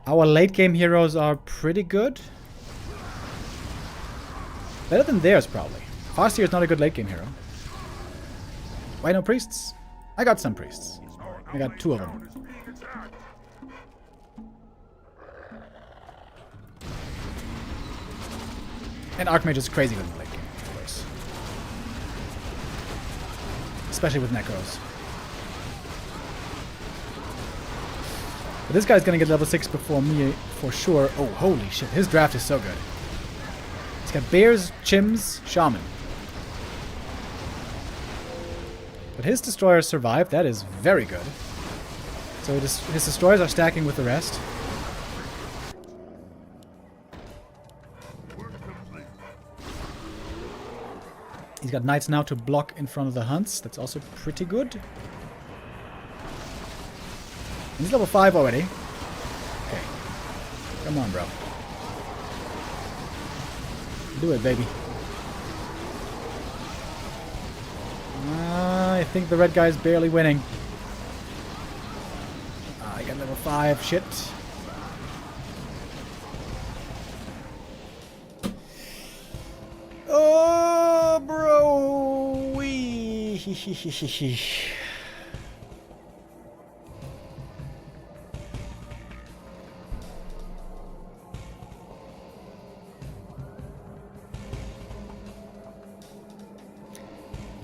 Our late game heroes are pretty good. Better than theirs, probably. Farseer is not a good late game hero. Why no priests? I got some priests. I got 2 of them. And Archmage is crazy good in the late game, of course. Especially with Necros. But this guy's gonna get level 6 before me, for sure. Oh, holy shit. His draft is so good. He's got Bears, Chims, Shaman. But his destroyers survive. That is very good. So his destroyers are stacking with the rest. He's got knights now to block in front of the hunts. That's also pretty good. He's level 5 already. Okay. Come on, bro. Do it, baby. I think the red guy's barely winning. I got level 5. Shit. Oh, bro. Wee.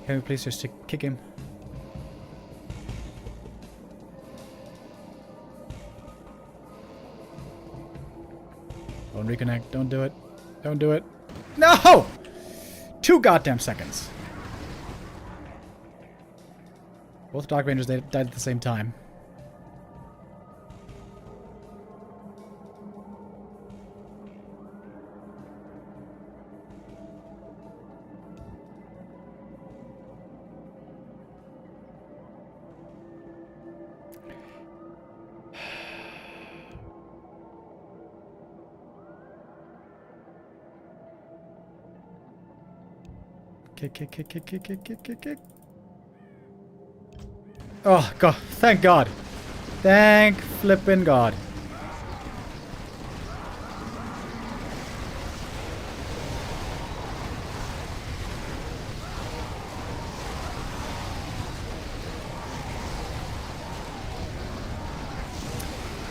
Can we please just kick him? Don't reconnect. Don't do it. Don't do it. No! 2 goddamn seconds. Both Dark Rangers died at the same time. Kick. Oh, God. Thank God. Thank flippin' God.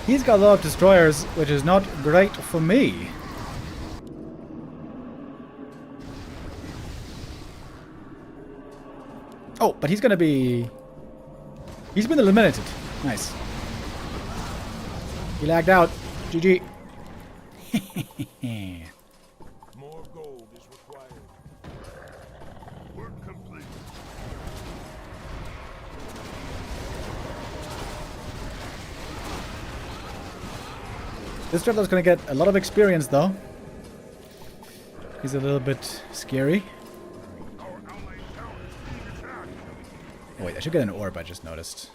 He's got a lot of destroyers, which is not great for me. Oh, but he's gonna be... He's been eliminated. Nice. He lagged out. GG. More gold is required. Work complete. This traveler's gonna get a lot of experience, though. He's a little bit scary. Oh, wait, I should get an orb, I just noticed.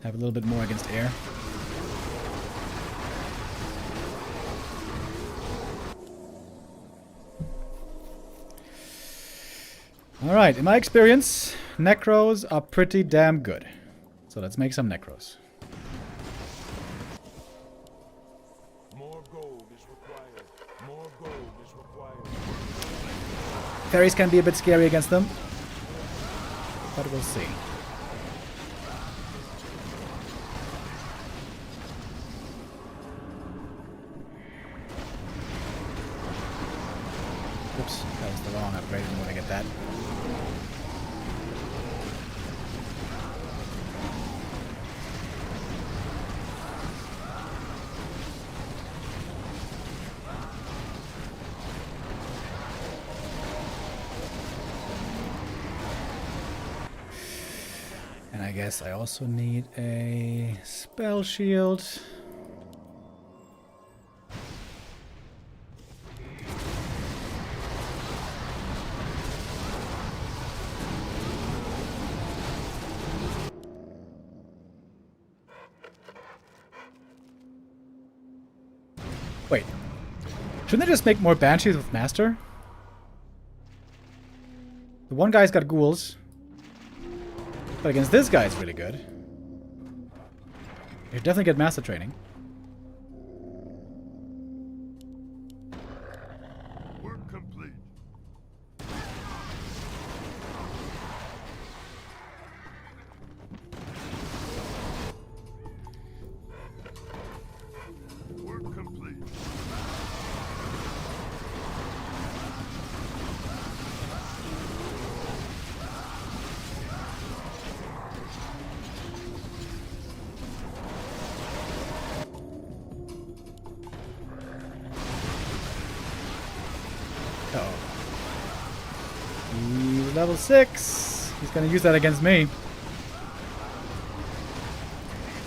Have a little bit more against air. Alright, in my experience, Necros are pretty damn good. So let's make some Necros. More gold is required. More gold is required. Fairies can be a bit scary against them. But we'll see. Oops, that was the wrong upgrade. I didn't want to get that. And I guess I also need a spell shield. Wait, shouldn't they just make more banshees with master? The one guy's got ghouls. But against this guy, it's really good. You definitely get master training. Work complete. Work complete. Uh-oh. He's level 6. He's gonna use that against me.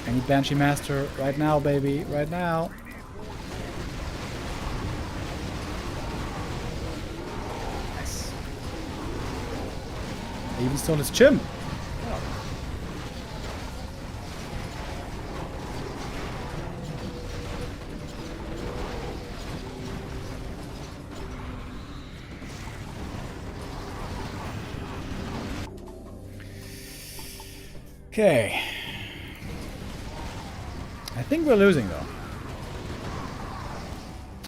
I need Banshee Master right now, baby. Right now. Nice. I even stole his chimp. Okay. I think we're losing though.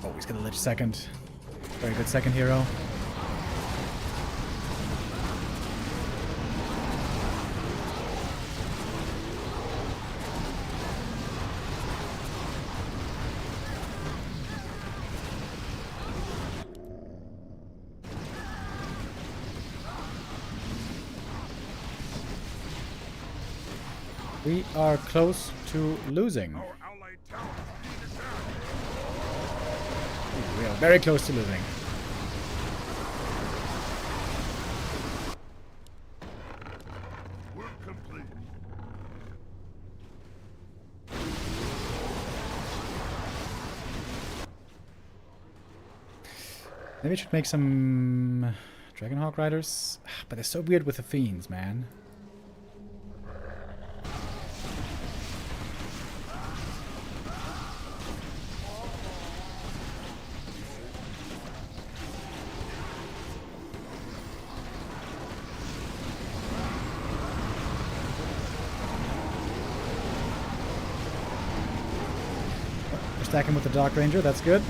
Oh, he's gonna lich second. Very good second hero. We are close to losing. Our allied tower is being attacked. We are very close to losing. Work complete. Maybe I should make some Dragonhawk Riders. But they're so weird with the fiends, man. We're stacking with the Dark Ranger, that's good.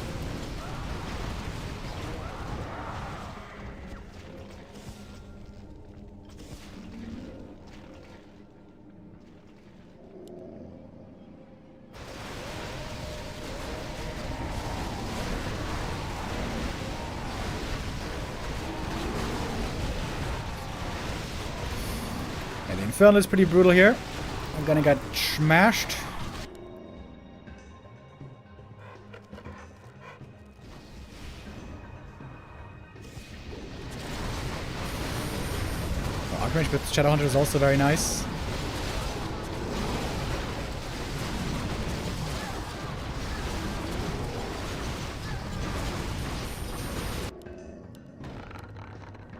And the Inferno is pretty brutal here. I'm gonna get smashed. Archmage with Shadowhunter is also very nice.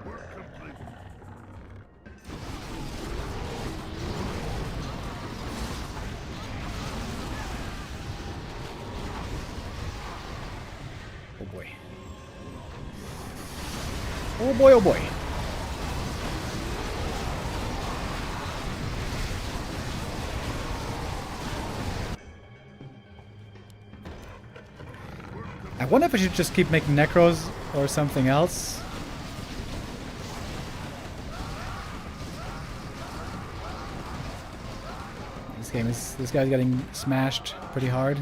Work complete. Oh boy. Oh boy, oh boy. I wonder if I should just keep making necros or something else. This guy's getting smashed pretty hard.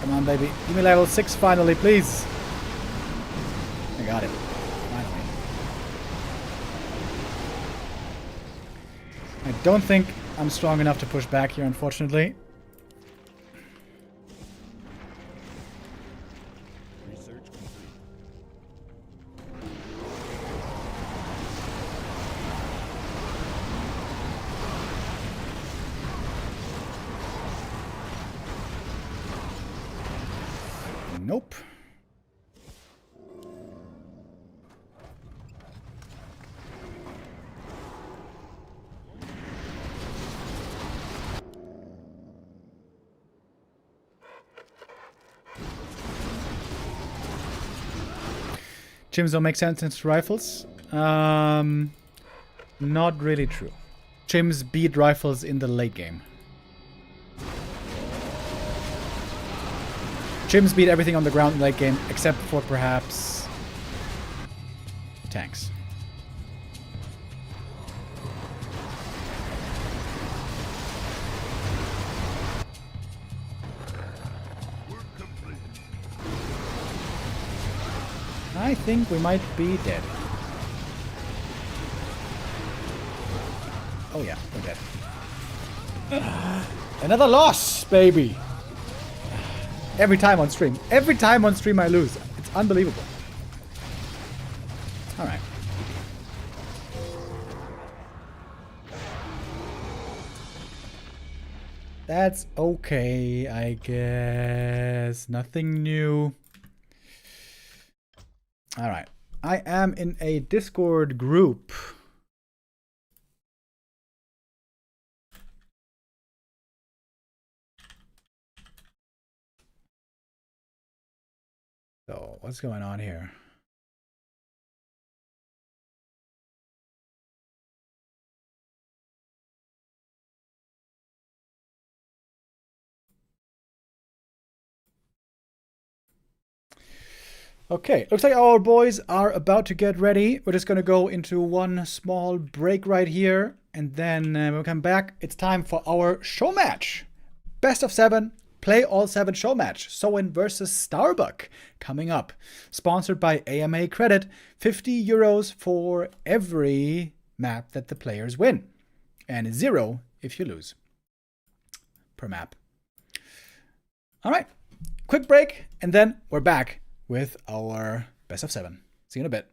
Come on, baby. Give me level 6 finally, please. I got it. Finally. I don't think I'm strong enough to push back here, unfortunately. Research complete. Nope. Chims don't make sense into rifles. Not really true. Chims beat rifles in the late game. Chims beat everything on the ground in the late game, except for perhaps tanks. I think we might be dead. Oh yeah, we're dead. Another loss, baby! Every time on stream. Every time on stream I lose. It's unbelievable. Alright. That's okay, I guess. Nothing new. Alright. I am in a Discord group. So, what's going on here? Okay, looks like our boys are about to get ready. We're just going to go into one small break right here. And then we'll come back. It's time for our show match. Best of 7. Play all 7 show match. Soin versus Starbuck coming up. Sponsored by AMA Credit. 50 euros for every map that the players win. And 0 if you lose. Per map. Alright. Quick break. And then we're back with our best of 7. See you in a bit.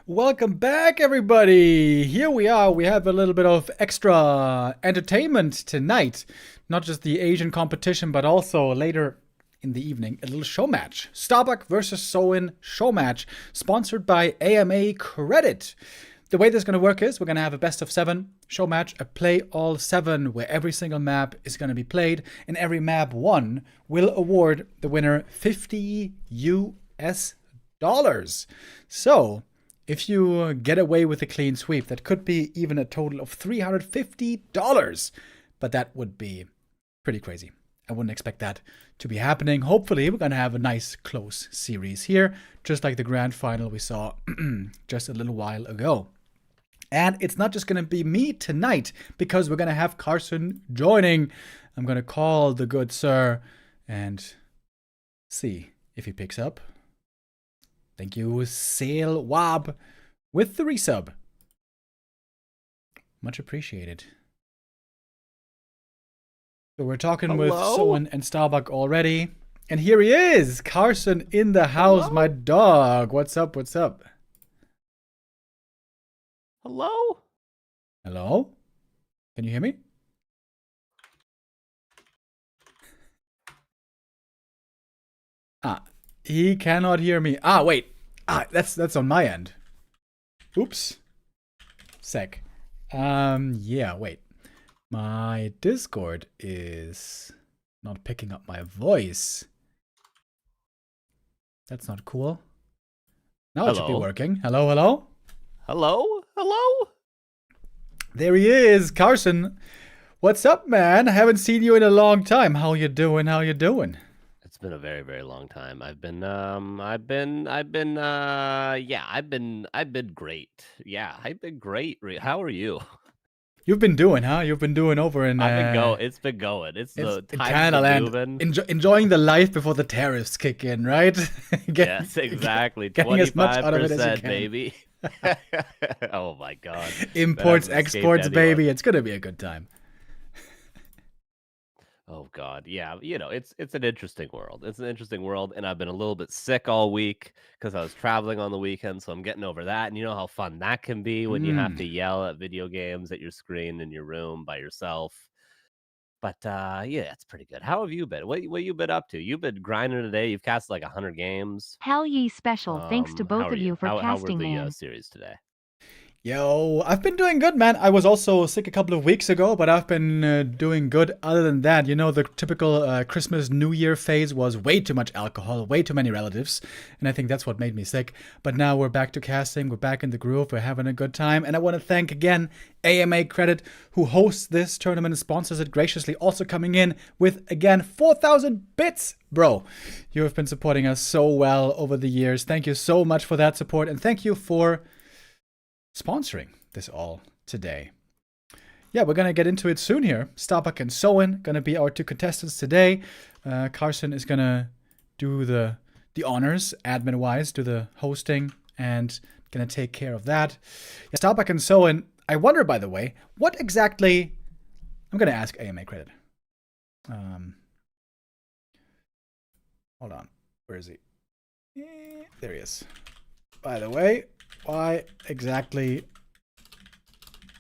Welcome back, everybody. Here we are. We have a little bit of extra entertainment tonight. Not just the Asian competition, but also later in the evening, a little show match. Starbuck versus Soin show match, sponsored by AMA Credit. The way this is going to work is we're going to have a best of 7 show match, a play all 7, where every single map is going to be played, and every map won will award the winner $50 US. So, if you get away with a clean sweep, that could be even a total of $350, but that would be pretty crazy. I wouldn't expect that to be happening. Hopefully, we're going to have a nice close series here, just like the grand final we saw just a little while ago. And it's not just going to be me tonight, because we're going to have Carson joining. I'm going to call the good sir and see if he picks up. Thank you, Sail Wab, with the resub. Much appreciated. So we're talking with Soin and Starbuck already. And here he is, Carson in the house, my dog. What's up, what's up? Hello? Hello? Can you hear me? He cannot hear me. Wait. That's on my end. Oops. Sec. Yeah, wait. My Discord is not picking up my voice. That's not cool. Now it should be working. Hello, hello? Hello? Hello? There he is, Carson. What's up, man? I haven't seen you in a long time. How you doing? How you doing? It's been a very, very long time. I've been great. Yeah, I've been great. How are you? You've been doing, huh? You've been doing over in... It's been going. It's the in time Canada. Enjoying the life before the tariffs kick in, right? Yes, exactly. Getting as much out of it as you can. Baby. Oh my God. Imports, exports, baby. It's gonna be a good time. Oh God, yeah. It's an interesting world. It's an interesting world, and I've been a little bit sick all week because I was traveling on the weekend, so I'm getting over that. And you know how fun that can be when you have to yell at video games at your screen in your room by yourself. But yeah, it's pretty good. How have you been? What you been up to? You've been grinding today. You've cast like 100 games. Hell ye special. Thanks to both of you for casting, man. How were the man. series today? Yo, I've been doing good, man. I was also sick a couple of weeks ago, but I've been doing good other than that. You know, the typical Christmas, New Year phase was way too much alcohol, way too many relatives, and I think that's what made me sick. But now we're back to casting, we're back in the groove, we're having a good time, and I want to thank again AMA Credit, who hosts this tournament and sponsors it graciously, also coming in with, again, 4,000 bits. Bro, you have been supporting us so well over the years. Thank you so much for that support, and thank you for sponsoring this all today. Yeah, we're gonna get into it soon here. Starbuck and Soin gonna be our 2 contestants today. Carson is gonna do the honors, admin-wise, do the hosting, and gonna take care of that. Yeah, Starbuck and Soin, I wonder, by the way, what exactly... I'm gonna ask AMA Credit. Hold on. Where is he? There he is. By the way, why exactly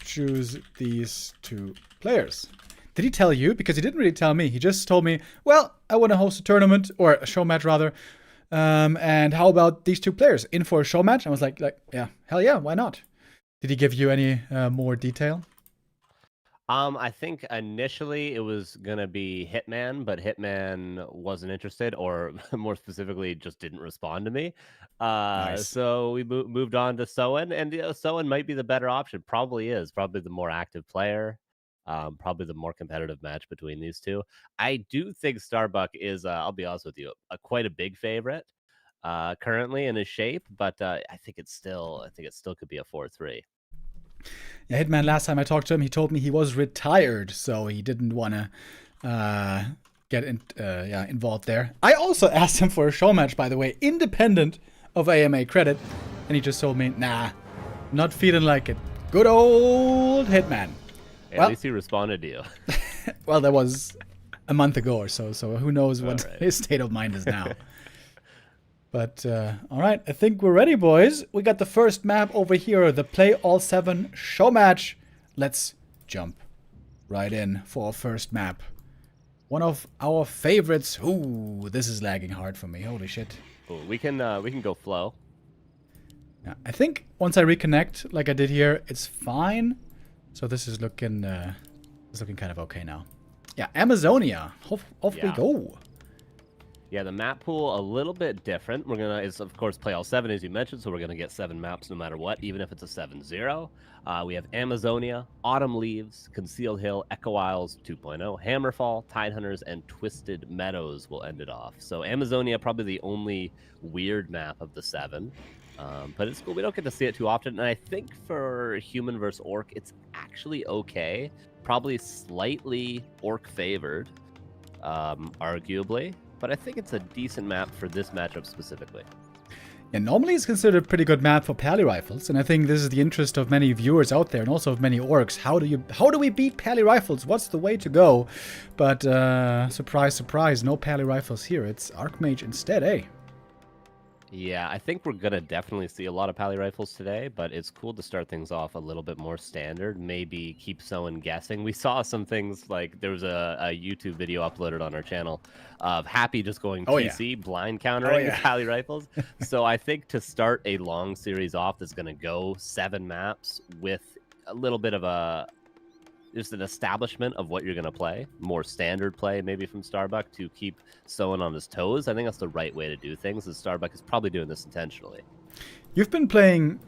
choose these 2 players? Did he tell you? Because he didn't really tell me. He just told me, well, I want to host a tournament, or a show match rather. And how about these 2 players in for a show match? I was like, yeah, hell yeah, why not? Did he give you any more detail? I think initially it was gonna be Hitman, but Hitman wasn't interested, or more specifically, just didn't respond to me. Nice. So we moved on to Soin, and Soin might be the better option. Probably is. Probably the more active player. Probably the more competitive match between these 2. I do think Starbuck is, I'll be honest with you, quite a big favorite currently in his shape, but I think it still could be a 4-3. Yeah, Hitman, last time I talked to him, he told me he was retired, so he didn't want to get involved there. I also asked him for a show match, by the way, independent of AMA Credit, and he just told me, nah, not feeling like it. Good old Hitman. At least he responded to you. Well, that was a month ago or so who knows what his state of mind is now. But, all right, I think we're ready, boys. We got the first map over here, the Play All 7 show match. Let's jump right in for our first map. One of our favorites. Ooh, this is lagging hard for me. Holy shit. Ooh, we can go flow. Yeah, I think once I reconnect, like I did here, it's fine. So this is looking kind of okay now. Yeah, Amazonia. Off we go. Yeah, the map pool a little bit different. It's of course play all 7 as you mentioned, so we're gonna get 7 maps no matter what, even if it's a 7-0. We have Amazonia, Autumn Leaves, Concealed Hill, Echo Isles 2.0, Hammerfall, Tidehunters, and Twisted Meadows will end it off. So Amazonia probably the only weird map of the 7. But it's cool. We don't get to see it too often. And I think for human versus orc, it's actually okay. Probably slightly orc favored, arguably. But I think it's a decent map for this matchup specifically. Yeah, normally it's considered a pretty good map for pally rifles, and I think this is the interest of many viewers out there, and also of many orcs. How do we beat pally rifles? What's the way to go? But surprise, surprise, no pally rifles here. It's Archmage instead, eh? Yeah, I think we're going to definitely see a lot of pally rifles today, but it's cool to start things off a little bit more standard. Maybe keep someone guessing. We saw some things like there was a YouTube video uploaded on our channel of Happy just going TC, blind countering the pally rifles. So I think to start a long series off that's going to go 7 maps with a little bit of just an establishment of what you're going to play, more standard play maybe from Starbuck to keep someone on his toes. I think that's the right way to do things, and Starbuck is probably doing this intentionally. You've been playing...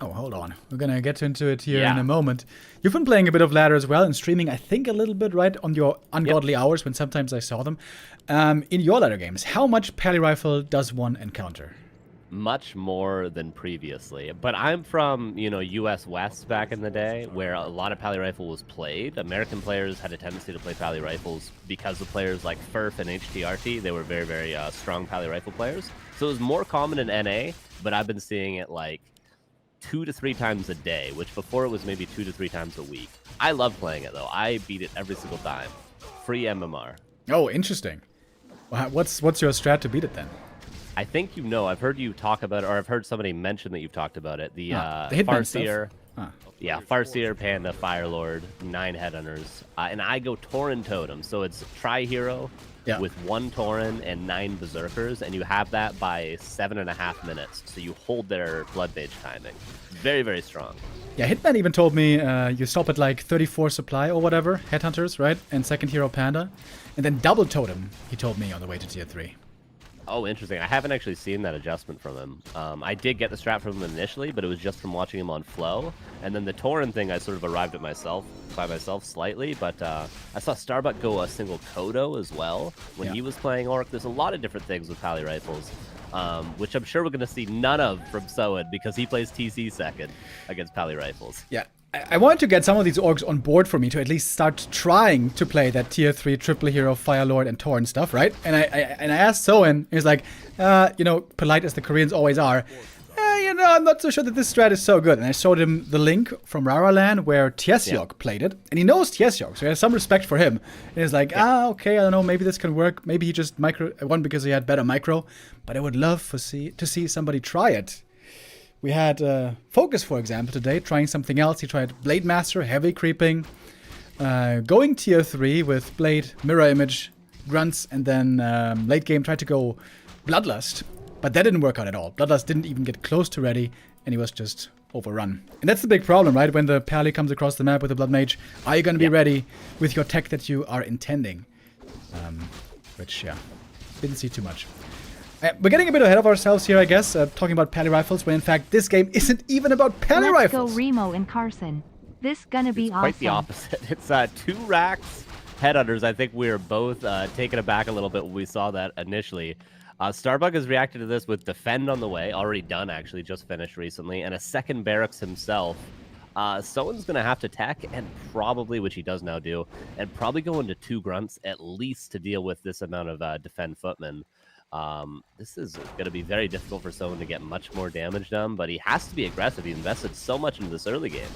Oh, hold on. We're going to get into it here in a moment. You've been playing a bit of ladder as well and streaming, I think, a little bit, right, on your ungodly hours when sometimes I saw them. In your ladder games, how much pally rifle does one encounter? Much more than previously, but I'm from US West back in the day where a lot of pally rifle was played. American players had a tendency to play pally rifles because of players like Furf and HTRT. They were very, very strong pally rifle players, so it was more common in NA, but I've been seeing it like 2 to 3 times a day, which before it was maybe 2 to 3 times a week. I love playing it though. I beat it every single time. Free MMR. Oh, interesting. What's your strat to beat it then? I think I've heard you talk about it, or I've heard somebody mention that you've talked about it. The Farseer. Yeah, Farseer, Panda, Firelord, 9 Headhunters. And I go Tauren Totem, so it's Tri-Hero with 1 Tauren and 9 Berserkers, and you have that by 7.5 minutes, so you hold their Blood Mage timing. Very, very strong. Yeah, Hitman even told me you stop at like 34 supply or whatever, Headhunters, right? And second hero Panda. And then double Totem, he told me on the way to tier 3. Oh, interesting. I haven't actually seen that adjustment from him. I did get the strat from him initially, but it was just from watching him on Flow. And then the Tauren thing, I sort of arrived at by myself slightly. But I saw Starbuck go a single Kodo as well when he was playing Orc. There's a lot of different things with pally rifles, which I'm sure we're going to see none of from Soen because he plays TC second against pally rifles. Yeah. I wanted to get some of these orcs on board for me to at least start trying to play that tier 3 triple hero Firelord and Tauren stuff, right? And I asked Soen, he was like, polite as the Koreans always are, I'm not so sure that this strat is so good. And I showed him the link from Raraland where Tiesyok played it, and he knows Tiesyok, so he has some respect for him. And he's like, okay, I don't know, maybe this can work. Maybe he just won because he had better micro, but I would love to see somebody try it. We had FoCuS, for example, today, trying something else. He tried Blade Master, heavy creeping, going tier 3 with Blade, Mirror Image, Grunts, and then late game tried to go Bloodlust. But that didn't work out at all. Bloodlust didn't even get close to ready, and he was just overrun. And that's the big problem, right? When the pally comes across the map with the Blood Mage, are you going to be ready with your tech that you are intending? Which, didn't see too much. We're getting a bit ahead of ourselves here, I guess, talking about pally rifles, when in fact this game isn't even about pally rifles. Let's go Remo and Carson. This gonna be awesome. Quite the opposite. It's 2 racks Headhunters. I think we were both taken aback a little bit when we saw that initially. Starbuck has reacted to this with Defend on the way, already done actually, just finished recently, and a second Barracks himself. Someone's going to have to tech, and probably, which he does now do, and probably go into 2 Grunts at least to deal with this amount of Defend Footmen. This is going to be very difficult for someone to get much more damage done, but he has to be aggressive. He invested so much into this early game.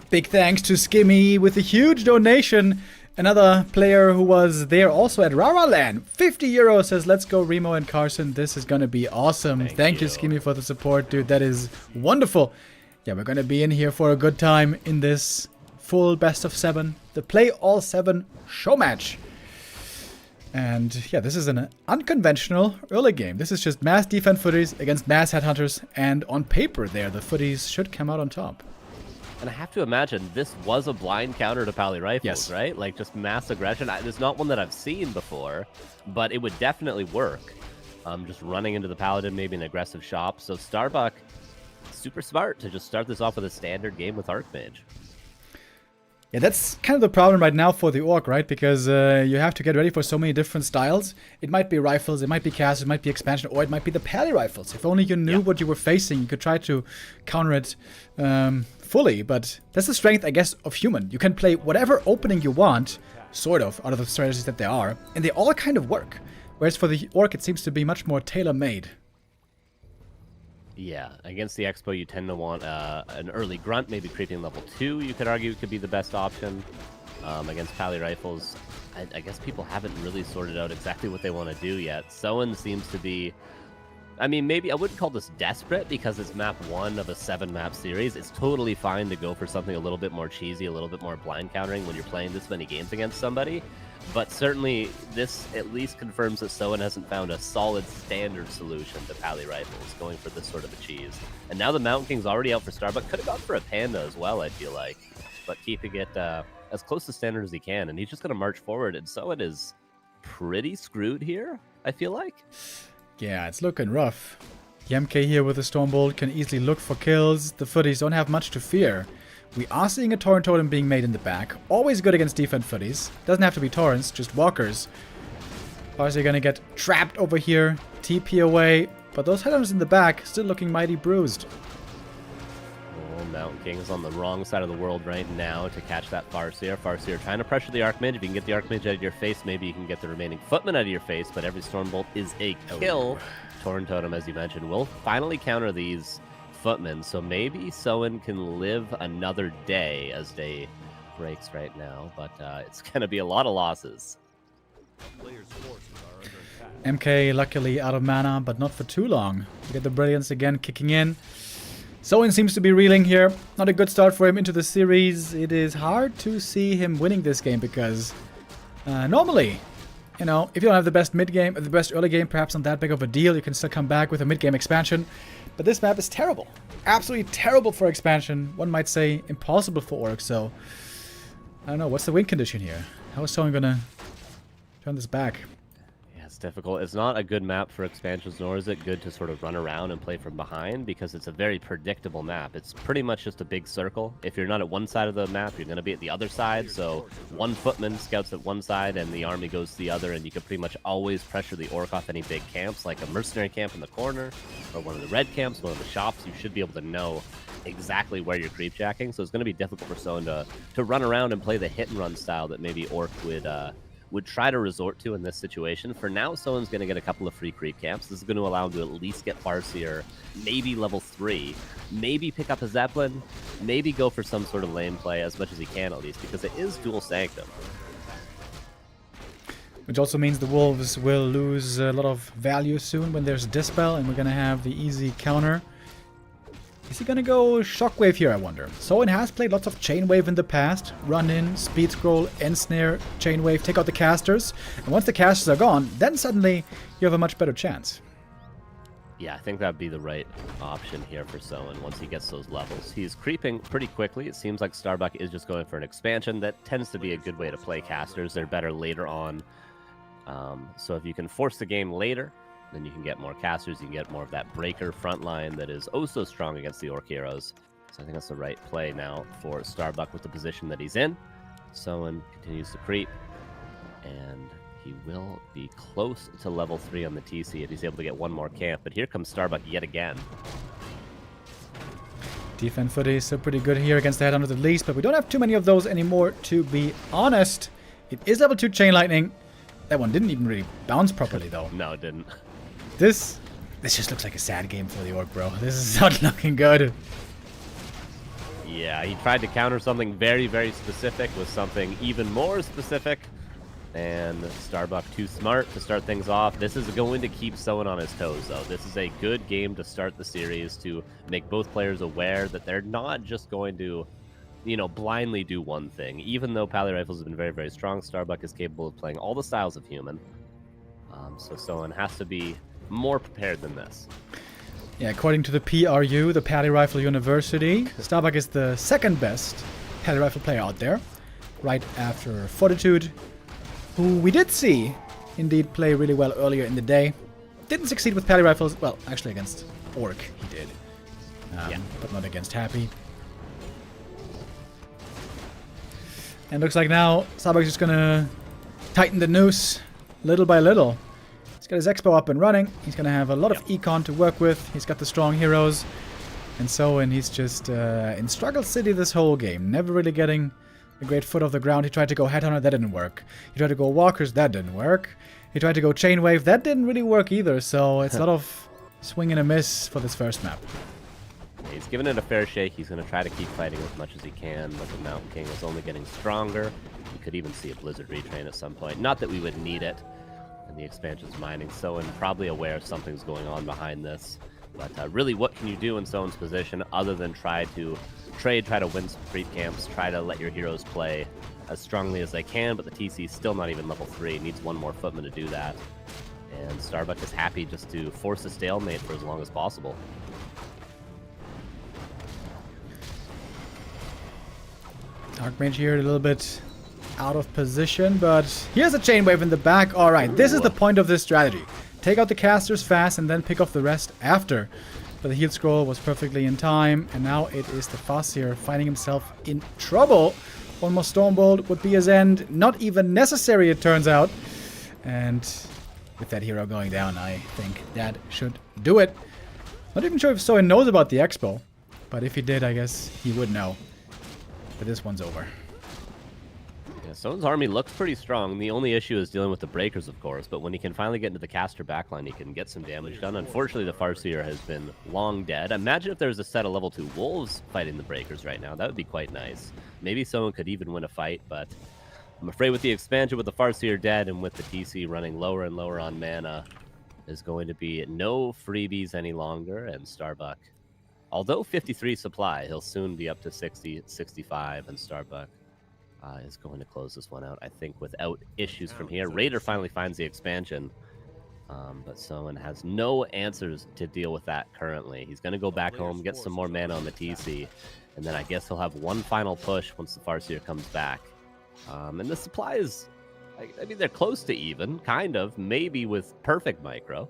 Big thanks to Skimmy with a huge donation. Another player who was there also at Rara Land, 50 euros, says, let's go Remo and Carson. This is going to be awesome. Thank you, Skimmy, for the support, dude. That is wonderful. Yeah, we're going to be in here for a good time in this full best of 7. The play all 7 show match. And yeah, this is an unconventional early game. This is just mass defense footies against mass headhunters. And on paper there, the footies should come out on top. And I have to imagine this was a blind counter to Pally Rifles, Yes. right? Like just mass aggression. It's not one that I've seen before, but it would definitely work. Just running into the Paladin, maybe an aggressive shop. So Starbuck, super smart to just start this off with a standard game with Archmage. Yeah, that's kind of the problem right now for the Orc, right? Because you have to get ready for so many different styles. It might be rifles, it might be cast, it might be expansion, or it might be the Pally Rifles. If only you knew what you were facing, you could try to counter it fully. But that's the strength, I guess, of human. You can play whatever opening you want, sort of, out of the strategies that there are, and they all kind of work. Whereas for the Orc, it seems to be much more tailor-made. Yeah, against the Expo, you tend to want an early grunt, maybe creeping level 2, you could argue could be the best option. Against Pally Rifles, I guess people haven't really sorted out exactly what they want to do yet. Soen seems to be, I mean, maybe I wouldn't call this desperate because it's map 1 of a 7-map series. It's totally fine to go for something a little bit more cheesy, a little bit more blind countering when you're playing this many games against somebody. But certainly, this at least confirms that Soen hasn't found a solid standard solution to Pally Rifles, going for this sort of a cheese. And now the Mountain King's already out for Starbuck. Could have gone for a Panda as well, I feel like. But keeping it as close to standard as he can. And he's just going to march forward. And Soen is pretty screwed here, I feel like. Yeah, it's looking rough. The MK here with the Stormbolt can easily look for kills. The footies don't have much to fear. We are seeing a Torrent Totem being made in the back. Always good against defense footies. Doesn't have to be Torrents, just walkers. Parsley gonna get trapped over here. TP away. But those headhunters in the back still looking mighty bruised. Oh, Mountain King is on the wrong side of the world right now to catch that Farseer. Farseer trying to pressure the Archmage. If you can get the Archmage out of your face, maybe you can get the remaining Footman out of your face. But every Stormbolt is a kill. Torrent Totem, as you mentioned, will finally counter these Footmen, so maybe Soen can live another day as day breaks right now, but it's going to be a lot of losses. Players' forces are under attack. MK luckily out of mana, but not for too long. We get the Brilliance again kicking in. Soen seems to be reeling here. Not a good start for him into the series. It is hard to see him winning this game because normally, you know, if you don't have the best mid game, or the best early game, perhaps not that big of a deal, you can still come back with a mid game expansion. But this map is terrible. Absolutely terrible for expansion. One might say impossible for Orcs, so I don't know. What's the win condition here? How is someone gonna turn this back? Yeah, it's difficult. It's not a good map for expansions, nor is it good to sort of run around and play from behind because it's a very predictable map. It's pretty much just a big circle. If you're not at one side of the map, you're going to be at the other side. So one Footman scouts at one side and the army goes to the other, and you can pretty much always pressure the Orc off any big camps, like a mercenary camp in the corner or one of the red camps, one of the shops. You should be able to know exactly where you're creep jacking. So it's going to be difficult for Soen to run around and play the hit and run style that maybe Orc would try to resort to in this situation. For now, Soen's going to get a couple of free creep camps. This is going to allow him to at least get Farseer, maybe level 3, maybe pick up a Zeppelin, maybe go for some sort of lane play as much as he can at least, because it is dual Sanctum. Which also means the Wolves will lose a lot of value soon when there's Dispel, and we're going to have the easy counter. Is he gonna go Shockwave here, I wonder? Soen has played lots of Chainwave in the past. Run in, Speed Scroll, Ensnare, Chainwave, take out the casters. And once the casters are gone, then suddenly you have a much better chance. Yeah, I think that'd be the right option here for Soen once he gets those levels. He's creeping pretty quickly. It seems like Starbuck is just going for an expansion. That tends to be a good way to play casters. They're better later on. So if you can force the game later, then you can get more casters, you can get more of that breaker front line that is oh so strong against the Orc heroes. So I think that's the right play now for Starbuck with the position that he's in. Soen continues to creep, and he will be close to level 3 on the TC if he's able to get one more camp. But here comes Starbuck yet again. Defense footy is still pretty good here against the Headhunters at least, but we don't have too many of those anymore, to be honest. It is level 2 Chain Lightning. That one didn't even really bounce properly, though. No, it didn't. This just looks like a sad game for the Orc, bro. This is not looking good. Yeah, he tried to counter something very, very specific with something even more specific. And Starbuck too smart to start things off. This is going to keep someone on his toes, though. This is a good game to start the series, to make both players aware that they're not just going to, blindly do one thing. Even though Pally Rifles have been very, very strong, Starbuck is capable of playing all the styles of human. So someone has to be more prepared than this. Yeah, according to the PRU, the Pally Rifle University, Starbuck is the second best Pally Rifle player out there, right after Fortitude, who we did see indeed play really well earlier in the day. Didn't succeed with Pally Rifles. Well, actually against Orc he did. But not against Happy. And looks like now Starbuck's just gonna tighten the noose little by little. He's got his Expo up and running. He's gonna have a lot of econ to work with. He's got the strong heroes. And so, and he's just in Struggle City this whole game. Never really getting a great foot off the ground. He tried to go Headhunter, that didn't work. He tried to go Walkers, that didn't work. He tried to go Chainwave, that didn't really work either. So it's a lot of swing and a miss for this first map. He's given it a fair shake. He's going to try to keep fighting as much as he can, but the Mountain King is only getting stronger. You could even see a Blizzard retrain at some point. Not that we would need it, and the expansion's mining. Soen probably aware something's going on behind this. But really, what can you do in Soen's position other than try to trade, try to win some creep camps, try to let your heroes play as strongly as they can, but the TC's still not even level 3. Needs one more footman to do that. And Starbuck is happy just to force a stalemate for as long as possible. Dark Mage here a little bit out of position, but here's a chain wave in the back. All right, this is the point of this strategy. Take out the casters fast and then pick off the rest after. But the heal scroll was perfectly in time, and now it is the Farseer finding himself in trouble. One more Stormbolt would be his end. Not even necessary, it turns out. And with that hero going down, I think that should do it. Not even sure if Soen knows about the Expo, but if he did, I guess he would know. But this one's over. Yeah, Soen's army looks pretty strong. The only issue is dealing with the breakers, of course, but when he can finally get into the caster backline, he can get some damage done. Unfortunately, the Farseer has been long dead. Imagine if there was a set of level 2 wolves fighting the breakers right now. That would be quite nice. Maybe someone could even win a fight, but I'm afraid with the expansion, with the Farseer dead and with the TC running lower and lower on mana, there's going to be no freebies any longer, and Starbuck, although 53 supply, he'll soon be up to 60, 65, and Starbuck is going to close this one out, I think, without issues from here. Raider finally finds the expansion, but Soen has no answers to deal with that currently. He's going to go back home, get some more mana on the TC, and then I guess he'll have one final push once the Farseer comes back. And the supply is, I mean, they're close to even, kind of, maybe with perfect micro.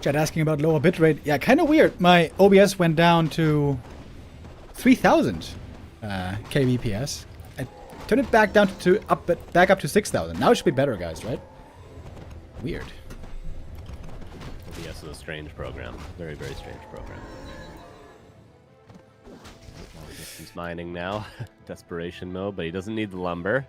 Chat asking about lower bitrate. Yeah, kind of weird. My OBS went down to 3000 kbps. I turned it back down to back up to 6000. Now it should be better, guys, right? Weird. OBS is a strange program. Very, very strange program. He's mining now. Desperation mode, but he doesn't need the lumber.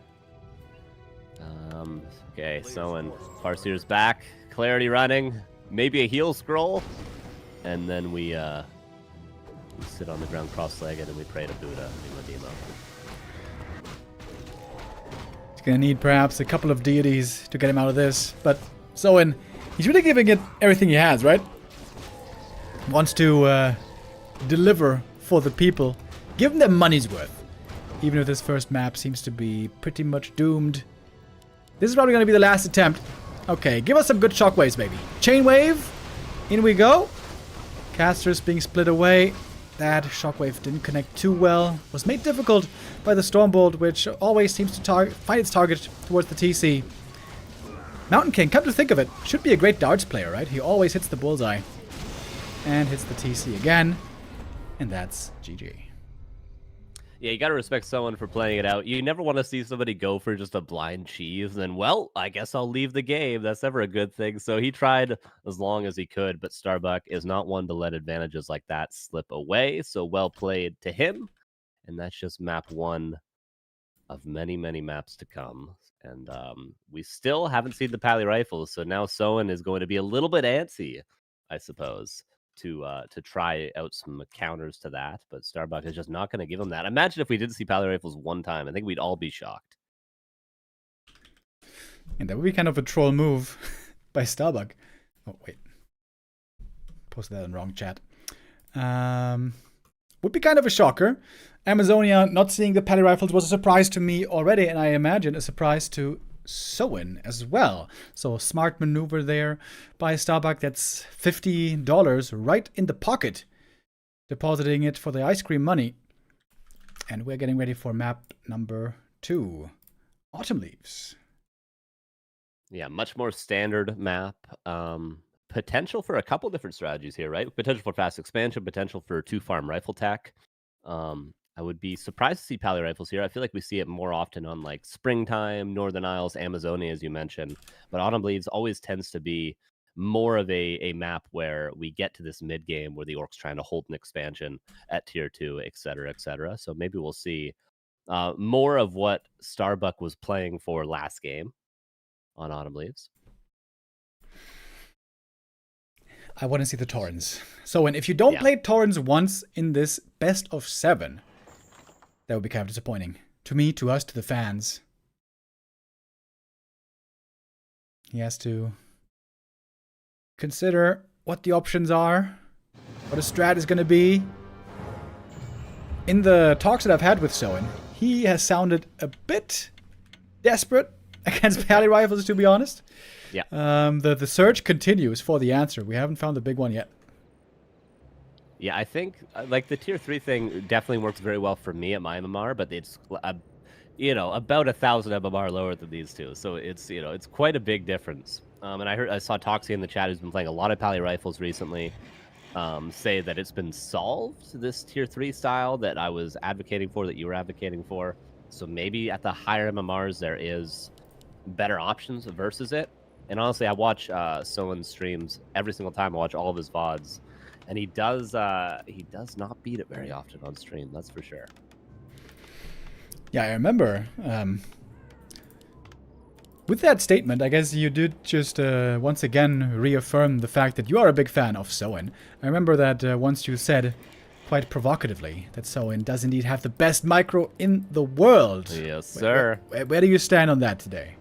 Okay, Soen. Farseer's back. Clarity running. Maybe a heal scroll. And then we sit on the ground cross-legged and we pray to Buddha in Ladimo. He's gonna need perhaps a couple of deities to get him out of this. But Soen, he's really giving it everything he has, right? Wants to deliver for the people. Give them their money's worth. Even if this first map seems to be pretty much doomed. This is probably going to be the last attempt. Okay, give us some good shockwaves, baby. Chainwave. In we go. Casters being split away. That shockwave didn't connect too well. Was made difficult by the Stormbolt, which always seems to find its target towards the TC. Mountain King, come to think of it, should be a great darts player, right? He always hits the bullseye. And hits the TC again. And that's GG. Yeah, you gotta respect someone for playing it out. You never want to see somebody go for just a blind cheese, and well, I guess I'll leave the game. That's never a good thing. So he tried as long as he could, but Starbuck is not one to let advantages like that slip away. So well played to him. And that's just map 1 of many, many maps to come. And we still haven't seen the Pally Rifles, so now Soen is going to be a little bit antsy, I suppose. to try out some counters to that, but Starbuck is just not going to give him that. Imagine if we did see Pally Rifles one time. I think we'd all be shocked. And that would be kind of a troll move by Starbuck. Oh, wait. Posted that in the wrong chat. Would be kind of a shocker. Amazonia not seeing the Pally Rifles was a surprise to me already, and I imagine a surprise to Soin as well. So smart maneuver there by Starbuck. That's $50 right in the pocket. Depositing it for the ice cream money. And we're getting ready for map number 2. Autumn Leaves. Yeah, much more standard map. Potential for a couple different strategies here, right? Potential for fast expansion, potential for 2-farm rifle tech. I would be surprised to see Pally Rifles here. I feel like we see it more often on like Springtime, Northern Isles, Amazonia, as you mentioned. But Autumn Leaves always tends to be more of a map where we get to this mid game where the Orcs trying to hold an expansion at tier 2, et cetera, et cetera. So maybe we'll see more of what Starbuck was playing for last game on Autumn Leaves. I want to see the Torrens. So, and if you don't play Torrens once in this best of 7, that would be kind of disappointing. To me, to us, to the fans. He has to consider what the options are, what a strat is going to be. In the talks that I've had with Soin, he has sounded a bit desperate against Pally Rifles, to be honest. Yeah. The search continues for the answer. We haven't found the big one yet. Yeah, I think like the tier 3 thing definitely works very well for me at my MMR, but it's about 1,000 MMR lower than these two, so it's it's quite a big difference. And I saw Toxie in the chat, who's been playing a lot of Pally Rifles recently, say that it's been solved, this tier 3 style that I was advocating for, that you were advocating for. So maybe at the higher MMRs there is better options versus it. And honestly, I watch Soen's streams every single time. I watch all of his VODs, and he does not beat it very often on stream. That's for sure. Yeah, I remember. With that statement, I guess you did just once again reaffirm the fact that you are a big fan of Soen. I remember that once you said, quite provocatively, that Soen does indeed have the best micro in the world. Yes, sir. Where do you stand on that today?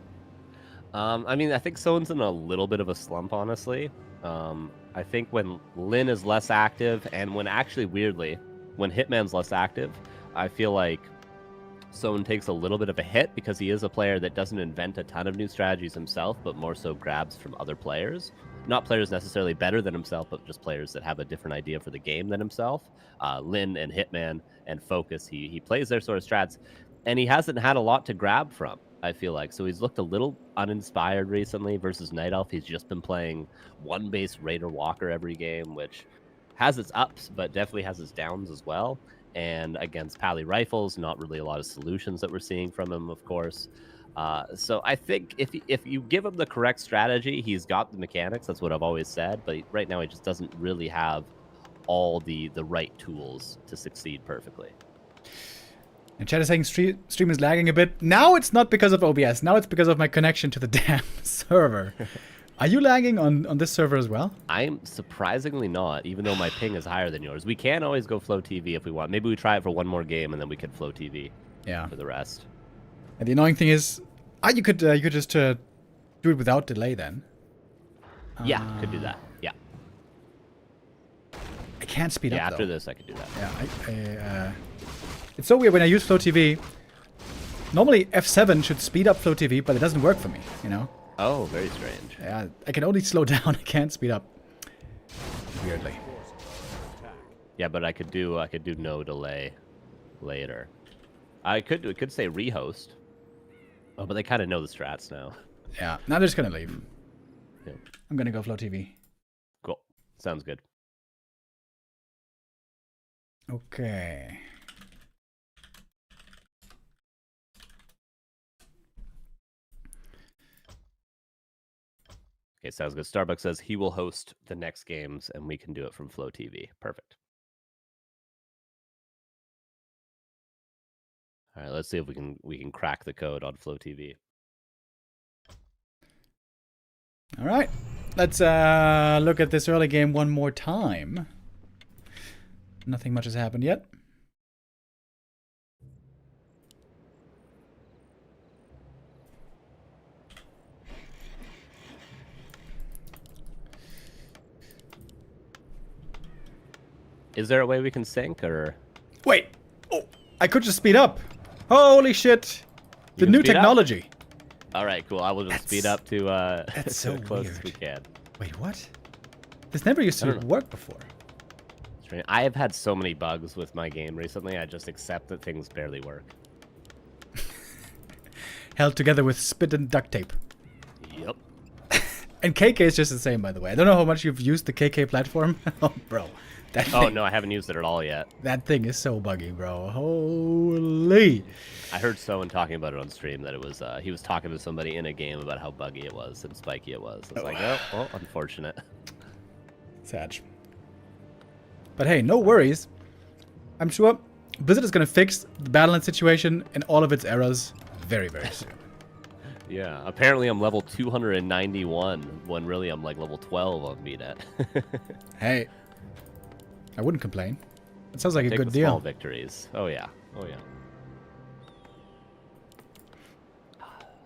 I mean, I think Soen's in a little bit of a slump, honestly. I think when Lin is less active, and when actually, weirdly, when Hitman's less active, I feel like Soen takes a little bit of a hit because he is a player that doesn't invent a ton of new strategies himself, but more so grabs from other players. Not players necessarily better than himself, but just players that have a different idea for the game than himself. Lin and Hitman and FoCuS, he plays their sort of strats, and he hasn't had a lot to grab from, I feel like. So he's looked a little uninspired recently versus Night Elf. He's just been playing one base Raider Walker every game, which has its ups, but definitely has its downs as well. And against Pally Rifles, not really a lot of solutions that we're seeing from him, of course. So I think if you give him the correct strategy, he's got the mechanics. That's what I've always said. But right now, he just doesn't really have all the right tools to succeed perfectly. And chat is saying stream is lagging a bit. Now it's not because of OBS. Now it's because of my connection to the damn server. Are you lagging on this server as well? I'm surprisingly not, even though my ping is higher than yours. We can always go Flow TV if we want. Maybe we try it for one more game, and then we could Flow TV for the rest. And the annoying thing is, you could just do it without delay then. Yeah, could do that. Yeah. I can't speed up, after though. this, I could do that. Yeah, it's so weird when I use Flow TV. Normally, F7 should speed up Flow TV, but it doesn't work for me, you know? Oh, very strange. Yeah, I can only slow down. I can't speed up. Weirdly. Yeah, but I could do no delay later. I could say rehost. Oh, but they kind of know the strats now. Yeah, now they're just gonna leave. Yeah. I'm gonna go Flow TV. Cool. Sounds good. Okay. Okay, sounds good. Starbucks says he will host the next games, and we can do it from Flow TV. Perfect. All right, let's see if we can crack the code on Flow TV. All right. let's look at this early game one more time. Nothing much has happened yet. Is there a way we can sync, or? Wait! Oh, I could just speed up. Holy shit! The can new speed up? technology. All right, cool. I will just speed up to that's so as close weird. as we can. Wait, what? This never used to work before. Strange. I have had so many bugs with my game recently. I just accept that things barely work. Held together with spit and duct tape. Yep. And KK is just the same, by the way. I don't know how much you've used the KK platform. Oh, bro. That Oh thing, no, I haven't used it at all yet. that thing is so buggy, bro. Holy. I heard Soen talking about it on stream that it was he was talking to somebody in a game about how buggy it was and spiky it was. I was like, oh, well, unfortunate. Sad. But hey, no worries. I'm sure Blizzard is going to fix the Battleland situation and all of its errors very, very soon. Yeah, apparently I'm level 291 when really I'm like level 12 on BNet. Hey, I wouldn't complain. It sounds like a Take good the deal. small victories. Oh yeah, oh yeah.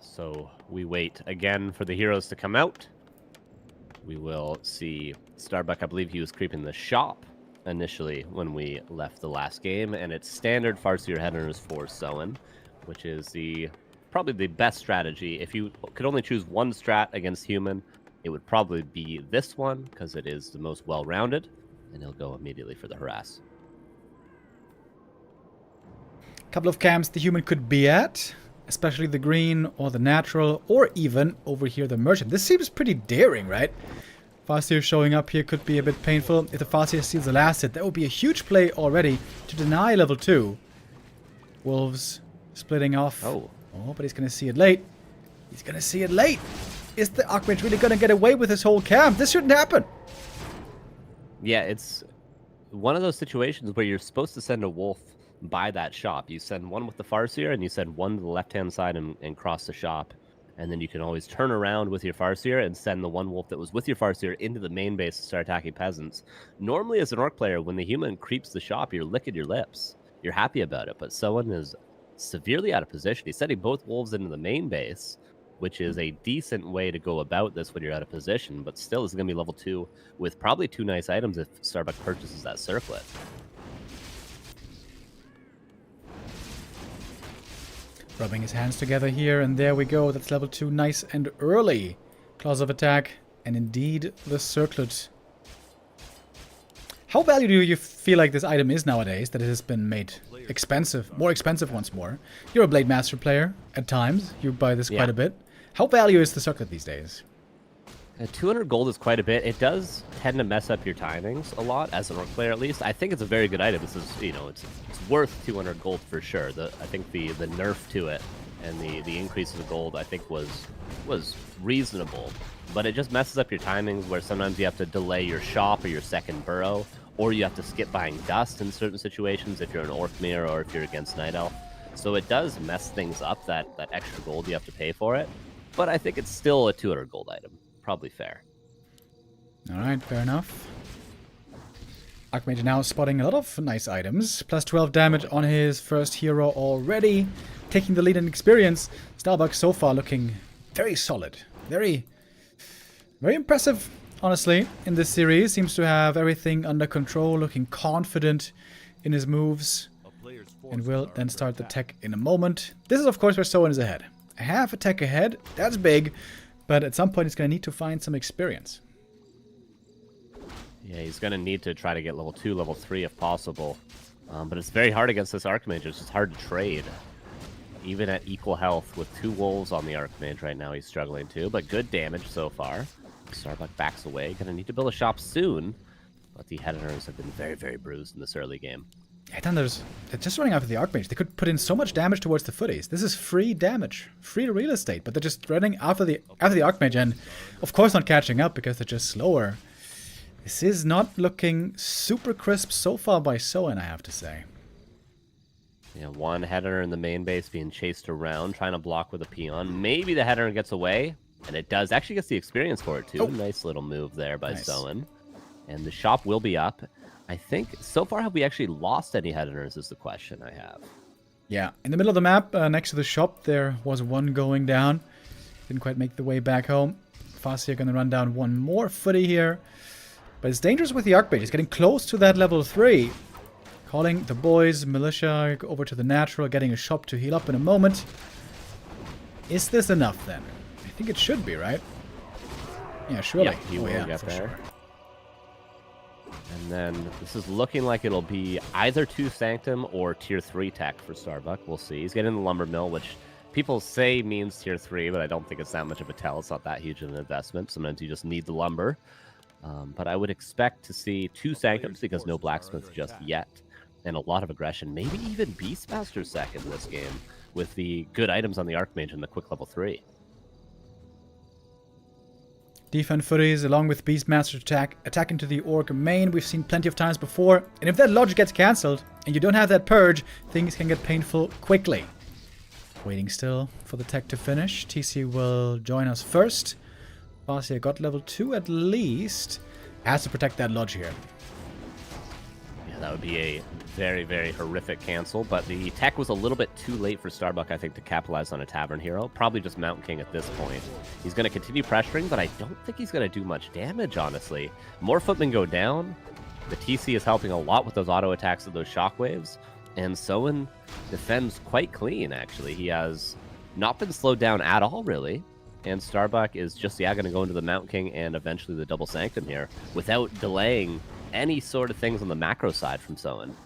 So we wait again for the heroes to come out. We will see Starbuck. I believe he was creeping the shop initially when we left the last game, and it's standard Farseer Headhunters for Soen, which is probably the best strategy. If you could only choose one strat against human, it would probably be this one because it is the most well-rounded, and he'll go immediately for the harass. Couple of camps the human could be at, especially the green or the natural, or even over here the merchant. This seems pretty daring, right? Farseer showing up here could be a bit painful. If the Farseer steals the last hit, that would be a huge play already to deny level 2. Wolves splitting off. Oh, but he's going to see it late. He's going to see it late. Is the Archmage really going to get away with his whole camp? This shouldn't happen. yeah, it's one of those situations where you're supposed to send a wolf by that shop. You send one with the Farseer, and you send one to the left-hand side and cross the shop. And then you can always turn around with your Farseer and send the one wolf that was with your Farseer into the main base to start attacking peasants. Normally, as an Orc player, when the human creeps the shop, you're licking your lips. You're happy about it, but Soen is severely out of position. He's sending both wolves into the main base, which is a decent way to go about this when you're out of position, but still is going to be level 2 with probably 2 nice items if Starbuck purchases that circlet. Rubbing his hands together here, and there we go. That's level 2, nice and early. Claws of attack, and indeed the circlet. How valuable do you feel like this item is nowadays, that it has been made expensive, more expensive once more? You're a Blade Master player at times. You buy this quite a bit. How valuable is the circlet these days? 200 gold is quite a bit. It does tend to mess up your timings a lot, as an Orc player at least. I think it's a very good item. This is, you know, it's worth 200 gold for sure. I think the nerf to it and the increase of gold, I think, was reasonable. But it just messes up your timings, where sometimes you have to delay your shop or your second burrow, or you have to skip buying dust in certain situations if you're an Orc mirror or if you're against Night Elf. So it does mess things up, that extra gold you have to pay for it. But I think it's still a 200 gold item. Probably fair. Alright, fair enough. Archmage now spotting a lot of nice items. Plus 12 damage on his first hero already. Taking the lead in experience. Starbuck so far looking very solid. Very impressive, honestly, in this series. Seems to have everything under control. Looking confident in his moves. And will then start the tech in a moment. This is, of course, where Soen is ahead. A half a tech ahead. That's big. But at some point, he's going to need to find some experience. Yeah, he's going to need to try to get level 2, level 3 if possible. But it's very hard against this Archmage. It's just hard to trade. Even at equal health with 2 wolves on the Archmage right now, he's struggling too. But good damage so far. Starbuck backs away. Going to need to build a shop soon. But the Headhunters have been very, very bruised in this early game. Headhunters, they're just running after the Archmage. They could put in so much damage towards the footies. This is free damage, free real estate, but they're just running after the Archmage, and of course not catching up because they're just slower. This is not looking super crisp so far by Soen, I have to say. Yeah, one Headhunter in the main base being chased around, trying to block with a peon. Maybe the Headhunter gets away. And it does actually gets the experience for it, too. Oh. Nice little move there by Nice. Soen. And the shop will be up. I think, so far, have we actually lost any headhunters is the question I have. Yeah, in the middle of the map, next to the shop, there was one going down. Didn't quite make the way back home. FoCuS gonna run down one more footy here. But it's dangerous with the Archmage. He's getting close to that level 3. Calling the boys, militia, over to the natural, getting a shop to heal up in a moment. Is this enough then? I think it should be, right? Yeah, surely. Yeah, he will get for there. sure. And then this is looking like it'll be either 2 Sanctum or Tier 3 tech for Starbuck. We'll see. He's getting the Lumber Mill, which people say means Tier 3, but I don't think it's that much of a tell. It's not that huge of an investment. Sometimes you just need the lumber. But I would expect to see 2 Sanctums because no Blacksmiths just yet. And a lot of aggression. Maybe even Beastmaster second this game with the good items on the Archmage and the quick level 3. Defend footies along with Beastmaster attack into the Orc main. We've seen plenty of times before. And if that Lodge gets cancelled and you don't have that Purge, things can get painful quickly. Waiting still for the tech to finish. TC will join us first. FoCuS got level 2 at least. Has to protect that Lodge here. Yeah, that would be a very, very horrific cancel. But the tech was a little bit too late for Starbuck, I think, to capitalize on a Tavern Hero. Probably just Mountain King at this point. He's going to continue pressuring, but I don't think he's going to do much damage, honestly. More footmen go down. The TC is helping a lot with those auto attacks of those shockwaves. And Soen defends quite clean, actually. He has not been slowed down at all, really. And Starbuck is just, going to go into the Mountain King and eventually the Double Sanctum here without delaying any sort of things on the macro side from Soen.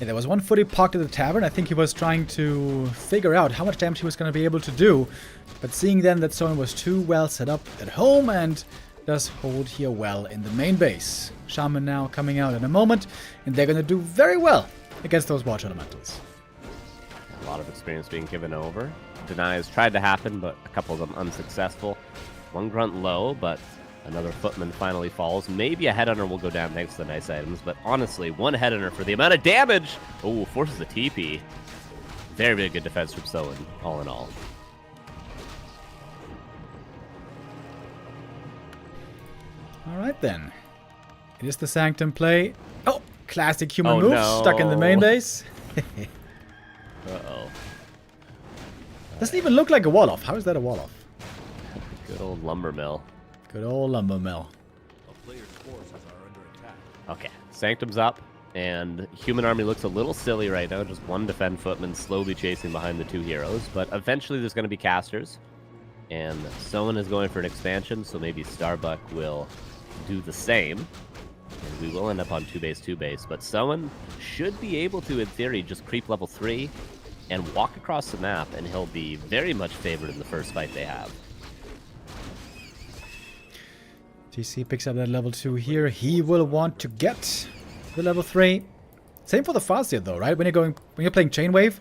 Yeah, there was one footy pocked at the tavern. I think he was trying to figure out how much damage he was going to be able to do. But seeing then that Soen was too well set up at home and does hold here well in the main base. Shaman now coming out in a moment, and they're going to do very well against those Watch Elementals. A lot of experience being given over. Denies tried to happen, but a couple of them unsuccessful. One grunt low, but another footman finally falls. Maybe a headhunter will go down thanks to the nice items, but honestly, one headhunter for the amount of damage. Oh, forces the TP. Very, very good defense from Soen, all in all. All right then. It is the Sanctum play. Oh, classic human Oh, moves no. stuck in the main base. Uh-oh. Doesn't even look like a wall off. How is that a wall off? Good old lumber mill. Good old lumber mill. A player's forces are under attack. Okay, Sanctum's up, and Human Army looks a little silly right now. Just one defend footman slowly chasing behind the 2 heroes, but eventually there's going to be casters, and Soen is going for an expansion, so maybe Starbuck will do the same, and we will end up on 2 base, but Soen should be able to, in theory, just creep level 3 and walk across the map, and he'll be very much favored in the first fight they have. TC picks up that level 2 here. He will want to get the level 3. Same for the FoCuS though, right? When you're playing Chain Wave,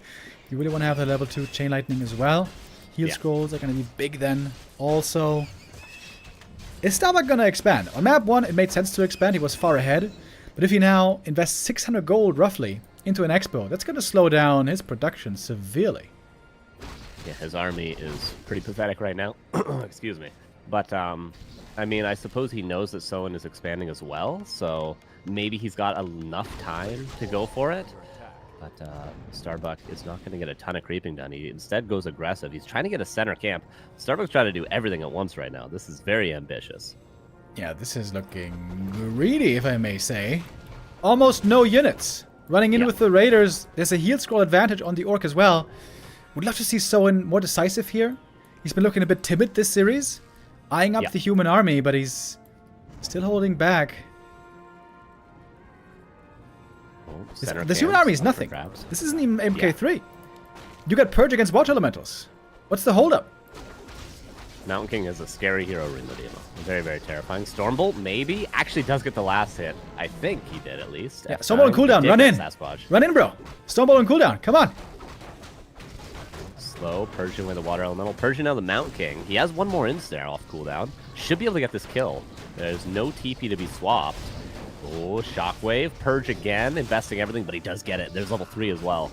you really want to have the level 2 Chain Lightning as well. Heal Yeah. scrolls are going to be big then also. Is Starbuck going to expand? On map 1, it made sense to expand. He was far ahead. But if he now invests 600 gold roughly into an expo, that's going to slow down his production severely. Yeah, his army is pretty pathetic right now. Excuse me. But, I mean, I suppose he knows that Soen is expanding as well, so maybe he's got enough time to go for it. But Starbuck is not going to get a ton of creeping done. He instead goes aggressive. He's trying to get a center camp. Starbuck's trying to do everything at once right now. This is very ambitious. Yeah, this is looking greedy, if I may say. Almost no units. Running in with the Raiders. There's a heal scroll advantage on the Orc as well. Would love to see Soen more decisive here. He's been looking a bit timid this series. Eyeing up the human army, but he's still holding back. Oh, this human army is nothing. This isn't even MK3. You got Purge against Watch Elementals. What's the holdup? Mountain King is a scary hero in the demo. Very, very terrifying. Stormbolt, maybe. Actually does get the last hit. I think he did, at least. Yeah, Stormbolt on cooldown. Run in. Sasquatch. Run in, bro. Stormbolt on cooldown. Come on. Slow. Purging with the Water Elemental. Purging now the Mountain King. He has one more Insnare off cooldown. Should be able to get this kill. There's no TP to be swapped. Oh, Shockwave. Purge again. Investing everything, but he does get it. There's level 3 as well.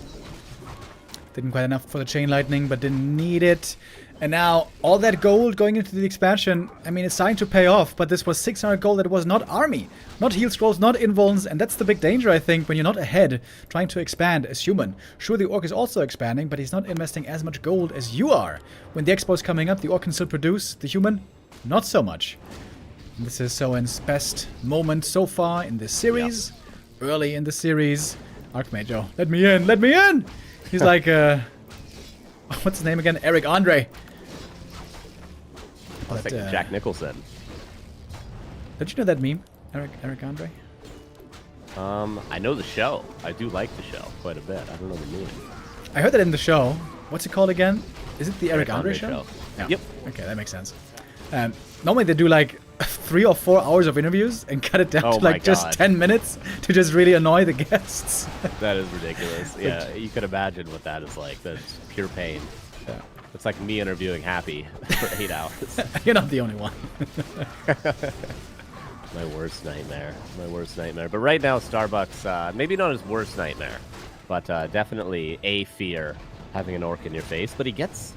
Didn't quite enough for the Chain Lightning, but didn't need it. And now, all that gold going into the expansion, I mean, it's starting to pay off, but this was 600 gold that was not army, not heal scrolls, not invulns, and that's the big danger, I think, when you're not ahead, trying to expand as human. Sure, the Orc is also expanding, but he's not investing as much gold as you are. When the Expo is coming up, the Orc can still produce, the human, not so much. And this is Soen's best moment so far in this series. Yep. Early in the series. Archmage, oh, let me in, let me in! He's like, what's his name again? Eric Andre. But, like Jack Nicholson. Don't you know that meme, Eric Andre? I know the show. I do like the show quite a bit. I don't know the meme. I heard that in the show. What's it called again? Is it the Eric Andre show? Yeah. Yep. Okay, that makes sense. Normally they do like 3 or 4 hours of interviews and cut it down to like just 10 minutes to just really annoy the guests. That is ridiculous. Yeah, you could imagine what that is like. That's pure pain. Yeah. It's like me interviewing Happy for 8 hours. You're not the only one. My worst nightmare. My worst nightmare. But right now, Starbucks, maybe not his worst nightmare, but definitely a fear having an orc in your face. But he gets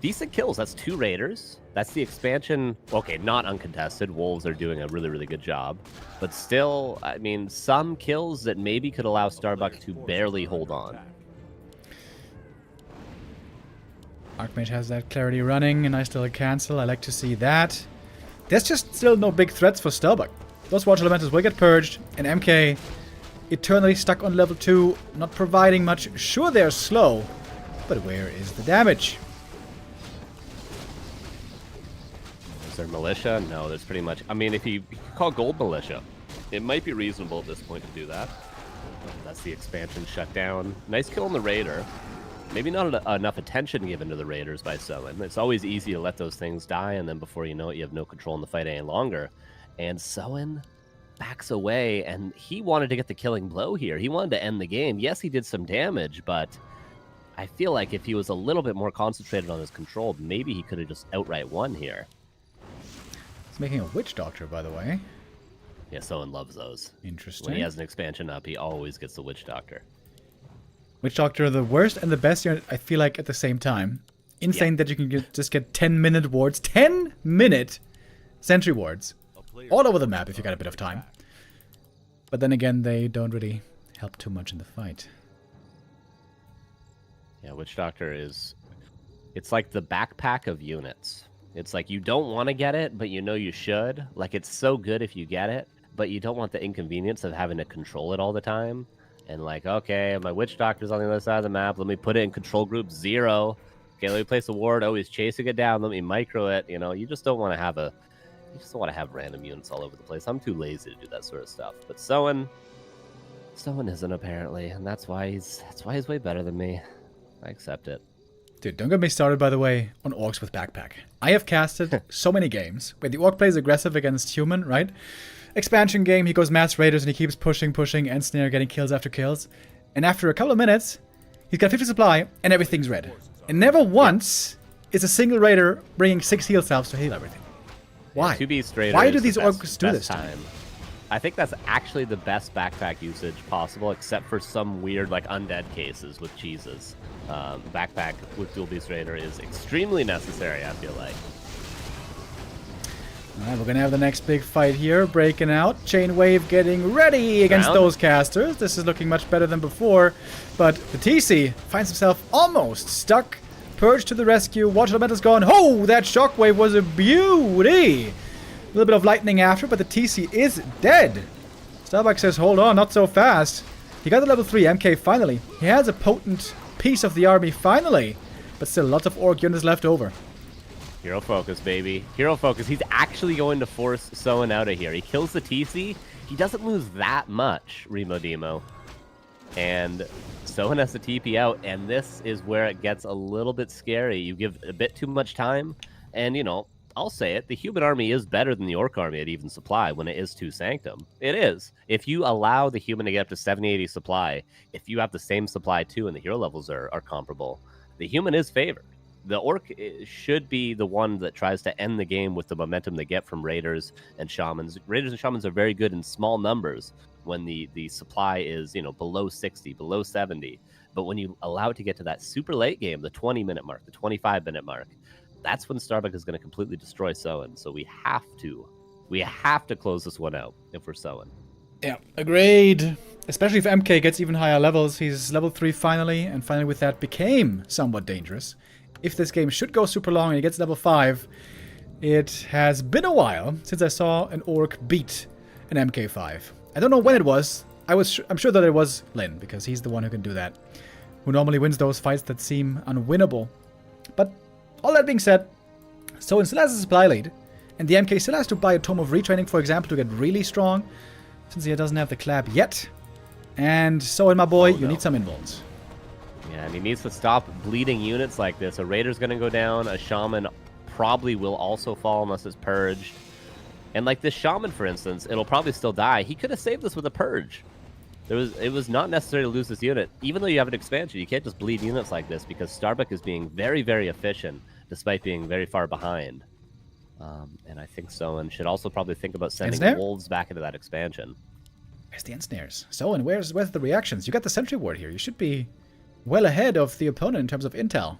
decent kills. That's 2 raiders. That's the expansion. Okay, not uncontested. Wolves are doing a really, really good job. But still, I mean, some kills that maybe could allow Starbucks to barely hold on. Archmage has that clarity running, a nice little cancel. I like to see that. There's just still no big threats for Starbuck. Those Watch Elementals will get purged, and MK eternally stuck on level 2, not providing much. Sure, they're slow, but where is the damage? Is there militia? No, there's pretty much... I mean, if you call gold militia, it might be reasonable at this point to do that. That's the expansion shutdown. Nice kill on the raider. Maybe not enough attention given to the raiders by Soen. It's always easy to let those things die, and then before you know it, you have no control in the fight any longer. And Soen backs away, and he wanted to get the killing blow here. He wanted to end the game. Yes, he did some damage, but I feel like if he was a little bit more concentrated on his control, maybe he could have just outright won here. He's making a Witch Doctor, by the way. Yeah, Soen loves those. Interesting. When he has an expansion up, he always gets the Witch Doctor. Witch Doctor, the worst and the best unit, I feel like, at the same time. Insane that you can just get 10-minute wards. 10-minute sentry wards. All over the map if you got a bit of time. But then again, they don't really help too much in the fight. Yeah, Witch Doctor is... It's like the backpack of units. It's like you don't want to get it, but you know you should. Like, it's so good if you get it, but you don't want the inconvenience of having to control it all the time. And like, okay, my Witch Doctor's on the other side of the map. Let me put it in control group 0. Okay, let me place a ward. Oh, he's chasing it down. Let me micro it. You know, you just don't want to have you just don't want to have random units all over the place. I'm too lazy to do that sort of stuff. But Soen isn't apparently, and that's why he's way better than me. I accept it. Dude, don't get me started, by the way, on orcs with backpack. I have casted so many games where the orc plays aggressive against human, right? Expansion game, he goes mass raiders and he keeps pushing, and snare, getting kills after kills. And after a couple of minutes, he's got 50 supply and everything's red. And never once is a single raider bringing 6 heal salves to heal everything. Why? Yeah, 2 beast raiders. Why do these orcs do this time? I think that's actually the best backpack usage possible, except for some weird like undead cases with cheeses. Backpack with dual beast raider is extremely necessary, I feel like. Alright, we're gonna have the next big fight here, breaking out. Chain Wave getting ready against those casters. This is looking much better than before, but the TC finds himself almost stuck. Purge to the rescue. Watch Elemental's gone. Oh, that shockwave was a beauty! A little bit of lightning after, but the TC is dead. Starbuck says, hold on, not so fast. He got the level 3 MK finally. He has a potent piece of the army finally, but still lots of orc units left over. Hero focus, baby. Hero focus. He's actually going to force Soen out of here. He kills the TC. He doesn't lose that much, Remo Demo. And Soen has to TP out, and this is where it gets a little bit scary. You give a bit too much time, and, you know, I'll say it, the human army is better than the orc army at even supply when it is 2 Sanctum. It is. If you allow the human to get up to 70-80 supply, if you have the same supply too and the hero levels are comparable, the human is favored. The orc should be the one that tries to end the game with the momentum they get from raiders and shamans. Raiders and shamans are very good in small numbers when the supply is, you know, below 60, below 70. But when you allow it to get to that super late game, the 20-minute mark, the 25-minute mark, that's when Starbuck is going to completely destroy Soen. So we have to close this one out if we're Soen. Yeah, agreed. Especially if MK gets even higher levels. He's level 3 finally, and finally with that became somewhat dangerous. If this game should go super long and he gets level 5, it has been a while since I saw an orc beat an MK5. I don't know when it was. I'm sure that it was Lin, because he's the one who can do that. Who normally wins those fights that seem unwinnable. But all that being said, Soen still has a supply lead, and the MK still has to buy a Tome of Retraining, for example, to get really strong, since he doesn't have the clap yet. And Soen, my boy, you need some involves. Yeah, and he needs to stop bleeding units like this. A Raider's going to go down. A Shaman probably will also fall unless it's purged. And like this Shaman, for instance, it'll probably still die. He could have saved this with a purge. It was not necessary to lose this unit. Even though you have an expansion, you can't just bleed units like this because Starbuck is being very, very efficient despite being very far behind. And I think Soen should also probably think about sending wolves back into that expansion. Where's the ensnares? Soen, where's the reactions? You got the sentry ward here. You should be well ahead of the opponent in terms of intel.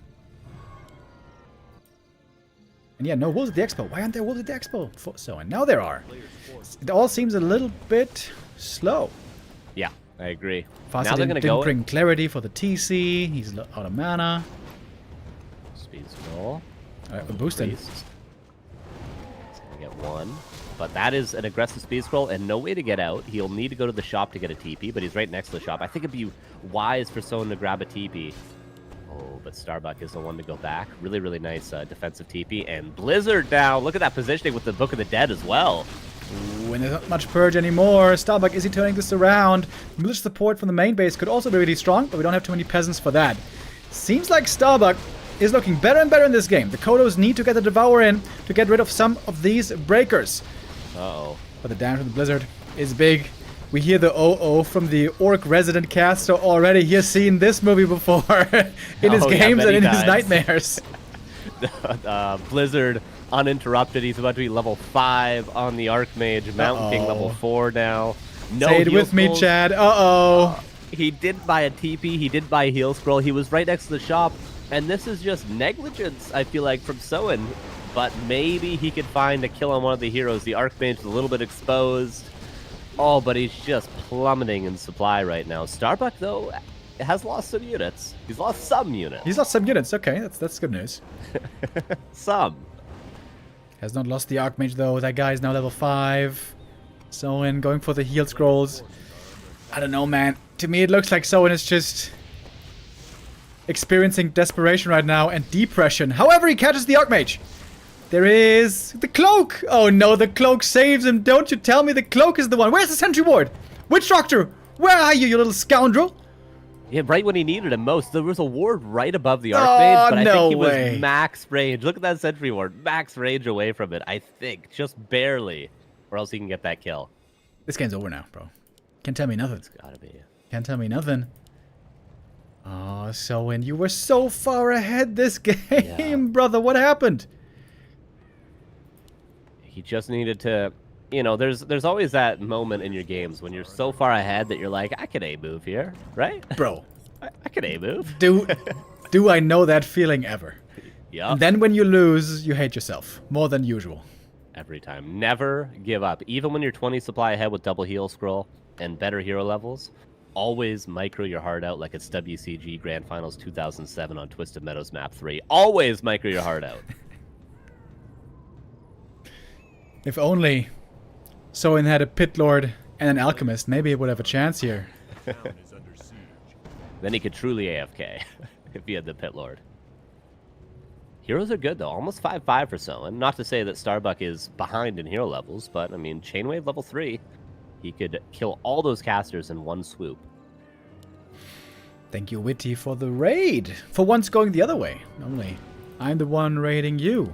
And yeah, no wolves at the expo. Why aren't there wolves at the expo? Soen, now there are. It all seems a little bit slow. Yeah, I agree. Fast now they're going to go bring clarity for the TC. He's out of mana. Speed scroll. Alright, we're boosting. He's going to get one. But that is an aggressive speed scroll and no way to get out. He'll need to go to the shop to get a TP, but he's right next to the shop. I think it'd be wise for Soen to grab a TP. Oh, but Starbuck is the one to go back. Really, really nice defensive TP. And Blizzard now. Look at that positioning with the Book of the Dead as well. Ooh, and there's not much purge anymore. Starbuck, is he turning this around? Militia support from the main base could also be really strong, but we don't have too many peasants for that. Seems like Starbuck is looking better and better in this game. The Kodos need to get the Devour in to get rid of some of these breakers. Uh-oh. But the damage from the Blizzard is big. We hear the oh from the Orc resident caster already. He has seen this movie before in his games and in his nightmares. Blizzard uninterrupted. He's about to be level 5 on the Archmage. Mountain King level 4 now. No Say it with me, Chad. Uh-oh. He did buy a TP. He did buy a heal scroll. He was right next to the shop. And this is just negligence, I feel like, from Soen. But maybe he could find a kill on one of the heroes. The Archmage is a little bit exposed. Oh, but he's just plummeting in supply right now. Starbuck, though, has lost some units. He's lost some units. He's lost some units. Okay, that's good news. Some. Has not lost the Archmage, though. That guy is now level 5. Soen going for the heal scrolls. I don't know, man. To me, it looks like Soen is just experiencing desperation right now and depression. However, he catches the Archmage. There is the cloak. Oh no, the cloak saves him. Don't you tell me the cloak is the one. Where's the sentry ward? Witch Doctor, where are you, you little scoundrel? Yeah, right when he needed him most. There was a ward right above the Archmage, but I think he was max range. Look at that sentry ward. Max range away from it, I think. Just barely. Or else he can get that kill. This game's over now, bro. Can't tell me nothing. It's gotta be. Can't tell me nothing. Oh, Soen, you were so far ahead this game, brother. What happened? He just needed to, you know, there's always that moment in your games when you're so far ahead that you're like, I can A-move here, right? Bro. I can A-move. Do I know that feeling ever? Yeah. And then when you lose, you hate yourself more than usual. Every time. Never give up. Even when you're 20 supply ahead with double heal scroll and better hero levels, always micro your heart out like it's WCG Grand Finals 2007 on Twisted Meadows Map 3. Always micro your heart out. If only Soen had a Pit Lord and an Alchemist, maybe he would have a chance here. Then he could truly AFK if he had the Pit Lord. Heroes are good, though. Almost 5-5 for Soen. Not to say that Starbuck is behind in hero levels, but, I mean, Chainwave level 3. He could kill all those casters in one swoop. Thank you, Witty, for the raid. For once going the other way. Only I'm the one raiding you.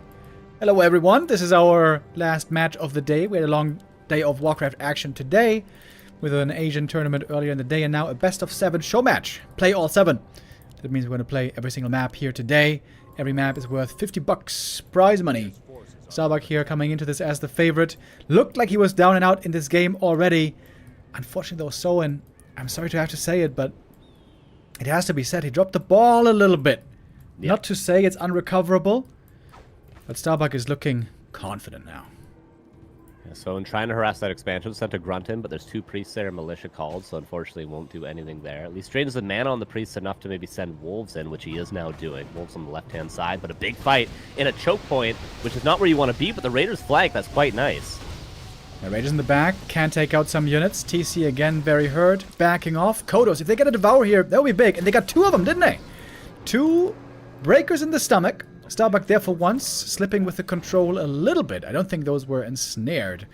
Hello, everyone. This is our last match of the day. We had a long day of Warcraft action today with an Asian tournament earlier in the day and now a best-of-7 show match. Play all 7. That means we're going to play every single map here today. Every map is worth $50 prize money. Starbuck here coming into this as the favorite. Looked like he was down and out in this game already. Unfortunately, though, Soen, I'm sorry to have to say it, but It has to be said, he dropped the ball a little bit. Yeah. Not to say it's unrecoverable, but Starbuck is looking confident now. Yeah, so in trying to harass that expansion, sent a grunt in, but there's 2 priests there and militia called, so unfortunately won't do anything there. At least drains the mana on the priests enough to maybe send wolves in, which he is now doing. Wolves on the left-hand side, but a big fight in a choke point, which is not where you want to be, but the Raiders flank, that's quite nice. The Raiders in the back can take out some units. TC again very hurt, backing off. Kodos, if they get a Devour here, that would be big. And they got 2 of them, didn't they? 2 breakers in the stomach. Starbuck there for once, slipping with the control a little bit. I don't think those were ensnared.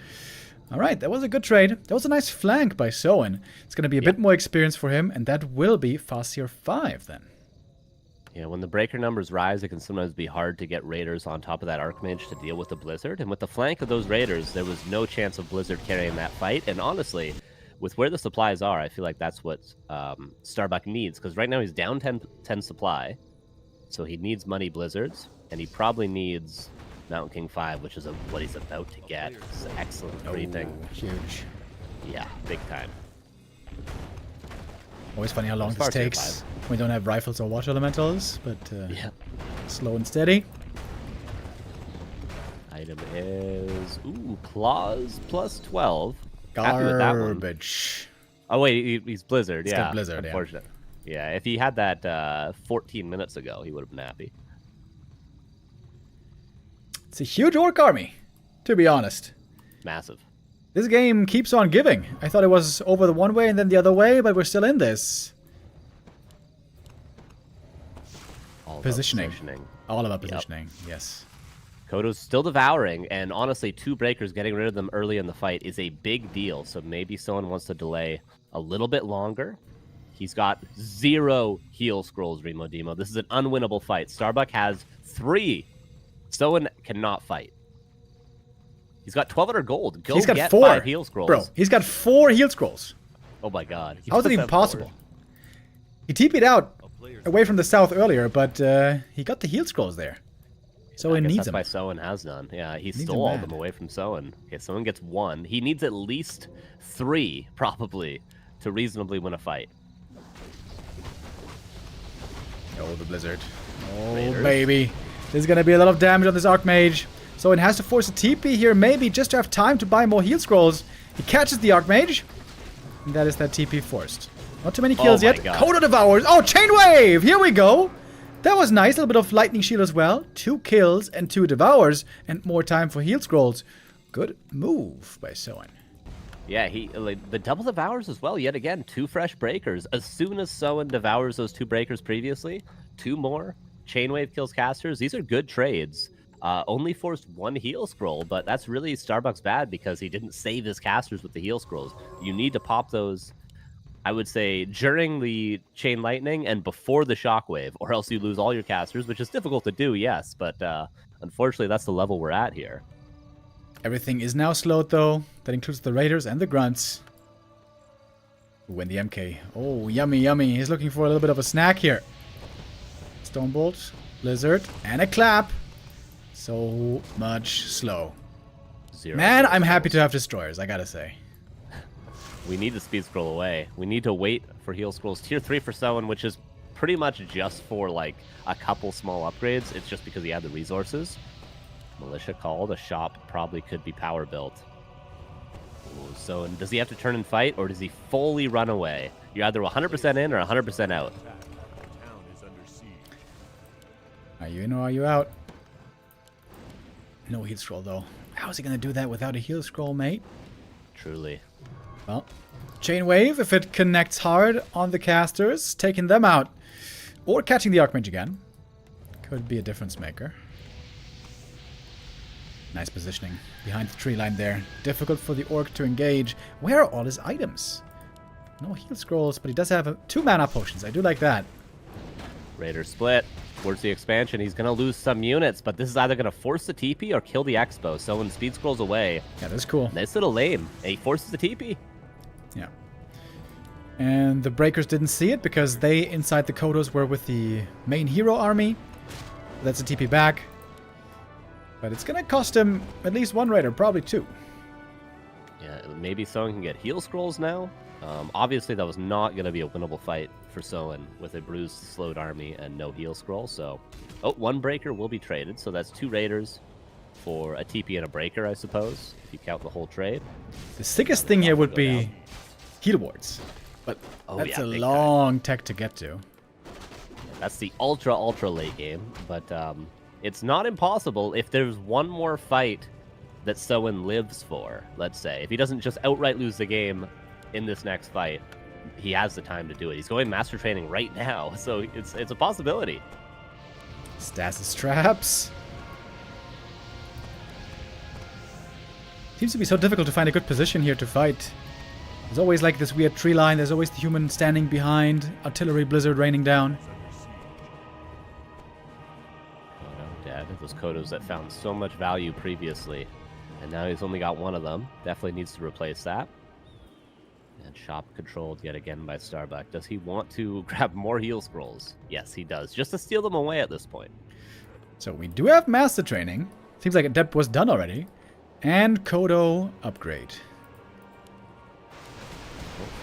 Alright, that was a good trade. That was a nice flank by Soen. It's going to be a bit more experience for him, and that will be Farseer 5 then. Yeah, when the breaker numbers rise, it can sometimes be hard to get Raiders on top of that Archmage to deal with the Blizzard. And with the flank of those Raiders, there was no chance of Blizzard carrying that fight. And honestly, with where the supplies are, I feel like that's what Starbuck needs. Because right now he's down 10 supply. So he needs money Blizzards. And he probably needs Mountain King 5, which is what he's about to get. It's an excellent briefing. Huge. Yeah, big time. Always funny how long It's this Farseer takes. 5. We don't have rifles or water elementals, but Yeah. slow and steady. Item is claws plus 12. Happy with that one. Garbage. Oh wait, he's Blizzard. It's Yeah, got Blizzard, yeah. unfortunate. Yeah, if he had that 14 minutes ago, he would have been happy. It's a huge orc army, to be honest. Massive. This game keeps on giving. I thought it was over the one way and then the other way, but we're still in this. All about Positioning. positioning. All about positioning, yes. Kodo's still devouring, and honestly, 2 breakers, getting rid of them early in the fight is a big deal. So maybe someone wants to delay a little bit longer. He's got 0 heal scrolls, Remo Demo. This is an unwinnable fight. Starbuck has 3. Someone cannot fight. He's got 1,200 gold. Go He's got get 4 5 heal scrolls. Bro, he's got 4 heal scrolls. Oh my god. He How is it does even have 4. possible? He TP'd out away from the south earlier, but he got the heal scrolls there. So he I guess needs that's them. why Soen has none. Yeah, he Needs stole all them of them bad. away from Soen. Okay, Soen gets 1. He needs at least 3, probably, to reasonably win a fight. Oh, the Blizzard. Oh, Raiders. baby. There's going to be a lot of damage on this Archmage. So it has to force a TP here, maybe, just to have time to buy more heal scrolls. He catches the Archmage. And that is that TP forced. Not too many kills my yet. God. Kodo devours. Oh, Chain Wave! Here we go. That was nice. A little bit of Lightning Shield as well. 2 kills and 2 devours. And more time for heal scrolls. Good move by Soen. Yeah, the double devours as well. Yet again, 2 fresh breakers. As soon as Soen devours those 2 breakers previously, 2 more. Chainwave kills casters. These are good trades. Only forced 1 heal scroll, but that's really Starbuck's bad because he didn't save his casters with the heal scrolls. You need to pop those, I would say, during the Chain Lightning and before the Shockwave, or else you lose all your casters, which is difficult to do, yes, but unfortunately that's the level we're at here. Everything is now slowed, though. That includes the Raiders and the Grunts. Who win the MK. Oh, yummy, yummy. He's looking for a little bit of a snack here. Stonebolt, Blizzard, and a clap. So much slow. 0 Man, heal I'm happy scrolls. to have destroyers, I gotta say. We need to speed scroll away. We need to wait for heal scrolls. Tier 3 for Soen, which is pretty much just for like a couple small upgrades. It's just because he had the resources. Militia called. A shop probably could be power built. Ooh, so does he have to turn and fight, or does he fully run away? You're either 100% in or 100% out. Town is under siege. Are you in or are you out? No heal scroll, though. How is he gonna do that without a heal scroll, mate? Truly. Well, Chain Wave, if it connects hard on the casters, taking them out. Or catching the Archmage again. Could be a difference maker. Nice positioning behind the tree line there. Difficult for the Orc to engage. Where are all his items? No heal scrolls, but he does have 2 mana potions. I do like that. Raider split towards the expansion. He's going to lose some units, but this is either going to force the TP or kill the Expo. So when speed scrolls away, Yeah, that's cool. nice little lane. And he forces the TP. Yeah. And the Breakers didn't see it because they, inside the Kodos, were with the main hero army. That's a TP back. But it's going to cost him at least 1 Raider, probably 2. Yeah, maybe someone can get heal scrolls now. Obviously, that was not going to be a winnable fight for Soen with a bruised, slowed army and no heal scroll. So, one breaker will be traded. So that's 2 raiders for a TP and a breaker, I suppose, if you count the whole trade. The sickest thing here would be heal wards. But that's yeah, a big long tech to get to. That's the ultra late game. But it's not impossible if there's one more fight that Soen lives for, let's say. If he doesn't just outright lose the game in this next fight, he has the time to do it. He's going master training right now, so it's a possibility. Stasis traps. Seems to be so difficult to find a good position here to fight. There's always like this weird tree line, there's always the human standing behind, artillery blizzard raining down. Dead. Those Kodos that found so much value previously, and now he's only got one of them. Definitely needs to replace that. And shop controlled yet again by Starbuck. Does he want to grab more heal scrolls? Yes, he does, just to steal them away at this point. So we do have master training. Seems like Adept was done already. And Kodo upgrade.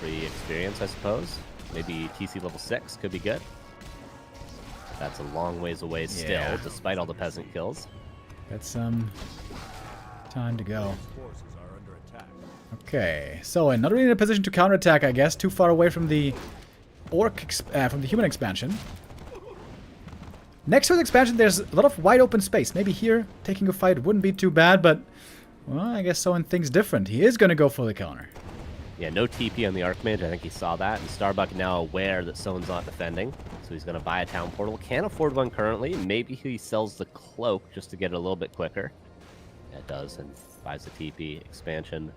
Free experience, I suppose. Maybe TC level 6 could be good. That's a long ways away still, Yeah. despite all the peasant kills. Got some time to go. Forces are under attack. Okay, so not really in a position to counterattack, I guess. Too far away from the from the human expansion. Next to the expansion, there's a lot of wide open space. Maybe here, taking a fight wouldn't be too bad, but well, I guess Soen thinks different. He is going to go for the counter. Yeah, no TP on the Archmage. I think he saw that. And Starbuck now aware that Soen's not defending. So he's going to buy a town portal. Can't afford one currently. Maybe he sells the cloak just to get it a little bit quicker. Yeah, it does. And buys the TP. Expansion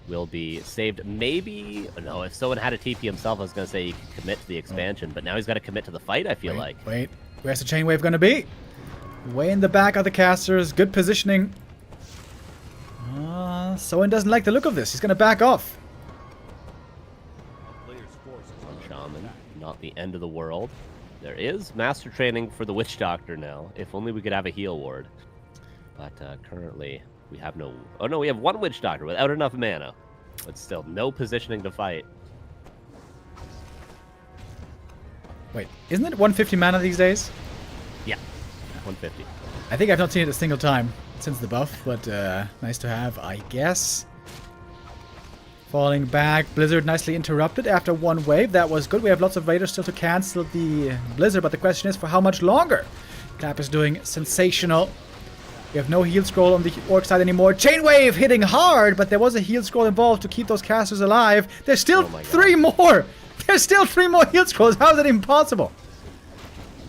will be saved. Maybe... No, if Soen had a TP himself, I was going to say he could commit to the expansion. But now he's got to commit to the fight, I feel like. Wait. Where's the chain wave going to be? Way in the back are the casters. Good positioning. Soen doesn't like the look of this. He's going to back off. Shaman, not the end of the world. There is master training for the Witch Doctor now. If only we could have a heal ward. But currently, we have no... Oh no, we have one Witch Doctor without enough mana. But still, no positioning to fight. Wait, isn't it 150 mana these days? Yeah, 150. I think I've not seen it a single time since the buff, but nice to have, I guess. Falling back, Blizzard nicely interrupted after one wave. That was good. We have lots of Raiders still to cancel the Blizzard, but the question is for how much longer? Clap is doing sensational. We have no heal scroll on the Orc side anymore. Chain Wave hitting hard, but there was a heal scroll involved to keep those casters alive. There's still 3 more! There's still 3 more heal scrolls. How is that impossible?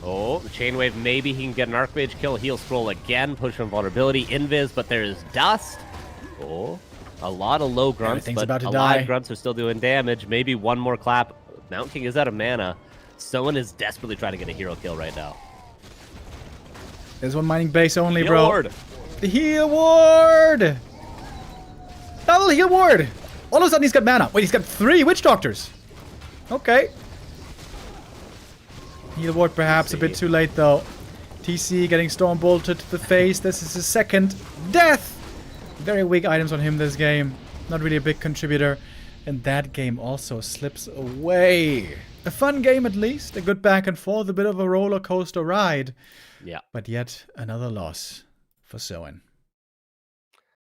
Oh, the Chain Wave, maybe he can get an Archmage kill, heal scroll again, push from vulnerability, invis, but there is dust. Oh, a lot of low grunts, but about to a die. lot of grunts are still doing damage. Maybe one more clap. Mount King is out of mana. Someone is desperately trying to get a hero kill right now. There's one mining base only, Heal bro. ward. The heal ward! Double heal ward! All of a sudden he's got mana. Wait, he's got 3 Witch Doctors. Okay. Heal ward perhaps a bit too late though. TC getting storm bolted to the face. This is his second death. Very weak items on him this game. Not really a big contributor. And that game also slips away. A fun game at least. A good back and forth. A bit of a roller coaster ride. Yeah. But yet another loss for Soen.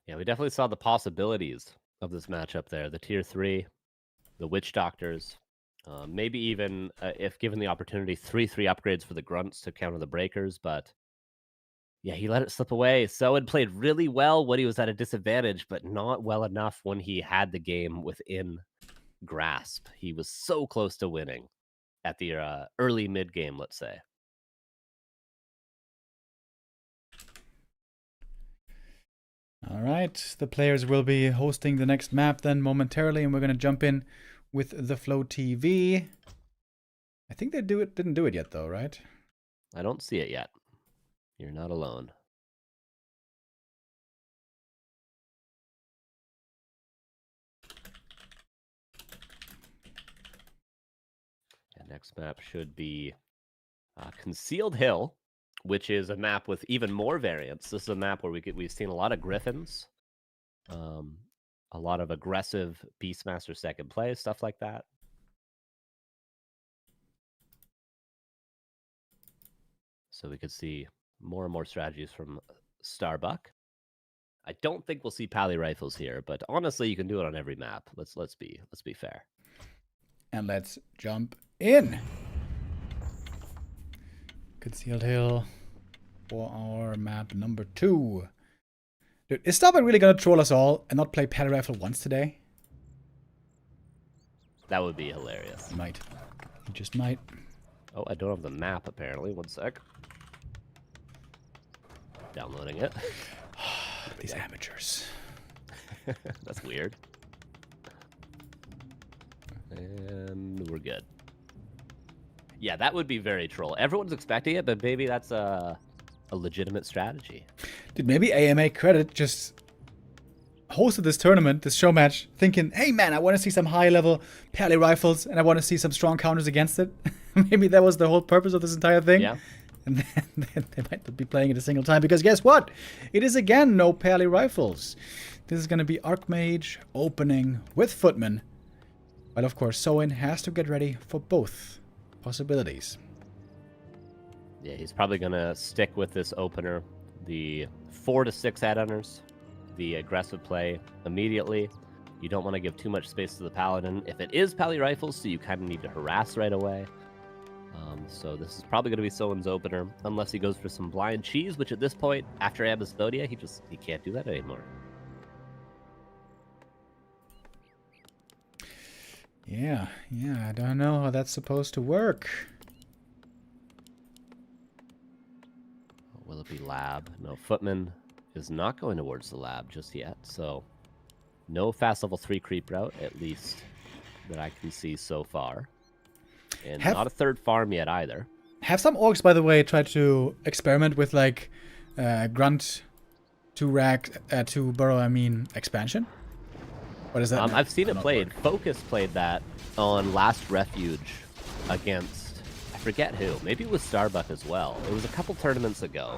Yeah, we definitely saw the possibilities of this matchup there. The tier 3, the Witch Doctors. Maybe even, if given the opportunity, 3/3 upgrades for the Grunts to counter the Breakers, but yeah, he let it slip away. Soen played really well when he was at a disadvantage, but not well enough when he had the game within grasp. He was so close to winning at the early mid-game, let's say. All right, the players will be hosting the next map then momentarily, and we're going to jump in with the Flow TV. I think they didn't do it yet though, right? I don't see it yet. You're not alone. And next map should be Concealed Hill, which is a map with even more variants. This is a map where we've seen a lot of Griffins. a lot of aggressive Beastmaster second play, stuff like that. So we could see more and more strategies from Starbuck. I don't think we'll see Pally rifles here, but honestly, you can do it on every map. Let's be fair. And let's jump in. Concealed Hill for our map number 2. Dude, is Starbuck really gonna troll us all and not play Pally rifle once today? That would be hilarious. He might. He just might. Oh, I don't have the map apparently. One sec. Downloading it. These amateurs. That's weird. And we're good. Yeah, that would be very troll. Everyone's expecting it, but maybe that's a legitimate strategy. Dude, maybe AMA Credit just hosted this tournament, this show match, thinking, hey man, I want to see some high-level Pally rifles, and I want to see some strong counters against it. Maybe that was the whole purpose of this entire thing. Yeah. And then they might not be playing it a single time, because guess what? It is again no Pally rifles. This is going to be Archmage opening with Footman. Well, of course, Soin has to get ready for both possibilities. Yeah, he's probably going to stick with this opener. The 4 to 6 Tidehunters, the aggressive play immediately. You don't want to give too much space to the Paladin. If it is Pally rifles, so you kind of need to harass right away. So this is probably going to be Soin's opener, unless he goes for some blind cheese, which at this point, after Abyssdonia, he can't do that anymore. Yeah, I don't know how that's supposed to work. Will it be lab? No, Footman is not going towards the lab just yet, so no fast level 3 creep route, at least that I can see so far. And not a third farm yet either. Have some orcs, by the way, tried to experiment with like grunt to rack to burrow, expansion? What is that? I've seen it played. FoCuS played that on last Refuge against, I forget who. Maybe it was Starbuck as well. It was a couple tournaments ago.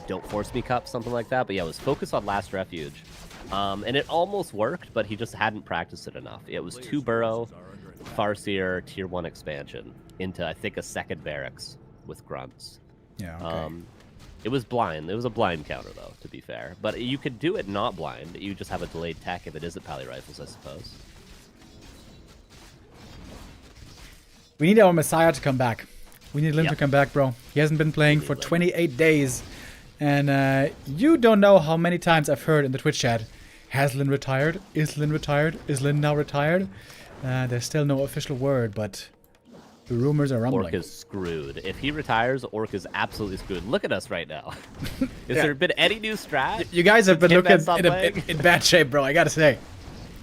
Don't Force Me Cup, something like that. But yeah, it was FoCuS on last Refuge. And it almost worked, but he just hadn't practiced it enough. It was 2 burrow, Farseer, tier 1 expansion into, I think, a second barracks with grunts. Yeah, okay. It was blind. It was a blind counter, though, to be fair. But you could do it not blind. You just have a delayed tech if it isn't Pally rifles, I suppose. We need our Messiah to come back. We need Lin to come back, bro. He hasn't been playing for 28 days. And you don't know how many times I've heard in the Twitch chat, has Lin retired? Is Lin retired? Is Lin now retired? There's still no official word, but the rumors are rumbling. Orc is screwed. If he retires, Orc is absolutely screwed. Look at us right now. Is there been any new strat? You guys have been looking in bad shape, bro, I gotta say.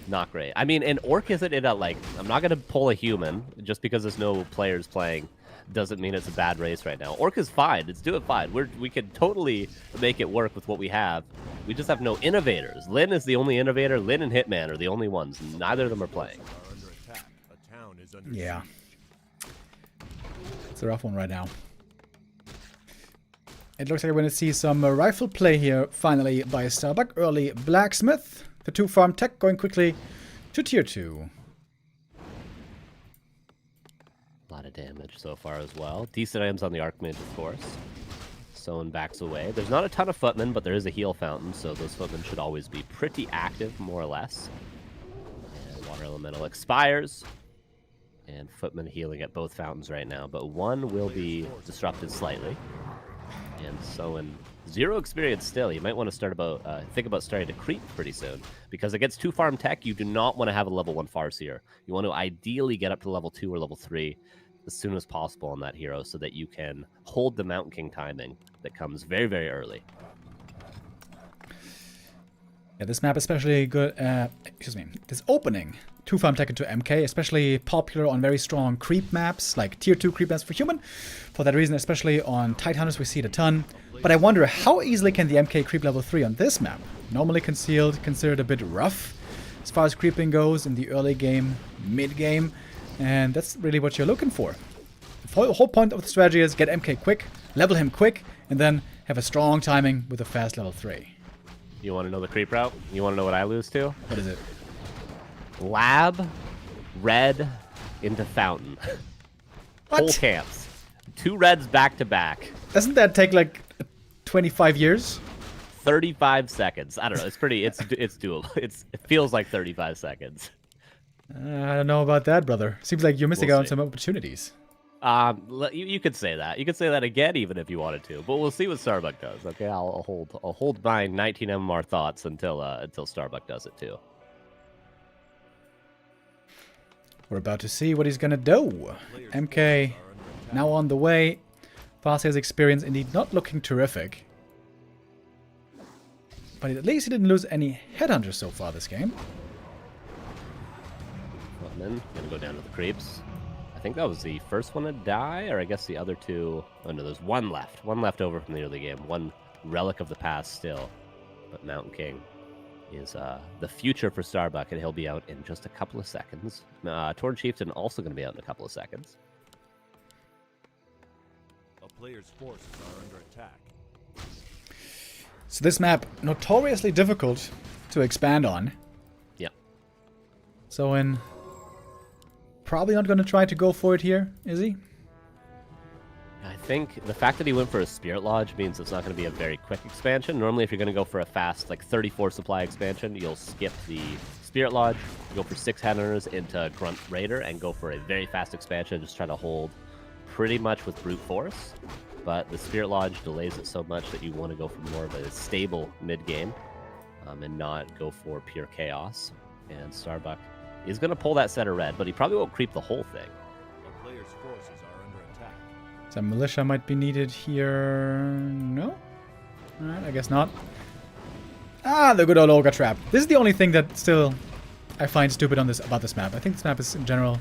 Not great. I mean, and Orc isn't in a, like, I'm not going to pull a human just because there's no players playing. Doesn't mean it's a bad race right now. Orc is fine. It's doing fine. We can totally make it work with what we have. We just have no innovators. Lin is the only innovator. Lin and Hitman are the only ones. Neither of them are playing. Yeah. It's a rough one right now. It looks like we're going to see some rifle play here, finally, by Starbuck. Early Blacksmith. The 2 farm tech going quickly to tier 2. A lot of damage so far as well. Decent items on the Archmage, of course. Someone backs away. There's not a ton of footmen, but there is a heal fountain, so those footmen should always be pretty active, more or less. And Water Elemental expires. And footmen healing at both fountains right now, but one will be disrupted slightly. And so in 0 experience still, you might want to think about starting to creep pretty soon. Because against 2 farm tech, you do not want to have a level 1 Farseer. You want to ideally get up to level 2 or level 3 as soon as possible on that hero so that you can hold the Mountain King timing that comes very, very early. Yeah, this map especially good, this opening 2 farm tech into MK, especially popular on very strong creep maps, like tier 2 creep maps for human. For that reason, especially on Tidehunters, we see it a ton. But I wonder, how easily can the MK creep level 3 on this map? Normally concealed, considered a bit rough as far as creeping goes in the early game, mid game, and that's really what you're looking for. The whole point of the strategy is get MK quick, level him quick, and then have a strong timing with a fast level 3. You want to know the creep route? You want to know what I lose to? What is it? Lab, red, into fountain. What? Whole camps. 2 reds back to back. Doesn't that take like 25 years? 35 seconds. I don't know. It's pretty. It's doable. It feels like 35 seconds. I don't know about that, brother. Seems like you're missing We'll out on see. some opportunities. You could say that. You could say that again, even if you wanted to. But we'll see what Starbuck does. Okay, I'll hold my 19 MMR thoughts until Starbuck does it too. We're about to see what he's gonna do. MK now on the way. Farsigh's experience indeed not looking terrific. But at least he didn't lose any headhunters so far this game. Gonna go down to the creeps. I think that was the first one to die, or I guess the other 2. Oh no, there's 1 left. 1 left over from the early game. 1 relic of the past still. But Mountain King is the future for Starbuck, and he'll be out in just a couple of seconds. Torn Chieftain also going to be out in a couple of seconds. A player's forces are under attack. So this map, notoriously difficult to expand on. Yeah. So in probably not going to try to go for it here, is he? I think the fact that he went for a Spirit Lodge means it's not going to be a very quick expansion. Normally, if you're going to go for a fast, like 34 supply expansion, you'll skip the Spirit Lodge, go for 6 Headhunters into Grunt Raider, and go for a very fast expansion, just try to hold pretty much with Brute Force. But the Spirit Lodge delays it so much that you want to go for more of a stable mid-game and not go for pure chaos. And Starbuck is going to pull that set of red, but he probably won't creep the whole thing. A player's forces are under attack. Some militia might be needed here. No? Alright, I guess not. Ah, the good old Ogre Trap. This is the only thing that still I find stupid on about this map. I think this map is, in general,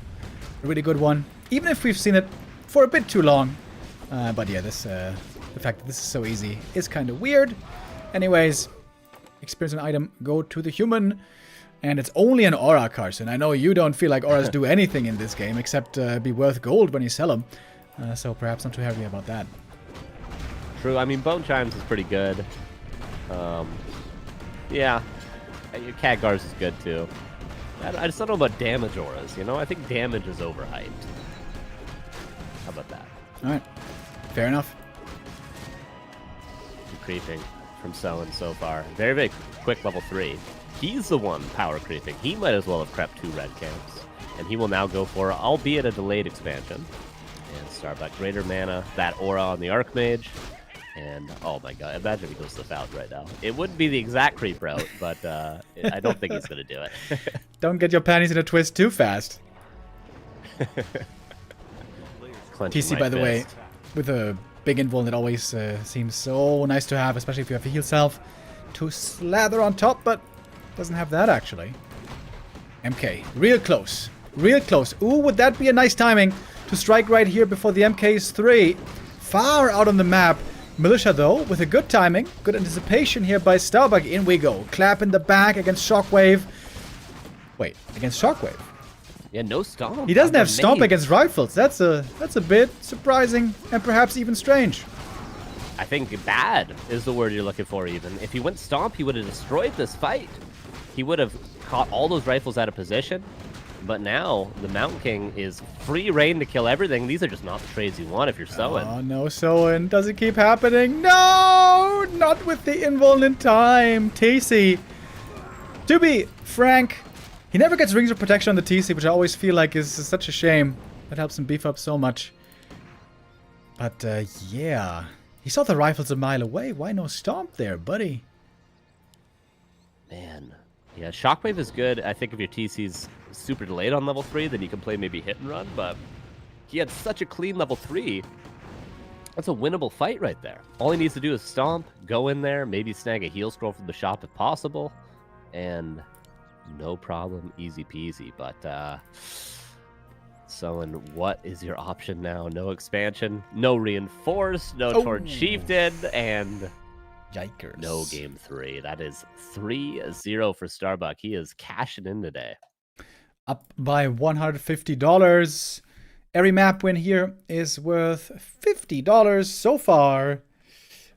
a really good one. Even if we've seen it for a bit too long. But yeah, the fact that this is so easy is kind of weird. Anyways, experience an item, go to the human. And it's only an aura, Carson. I know you don't feel like auras do anything in this game except be worth gold when you sell them. So perhaps not too heavy about that. True. I mean, Bone Chimes is pretty good. Yeah. Your Khadgar's is good, too. I just don't know about damage auras, you know? I think damage is overhyped. How about that? Alright. Fair enough. Creeping from Soen so far. Very, very quick level 3. He's the one power creeping. He might as well have crept 2 red camps. And he will now go for, albeit a delayed expansion. And Starbuck, greater mana, that aura on the Archmage. And, oh my god, imagine if he goes to the Fountain right now. It wouldn't be the exact creep route, but I don't think he's going to do it. Don't get your panties in a twist too fast. TC, by the way, with a big invuln, it always seems so nice to have, especially if you have a heal self to slather on top, but doesn't have that, actually. MK, real close. Real close. Ooh, would that be a nice timing to strike right here before the MK's 3. Far out on the map. Militia, though, with a good timing. Good anticipation here by Starbuck. In we go. Clap in the back against Shockwave. Wait, against Shockwave? Yeah, no stomp. He doesn't have stomp Amazing. against rifles. That's a bit surprising and perhaps even strange. I think bad is the word you're looking for, even. If he went stomp, he would have destroyed this fight. He would have caught all those rifles out of position. But now, the Mountain King is free reign to kill everything. These are just not the trades you want if you're Soen. Oh, no, Soen. Does it keep happening? No! Not with the invuln in time. TC. To be frank, he never gets rings of protection on the TC, which I always feel like is such a shame. That helps him beef up so much. But, yeah. He saw the rifles a mile away. Why no stomp there, buddy? Man. Yeah, Shockwave is good. I think if your TC's super delayed on level 3, then you can play maybe hit and run, but he had such a clean level 3. That's a winnable fight right there. All he needs to do is stomp, go in there, maybe snag a heal scroll from the shop if possible, and no problem, easy peasy. But, Soen, what is your option now? No expansion, no reinforce, no Torn Chieftain, and Yikers. no game 3. That is 3-0 for Starbuck. He is cashing in today. Up by $150. Every map win here is worth $50 so far.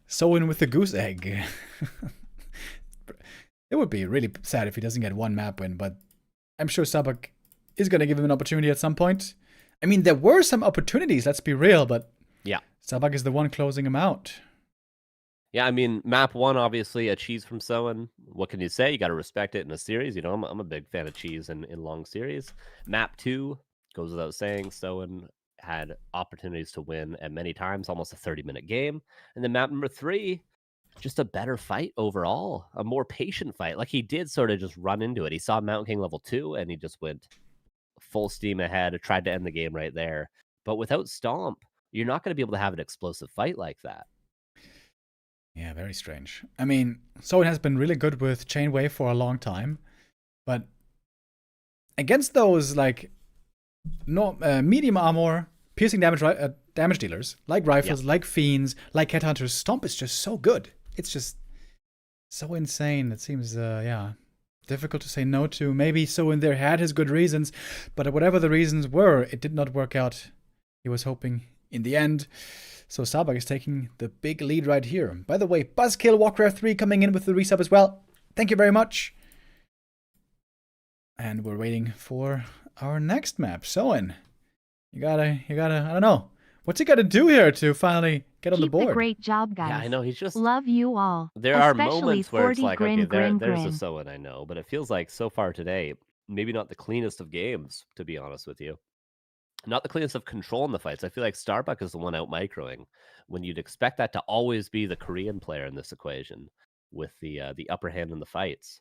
Soen with the goose egg. It would be really sad if he doesn't get one map win, but I'm sure Starbuck is going to give him an opportunity at some point. I mean, there were some opportunities, let's be real, but Yeah. Starbuck is the one closing him out. Yeah, I mean, map 1, obviously, a cheese from Soen. What can you say? You got to respect it in a series. You know, I'm a big fan of cheese in long series. Map 2, goes without saying, Soen had opportunities to win at many times, almost a 30-minute game. And then map number 3, just a better fight overall, a more patient fight. Like, he did sort of just run into it. He saw Mountain King level 2, and he just went full steam ahead, tried to end the game right there. But without Stomp, you're not going to be able to have an explosive fight like that. Yeah, very strange. I mean, Soen has been really good with Chain Wave for a long time, but against those, like, medium armor, piercing damage damage dealers, like Rifles, like Fiends, like Headhunters, Stomp is just so good. It's just so insane. It seems, difficult to say no to. Maybe Soen there had his good reasons, but whatever the reasons were, it did not work out. He was hoping in the end. So Starbuck is taking the big lead right here. By the way, Buzzkill Warcraft 3 coming in with the resub as well. Thank you very much. And we're waiting for our next map. Soen, you gotta, I don't know. What's he gotta do here to finally get on the board? Keep the great job, guys. Yeah, I know. He's just... Love you all. There are Especially moments where it's 40 like, grin, okay, grin, there's grin. a Soen, I know. But it feels like so far today, maybe not the cleanest of games, to be honest with you. Not the cleanest of control in the fights. I feel like Starbuck is the one out microing when you'd expect that to always be the Korean player in this equation with the upper hand in the fights.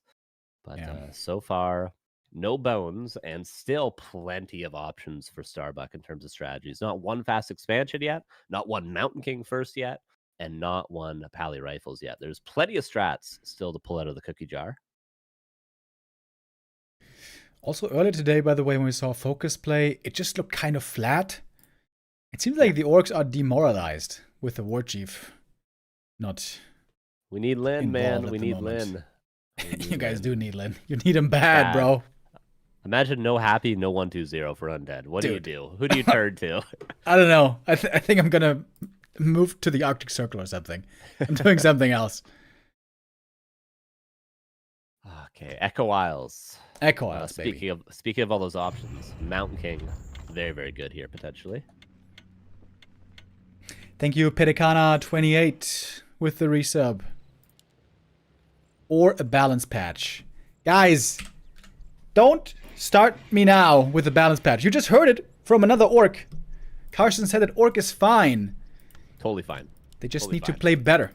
But so far, no bones and still plenty of options for Starbuck in terms of strategies. Not one fast expansion yet, not one Mountain King first yet, and not one Pally Rifles yet. There's plenty of strats still to pull out of the cookie jar. Also, earlier today, by the way, when we saw FoCuS play, it just looked kind of flat. It seems like the orcs are demoralized with the war chief not. We need Lin, man. involved We at the need moment. Lin. You guys do need Lin. You need him bad, bro. Imagine no happy, no 1-2-0 for undead. What do you do? Who do you turn to? I don't know. I think I'm gonna move to the Arctic Circle or something. I'm doing something else. Okay, Echo Isles. Echo Isles, speaking of all those options, Mountain King, very, very good here potentially. Thank you, Pedicana28 with the resub. Or a balance patch. Guys, don't start me now with the balance patch. You just heard it from another orc. Carson said that orc is fine. Totally fine. They just totally need fine. to play better.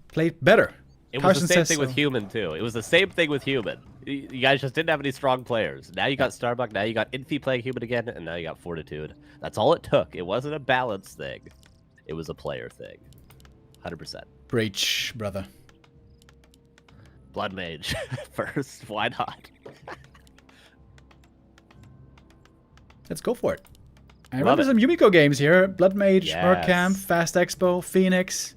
Play better. It Carson was the same says thing with so. Human, too. It was the same thing with Human. You guys just didn't have any strong players. Now you got Starbuck, now you got Infi playing Human again, and now you got Fortitude. That's all it took. It wasn't a balance thing. It was a player thing. 100%. Breach, brother. Blood Mage first. Why not? Let's go for it. I Love remember it. some Yumiko games here. Blood Mage, Yes. Mercamp, Fast Expo, Phoenix.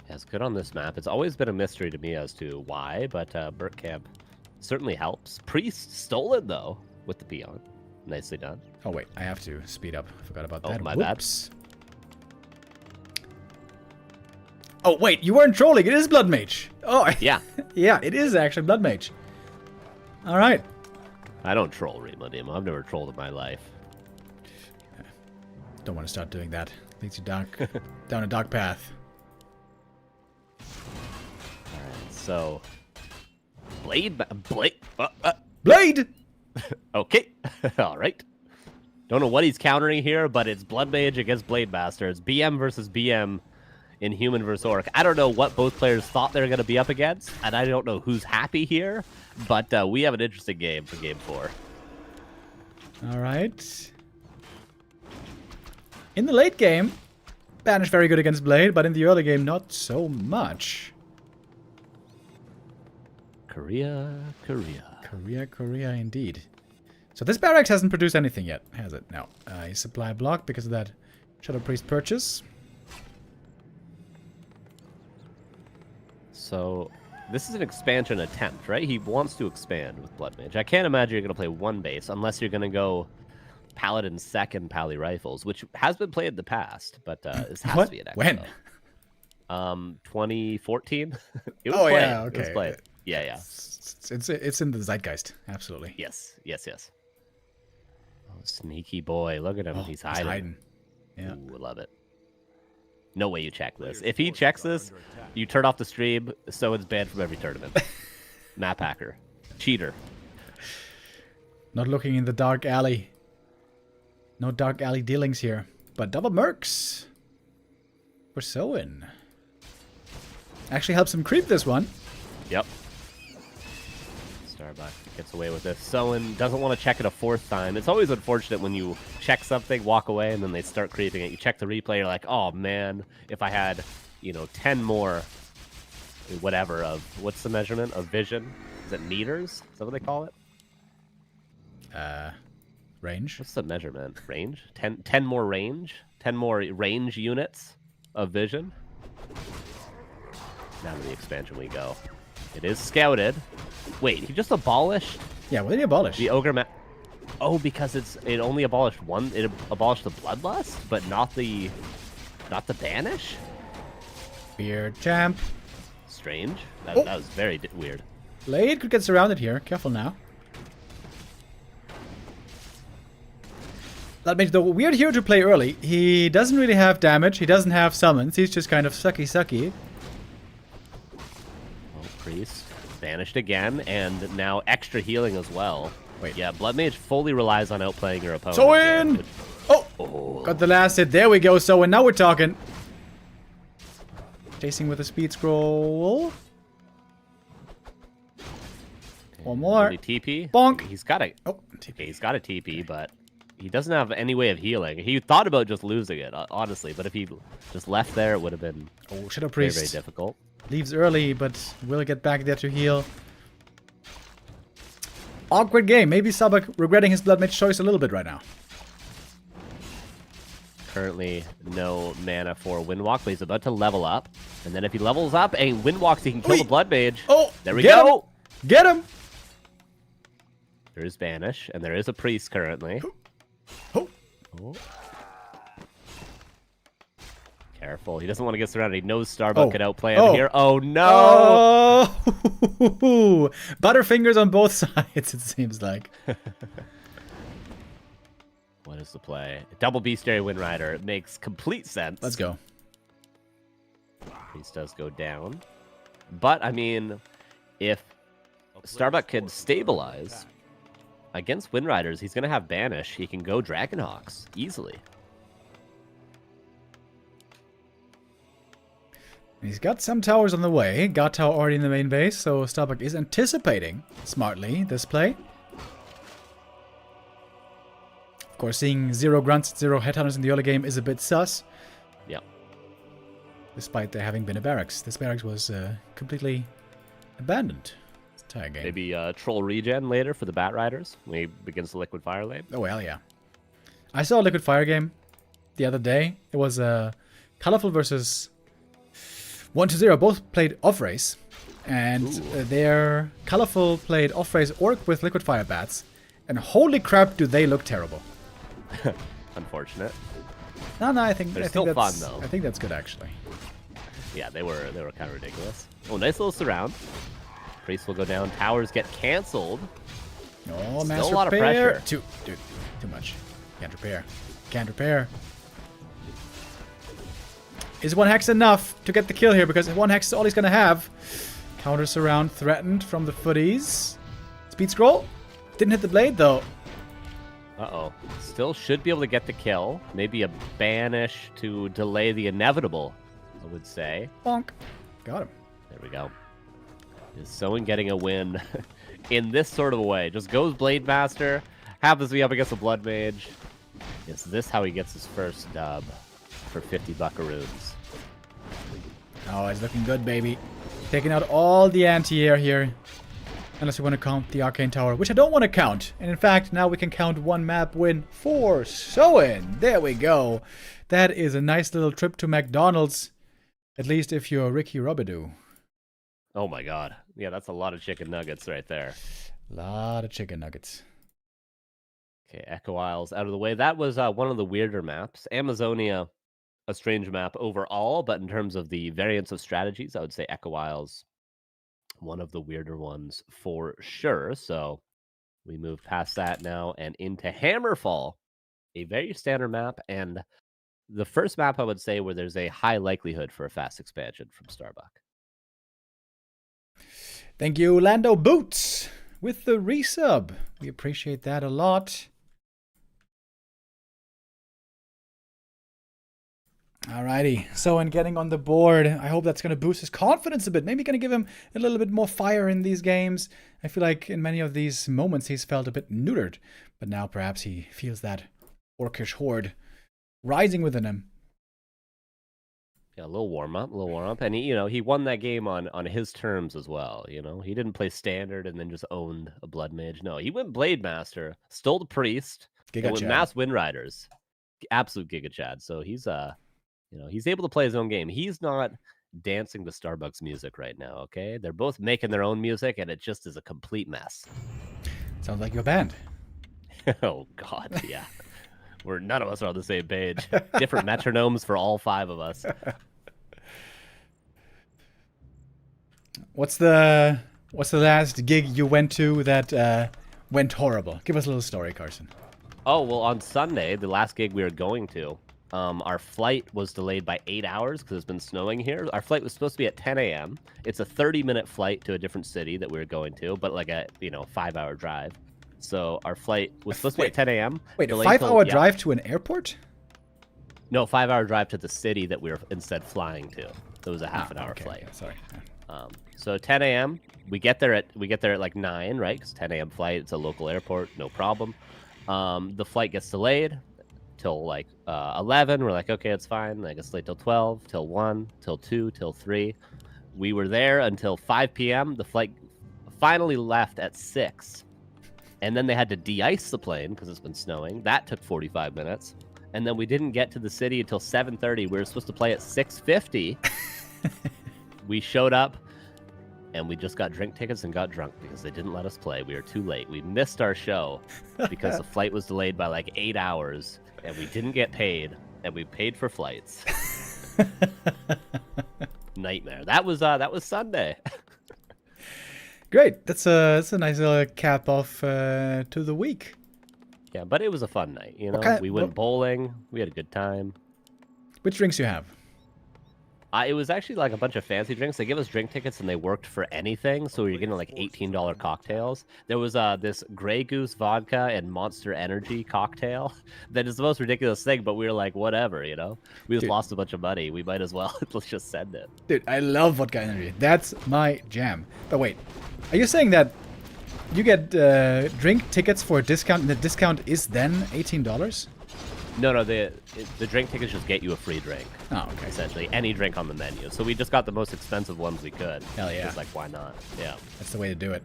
Yeah, it's good on this map. It's always been a mystery to me as to why, but Bergkamp certainly helps. Priest stolen, though, with the peon. Nicely done. Oh, wait. I have to speed up. I forgot about Oh, that. my Whoops. Oh, wait. You weren't trolling. It is Blood Mage. Oh, Yeah. yeah, it is actually Blood Mage. All right. I don't troll Rima Demo. I've never trolled in my life. Don't want to start doing that. Leads you down a dark path. Alright, so... Blade... Blade! Okay. Alright. Don't know what he's countering here, but it's Blood Mage against Blade Master. It's BM versus BM in Human versus Orc. I don't know what both players thought they were going to be up against, and I don't know who's happy here, but we have an interesting game for Game 4. All right. In the late game, Banish very good against Blade, but in the early game, not so much. Korea. Korea indeed. So this barracks hasn't produced anything yet, has it? No. He's supply blocked because of that Shadow Priest purchase. So, this is an expansion attempt, right? He wants to expand with Blood Mage. I can't imagine you're going to play one base unless you're going to go Paladin second Pally Rifles, which has been played in the past, but this has to be an X. When? 2014. It was Oh, played. yeah, It was okay. played. Yeah, yeah. It's in the zeitgeist. Absolutely. Yes, yes, yes. Oh, sneaky boy. Look at him. Oh, He's hiding. Yeah. Ooh, I love it. No way you check this. Player's If he forces checks are this, under attack. you turn off the stream, so it's banned from every tournament. Map hacker. Cheater. Not looking in the dark alley. No dark alley dealings here. But double mercs. For Soen. Actually helps him creep this one. Yep. Starbuck gets away with this. Soen doesn't want to check it a fourth time. It's always unfortunate when you check something, walk away, and then they start creeping it. You check the replay, you're like, oh man, if I had, 10 more, whatever, of, what's the measurement of vision? Is it meters? Is that what they call it? Range. What's the measurement? Range? 10 more range? 10 more range units of vision? Now to the expansion we go. It is scouted. Wait, he just abolished Yeah, what did he abolish? the ogre map? Oh, because it only abolished one. It abolished the bloodlust, but not the banish. Beard champ. Strange. That Oh. was very weird. Blade could get surrounded here. Careful now. That makes the weird hero to play early. He doesn't really have damage. He doesn't have summons. He's just kind of sucky. Oh, priest banished again, and now extra healing as well. Wait. Yeah, blood mage fully relies on outplaying your opponent. So here, in. which- Oh, got the last hit. There we go. So and now we're talking. Chasing with a speed scroll. One more. Really TP. Bonk. He's got a. Oh, Okay, he's got a TP, but he doesn't have any way of healing. He thought about just losing it, honestly, but if he just left there, it would have been oh, Shadow very, Priest very difficult. leaves early, but will get back there to heal. Awkward game. Maybe Sabak regretting his blood mage choice a little bit right now. Currently, no mana for Windwalk, but he's about to level up. And then if he levels up and Windwalks, he can kill Oi. the Blood Mage. Oh, There we get go. him. Get him. There is Banish, and there is a Priest currently. Oh. Oh. Careful. He doesn't want to get surrounded. He knows Starbuck could outplay him here. Oh, no. Oh. Butterfingers on both sides, it seems like. What is the play? Double Bestiary Wind Rider. It makes complete sense. Let's go. Priest does go down. But, I mean, if Starbuck can stabilize against Wind Riders, he's going to have Banish. He can go Dragonhawks easily. He's got some towers on the way. Got tower already in the main base, so Starbuck is anticipating smartly this play. Of course, seeing 0 grunts, 0 headhunters in the early game is a bit sus. Yeah. Despite there having been a barracks. This barracks was completely abandoned this entire game. Maybe Troll Regen later for the Bat Riders when he begins the Liquid Fire lane. Oh, well, yeah. I saw a Liquid Fire game the other day. It was Colorful versus 1-0. Both played off-race. And their Colorful played off-race Orc with Liquid Fire Bats. And holy crap, do they look terrible. Unfortunate. No, I think They're I still think that's, fun, though. I think that's good, actually. Yeah, they were kind of ridiculous. Oh, nice little surround. Priest will go down. Towers get canceled. Oh, Still mass a lot of repair. pressure. Dude, too much. Can't repair. Can't repair. Is one hex enough to get the kill here? Because one hex is all he's gonna have. Counter surround threatened from the footies. Speed scroll. Didn't hit the blade though. Uh-oh. Still should be able to get the kill. Maybe a Banish to delay the inevitable, I would say. Bonk. Got him. There we go. Is Soen getting a win in this sort of a way? Just goes Blade Master, happens to be up against a Blood Mage. Is this how he gets his first dub for 50 buckaroos? Oh, it's looking good, baby. Taking out all the anti-air here. Unless we want to count the Arcane Tower, which I don't want to count. And in fact, now we can count one map win for Soen. There we go. That is a nice little trip to McDonald's. At least if you're Ricky Robidoux. Oh my god. Yeah, that's a lot of chicken nuggets right there. Lot of chicken nuggets. Okay, Echo Isles out of the way. That was one of the weirder maps. Amazonia a strange map overall, but in terms of the variants of strategies, I would say Echo Isle's one of the weirder ones for sure. So we move past that now and into Hammerfall, a very standard map, and the first map I would say where there's a high likelihood for a fast expansion from Starbuck. Thank you, Lando Boots, with the resub. We appreciate that a lot. Alrighty, so in getting on the board, I hope that's going to boost his confidence a bit. Maybe going to give him a little bit more fire in these games. I feel like in many of these moments he's felt a bit neutered, but now perhaps he feels that orcish horde rising within him. Yeah, a little warm up, and he won that game on his terms as well. He didn't play standard and then just owned a blood mage. No, he went blade master, stole the priest, and went mass wind riders, absolute giga chad. So he's he's able to play his own game. He's not dancing to Starbucks music right now. Okay, they're both making their own music, and it just is a complete mess. Sounds like your band. Oh God, yeah. None of us are on the same page. Different metronomes for all 5 of us. What's the last gig you went to that went horrible? Give us a little story, Carson. Oh, well, on Sunday, the last gig we were going to, our flight was delayed by 8 hours because it's been snowing here. Our flight was supposed to be at 10 a.m. It's a 30-minute flight to a different city that we were going to, but like a 5-hour drive. So our flight was supposed to be at 10 a.m. Wait, a 5-hour drive to an airport? No, 5-hour drive to the city that we were instead flying to. It was a half an hour flight. Okay, sorry. So 10 a.m. We get there at like 9, right? Because 10 a.m. flight. It's a local airport, no problem. The flight gets delayed till like 11. We're like, okay, it's fine. Like it's late till 12, till 1, till 2, till 3. We were there until 5 p.m. The flight finally left at 6. And then they had to de-ice the plane because it's been snowing. That took 45 minutes. And then we didn't get to the city until 7:30. We were supposed to play at 6:50. We showed up, and we just got drink tickets and got drunk because they didn't let us play. We were too late. We missed our show because the flight was delayed by like 8 hours, and we didn't get paid, and we paid for flights. Nightmare. That was Sunday. Great. That's a nice little cap off to the week. Yeah, but it was a fun night. We went bowling. We had a good time. Which drinks you have? It was actually like a bunch of fancy drinks. They give us drink tickets and they worked for anything. So we were getting like $18 cocktails. There was this Grey Goose vodka and Monster Energy cocktail. That is the most ridiculous thing, but we were like, whatever, We just lost a bunch of money. We might as well. Let's just send it. Dude, I love vodka energy. That's my jam. But wait, are you saying that you get drink tickets for a discount and the discount is then $18? No, the drink tickets just get you a free drink. Oh, okay. Essentially, any drink on the menu. So we just got the most expensive ones we could. Hell yeah. Just like, why not? Yeah. That's the way to do it.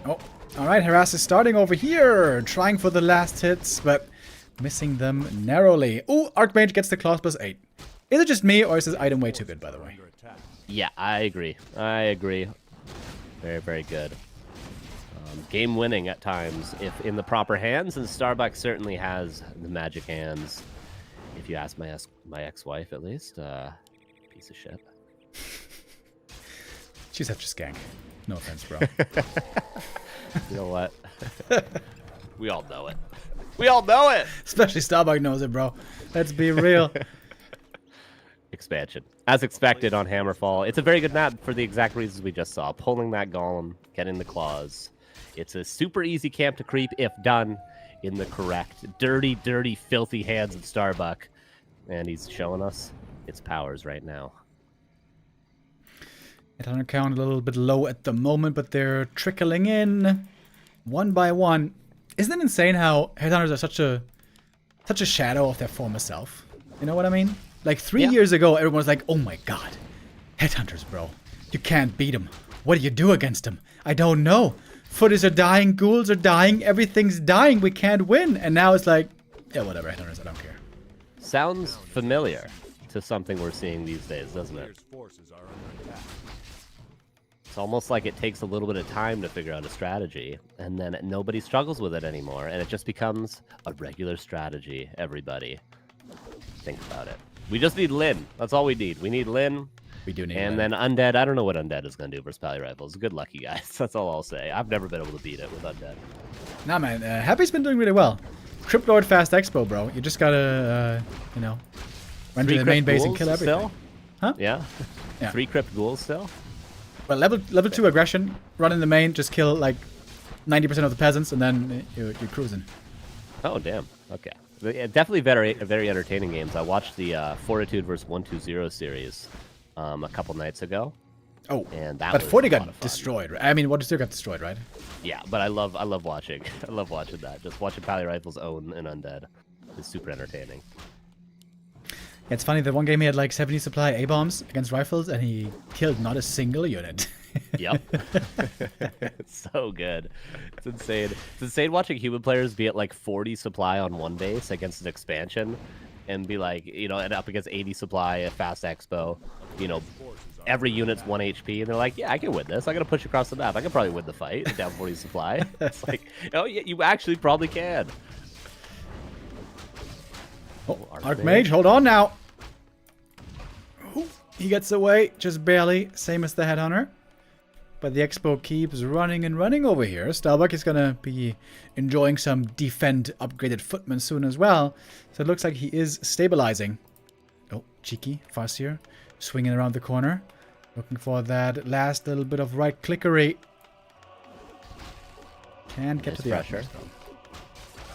Oh, all right. Harass is starting over here, trying for the last hits, but missing them narrowly. Ooh, Archmage gets the claws plus 8. Is it just me, or is this item way too good, by the way? Yeah, I agree. Very, very good. Game winning at times if in the proper hands, and Starbuck certainly has the magic hands. If you ask my ex-wife, at least, piece of shit. She's such a skank. No offense, bro. You know what? We all know it. We all know it. Especially Starbuck knows it, bro. Let's be real. Expansion, as expected on Hammerfall. It's a very good map for the exact reasons we just saw. Pulling that golem, getting the claws. It's a super easy camp to creep if done in the correct, dirty, filthy hands of Starbuck. And he's showing us its powers right now. Headhunter count a little bit low at the moment, but they're trickling in one by one. Isn't it insane how Headhunters are such a shadow of their former self? You know what I mean? Like 3 years ago, everyone was like, oh my god, Headhunters, bro. You can't beat them. What do you do against them? I don't know. Footies are dying, ghouls are dying, everything's dying, we can't win. And now it's like, yeah, whatever, Headhunters, I don't care. Sounds familiar to something we're seeing these days, doesn't it? It's almost like it takes a little bit of time to figure out a strategy, and then nobody struggles with it anymore, and it just becomes a regular strategy, everybody. think about it. We just need Lin. That's all we need. We need Lin. We do need And Lin. then Undead. I don't know what Undead is going to do versus Pally Rifles. Good luck, you guys. That's all I'll say. I've never been able to beat it with Undead. Nah, man. Happy's been doing really well. Crypt Lord Fast Expo, bro. You just gotta, you know, run to the main base and kill everything. Still? Huh? Yeah. Yeah. 3 Crypt Ghouls still? Well, level 2 aggression, run in the main, just kill like 90% of the peasants, and then you're cruising. Oh, damn. Okay. Yeah, definitely very entertaining games. I watched the Fortitude versus 120 series a couple nights ago. Oh, and that but was 40 a lot of got fun. destroyed, right? I mean, what still got destroyed, right? Yeah, but I love watching. I love watching that. Just watching Pally Rifles own an Undead is super entertaining. Yeah, it's funny, that one game he had like 70 supply A-bombs against rifles, and he killed not a single unit. Yep. It's so good. It's insane. It's insane watching human players be at like 40 supply on one base against an expansion and be like, you know, and up against 80 supply at Fast Expo. You know, every unit's 1 HP, and they're like, yeah, I can win this. I'm going to push across the map. I can probably win the fight at down 40 supply. It's like, oh, yeah, you actually probably can. Oh, Archmage, hold on now. Ooh, he gets away, just barely, same as the Headhunter. But the Expo keeps running and running over here. Starbuck is going to be enjoying some defend upgraded footmen soon as well. So it looks like he is stabilizing. Oh, cheeky, Farseer, swinging around the corner. Looking for that last little bit of right clickery. Can't get Nice to the pressure. Archmage.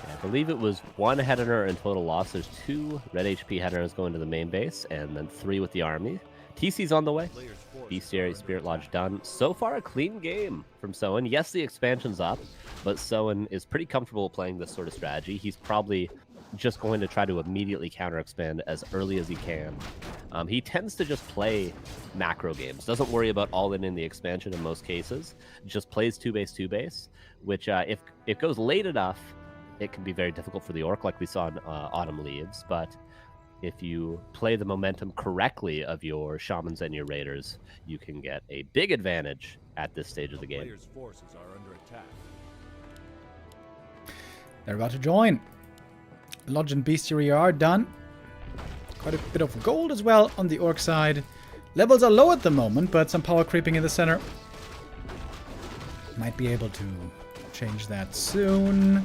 I believe it was 1 Headhunter in total loss. There's 2 red HP Headhunters going to the main base, and then 3 with the army. TC's on the way. Bestiary, Spirit Lodge done. So far, a clean game from Soen. Yes, the expansion's up, but Soen is pretty comfortable playing this sort of strategy. He's probably just going to try to immediately counter-expand as early as he can. He tends to just play macro games. Doesn't worry about all-in the expansion in most cases. Just plays 2-base, which if it goes late enough, it can be very difficult for the Orc, like we saw in Autumn Leaves, but if you play the momentum correctly of your Shamans and your Raiders, you can get a big advantage at this stage of the game. Players' forces are under attack. They're about to join. Lodge and Bestiary are done. Quite a bit of gold as well on the Orc side. Levels are low at the moment, but some power creeping in the center. Might be able to change that soon.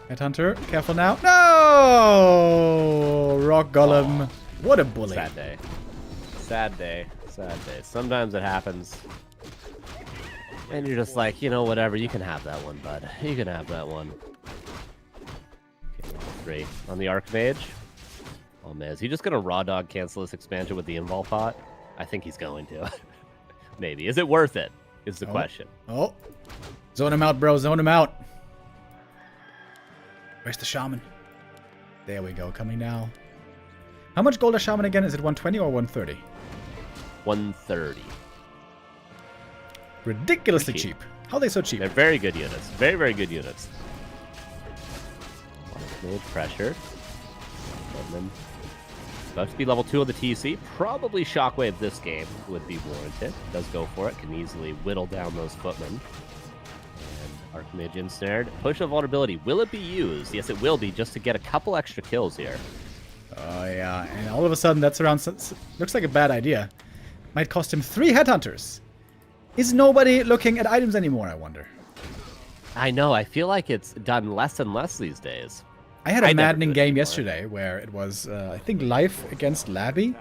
Headhunter, careful now. No! Rock Golem. Oh, what a bully. Sad day. Sad day. Sad day. Sometimes it happens. And you're just like, you know, whatever. You can have that one, bud. You can have that one. Okay, level 3. On the Archmage. Oh, man. Is he just going to raw dog cancel this expansion with the invul pot? I think he's going to. Maybe. Is it worth it? Is the question. Oh. Zone him out, bro. Zone him out. Where's the Shaman? There we go. Coming now. How much gold is Shaman again? Is it 120 or 130? 130. Ridiculously cheap. How are they so cheap? They're very good units. Very, very good units. Archmage pressured. Footman. About to be level 2 of the TC. Probably Shockwave this game would be warranted. Does go for it. Can easily whittle down those footmen. Archmage ensnared. Push of vulnerability. Will it be used? Yes, it will be, just to get a couple extra kills here. Oh, yeah. And all of a sudden, that's around... Looks like a bad idea. Might cost him 3 Headhunters. Is nobody looking at items anymore, I wonder? I know. I feel like it's done less and less these days. I had a maddening game yesterday where it was, I think, Life against Labby.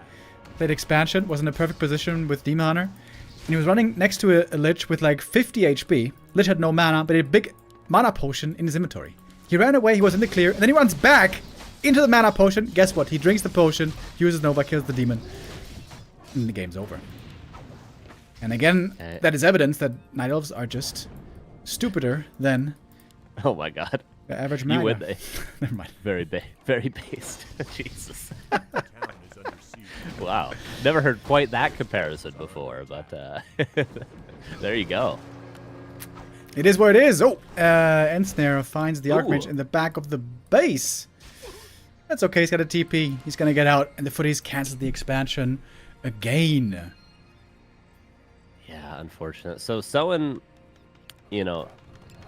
Played expansion. Was in a perfect position with Demon Hunter. And he was running next to a Lich with like 50 HP. Lich had no mana, but he had a big mana potion in his inventory. He ran away, he was in the clear, and then he runs back into the mana potion. Guess what? He drinks the potion, uses Nova, kills the demon. And the game's over. And again, that is evidence that Night Elves are just stupider than Oh my god. the average man. You would, they. Never mind. Very based. Jesus. Town is under siege. Wow. Never heard quite that comparison before, but there you go. It is where it is. Oh, Ensnare finds the Ooh. Archmage in the back of the base. That's okay. He's got a TP. He's going to get out, and the Footies cancels the expansion again. Yeah, unfortunate. So Soen, you know,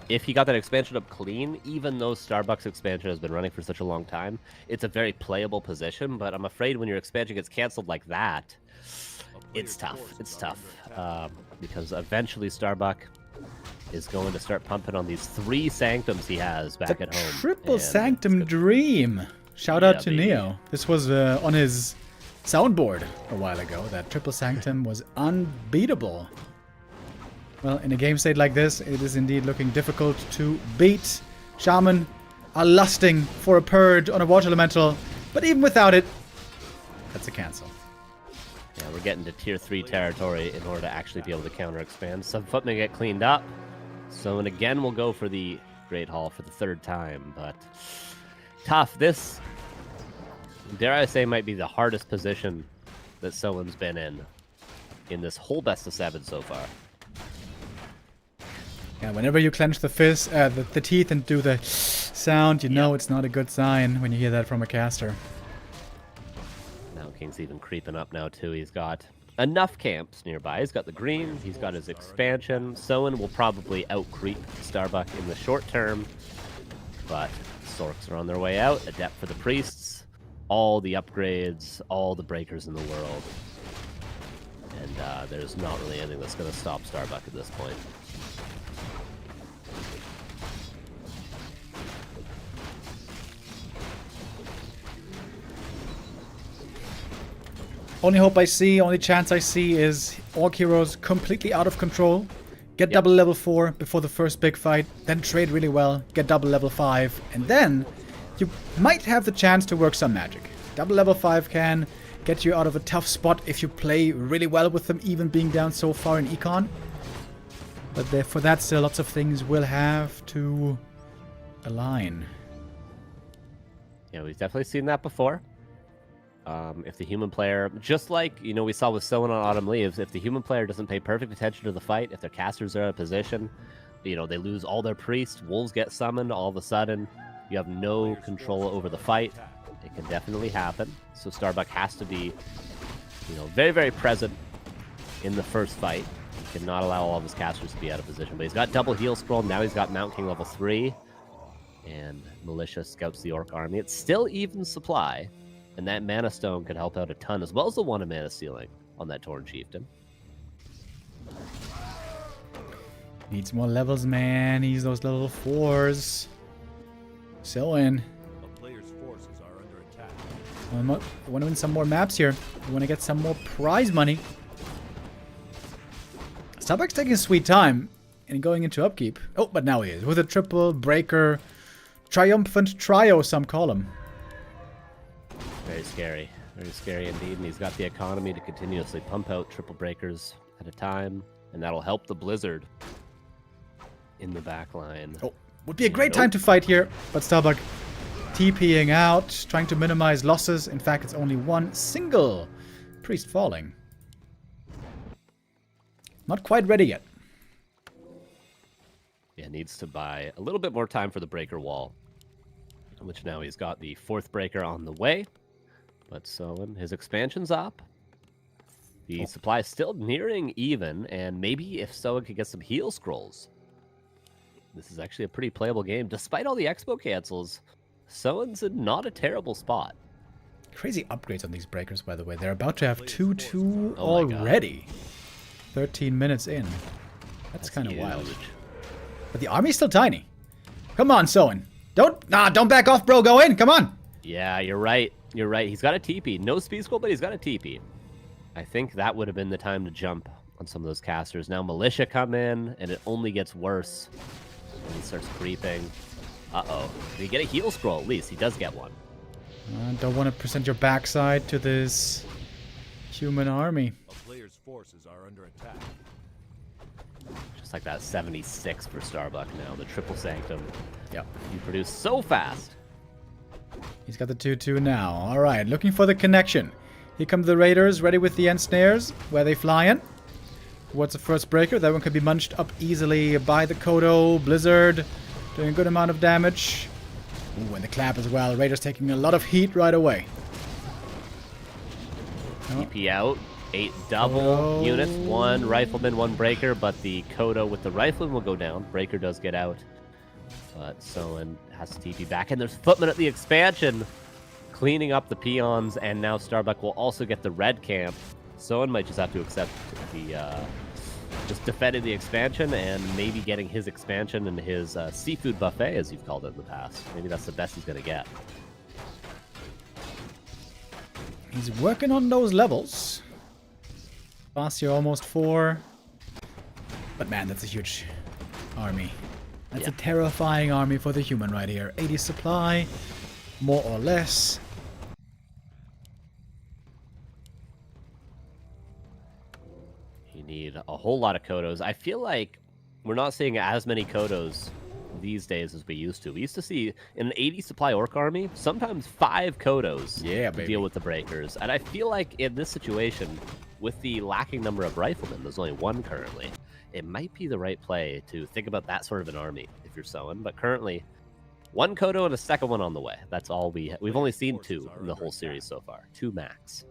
if he got that expansion up clean, even though Starbucks expansion has been running for such a long time, it's a very playable position. But I'm afraid when your expansion gets canceled like that, it's tough. It's tough because eventually Starbuck is going to start pumping on these 3 sanctums he has back at home. Triple and sanctum dream. Shout out to Neo. This was on his soundboard a while ago. That triple sanctum was unbeatable. Well, in a game state like this, it is indeed looking difficult to beat. Shaman are lusting for a purge on a water elemental, but even without it, that's a cancel. Yeah, we're getting to tier 3 territory in order to actually be able to counter expand. Subfoot may get cleaned up. So, and again, we'll go for the Great Hall for the 3rd time, but tough. This, dare I say, might be the hardest position that someone's been in this whole best of 7 so far. Yeah, whenever you clench the fist, the teeth and do the sound, you know it's not a good sign when you hear that from a caster. Now King's even creeping up now too. He's got enough camps nearby. He's got the green, he's got his expansion. Soen will probably out-creep Starbuck in the short term, but Sorks are on their way out. Adept for the priests, all the upgrades, all the breakers in the world. And there's not really anything that's going to stop Starbuck at this point. Only hope I see, only chance I see is Orc Heroes completely out of control. Get double level 4 before the first big fight, then trade really well, get double level 5, and then you might have the chance to work some magic. Double level 5 can get you out of a tough spot if you play really well with them, even being down so far in Econ. But for that, still lots of things will have to align. Yeah, we've definitely seen that before. If the human player, just like, you know, we saw with Soen on Autumn Leaves, if the human player doesn't pay perfect attention to the fight, if their casters are out of position, you know, they lose all their priests, wolves get summoned, all of a sudden, you have no control over the fight. It can definitely happen. So Starbuck has to be, you know, very, very present in the first fight. He cannot allow all of his casters to be out of position. But he's got double heal scroll. Now he's got Mount King level 3. And Militia scouts the Orc army. It's still even supply. And that Mana Stone could help out a ton, as well as the 1 mana ceiling on that Tauren Chieftain. Needs more levels, man. Needs those level 4s. Soen. A player's forces are under attack. I want to win some more maps here. I want to get some more prize money. Starbuck's taking a sweet time and going into upkeep. Oh, but now he is. With a triple breaker. Triumphant trio, some call him. Very scary indeed. And he's got the economy to continuously pump out triple breakers at a time. And that'll help the Blizzard in the back line. Oh, would be a great time to fight here. But Starbuck TPing out, trying to minimize losses. In fact, it's only one single priest falling. Not quite ready yet. Yeah, needs to buy a little bit more time for the breaker wall. Which now he's got the 4th breaker on the way. But Soen, his expansion's up. The supply is still nearing even, and maybe if Soen could get some heal scrolls, this is actually a pretty playable game. Despite all the expo cancels, Soen's in not a terrible spot. Crazy upgrades on these breakers, by the way. They're about to have 2-2 already. 13 minutes in. That's kind of wild. But the army's still tiny. Come on, Soen. Don't back off, bro. Go in. Come on. Yeah, you're right. You're right. He's got a TP. No speed scroll, but he's got a TP. I think that would have been the time to jump on some of those casters. Now Militia come in, and it only gets worse when he starts creeping. Uh-oh. Did he get a heal scroll at least? He does get one. Don't want to present your backside to this human army. A player's forces are under attack. Just like that 76 for Starbuck now. The triple sanctum. Yep. You produce so fast. He's got the 2-2 now. All right, looking for the connection. Here come the Raiders, ready with the ensnares. Where they flying? What's the first breaker? That one could be munched up easily by the Kodo. Blizzard doing a good amount of damage. Ooh, and the clap as well. Raiders taking a lot of heat right away. TP out. 8 double units. 1 rifleman, 1 breaker, but the Kodo with the rifleman will go down. Breaker does get out. But Soen has to TP back, and there's Footman at the expansion, cleaning up the peons, and now Starbuck will also get the red camp. Soen might just have to accept the just defending the expansion and maybe getting his expansion and his seafood buffet, as you've called it in the past. Maybe that's the best he's going to get. He's working on those levels. Bastia almost 4. But man, that's a huge army. That's a terrifying army for the human right here. 80 supply, more or less. You need a whole lot of Kodos. I feel like we're not seeing as many Kodos these days as we used to. We used to see in an 80 supply orc army, sometimes 5 Kodos to deal with the breakers. And I feel like in this situation, with the lacking number of riflemen, there's only 1 currently, it might be the right play to think about that sort of an army if you're Soen. But currently, 1 Kodo and a second one on the way. That's all we've only seen 2 in the whole series so far. 2 max.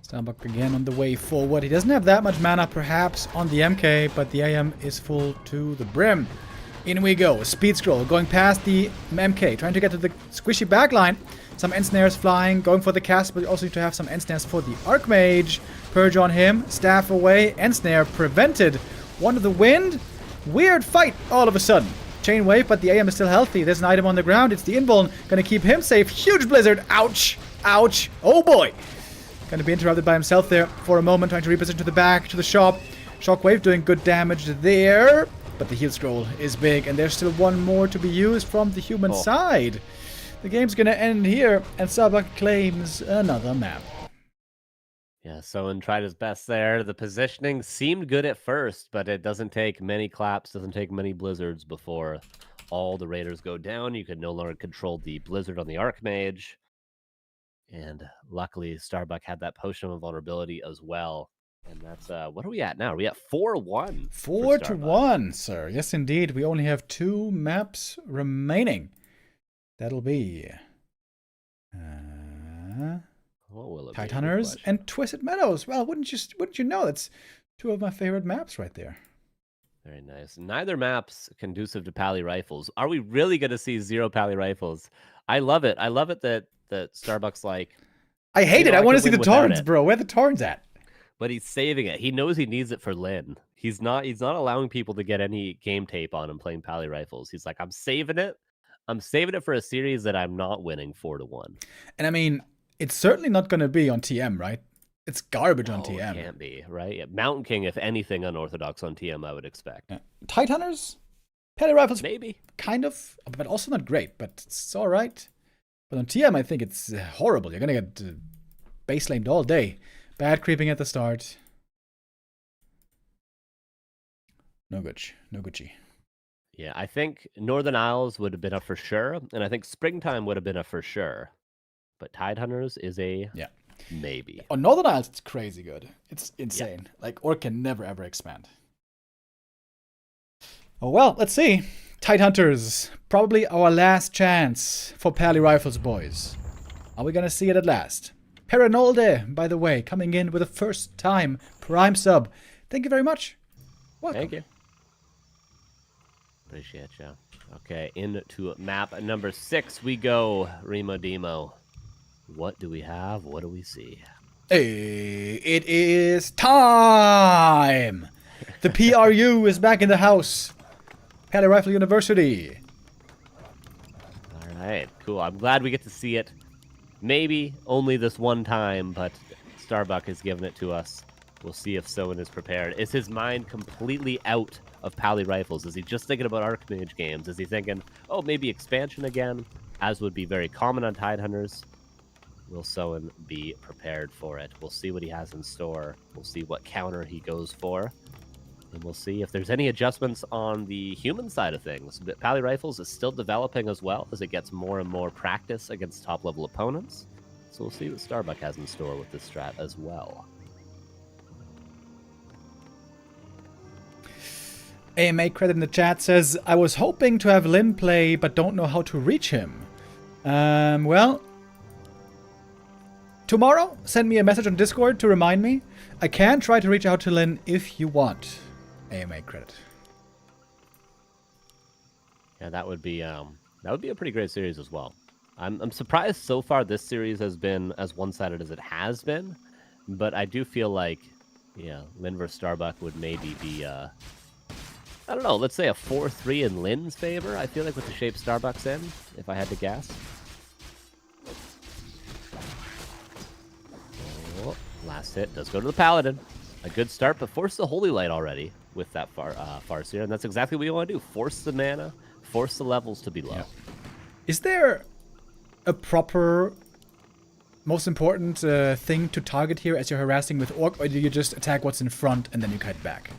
Starbuck again on the way forward. He doesn't have that much mana perhaps on the MK, but the AM is full to the brim. In we go. Speed scroll going past the MK, trying to get to the squishy backline. Some ensnares flying, going for the cast, but also need to have some ensnares for the Archmage. Purge on him, staff away, ensnare prevented. One to the wind. Weird fight all of a sudden. Chain wave, but the AM is still healthy. There's an item on the ground. It's the invuln. Gonna keep him safe. Huge blizzard. Ouch. Ouch. Oh boy. Gonna be interrupted by himself there for a moment, trying to reposition to the back, to the shop. Shockwave doing good damage there. But the heal scroll is big, and there's still 1 more to be used from the human side. The game's gonna end here, and Starbuck claims another map. Yeah, Soen tried his best there. The positioning seemed good at first, but it doesn't take many claps, doesn't take many blizzards before all the raiders go down. You can no longer control the blizzard on the Archmage. And luckily, Starbuck had that potion of vulnerability as well. And that's, what are we at now? Are we at 4-1? 4-1, sir. Yes, indeed. We only have 2 maps remaining. That'll be what will it Tidehunters and Twisted Meadows. Well, wouldn't you know? That's 2 of my favorite maps right there. Very nice. Neither map's conducive to Pally rifles. Are we really going to see 0 Pally rifles? I love it. I love it that Starbuck's like... I hate it. I want to see the torrents, bro. Where are the torrents at? But he's saving it. He knows he needs it for Lin. He's not allowing people to get any game tape on him playing Pally rifles. He's like, I'm saving it. I'm saving it for a series that I'm not winning 4-1. And I mean, it's certainly not going to be on TM, right? It's garbage on TM. It can't be, right? Yeah, Mountain King, if anything, unorthodox on TM, I would expect. Yeah. Tidehunters? Pally rifles? Maybe. Kind of, but also not great, but it's all right. But on TM, I think it's horrible. You're going to get base lamed all day. Bad creeping at the start. No good. No Gucci. Yeah, I think Northern Isles would have been a for sure, and I think Springtime would have been a for sure. But Tidehunters is a maybe. On Northern Isles, it's crazy good. It's insane. Like, Orc can never, ever expand. Oh, well, let's see. Tidehunters, probably our last chance for Pally Rifles, boys. Are we going to see it at last? Perenolde, by the way, coming in with a first-time Prime sub. Thank you very much. Welcome. Thank you. Appreciate you. Okay, into map number 6 we go, Remo Demo. What do we have? What do we see? Hey, it is time! The PRU is back in the house. Pally Rifle University. All right, cool. I'm glad we get to see it. Maybe only this one time, but Starbuck has given it to us. We'll see if Soen is prepared. Is his mind completely out of Pally rifles? Is he just thinking about Archmage games? Is he thinking, oh, maybe expansion again, as would be very common on Tidehunters? Will Soen be prepared for it? We'll see what he has in store. We'll see what counter he goes for. And we'll see if there's any adjustments on the human side of things. But Pally Rifles is still developing as well as it gets more and more practice against top-level opponents. So we'll see what Starbuck has in store with this strat as well. AMA credit in the chat says, I was hoping to have Lin play, but don't know how to reach him. Well, tomorrow, send me a message on Discord to remind me. I can try to reach out to Lin if you want. AMA credit. Yeah, that would be a pretty great series as well. I'm surprised so far this series has been as one-sided as it has been, but I do feel like, yeah, Lin versus Starbuck would maybe be, I don't know, let's say a 4-3 in Lin's favor. I feel like with the shape Starbuck's in, if I had to guess. Oh, last hit does go to the Paladin. A good start, but force the Holy Light already with that Farseer, and that's exactly what you want to do. Force the mana, force the levels to be low. Yeah. Is there a proper, most important thing to target here as you're harassing with Orc, or do you just attack what's in front and then you kite back?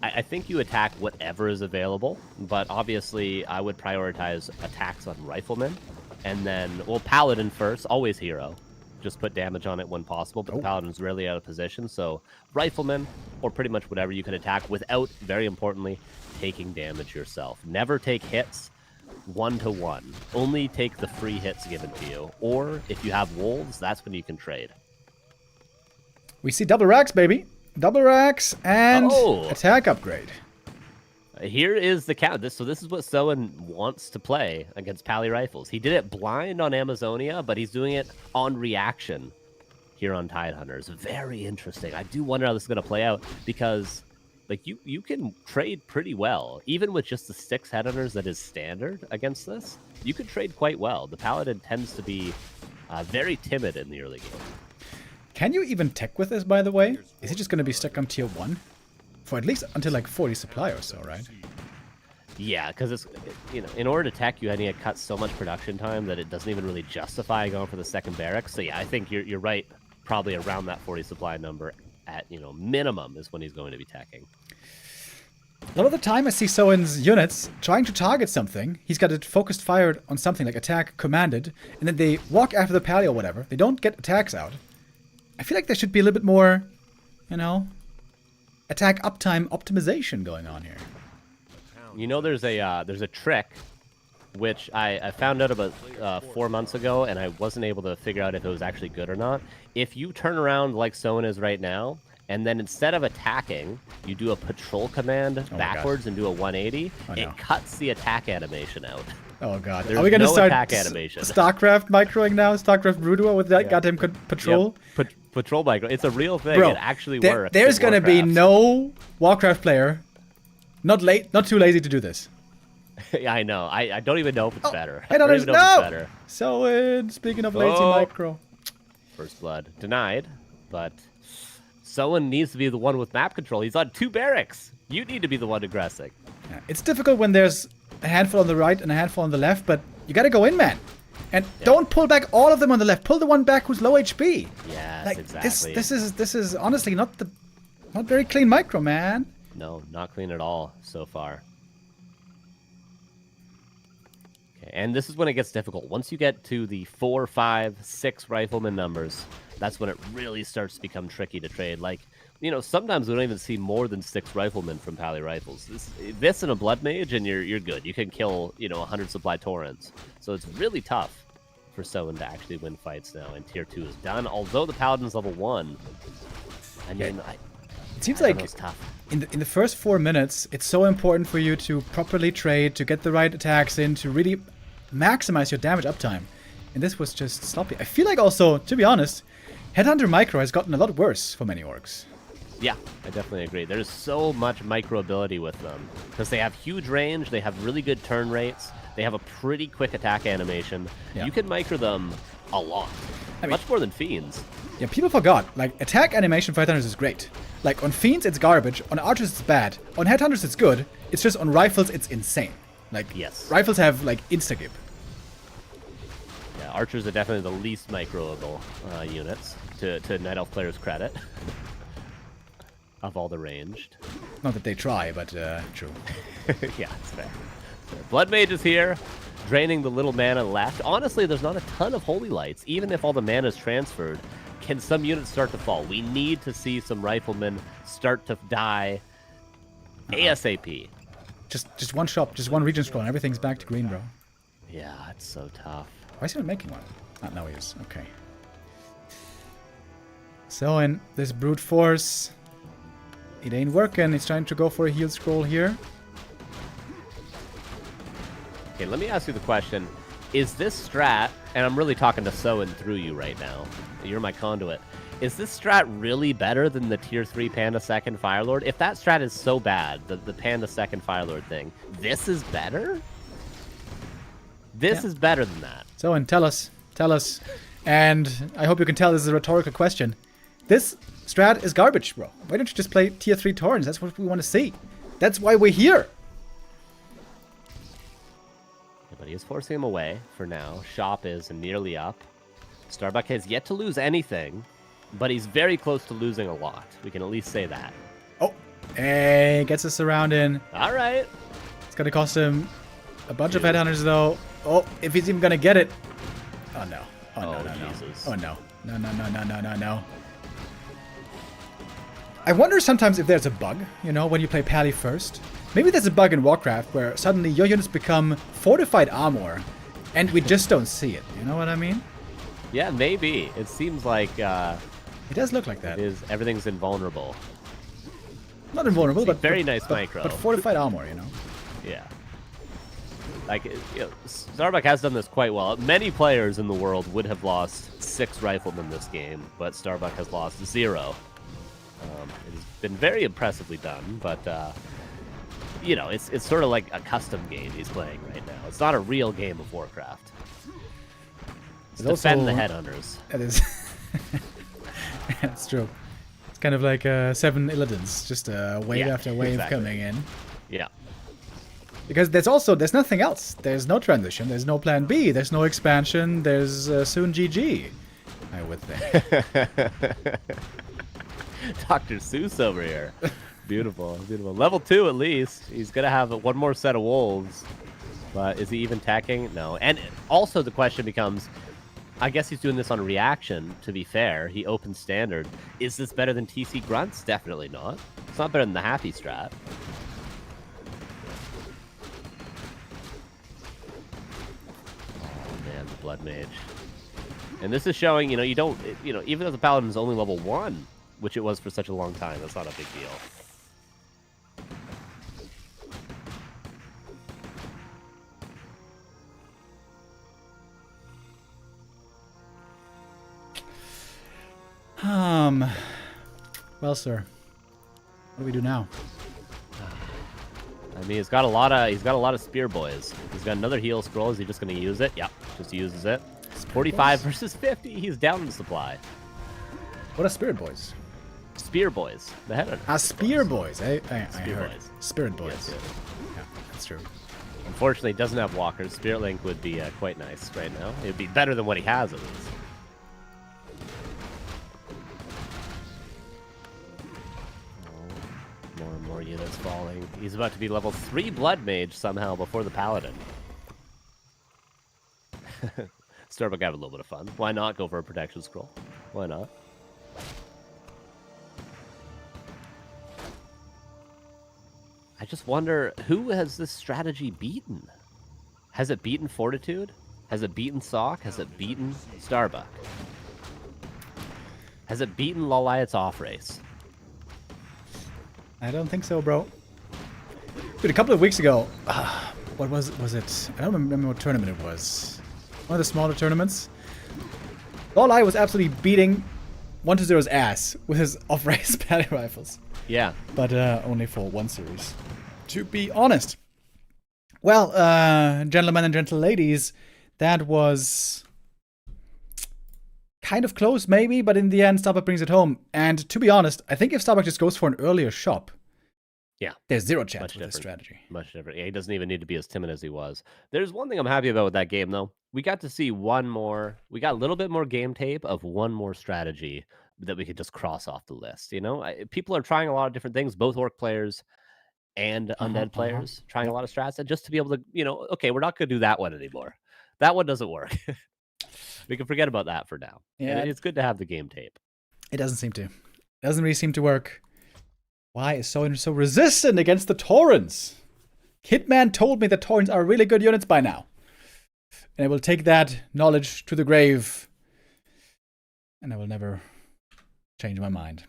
I think you attack whatever is available, but obviously I would prioritize attacks on Rifleman, and then, well, Paladin first, always hero. Just put damage on it when possible, but the Paladin's rarely out of position, so Rifleman, or pretty much whatever you can attack without, very importantly, taking damage yourself. Never take hits 1-to-1. Only take the free hits given to you, or if you have wolves, that's when you can trade. We see double racks, baby. Double racks and attack upgrade. Here is the count. So this is what Soen wants to play against Pally Rifles. He did it blind on Amazonia, but he's doing it on reaction here on Tidehunters. Very interesting. I do wonder how this is going to play out, because like you can trade pretty well. Even with just the 6 Headhunters that is standard against this, you can trade quite well. The Paladin tends to be very timid in the early game. Can you even tech with this, by the way? Is it just going to be stuck on tier 1? For at least until like 40 supply or so, right? Yeah, because it's, you know, in order to tech, you need to cut so much production time that it doesn't even really justify going for the second barracks. So yeah, I think you're right. Probably around that 40 supply number at, you know, minimum is when he's going to be teching. A lot of the time I see Soen's units trying to target something. He's got it focused fired on something like attack commanded, and then they walk after the pally or whatever. They don't get attacks out. I feel like there should be a little bit more, you know, attack uptime optimization going on here. You know, there's a trick which I found out about 4 months ago, and I wasn't able to figure out if it was actually good or not. If you turn around like Soen is right now, and then instead of attacking, you do a patrol command backwards and do a 180, it cuts the attack animation out. Oh god. There's Are we gonna no start attack animation. StarCraft microing now? StarCraft Broodua with that goddamn patrol? Yep. Patrol micro. It's a real thing. Bro, it actually works. There's gonna be no Warcraft player not too lazy to do this. Yeah, I know. I don't even know if it's better. I don't even know if it's better. So, speaking of lazy micro. First blood. Denied, but Soen needs to be the one with map control. He's on 2 barracks. You need to be the one aggressing. Yeah, it's difficult when there's a handful on the right and a handful on the left, but you gotta go in, man. And don't pull back all of them on the left. Pull the one back who's low HP. Yes, like, exactly. This is honestly not very clean micro, man. No, not clean at all so far. Okay, and this is when it gets difficult. Once you get to the 4, 5, 6 rifleman numbers, that's when it really starts to become tricky to trade. Like, you know, sometimes we don't even see more than 6 riflemen from Pally Rifles. This and a Blood Mage, and you're good. You can kill, you know, 100 supply Torrents. So it's really tough for Soen to actually win fights now, and Tier 2 is done. Although the Paladin's level 1, I mean, it seems like it's tough. In the first 4 minutes, it's so important for you to properly trade, to get the right attacks in, to really maximize your damage uptime. And this was just sloppy. I feel like also, to be honest, Headhunter Micro has gotten a lot worse for many orcs. Yeah, I definitely agree. There's so much micro ability with them because they have huge range, they have really good turn rates, they have a pretty quick attack animation. Yeah. You can micro them a lot, much more than Fiends. Yeah, people forgot, like, attack animation for Headhunters is great. Like, on Fiends, it's garbage, on Archers, it's bad, on Headhunters, it's good, it's just on Rifles, it's insane. Like, Rifles have, like, insta-gib. Yeah, Archers are definitely the least microable units, to Night Elf players' credit. Of all the ranged. Not that they try, but true. Yeah, it's fair. So Blood Mage is here, draining the little mana left. Honestly, there's not a ton of Holy Lights. Even if all the mana is transferred, can some units start to fall? We need to see some Riflemen start to die ASAP. Just one shop, just one region scroll, and everything's back to green, bro. Yeah, it's so tough. Why is he not making one? Oh, no, he is. Okay. So, in this brute force... It ain't working. He's trying to go for a heal scroll here. Okay, let me ask you the question. Is this strat, and I'm really talking to Soen through you right now. You're my conduit. Is this strat really better than the tier 3 Panda 2nd Firelord? If that strat is so bad, the Panda 2nd Firelord thing, this is better? This is better than that. Soen, tell us. Tell us. And I hope you can tell this is a rhetorical question. This strat is garbage, bro. Why don't you just play tier 3 Torrents? That's what we want to see. That's why we're here. Yeah, but he is forcing him away for now. Shop is nearly up. Starbuck has yet to lose anything, but he's very close to losing a lot. We can at least say that. Oh, hey, gets us around in. All right. It's going to cost him a bunch of headhunters, though. Oh, if he's even going to get it. Oh, no. Oh, no, no, Jesus. no. Oh, no. No, no, no, no, no, no, no. I wonder sometimes if there's a bug, you know, when you play Pally first. Maybe there's a bug in Warcraft where suddenly your units become fortified armor, and we just don't see it. You know what I mean? Yeah, maybe. It seems like it does look like that. Everything's invulnerable. Not invulnerable, but very nice micro. But fortified armor, you know. Yeah. Like, you know, Starbuck has done this quite well. Many players in the world would have lost 6 riflemen this game, but Starbuck has lost 0. It has been very impressively done, but you know, it's sort of like a custom game he's playing right now. It's not a real game of Warcraft. It's defend the headhunters. It is. That's true. It's kind of like 7 Illidan's, just wave after wave coming in. Yeah. Because there's nothing else. There's no transition. There's no plan B. There's no expansion. There's soon GG, I would think. Dr. Seuss over here. Beautiful, beautiful. Level 2 at least. He's going to have one more set of wolves. But is he even tacking? No. And also the question becomes, I guess he's doing this on reaction, to be fair. He opens standard. Is this better than TC Grunts? Definitely not. It's not better than the Happy Strat. Oh, man, the Blood Mage. And this is showing, you know, even though the Paladin's only level 1, which it was for such a long time, that's not a big deal. Well, sir, what do we do now? I mean, he's got a lot of spear boys. He's got another heal scroll. Is he just going to use it? Yep, just uses it. 45 versus 50. He's down in supply. What are spirit boys? Spear boys. The head. Spear boys. I heard. Boys. Spirit boys. Yes, yes. Yeah, that's true. Unfortunately, he doesn't have walkers. Spirit Link would be quite nice right now. It would be better than what he has at least. Oh, more and more units falling. He's about to be level 3 Blood Mage somehow before the Paladin. Starbuck have a little bit of fun. Why not go for a protection scroll? Why not? I just wonder, who has this strategy beaten? Has it beaten Fortitude? Has it beaten Sock? Has it beaten Starbuck? Has it beaten Loliot's off race? I don't think so, bro. Dude, a couple of weeks ago, what was it? I don't remember what tournament it was. One of the smaller tournaments. Lolai was absolutely beating 1-0's ass with his off-race Pally rifles. Yeah. But only for one series. To be honest. Well, gentlemen and gentle ladies, that was kind of close, maybe, but in the end, Starbuck brings it home. And to be honest, I think if Starbuck just goes for an earlier shop, yeah, there's zero chance with this strategy. Much different. Yeah, he doesn't even need to be as timid as he was. There's one thing I'm happy about with that game, though. We got to see we got a little bit more game tape of one more strategy that we could just cross off the list. You know, people are trying a lot of different things, both orc players and undead players, trying a lot of strats, and just to be able to, you know, okay, we're not going to do that one anymore. That one doesn't work. We can forget about that for now. Yeah, and it's good to have the game tape. It doesn't seem to. It doesn't really seem to work. Why is so resistant against the Torrents? Hitman told me that Torrents are really good units by now. And I will take that knowledge to the grave. And I will never change my mind.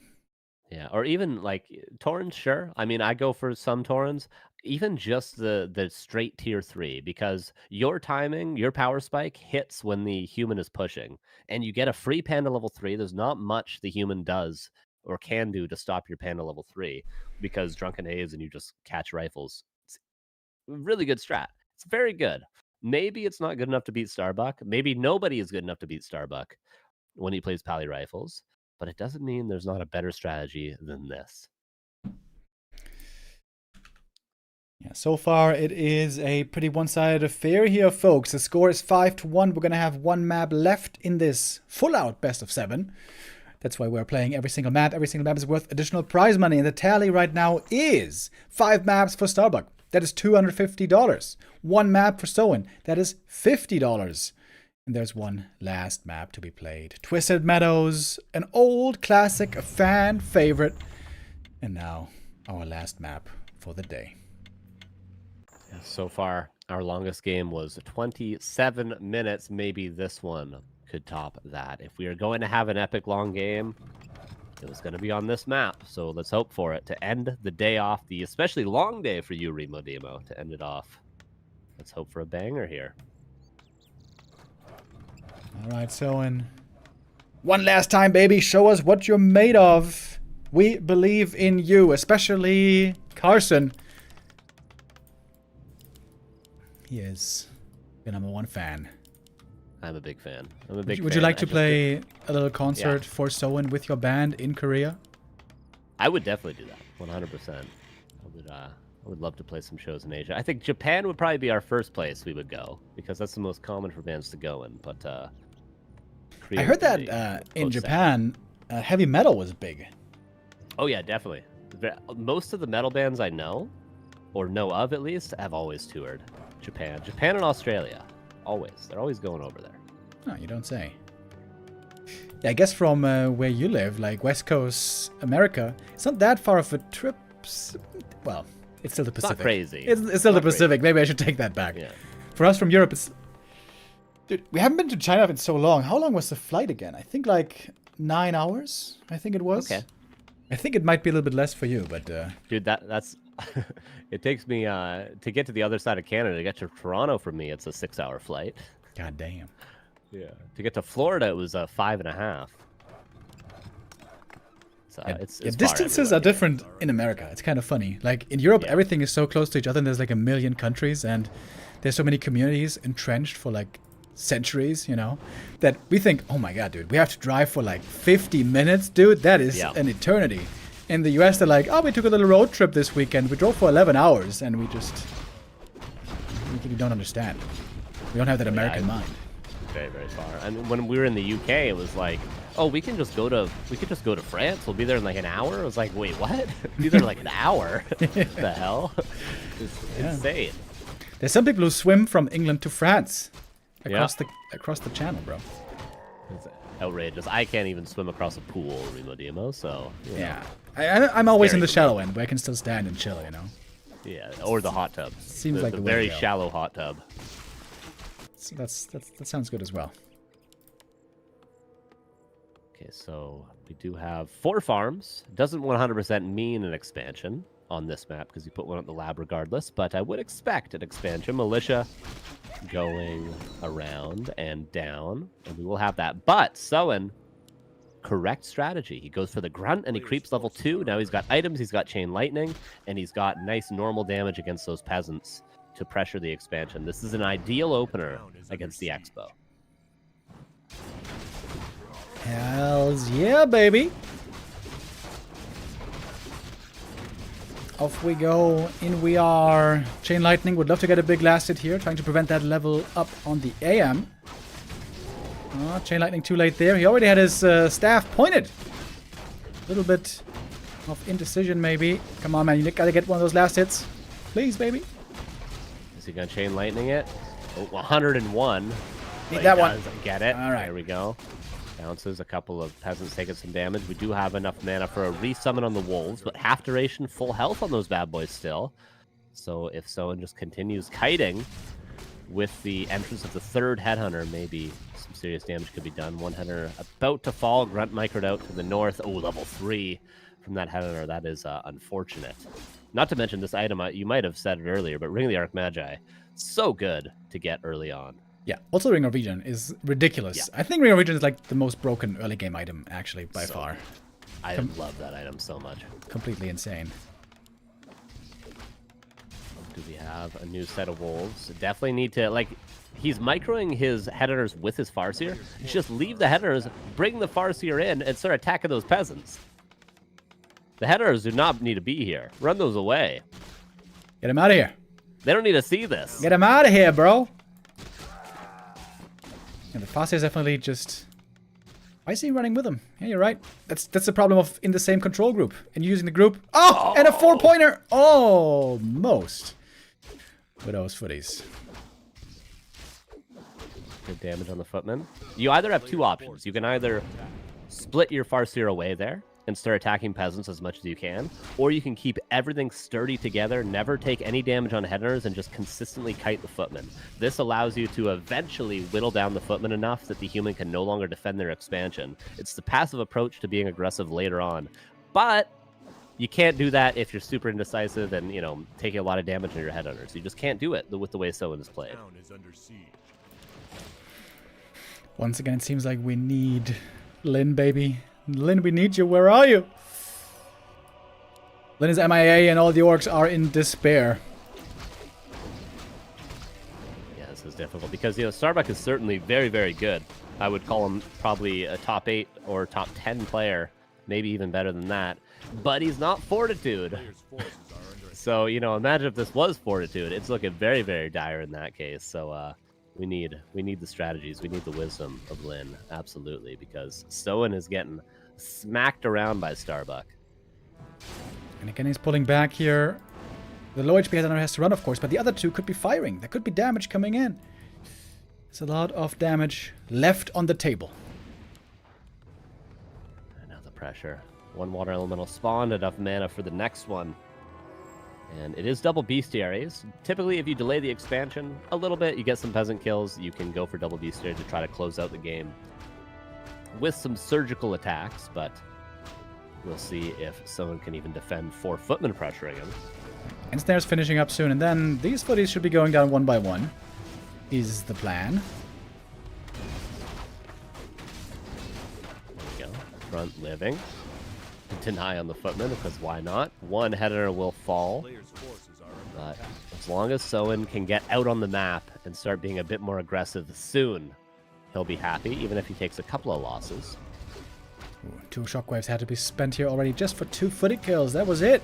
Yeah, or even like Torrens, sure. I mean, I go for some Torrens, even just the straight tier 3, because your timing, your power spike hits when the human is pushing, and you get a free panda level 3. There's not much the human does or can do to stop your panda level 3 because Drunken Haze and you just catch rifles. It's a really good strat. It's very good. Maybe it's not good enough to beat Starbuck. Maybe nobody is good enough to beat Starbuck when he plays Pally Rifles, but it doesn't mean there's not a better strategy than this. Yeah, so far it is a pretty one-sided affair here, folks. The score is 5-1. We're gonna have one map left in this full-out best of 7. That's why we're playing every single map. Every single map is worth additional prize money, and the tally right now is 5 maps for Starbuck. That is $250. 1 map for Soen. That is $50. And there's one last map to be played. Twisted Meadows, an old classic, a fan favorite. And now, our last map for the day. So far, our longest game was 27 minutes. Maybe this one could top that. If we are going to have an epic long game, it was going to be on this map. So let's hope for it to end the day off, the especially long day for you, Remo Demo, to end it off. Let's hope for a banger here. All right, Soen. One last time, baby. Show us what you're made of. We believe in you, especially Carson. He is the #1 fan. I'm a big fan. I'm a big fan. Would you like to play a little concert for Soen with your band in Korea? I would definitely do that. 100%. I would love to play some shows in Asia. I think Japan would probably be our first place we would go, because that's the most common for bands to go in. But I heard that in Japan, heavy metal was big. Oh yeah, definitely. Most of the metal bands I know, or know of at least, have always toured Japan and Australia. Always. They're always going over there. Oh, you don't say. Yeah, I guess from where you live, like West Coast America, it's not that far of a trip. Well, it's still the Pacific. It's not crazy. It's still the Pacific. Maybe I should take that back. Yeah. For us from Europe, it's... Dude, we haven't been to China in so long. How long was the flight again? I think like 9 hours, I think it was. Okay. I think it might be a little bit less for you, but... Dude, that's... It takes me, to get to the other side of Canada, to get to Toronto for me, it's a 6-hour flight. God damn. Yeah. To get to Florida, it was 5.5. So it's distances are different in America. It's kind of funny. Like in Europe, everything is so close to each other, and there's like a million countries, and there's so many communities entrenched for like centuries, you know, that we think, oh my god, dude, we have to drive for like 50 minutes, dude. That is an eternity. In the US, they're like, oh, we took a little road trip this weekend. We drove for 11 hours, and we don't understand. We don't have that American mind. Very, very far. And when we were in the UK, it was like, oh, we could just go to France. We'll be there in like an hour. I was like, wait, what? Be there in like an hour? What the hell? It's insane. There's some people who swim from England to France across the channel, bro. It's outrageous. I can't even swim across a pool, Remo Demo, so... Yeah. I'm always in the shallow end, where I can still stand and chill, you know? Yeah, or the hot tub. Seems like the the very way to go. shallow hot tub. So that sounds good as well. Okay, so we do have 4 farms. Doesn't 100% mean an expansion on this map, because you put one at the lab regardless, but I would expect an expansion. Militia going around and down, and we will have that. But Soen, correct strategy. He goes for the grunt, and he creeps level 2. Now he's got items, he's got chain lightning, and he's got nice normal damage against those peasants to pressure the expansion. This is an ideal opener against the Expo. Hells yeah, baby. Off we go. In we are. Chain lightning. Would love to get a big last hit here. Trying to prevent that level up on the AM. Oh, chain lightning too late there. He already had his staff pointed. A little bit of indecision maybe. Come on, man. You gotta get one of those last hits. Please, baby. Is he gonna chain lightning it? Oh, 101. Need that one. Get it. All right. There we go. Bounces. A couple of peasants taking some damage. We do have enough mana for a resummon on the wolves, but half duration, full health on those bad boys still. So if Soen just continues kiting with the entrance of the 3rd headhunter, maybe some serious damage could be done. One header about to fall. Grunt microed out to the north. Oh, level 3 from that Headhunter, that is unfortunate. Not to mention this item, you might have said it earlier, but Ring of the Archmagi, so good to get early on. Yeah, also Ring of Region is ridiculous. Yeah. I think Ring of Region is like the most broken early game item, actually, by far. I love that item so much. Completely insane. Do we have a new set of wolves? Definitely need to, like, he's microing his Headhunters with his Farseer. Just leave the Headhunters, bring the Farseer in, and start attacking those peasants. The Headhunters do not need to be here. Run those away. Get him out of here. They don't need to see this. Get him out of here, bro. And the Farseer is definitely just... Why is he running with him? Yeah, you're right. That's the problem of in the same control group and using the group. Oh, and a 4-pointer. Almost. With those footies. Good damage on the footman. You either have two options. You can either split your Farseer away there and start attacking peasants as much as you can, or you can keep everything sturdy together, never take any damage on Headhunters, and just consistently kite the footman. This allows you to eventually whittle down the footman enough that the human can no longer defend their expansion. It's the passive approach to being aggressive later on, but you can't do that if you're super indecisive and, you know, taking a lot of damage on your Headhunters. You just can't do it with the way Soen is played. Town is under siege. Once again, it seems like we need Lin, baby. Lin, we need you. Where are you? Lin is MIA and all the orcs are in despair. Yeah, this is difficult because, you know, Starbuck is certainly very, very good. I would call him probably a top 8 or top 10 player, maybe even better than that. But he's not Fortitude. Players' forces are under So, you know, imagine if this was Fortitude. It's looking very, very dire in that case. So, we need the strategies. We need the wisdom of Lin, absolutely, because Soen is getting smacked around by Starbuck. And again, he's pulling back here. The low HP Headhunter has to run, of course, but the other two could be firing. There could be damage coming in. There's a lot of damage left on the table. And now the pressure. One water elemental spawned, enough mana for the next one. And it is double bestiaries. Typically, if you delay the expansion a little bit, you get some peasant kills. You can go for double bestiary to try to close out the game with some surgical attacks, but we'll see if someone can even defend 4 footmen pressuring him. And Snare's finishing up soon, and then these footies should be going down one by one, is the plan. There we go. Front living. Deny on the footman, because why not? One Headhunter will fall. players' forces are But under attack. as long as Soen can get out on the map and start being a bit more aggressive soon, he'll be happy, even if he takes a couple of losses. Ooh, 2 shockwaves had to be spent here already just for 2 footed kills. That was it.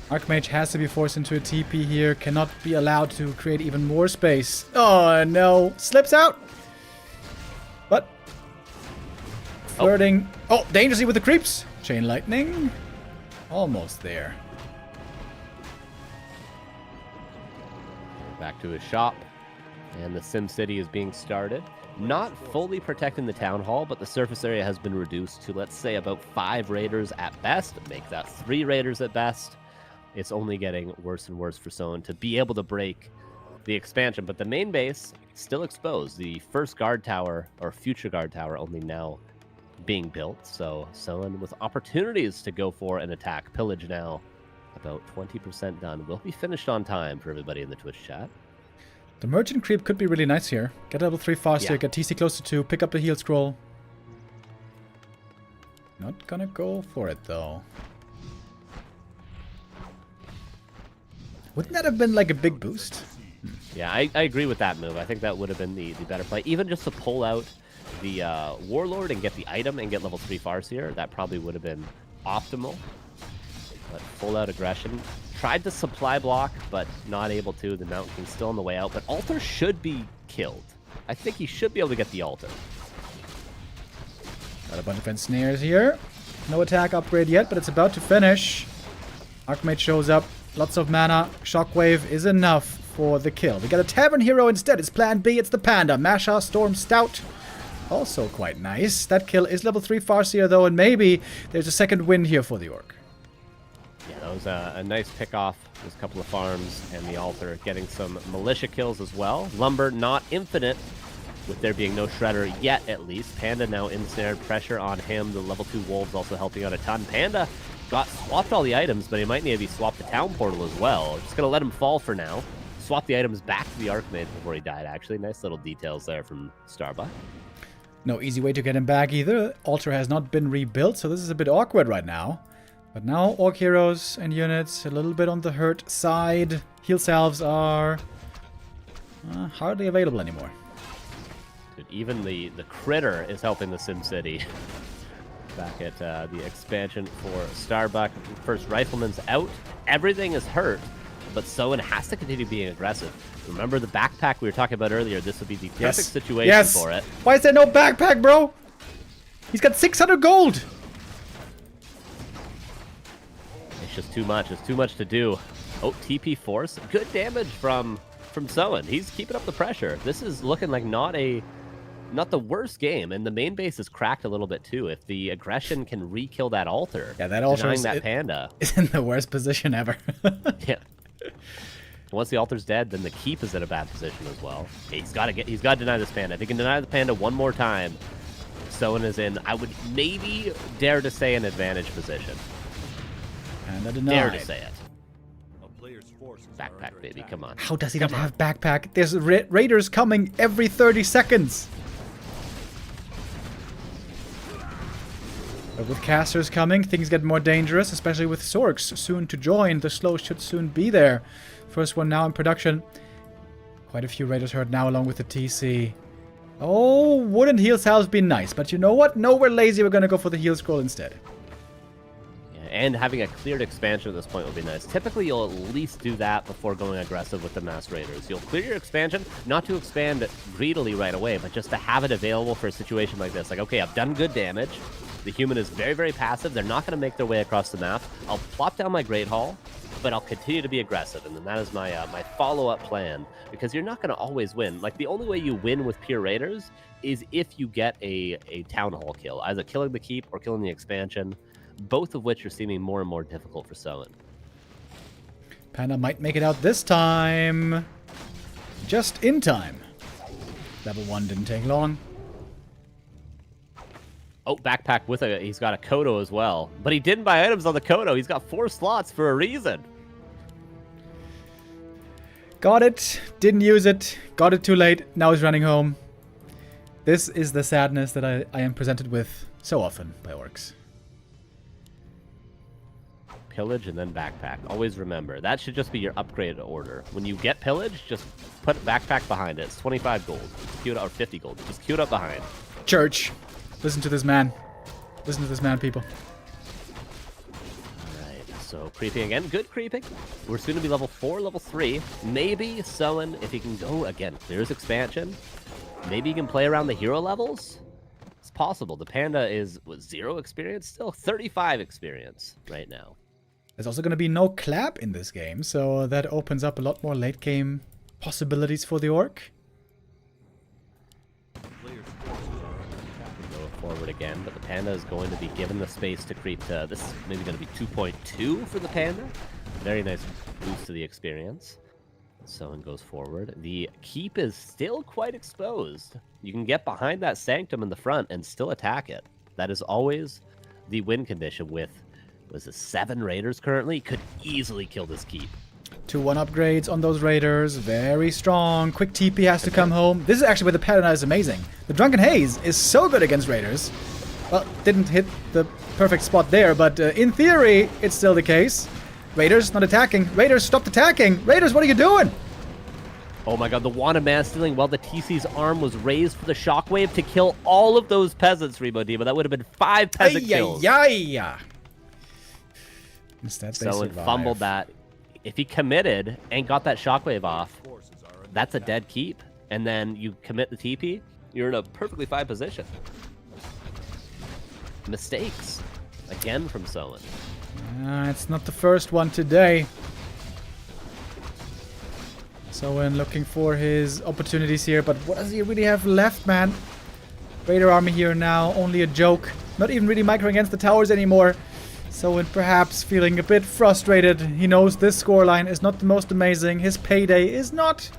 Archmage has to be forced into a TP here. Cannot be allowed to create even more space. Oh no. Slips out. But flirting. Oh, dangerously with the creeps. Chain lightning. Almost there. Back to his shop, and the Sim City is being started. Not fully protecting the town hall, but the surface area has been reduced to, let's say, about 5 raiders at best. Make that 3 raiders at best. It's only getting worse and worse for Soen to be able to break the expansion, but the main base still exposed. The first guard tower, or future guard tower, only now being built, so Soen with opportunities to go for an attack. Pillage now about 20% done. Will be finished on time for everybody in the Twitch chat. The merchant creep could be really nice here. Get level 3 faster, Yeah. get TC close to 2, pick up the heal scroll. Not gonna go for it though. Wouldn't that have been like a big boost? Yeah, I agree with that move. I think that would have been the better play. Even just to pull out the Warlord and get the item and get level 3 Farseer, that probably would have been optimal. But full out aggression. Tried to supply block, but not able to. The Mountain King's still on the way out, but Altar should be killed. I think he should be able to get the Altar. Got a bunch of ensnares here. No attack upgrade yet, but it's about to finish. Archmage shows up. Lots of mana. Shockwave is enough for the kill. We got a Tavern Hero instead. It's plan B. It's the Panda. Masha, Storm, Stout. Also quite nice. That kill is level 3 Farseer though, and maybe there's a second win here for the Orc. Yeah, that was a nice pick off. There's a couple of farms and the Altar getting some militia kills as well. Lumber not infinite, with there being no Shredder yet at least. Panda now ensnared, pressure on him. The level 2 Wolves also helping out a ton. Panda got swapped all the items, but he might maybe swap the town portal as well. Just gonna let him fall for now. Swap the items back to the Archmage before he died, actually. Nice little details there from Starbuck. No easy way to get him back either. Altar has not been rebuilt, so this is a bit awkward right now. But now Orc heroes and units a little bit on the hurt side. Heal salves are hardly available anymore. Dude, even the critter is helping the SimCity. Back at the expansion for Starbuck. First Rifleman's out. Everything is hurt, but Soen has to continue being aggressive. Remember the backpack we were talking about earlier? This would be the perfect situation for it. Why is there no backpack, bro? He's got 600 gold. It's just too much. It's too much to do. Oh, TP Force. Good damage from Soen. He's keeping up the pressure. This is looking like not the worst game, and the main base is cracked a little bit too. If the aggression can re-kill that altar, yeah, that altar denying that panda is in the worst position ever. Yeah. Once the altar's dead, then the keep is in a bad position as well. He's got to deny this panda. If he can deny the panda one more time, Soen is in, I would maybe dare to say, an advantage position. Panda denied. Dare to say it. A player's forces Backpack, baby, come on. How does he not have backpack? There's raiders coming every 30 seconds. But with casters coming, things get more dangerous, especially with Sorks soon to join. The slow should soon be there. First one now in production. Quite a few raiders hurt now along with the TC. Oh, wouldn't heal salves be nice? But you know what? No, we're lazy. We're going to go for the heal scroll instead. And having a cleared expansion at this point would be nice. Typically, you'll at least do that before going aggressive with the mass raiders. You'll clear your expansion, not to expand greedily right away, but just to have it available for a situation like this. Like, okay, I've done good damage. The human is very, very passive. They're not going to make their way across the map. I'll plop down my Great Hall, but I'll continue to be aggressive. And then that is my my follow-up plan, because you're not going to always win. Like, the only way you win with pure raiders is if you get a town hall kill, either killing the keep or killing the expansion, both of which are seeming more and more difficult for Soen. Panda might make it out this time. Just in time. Level 1 didn't take long. Oh, backpack with he's got a Kodo as well. But he didn't buy items on the Kodo. He's got 4 slots for a reason. Got it. Didn't use it. Got it too late. Now he's running home. This is the sadness that I am presented with so often by orcs. Pillage and then backpack. Always remember, that should just be your upgraded order. When you get pillage, just put backpack behind it. It's 25 gold. Queue it up, or 50 gold. Just queue it up behind. Church. Listen to this man. Listen to this man, people. Alright, so creeping again. Good creeping. We're soon to be level 4, level 3. Maybe Soen, if he can go again, clears expansion. Maybe he can play around the hero levels. It's possible. The panda is, with 0 experience still? 35 experience right now. There's also going to be no clap in this game, so that opens up a lot more late game possibilities for the orc. Go forward again, but the panda is going to be given the space to creep to, this is maybe going to be 2.2 for the panda. Very nice boost to the experience. Soen goes forward. The keep is still quite exposed. You can get behind that sanctum in the front and still attack it. That is always the win condition with, was it 7 raiders currently? Could easily kill this keep. 2-1 upgrades on those raiders. Very strong. Quick TP has to come home. This is actually where the panda is amazing. The Drunken Haze is so good against raiders. Well, didn't hit the perfect spot there, but in theory, it's still the case. Raiders not attacking. Raiders, stop attacking. Raiders, what are you doing? Oh my god, the Wanted Man stealing while the TC's arm was raised for the shockwave to kill all of those peasants, Rebo Diva. That would have been 5 peasant kills. Instead, they So fumbled that. If he committed and got that shockwave off, that's a dead keep. And then you commit the TP, you're in a perfectly fine position. Mistakes. Again from Soen. It's not the first one today. Soen looking for his opportunities here, but what does he really have left, man? Raider army here now, only a joke. Not even really micro against the towers anymore. Soen perhaps feeling a bit frustrated. He knows this scoreline is not the most amazing. His payday is not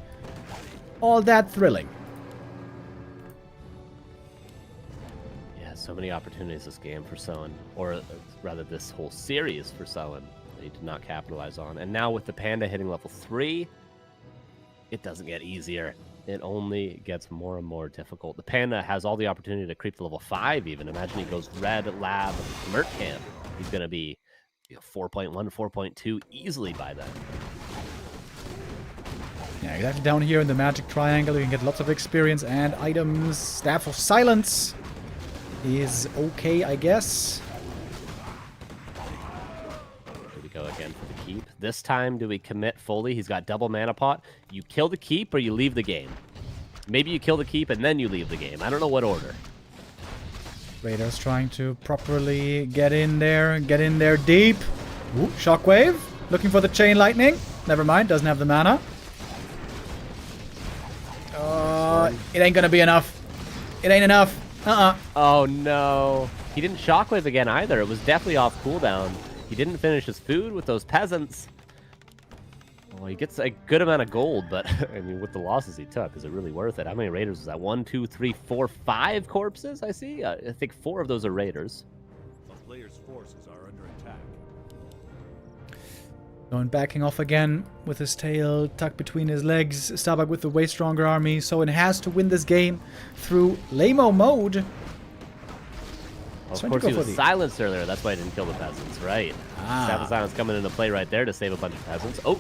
all that thrilling. Yeah, So many opportunities this game for Soen, or rather this whole series for Soen, that he did not capitalize on. And now with the Panda hitting level 3, it doesn't get easier. It only gets more and more difficult. The Panda has all the opportunity to creep to level 5 even. Imagine he goes Red, Lab, Merc Camp. He's going to be 4.1, 4.2 easily by then. Yeah, exactly. Down here in the magic triangle, you can get lots of experience and items. Staff of Silence is okay, I guess. Here we go again for the keep. This time, do we commit fully? He's got double mana pot. You kill the keep or you leave the game. Maybe you kill the keep and then you leave the game. I don't know what order. Raiders trying to properly get in there deep. Ooh, Shockwave. Looking for the Chain Lightning. Never mind, doesn't have the mana. It ain't gonna be enough. It ain't enough. Oh no. He didn't Shockwave again either. It was definitely off cooldown. He didn't finish his food with those peasants. Well, he gets a good amount of gold, but I mean, with the losses he took, is it really worth it? How many Raiders is that? 1, 2, 3, 4, 5 corpses, I see? I think 4 of those are Raiders. The player's forces are under attack. Going backing off again with his tail tucked between his legs. Starbuck with the way stronger army. Soen has to win this game through Lamo mode. Of course, he was silenced earlier. That's why I didn't kill the peasants, right? Staff of Silence coming into play right there to save a bunch of peasants. Oh!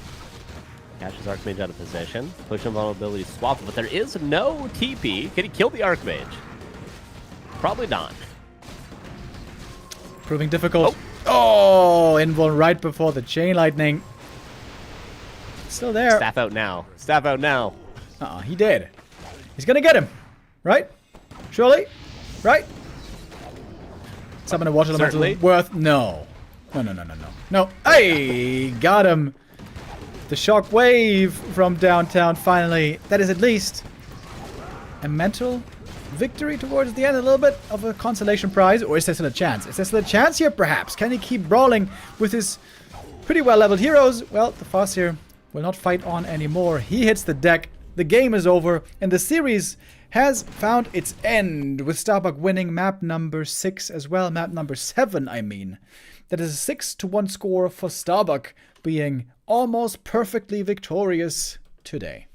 Catches Archmage out of position. Push invulnerability swap, but there is no TP. Can he kill the Archmage? Probably not. Proving difficult. Oh, invuln right before the Chain Lightning. Still there. Staff out now. Staff out now. He did. He's gonna get him. Right? Surely? Right? Summon a water elemental worth. No. No. Hey! Got him. The Shockwave from downtown, finally. That is at least a mental victory towards the end. A little bit of a consolation prize. Or is there still a chance? Is there still a chance here, perhaps? Can he keep brawling with his pretty well-leveled heroes? Well, the Farseer will not fight on anymore. He hits the deck. The game is over. And the series has found its end, with Starbuck winning map number 6 as well. Map number 7, I mean. That is a 6-1 score for Starbuck, being almost perfectly victorious today.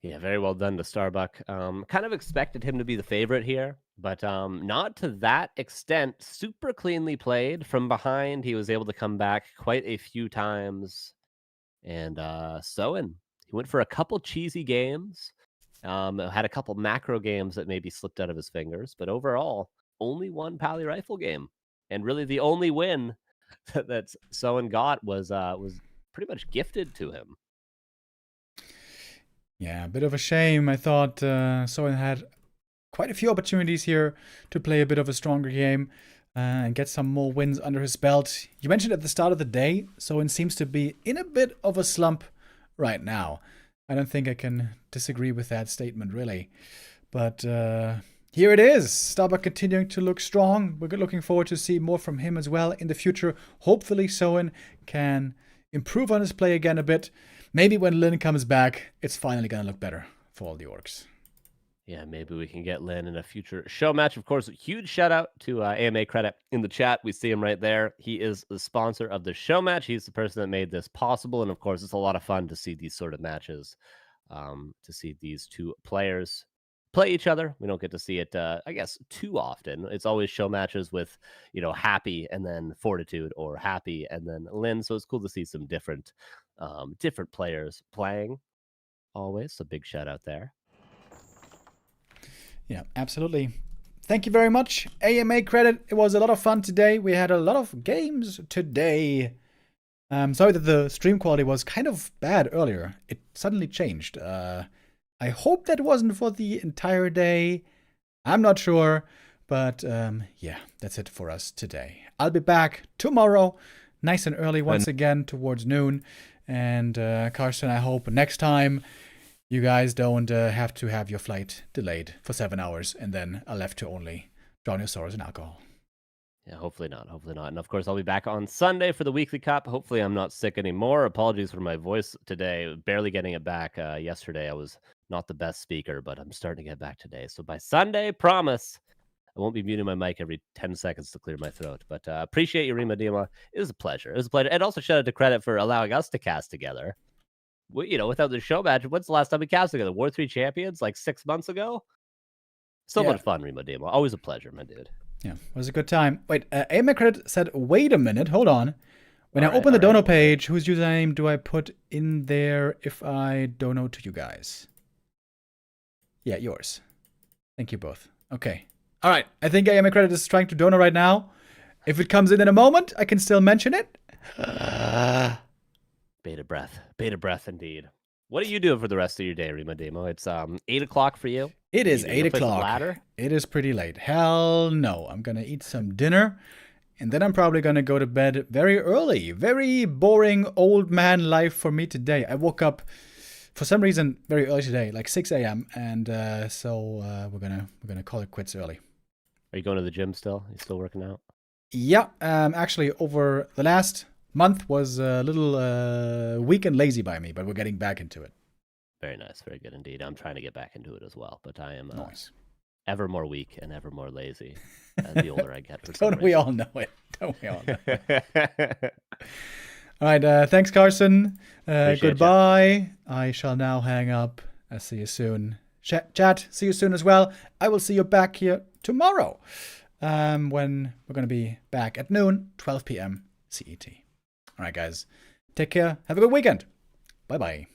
Yeah, very well done to Starbuck. Kind of expected him to be the favorite here, but not to that extent. Super cleanly played. From behind, he was able to come back quite a few times. And Soen, he went for a couple cheesy games. Had a couple macro games that maybe slipped out of his fingers, but overall, only one Pally Rifle game. And really the only win that Soen got was pretty much gifted to him. Yeah, a bit of a shame. I thought Soen had quite a few opportunities here to play a bit of a stronger game and get some more wins under his belt. You mentioned at the start of the day, Soen seems to be in a bit of a slump right now. I don't think I can disagree with that statement, really. But here it is. Starbuck continuing to look strong. We're looking forward to see more from him as well in the future. Hopefully Soen can improve on his play again a bit. Maybe when Lin comes back, it's finally going to look better for all the orcs. Yeah, maybe we can get Lin in a future show match. Of course, a huge shout out to AMA Credit in the chat. We see him right there. He is the sponsor of the show match. He's the person that made this possible. And of course, it's a lot of fun to see these sort of matches, to see these two players play each other. We don't get to see it, I guess, too often. It's always show matches with, Happy and then Fortitude, or Happy and then Lin. So it's cool to see some different players playing always. So big shout out there. Yeah, absolutely. Thank you very much, AMA Credit. It was a lot of fun today. We had a lot of games today. Sorry that the stream quality was kind of bad earlier. It suddenly changed. I hope that wasn't for the entire day. I'm not sure. But yeah, that's it for us today. I'll be back tomorrow, nice and early once again, towards noon. And Karsten, I hope next time you guys don't have to have your flight delayed for 7 hours and then are left to only drown your sorrows in alcohol. Yeah, hopefully not. Hopefully not. And of course, I'll be back on Sunday for the weekly cup. Hopefully, I'm not sick anymore. Apologies for my voice today. Barely getting it back. Yesterday, I was not the best speaker, but I'm starting to get back today. So by Sunday, promise, I won't be muting my mic every 10 seconds to clear my throat. But appreciate you, Rima Dima. It was a pleasure. It was a pleasure. And also shout out to credit for allowing us to cast together. Without the show match, when's the last time we cast together? War 3 Champions, like 6 months ago? So much fun, Rima Dima. Always a pleasure, my dude. Yeah, it was a good time. Wait, Amacredit said, wait a minute, hold on. When I open the dono page, whose username do I put in there if I dono to you guys? Yeah, yours. Thank you both. Okay. All right. I think Amacredit is trying to dono right now. If it comes in a moment, I can still mention it. Beta breath indeed. What are you doing for the rest of your day, Rima Demo? It's 8 o'clock for you. It is 8 o'clock. It is pretty late. Hell no. I'm going to eat some dinner. And then I'm probably going to go to bed very early. Very boring old man life for me today. I woke up, for some reason, very early today, like 6 a.m. And so we're gonna call it quits early. Are you going to the gym still? Are you still working out? Yeah. Actually, over the last month was a little weak and lazy by me, but we're getting back into it. Very nice. Very good indeed. I'm trying to get back into it as well, but I am nice. Ever more weak and ever more lazy as the older I get. Don't we all know it? Don't we all know it? All right. Thanks, Carson. Goodbye. I shall now hang up. I'll see you soon. Chat, see you soon as well. I will see you back here tomorrow when we're going to be back at noon, 12 p.m. CET. All right, guys. Take care. Have a good weekend. Bye-bye.